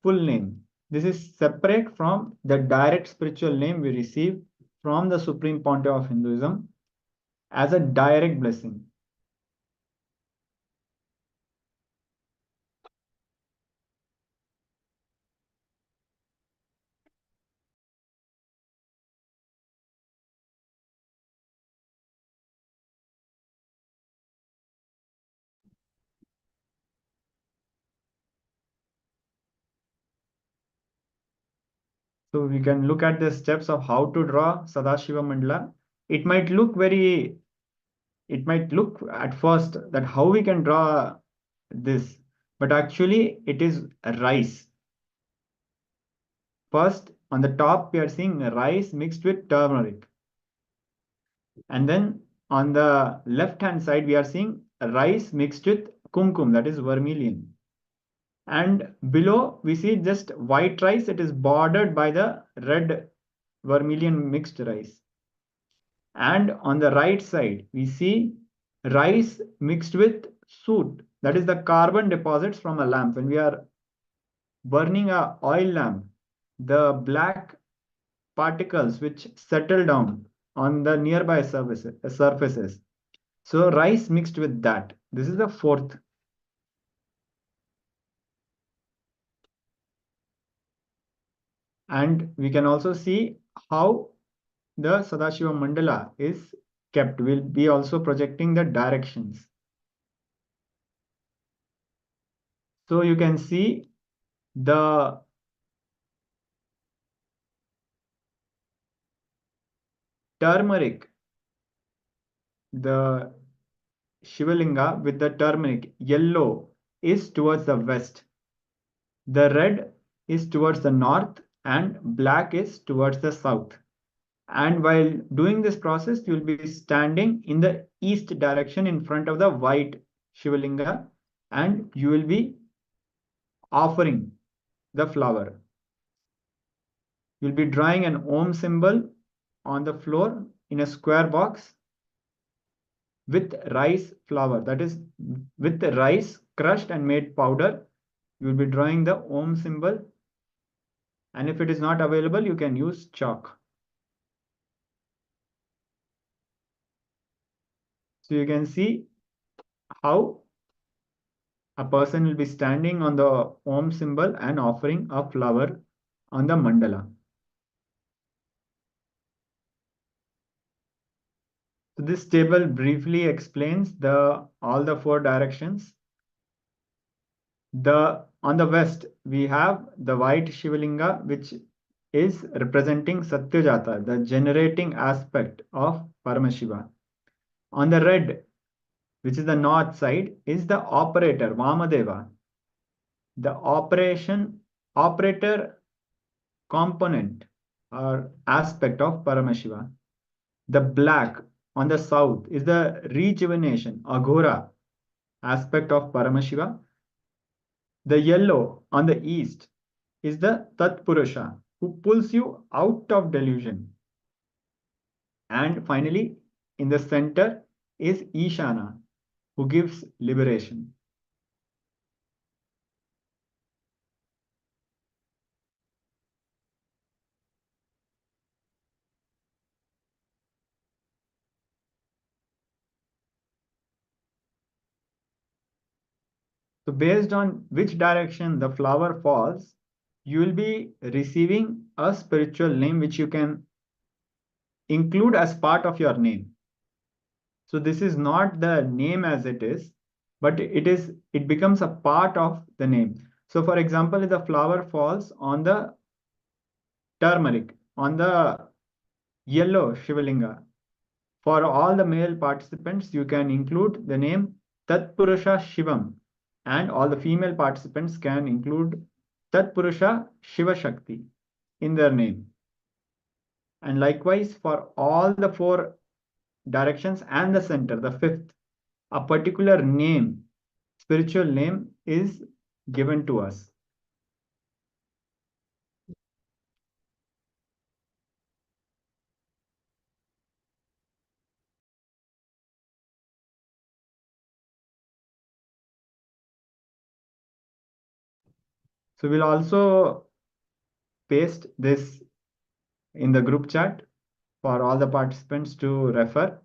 full name. This is separate from the direct spiritual name we receive from the Supreme Pontiff of Hinduism as a direct blessing. So we can look at the steps of how to draw Sadashiva Mandala. It might look at first that how we can draw this, but actually it is rice. First, on the top, we are seeing rice mixed with turmeric. And then on the left-hand side, we are seeing rice mixed with kumkum, that is vermilion. And below, we see just white rice. It is bordered by the red vermilion mixed rice. And on the right side, we see rice mixed with soot. That is the carbon deposits from a lamp. When we are burning a oil lamp, the black particles which settle down on the nearby surfaces. So rice mixed with that. This is the 4th. And we can also see how the Sadashiva Mandala is kept. We'll be also projecting the directions. So you can see the turmeric, the Shivalinga with the turmeric, yellow is towards the west. The red is towards the north and black is towards the south. And while doing this process, you will be standing in the east direction in front of the white Shivalinga, and you will be offering the flower. You'll be drawing an Om symbol on the floor in a square box with rice flour, that is with the rice crushed and made powder. You will be drawing the Om symbol, and if it is not available, you can use chalk. So you can see how a person will be standing on the Om symbol and offering a flower on the mandala. So this table briefly explains all the 4 directions. On the west, we have the white Shivalinga, which is representing Satyajata, the generating aspect of Paramashiva. On the red, which is the north side, is the operator, Vamadeva, the operator component or aspect of Paramashiva. The black on the south is the rejuvenation, Aghora aspect of Paramashiva. The yellow on the east is the Tatpurusha, who pulls you out of delusion. And finally, in the center is Ishana, who gives liberation. So based on which direction the flower falls, you will be receiving a spiritual name which you can include as part of your name. So this is not the name as it is, but it becomes a part of the name. So for example, if the flower falls on the turmeric, on the yellow Shivalinga, for all the male participants, you can include the name Tatpurusha Shivam, and all the female participants can include Tatpurusha Shiva Shakti in their name. And likewise, for all the four directions and the center, the fifth, a particular name, spiritual name, is given to us. So we'll also paste this in the group chat for all the participants to refer.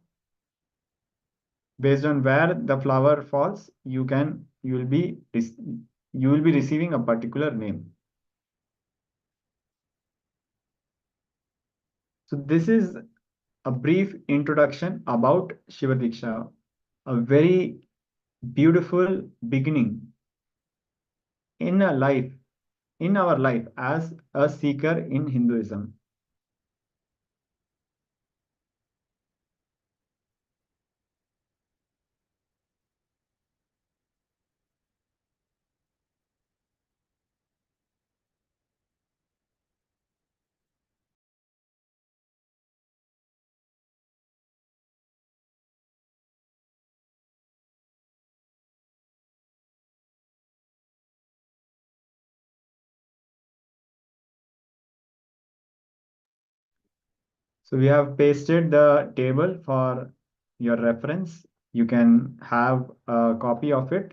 Based on where the flower falls, you will be receiving a particular name. So this is a brief introduction about Shiva Diksha, a very beautiful beginning in our life as a seeker in Hinduism. So we have pasted the table for your reference. You can have a copy of it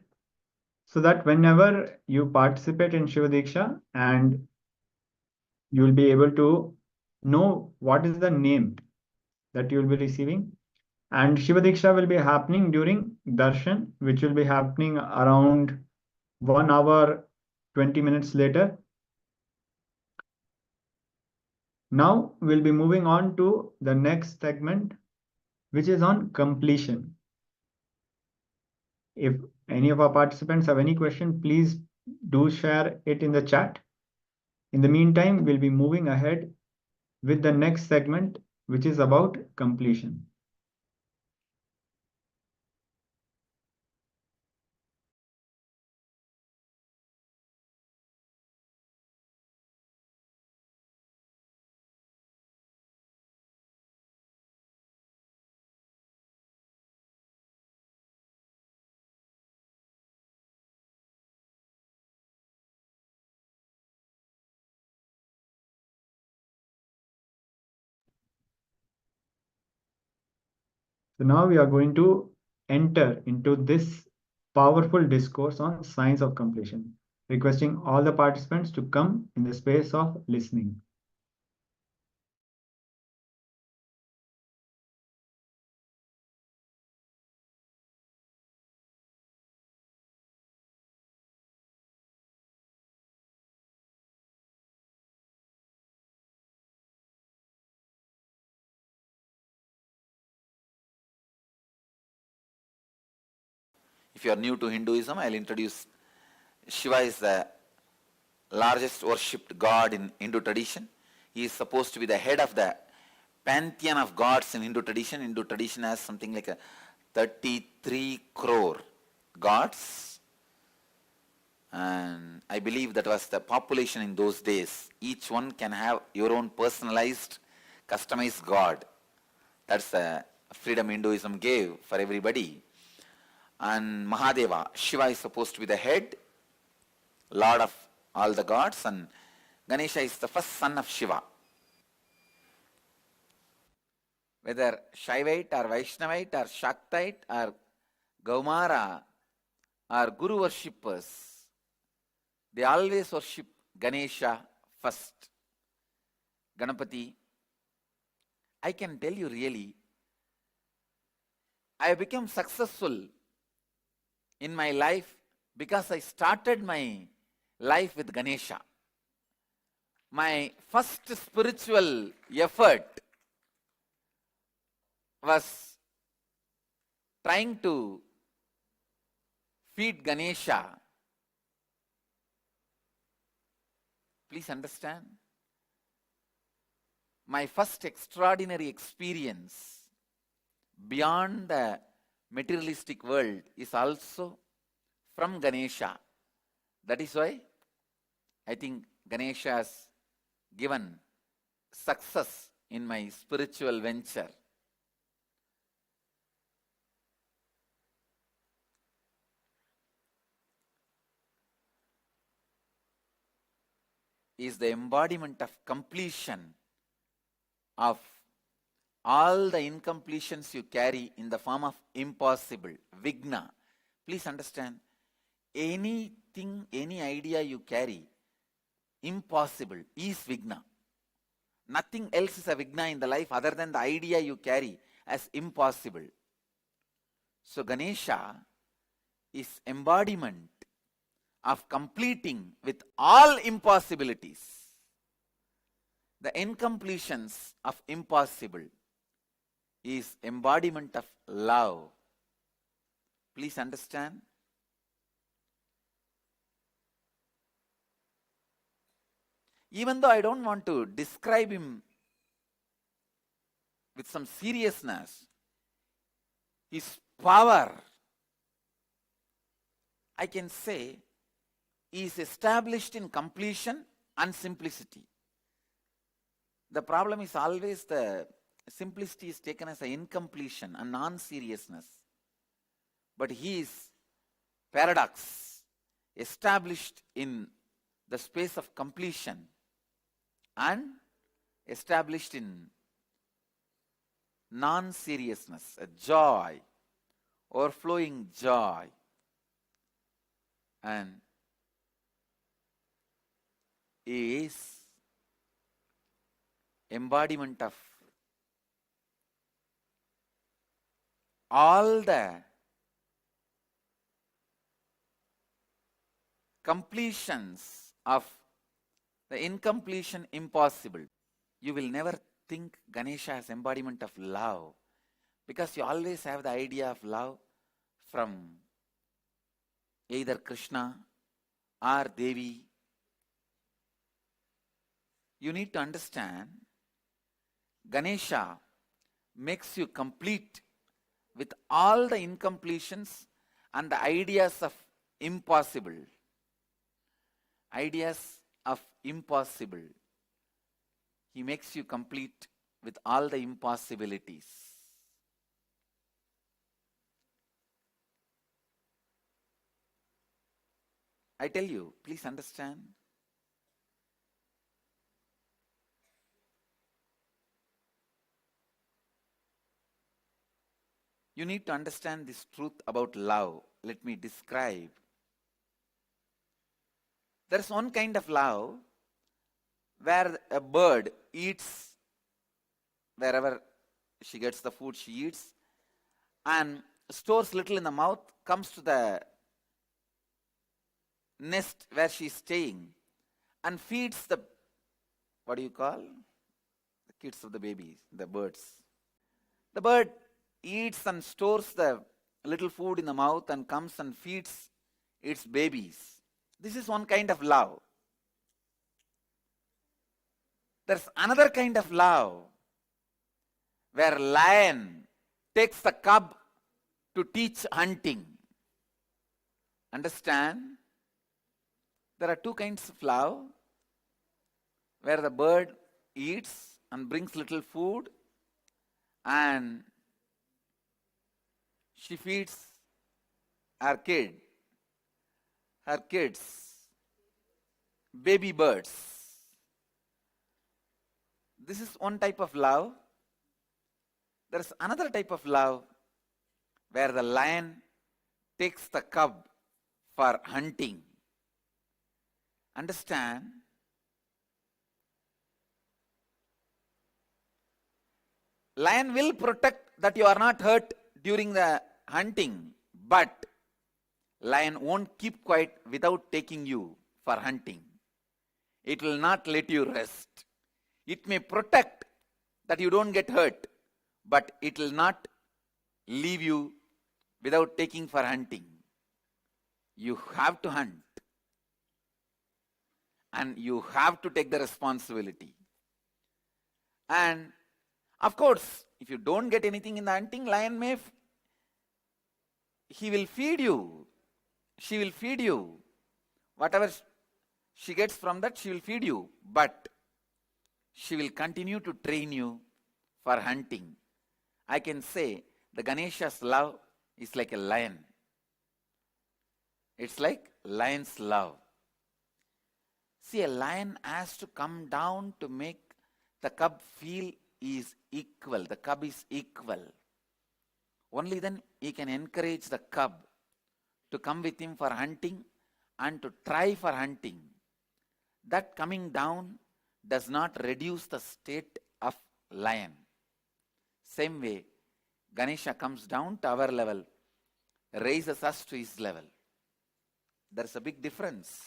so that whenever you participate in Shiva Diksha, and you will be able to know what is the name that you will be receiving. And Shiva Diksha will be happening during darshan, which will be happening around 1 hour, 20 minutes later. Now we'll be moving on to the next segment, which is on completion. If any of our participants have any question, please do share it in the chat. In the meantime, we'll be moving ahead with the next segment, which is about completion. So now we are going to enter into this powerful discourse on science of completion, requesting all the participants to come in the space of listening. If you are new to Hinduism, I'll introduce Shiva is the largest worshipped god in Hindu tradition. He is supposed to be the head of the pantheon of gods in Hindu tradition. Hindu tradition has something like a 33 crore gods. And I believe that was the population in those days. Each one can have your own personalized, customized god. That's the freedom Hinduism gave for everybody. And Mahadeva, Shiva is supposed to be the head, lord of all the gods, and Ganesha is the first son of Shiva. Whether Shaivite or Vaishnavite or Shaktite or Gaumara or Guru worshippers, they always worship Ganesha first. Ganapati, I can tell you really, I have become successful in my life because I started my life with Ganesha. My first spiritual effort was trying to feed Ganesha. Please understand. My first extraordinary experience beyond the materialistic world is also from Ganesha. That is why I think Ganesha has given success in my spiritual venture. Is the embodiment of completion of all the incompletions you carry in the form of impossible, vigna. Please understand, anything, any idea you carry, impossible is vigna. Nothing else is a vigna in the life other than the idea you carry as impossible. So Ganesha is embodiment of completing with all impossibilities, the incompletions of impossible is embodiment of love. Please understand. Even though I don't want to describe him with some seriousness, his power, I can say, is established in completion and simplicity. The problem is always the simplicity is taken as an incompletion and non-seriousness. But he is paradox, established in the space of completion and established in non-seriousness, a joy, overflowing joy. And is embodiment of all the completions of the incompletion impossible. You will never think Ganesha as embodiment of love, because you always have the idea of love from either Krishna or Devi. You need to understand, Ganesha makes you complete with all the incompletions and the ideas of impossible. Ideas of impossible. He makes you complete with all the impossibilities. I tell you, please understand. You need to understand this truth about love. Let me describe. There is one kind of love where a bird eats wherever she gets the food she eats and stores little in the mouth, comes to the nest where she is staying and feeds the, what do you call? The kids of the babies, the birds. The bird eats and stores the little food in the mouth and comes and feeds its babies. This is one kind of love. There's another kind of love where lion takes the cub to teach hunting. Understand? There are two kinds of love where the bird eats and brings little food and she feeds her kids, baby birds. This is one type of love. There is another type of love where the lion takes the cub for hunting. Understand? Lion will protect that you are not hurt during the hunting, but lion won't keep quiet without taking you for hunting. It will not let you rest. It may protect that you don't get hurt, but it will not leave you without taking for hunting. You have to hunt. And you have to take the responsibility. And of course, if you don't get anything in the hunting, lion he will feed you. She will feed you. Whatever she gets from that, she will feed you. But she will continue to train you for hunting. I can say the Ganesha's love is like a lion. It's like lion's love. See, a lion has to come down to make the cub feel is equal. The cub is equal. Only then he can encourage the cub to come with him for hunting and to try for hunting. That coming down does not reduce the state of lion. Same way, Ganesha comes down to our level, raises us to his level. There's a big difference.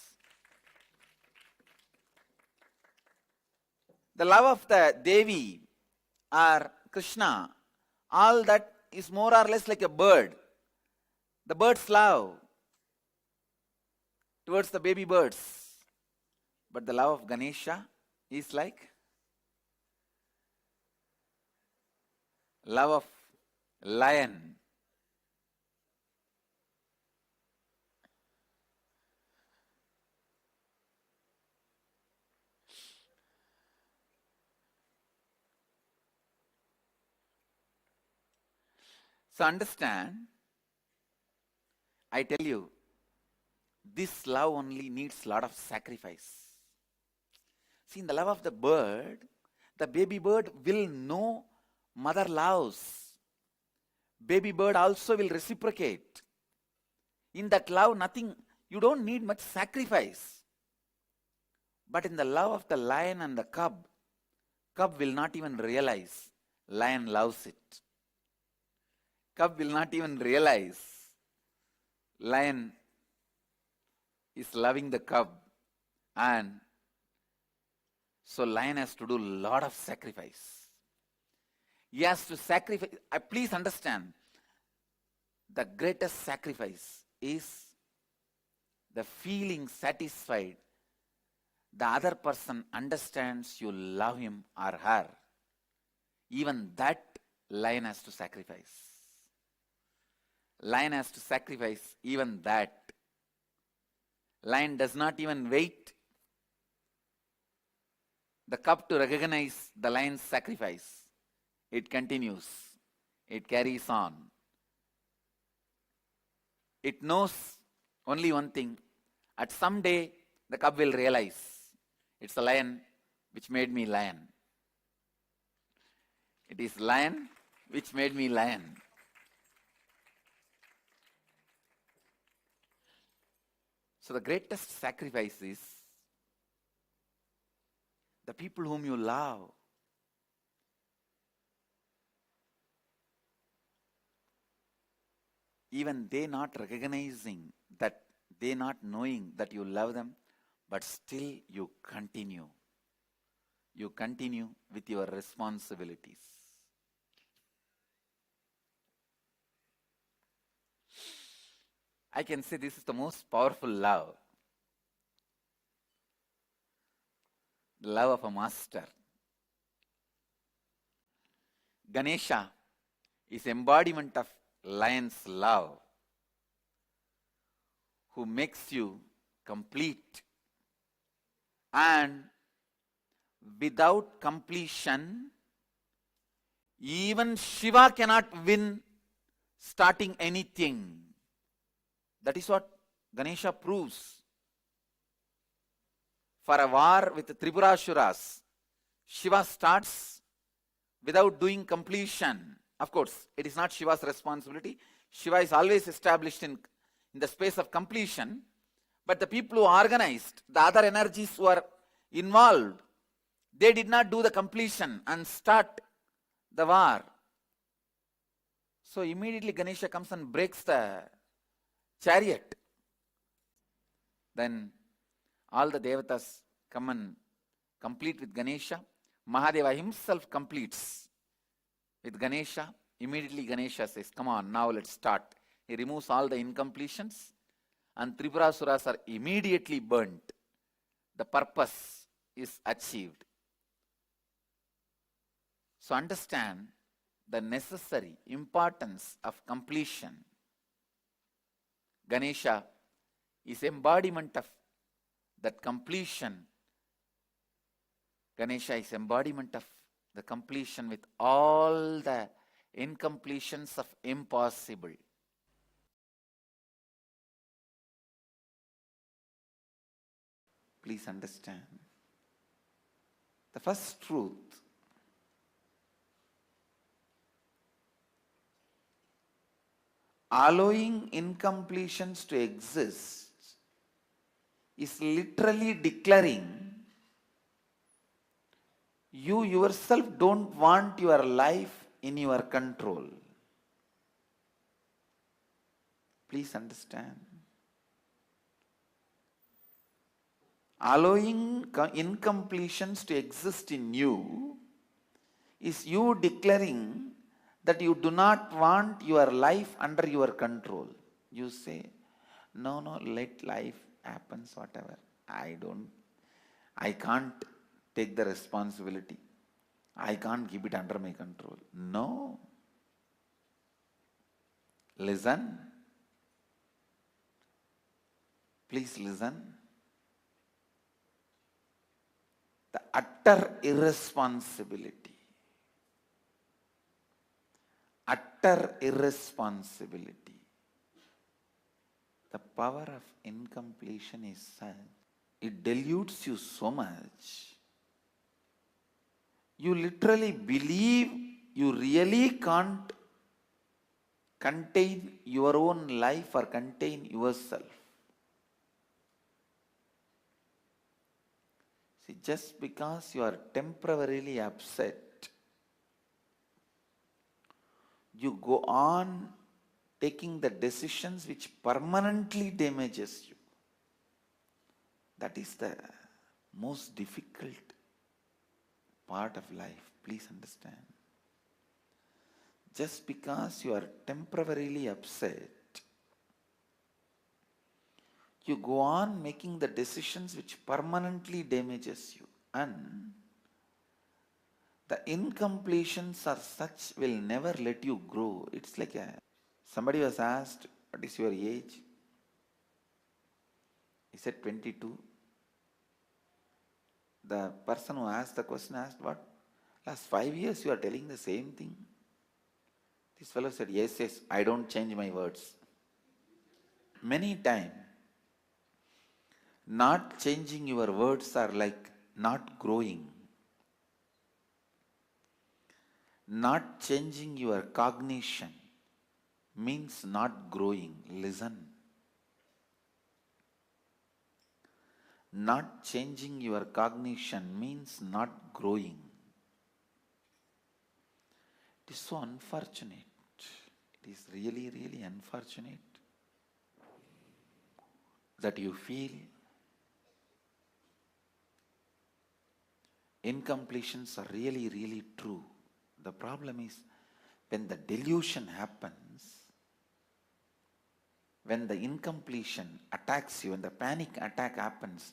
The love of the Devi or Krishna, all that is more or less like a bird. The bird's love towards the baby birds. But the love of Ganesha is like love of lion. So understand, I tell you, this love only needs a lot of sacrifice. See, in the love of the bird, the baby bird will know mother loves. Baby bird also will reciprocate. In that love, nothing, you don't need much sacrifice. But in the love of the lion and the cub will not even realize lion loves it. Cub will not even realize lion is loving the cub. And so lion has to do a lot of sacrifice. He has to sacrifice. Please understand, the greatest sacrifice is the feeling satisfied. The other person understands you love him or her. Even that lion has to sacrifice. Lion has to sacrifice even that. Lion does not even wait the cub to recognize the lion's sacrifice. It continues. It carries on. It knows only one thing. At some day, the cub will realize it's the lion which made me lion. It is lion which made me lion. So the greatest sacrifice is the people whom you love. Even they not recognizing that, they not knowing that you love them, but still you continue. You continue with your responsibilities. I can say this is the most powerful love. The love of a master. Ganesha is embodiment of lion's love, who makes you complete. And without completion, even Shiva cannot win starting anything. That is what Ganesha proves. For a war with the Tripurasuras, Shiva starts without doing completion. Of course, it is not Shiva's responsibility. Shiva is always established in the space of completion. But the people who organized, the other energies who are involved, they did not do the completion and start the war. So immediately Ganesha comes and breaks the chariot. Then all the devatas come and complete with Ganesha. Mahadeva himself completes with Ganesha. Immediately Ganesha says, come on, now let's start. He removes all the incompletions and Tripurasuras are immediately burnt. The purpose is achieved. So understand the necessary importance of completion. Ganesha is embodiment of that completion. Ganesha is embodiment of the completion with all the incompletions of impossible. Please understand. The first truth, allowing incompletions to exist is literally declaring you yourself don't want your life in your control. Please understand. Allowing incompletions to exist in you is you declaring that you do not want your life under your control. You say, no, let life happen, whatever. I can't take the responsibility. I can't keep it under my control. No. Listen. Please listen. The utter irresponsibility. Utter irresponsibility. The power of incompletion is such, it dilutes you so much. You literally believe you really can't contain your own life or contain yourself. See, just because you are temporarily upset, you go on taking the decisions which permanently damages you. That is the most difficult part of life. Please understand. Just because you are temporarily upset, you go on making the decisions which permanently damages you, and the incompletions are such will never let you grow. It's like somebody was asked, what is your age? He said 22. The person who asked the question asked, what? Last 5 years you are telling the same thing? This fellow said, yes, I don't change my words. Many times, not changing your words are like not growing. Not changing your cognition means not growing. Listen. Not changing your cognition means not growing. It is so unfortunate. It is really, really unfortunate that you feel incompletions are really, really true. The problem is when the delusion happens, when the incompletion attacks you, when the panic attack happens,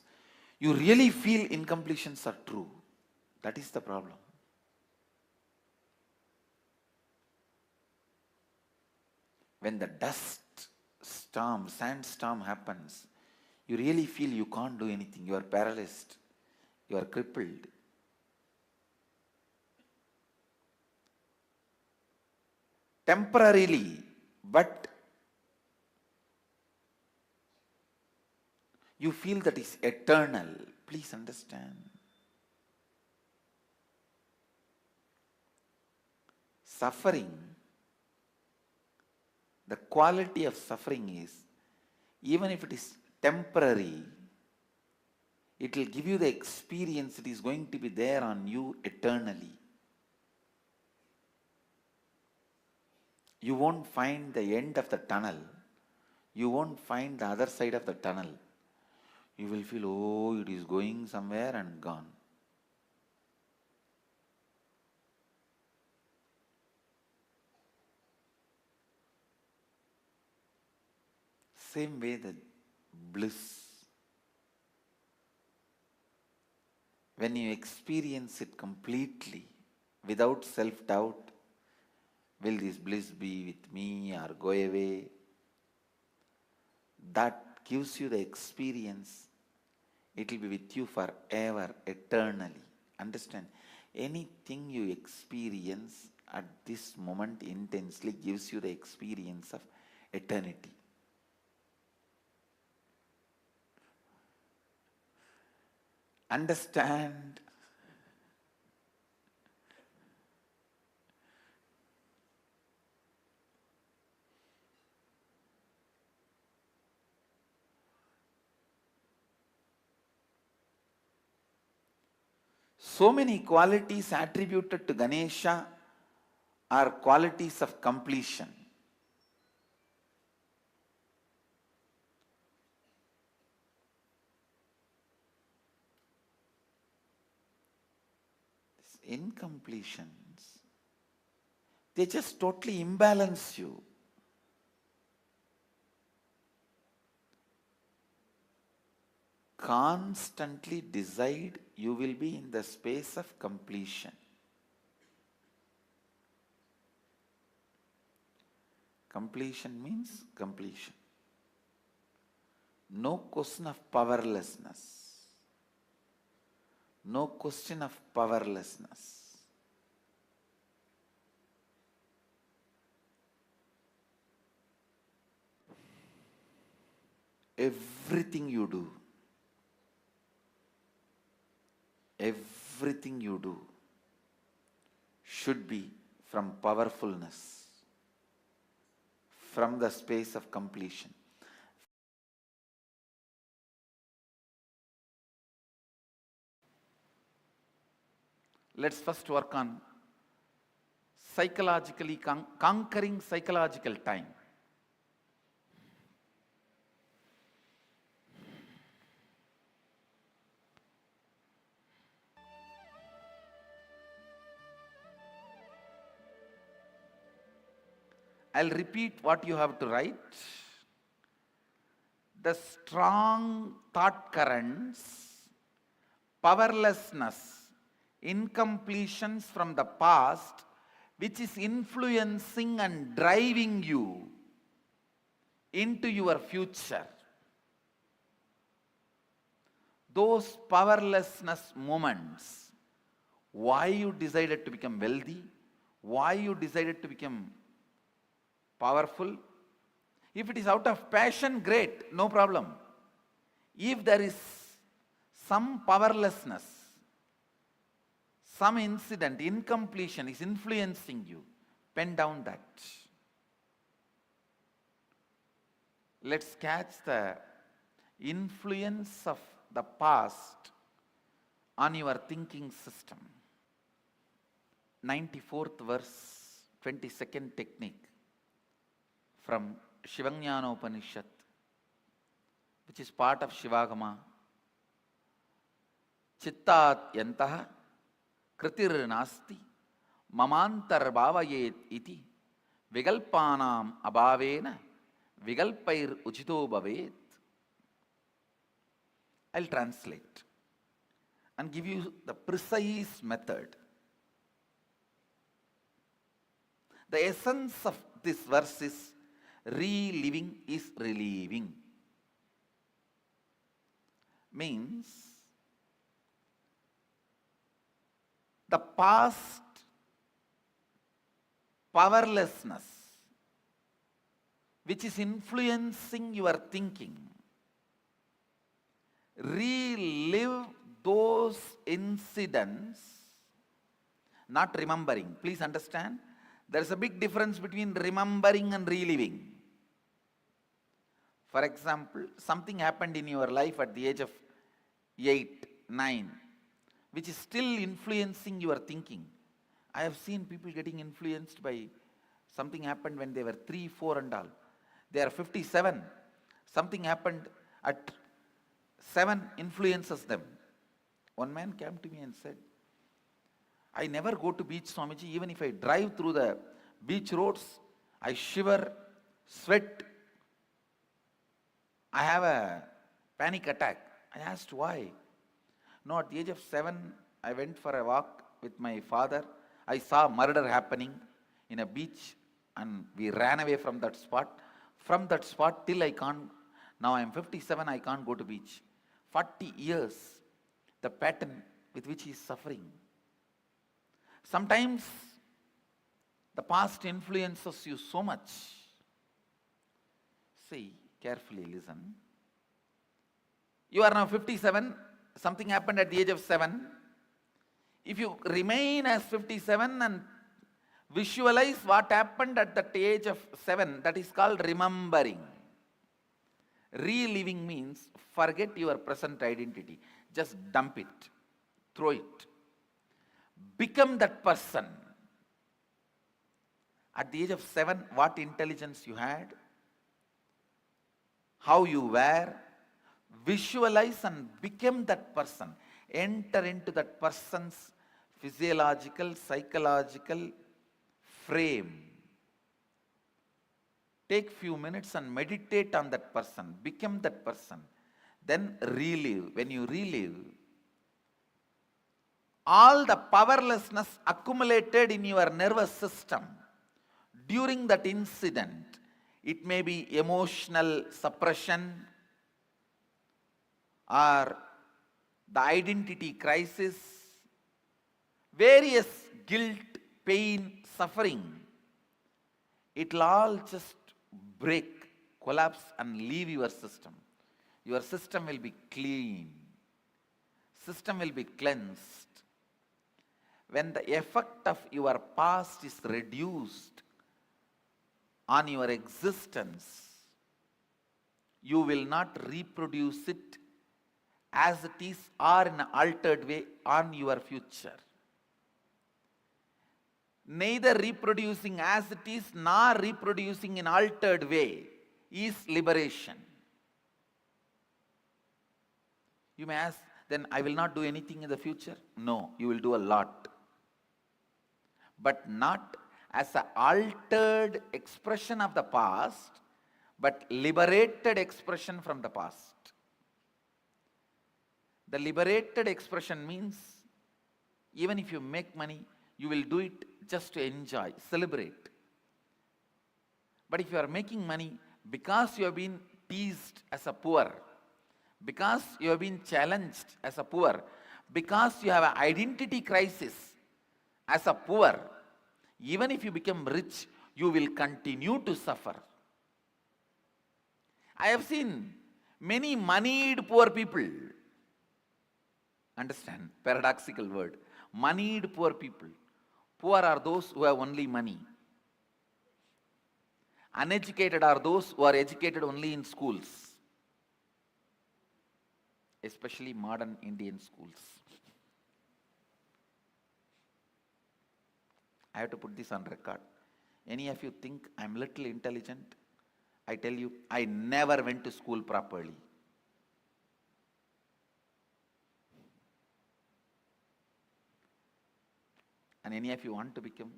you really feel incompletions are true. That is the problem. When the dust storm, sandstorm happens, you really feel you can't do anything. You are paralyzed. You are crippled. Temporarily, but you feel that is eternal. Please understand. Suffering, the quality of suffering is, even if it is temporary, it will give you the experience it is going to be there on you eternally. You won't find the end of the tunnel. You won't find the other side of the tunnel. You will feel, oh, it is going somewhere and gone. Same way the bliss, when you experience it completely, without self-doubt, will this bliss be with me or go away? That gives you the experience. It will be with you forever, eternally. Understand? Anything you experience at this moment intensely gives you the experience of eternity. Understand? So many qualities attributed to Ganesha are qualities of completion. These incompletions, they just totally imbalance you. Constantly decide you will be in the space of completion. Completion means completion. No question of powerlessness. No question of powerlessness. Everything you do, everything you do should be from powerfulness, from the space of completion. Let's first work on psychologically conquering psychological time. I'll repeat what you have to write. The strong thought currents, powerlessness, incompletions from the past, which is influencing and driving you into your future. Those powerlessness moments, why you decided to become wealthy, why you decided to become powerful. If it is out of passion, great, no problem. If there is some powerlessness, some incident, incompletion is influencing you, pen down that. Let's catch the influence of the past on your thinking system. 94th verse, 22nd technique from Shivanyana Upanishad, which is part of Shivagama. Chittat yantaha kritir nasti mamantar bhavayet iti vigalpanam abhavena vigalpair uchito bhavet. I'll translate and give you the precise method. The essence of this verse is reliving is relieving. Means the past powerlessness which is influencing your thinking, relive those incidents, not remembering. Please understand, there is a big difference between remembering and reliving. For example, something happened in your life at the age of 8, 9, which is still influencing your thinking. I have seen people getting influenced by something happened when they were 3, 4 and all. They are 57. Something happened at 7 influences them. One man came to me and said, I never go to beach, Swamiji. Even if I drive through the beach roads, I shiver, sweat. I have a panic attack. I asked why. No, at the age of 7, I went for a walk with my father. I saw murder happening in a beach and we ran away from that spot. From that spot till I can't, now I am 57, I can't go to beach. 40 years, the pattern with which he is suffering. Sometimes the past influences you so much. See, carefully listen. You are now 57, something happened at the age of 7. If you remain as 57 and visualize what happened at that age of 7, that is called remembering. Reliving means forget your present identity. Just dump it, throw it. Become that person. At the age of 7, what intelligence you had, how you were, visualize and become that person. Enter into that person's physiological, psychological frame. Take few minutes and meditate on that person. Become that person. Then relive. When you relive, all the powerlessness accumulated in your nervous system during that incident, it may be emotional suppression or the identity crisis, various guilt, pain, suffering, it will all just break, collapse and leave your system. Your system will be clean. System will be cleansed. When the effect of your past is reduced on your existence, you will not reproduce it as it is or in an altered way on your future. Neither reproducing as it is nor reproducing in altered way is liberation. You may ask, then I will not do anything in the future? No, you will do a lot. But not as an altered expression of the past, but liberated expression from the past. The liberated expression means even if you make money, you will do it just to enjoy, celebrate. But if you are making money because you have been teased as a poor, because you have been challenged as a poor, because you have an identity crisis as a poor, even if you become rich, you will continue to suffer. I have seen many moneyed poor people. Understand, paradoxical word. Moneyed poor people. Poor are those who have only money. Uneducated are those who are educated only in schools, especially modern Indian schools. I have to put this on record. Any of you think I'm little intelligent? I tell you, I never went to school properly. And any of you want to become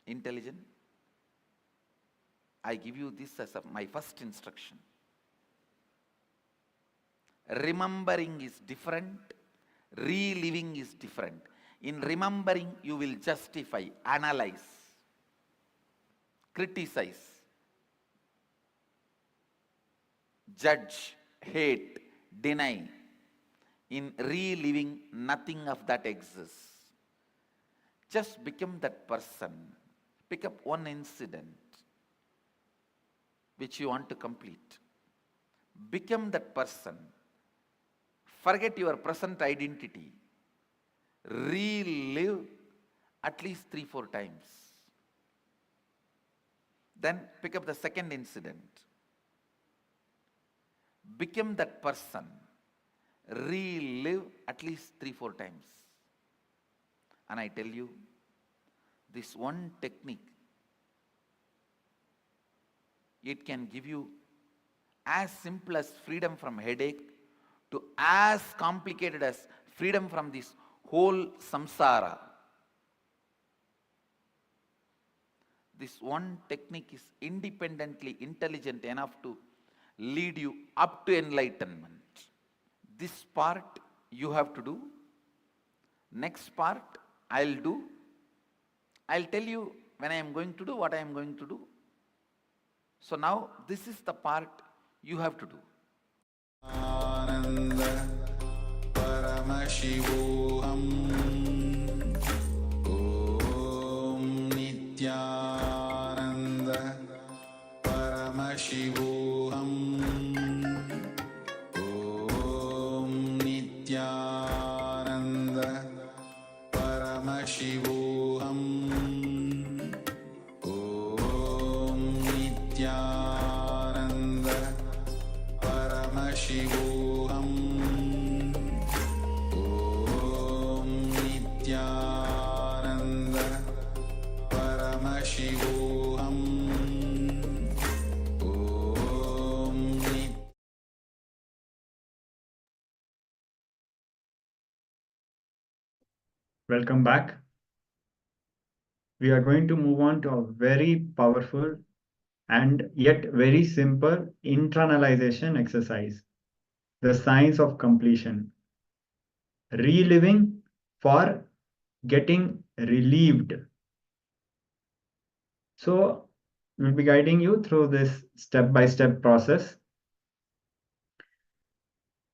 intelligent? I give you this as my first instruction. Remembering is different, reliving is different. In remembering, you will justify, analyze, criticize, judge, hate, deny. In reliving, nothing of that exists. Just become that person. Pick up one incident which you want to complete. Become that person. Forget your present identity. Relive at least 3-4 times. Then pick up the second incident. Become that person. Relive at least 3-4 times. And I tell you, this one technique, it can give you as simple as freedom from headache to as complicated as freedom from this whole samsara. This one technique is independently intelligent enough to lead you up to enlightenment. This part you have to do. Next part I'll do. I'll tell you when I am going to do what I am going to do. So now this is the part you have to do. Paramashivoham Om Nityananda Paramashivoham Om Nityananda Paramashivoham Om Nityananda Paramashivoham Om Nityananda Paramashivoham Om Welcome back. We are going to move on to a very powerful and yet very simple internalization exercise. The science of completion. Reliving for getting relieved. So we'll be guiding you through this step-by-step process.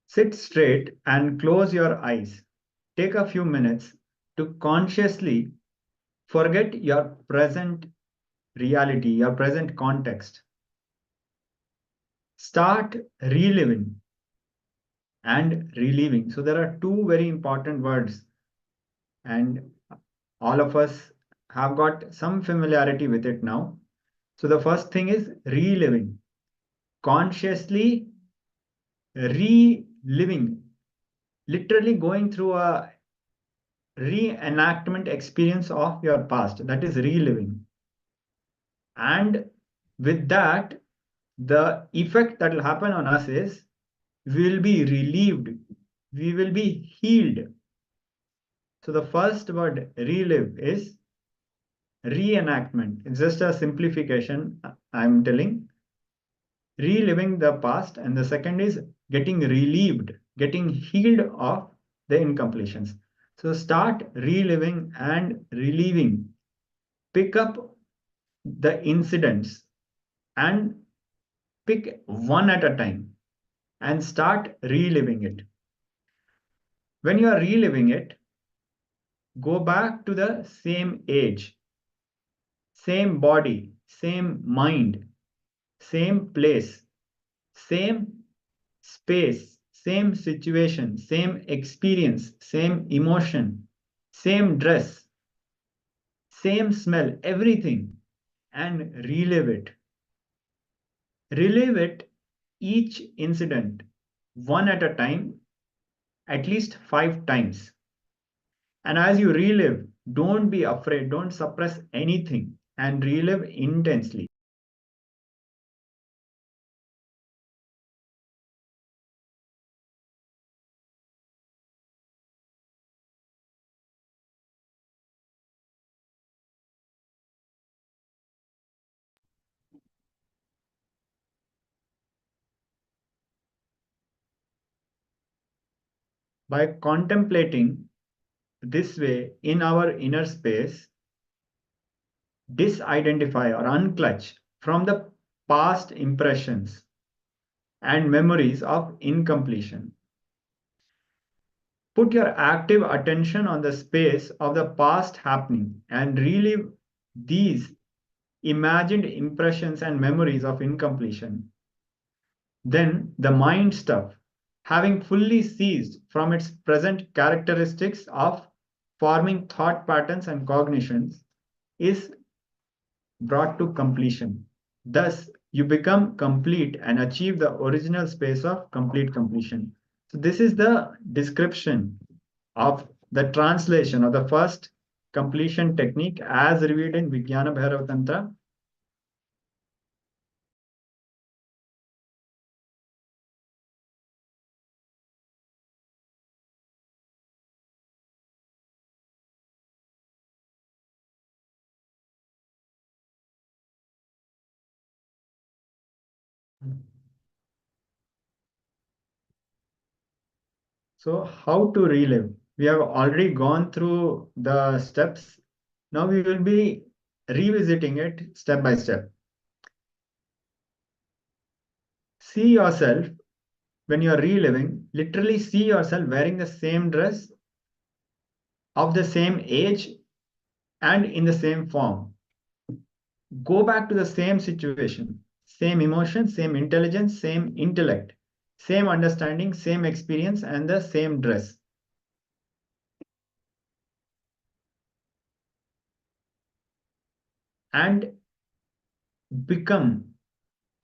Sit straight and close your eyes. Take a few minutes to consciously forget your present reality, your present context. Start reliving and relieving. So there are two very important words, and all of us have got some familiarity with it now. So the first thing is reliving, consciously reliving, literally going through a reenactment experience of your past. That is reliving. And with that, the effect that will happen on us is we will be relieved, we will be healed. So the first word relive is reenactment. It's just a simplification I'm telling. Reliving the past, and the second is getting relieved, getting healed of the incompletions. So start reliving and relieving. Pick up the incidents and pick one at a time and start reliving it. When you are reliving it, go back to the same age, same body, same mind, same place, same space, same situation, same experience, same emotion, same dress, same smell, everything, and relive it. Relive it, each incident, one at a time, at least 5 times. And as you relive, don't be afraid, don't suppress anything, and relive intensely. By contemplating this way in our inner space, disidentify or unclutch from the past impressions and memories of incompletion. Put your active attention on the space of the past happening and relive these imagined impressions and memories of incompletion. Then the mind stuff, having fully ceased from its present characteristics of forming thought patterns and cognitions, is brought to completion. Thus, you become complete and achieve the original space of complete completion. So this is the description of the translation of the first completion technique as revealed in Vijnana Bhairava Tantra. So how to relive? We have already gone through the steps. Now we will be revisiting it step by step. See yourself when you are reliving, literally see yourself wearing the same dress of the same age and in the same form. Go back to the same situation, same emotion, same intelligence, same intellect, same understanding, same experience, and the same dress. And become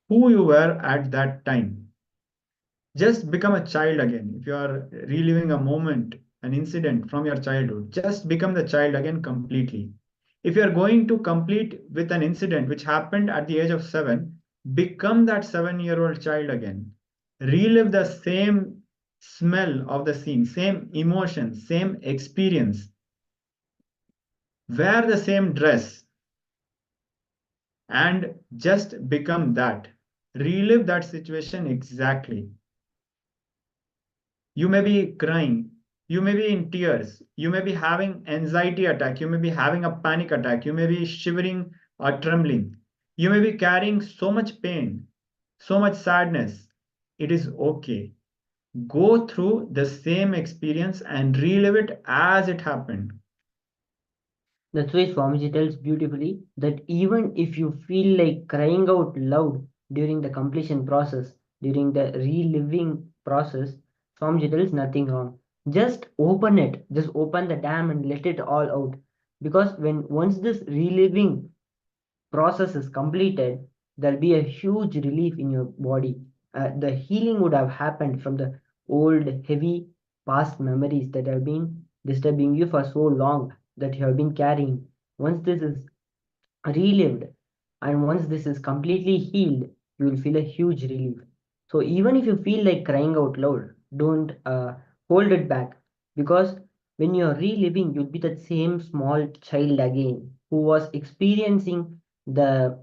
who you were at that time. Just become a child again. If you are reliving a moment, an incident from your childhood, just become the child again completely. If you are going to complete with an incident which happened at the age of 7, become that 7-year-old child again. Relive the same smell of the scene, same emotion, same experience. Wear the same dress and just become that. Relive that situation exactly. You may be crying, you may be in tears, you may be having anxiety attack, you may be having a panic attack, you may be shivering or trembling, you may be carrying so much pain, so much sadness. It is okay. Go through the same experience and relive it as it happened. That's why Swamiji tells beautifully that even if you feel like crying out loud during the completion process, during the reliving process, Swamiji tells nothing wrong. Just open it, just open the dam and let it all out. Because once this reliving process is completed, there'll be a huge relief in your body. The healing would have happened from the old, heavy past memories that have been disturbing you for so long, that you have been carrying. Once this is relived and once this is completely healed, you will feel a huge relief. So even if you feel like crying out loud, don't hold it back, because when you're reliving, you'll be that same small child again who was experiencing the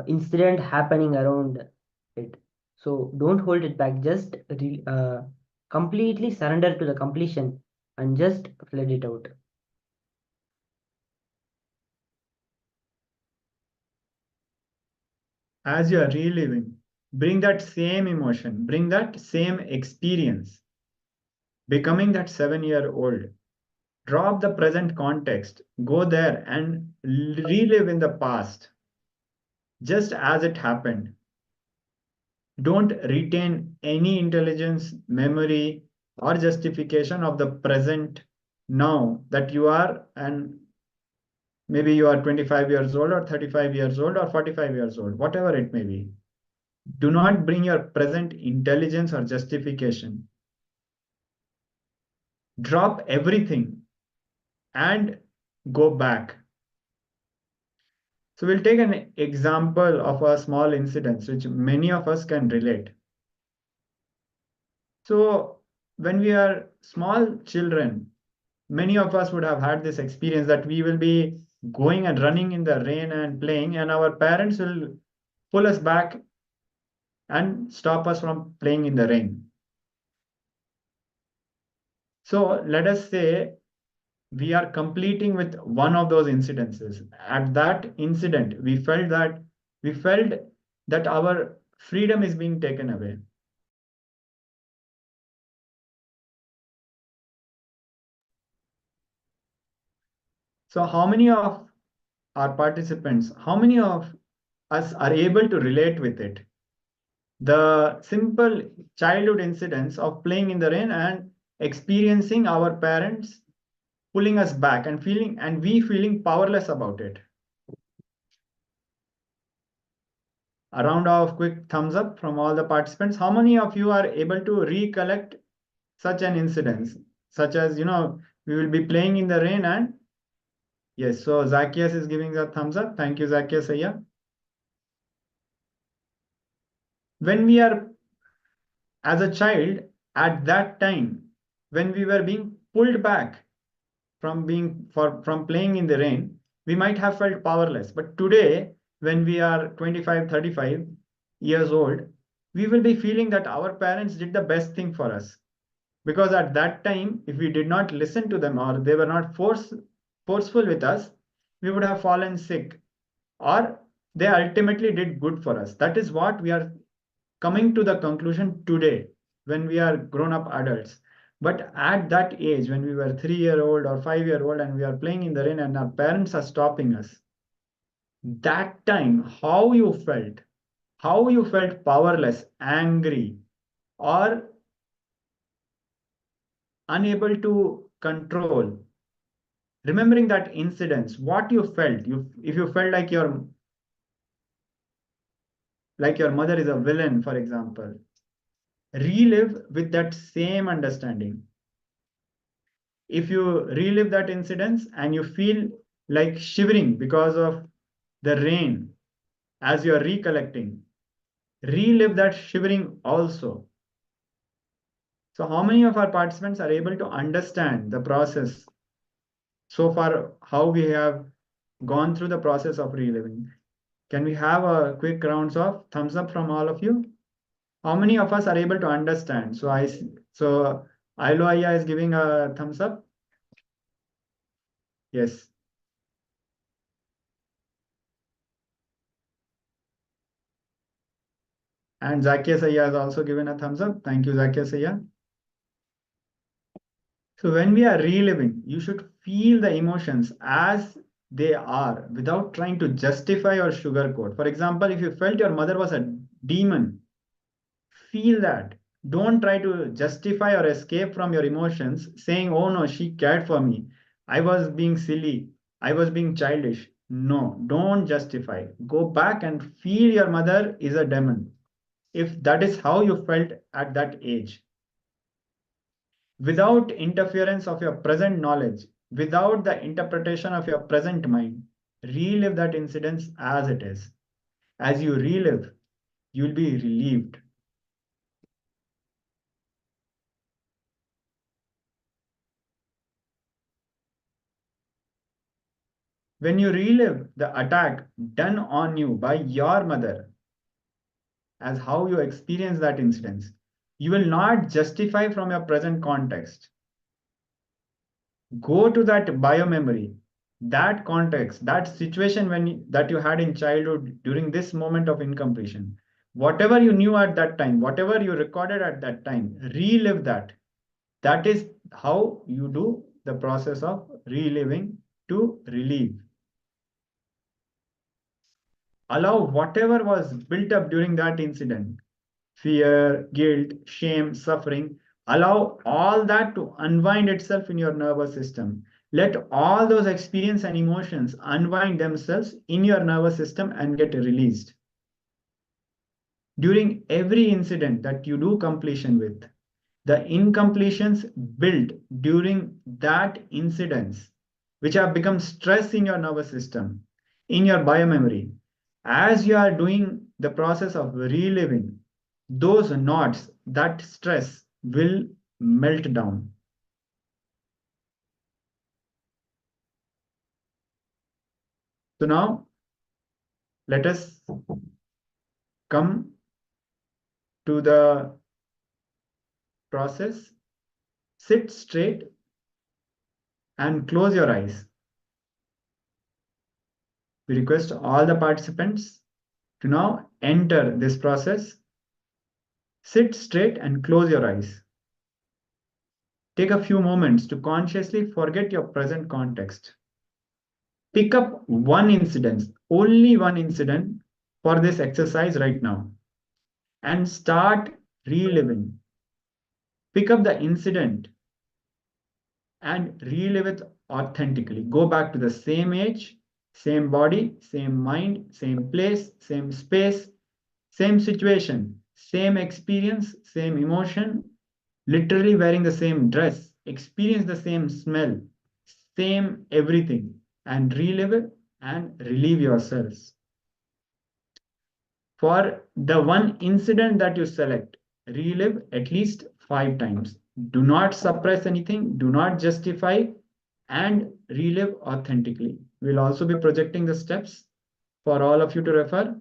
incident happening around it. So don't hold it back, just completely surrender to the completion and just let it out. As you are reliving, bring that same emotion, bring that same experience, becoming that 7-year-old. Drop the present context, go there and relive in the past, just as it happened. Don't retain any intelligence, memory, or justification of the present now that you are, and maybe you are 25 years old or 35 years old or 45 years old, whatever it may be. Do not bring your present intelligence or justification. Drop everything and go back. So we'll take an example of a small incident which many of us can relate. So when we are small children, many of us would have had this experience that we will be going and running in the rain and playing, and our parents will pull us back and stop us from playing in the rain. So let us say we are completing with one of those incidences. At that incident, we felt that our freedom is being taken away. So how many of our participants, how many of us are able to relate with it? The simple childhood incidents of playing in the rain and experiencing our parents pulling us back and we feeling powerless about it. A round of quick thumbs up from all the participants. How many of you are able to recollect such an incident, such as, we will be playing in the rain and yes, so Zacchaeus is giving a thumbs up. Thank you, Zacchaeus Ayya. When we are as a child at that time, when we were being pulled back from playing in the rain, we might have felt powerless. But today, when we are 25, 35 years old, we will be feeling that our parents did the best thing for us. Because at that time, if we did not listen to them or they were not forceful with us, we would have fallen sick, or they ultimately did good for us. That is what we are coming to the conclusion today when we are grown up adults. But at that age, when we were 3-year-old or 5-year-old and we are playing in the rain and our parents are stopping us, that time, how you felt powerless, angry, or unable to control. Remembering that incidents, what you felt, if you felt like your mother is a villain, for example, relive with that same understanding. If you relive that incidents and you feel like shivering because of the rain as you are recollecting, relive that shivering also. So how many of our participants are able to understand the process so far, how we have gone through the process of reliving? Can we have a quick rounds of thumbs up from all of you? How many of us are able to understand? So Ailoaya is giving a thumbs up. Yes. And Zakia Sayya has also given a thumbs up. Thank you, Zakia Sayya. So when we are reliving, you should feel the emotions as they are without trying to justify or sugarcoat. For example, if you felt your mother was a demon, feel that. Don't try to justify or escape from your emotions saying, oh no, she cared for me. I was being silly. I was being childish. No, don't justify. Go back and feel your mother is a demon, if that is how you felt at that age. Without interference of your present knowledge, without the interpretation of your present mind, relive that incident as it is. As you relive, you'll be relieved. When you relive the attack done on you by your mother, as how you experience that incident, you will not justify from your present context. Go to that biomemory, that context, that situation that you had in childhood during this moment of incompletion. Whatever you knew at that time, whatever you recorded at that time, relive that. That is how you do the process of reliving to relieve. Allow whatever was built up during that incident, fear, guilt, shame, suffering, allow all that to unwind itself in your nervous system. Let all those experiences and emotions unwind themselves in your nervous system and get released. During every incident that you do completion with, the incompletions built during that incidents, which have become stress in your nervous system, in your biomemory, as you are doing the process of reliving, those knots, that stress will melt down. So now, let us come to the process. Sit straight and close your eyes. We request all the participants to now enter this process. Sit straight and close your eyes. Take a few moments to consciously forget your present context. Pick up one incident, only one incident for this exercise right now, and start reliving. Pick up the incident and relive it authentically. Go back to the same age, same body, same mind, same place, same space, same situation, same experience, same emotion, literally wearing the same dress, experience the same smell, same everything, and relive it and relieve yourselves. For the one incident that you select, relive at least 5 times. Do not suppress anything, do not justify, and relive authentically. We'll also be projecting the steps for all of you to refer.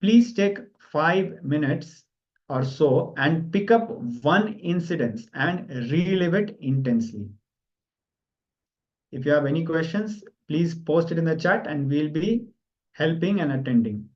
Please take 5 minutes or so and pick up one incident and relive it intensely. If you have any questions, please post it in the chat and we'll be helping and attending.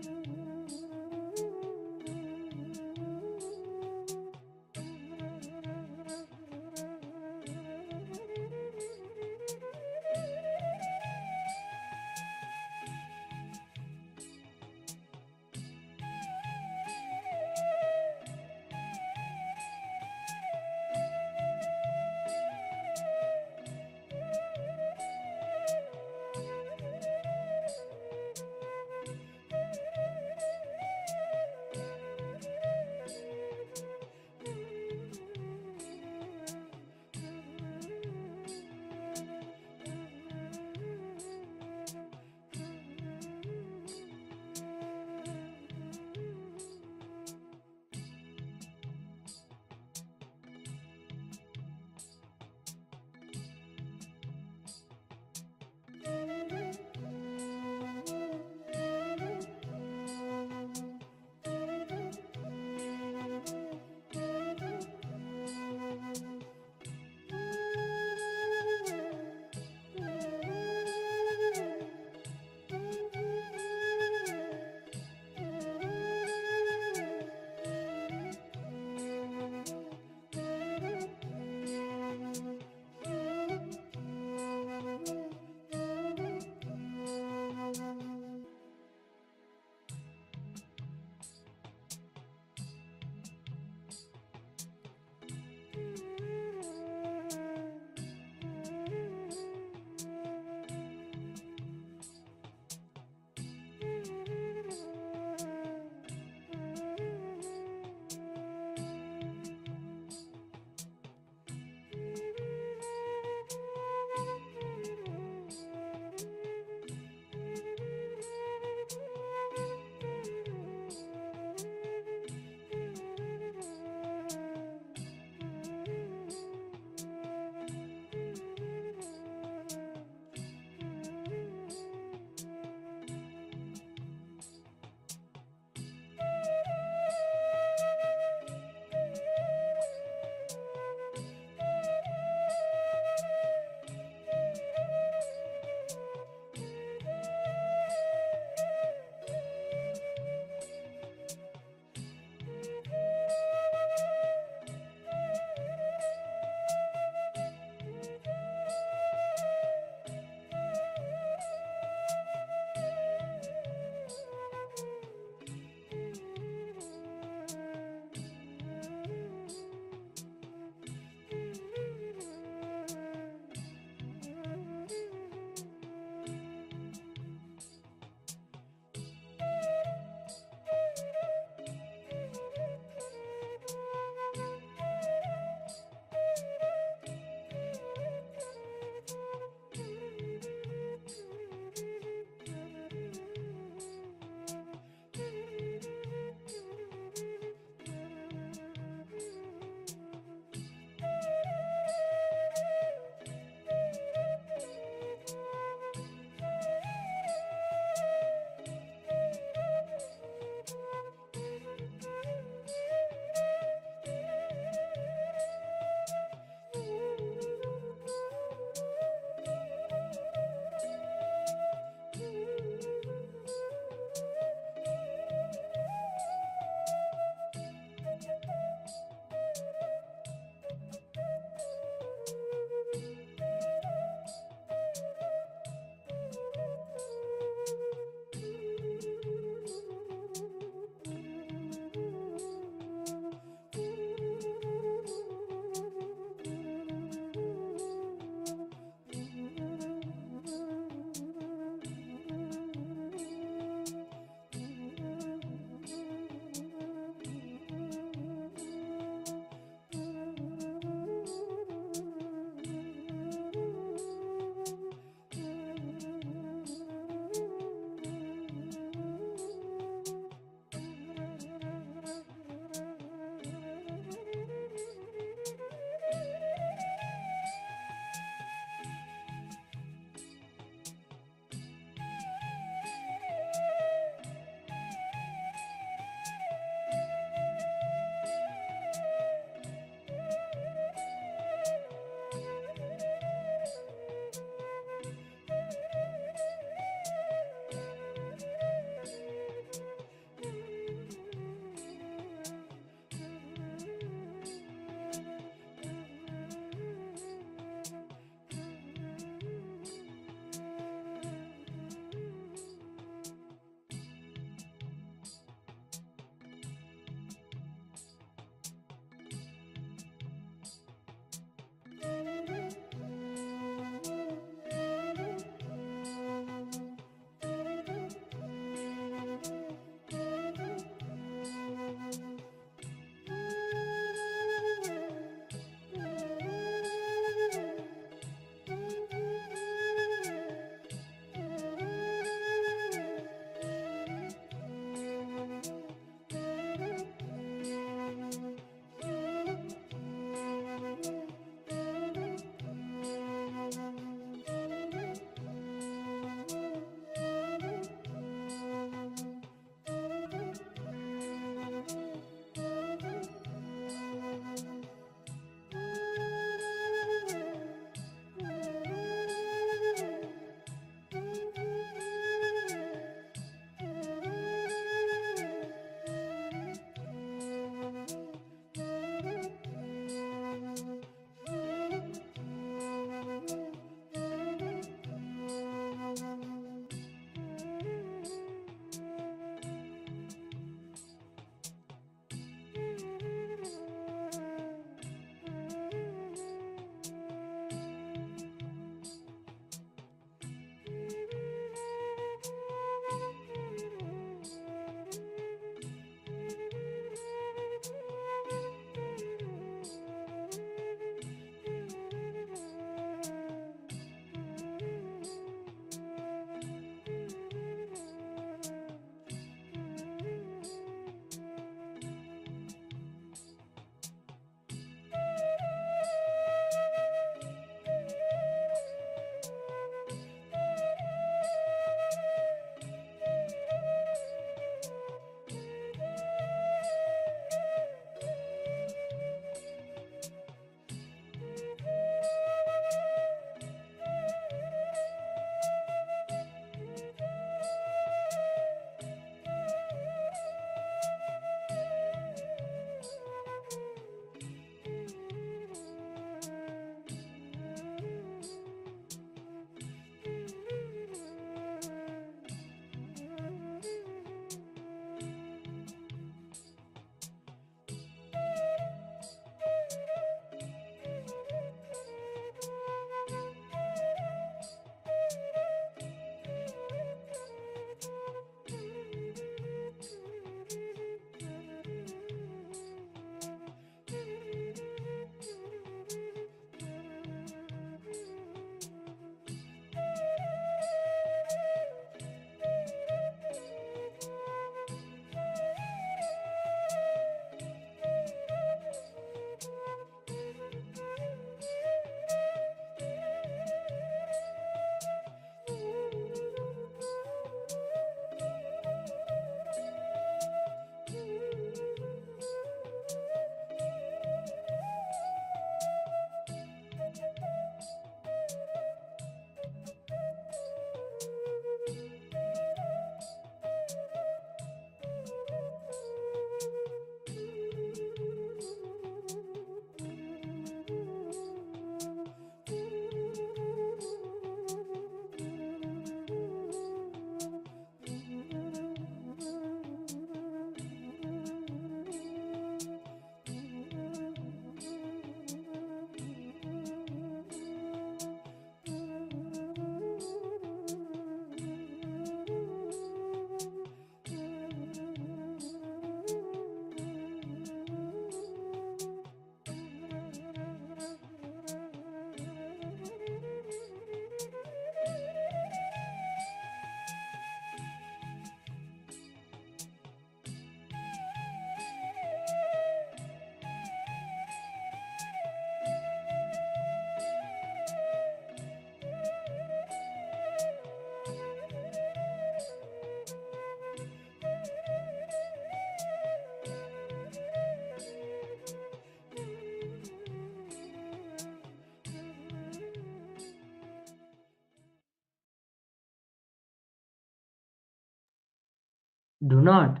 Do not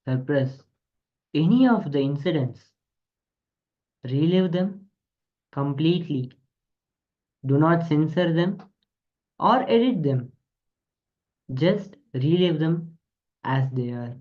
suppress any of the incidents. Relive them completely. Do not censor them or edit them. Just relive them as they are.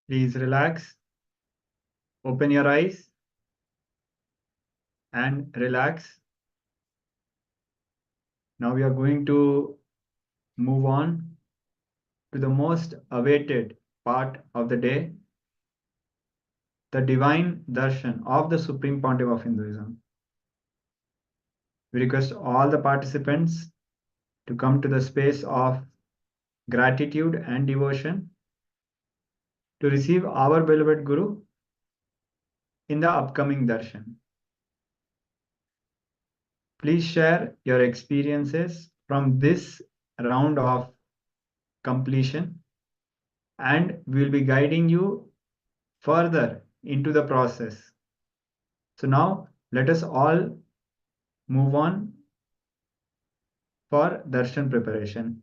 Please relax. Open your eyes and relax. Now we are going to move on to the most awaited part of the day, the divine darshan of the Supreme Pontiff of Hinduism. We request all the participants to come to the space of gratitude and devotion to receive our beloved Guru in the upcoming darshan. Please share your experiences from this round of completion, and we'll be guiding you further into the process. So now let us all move on for darshan preparation.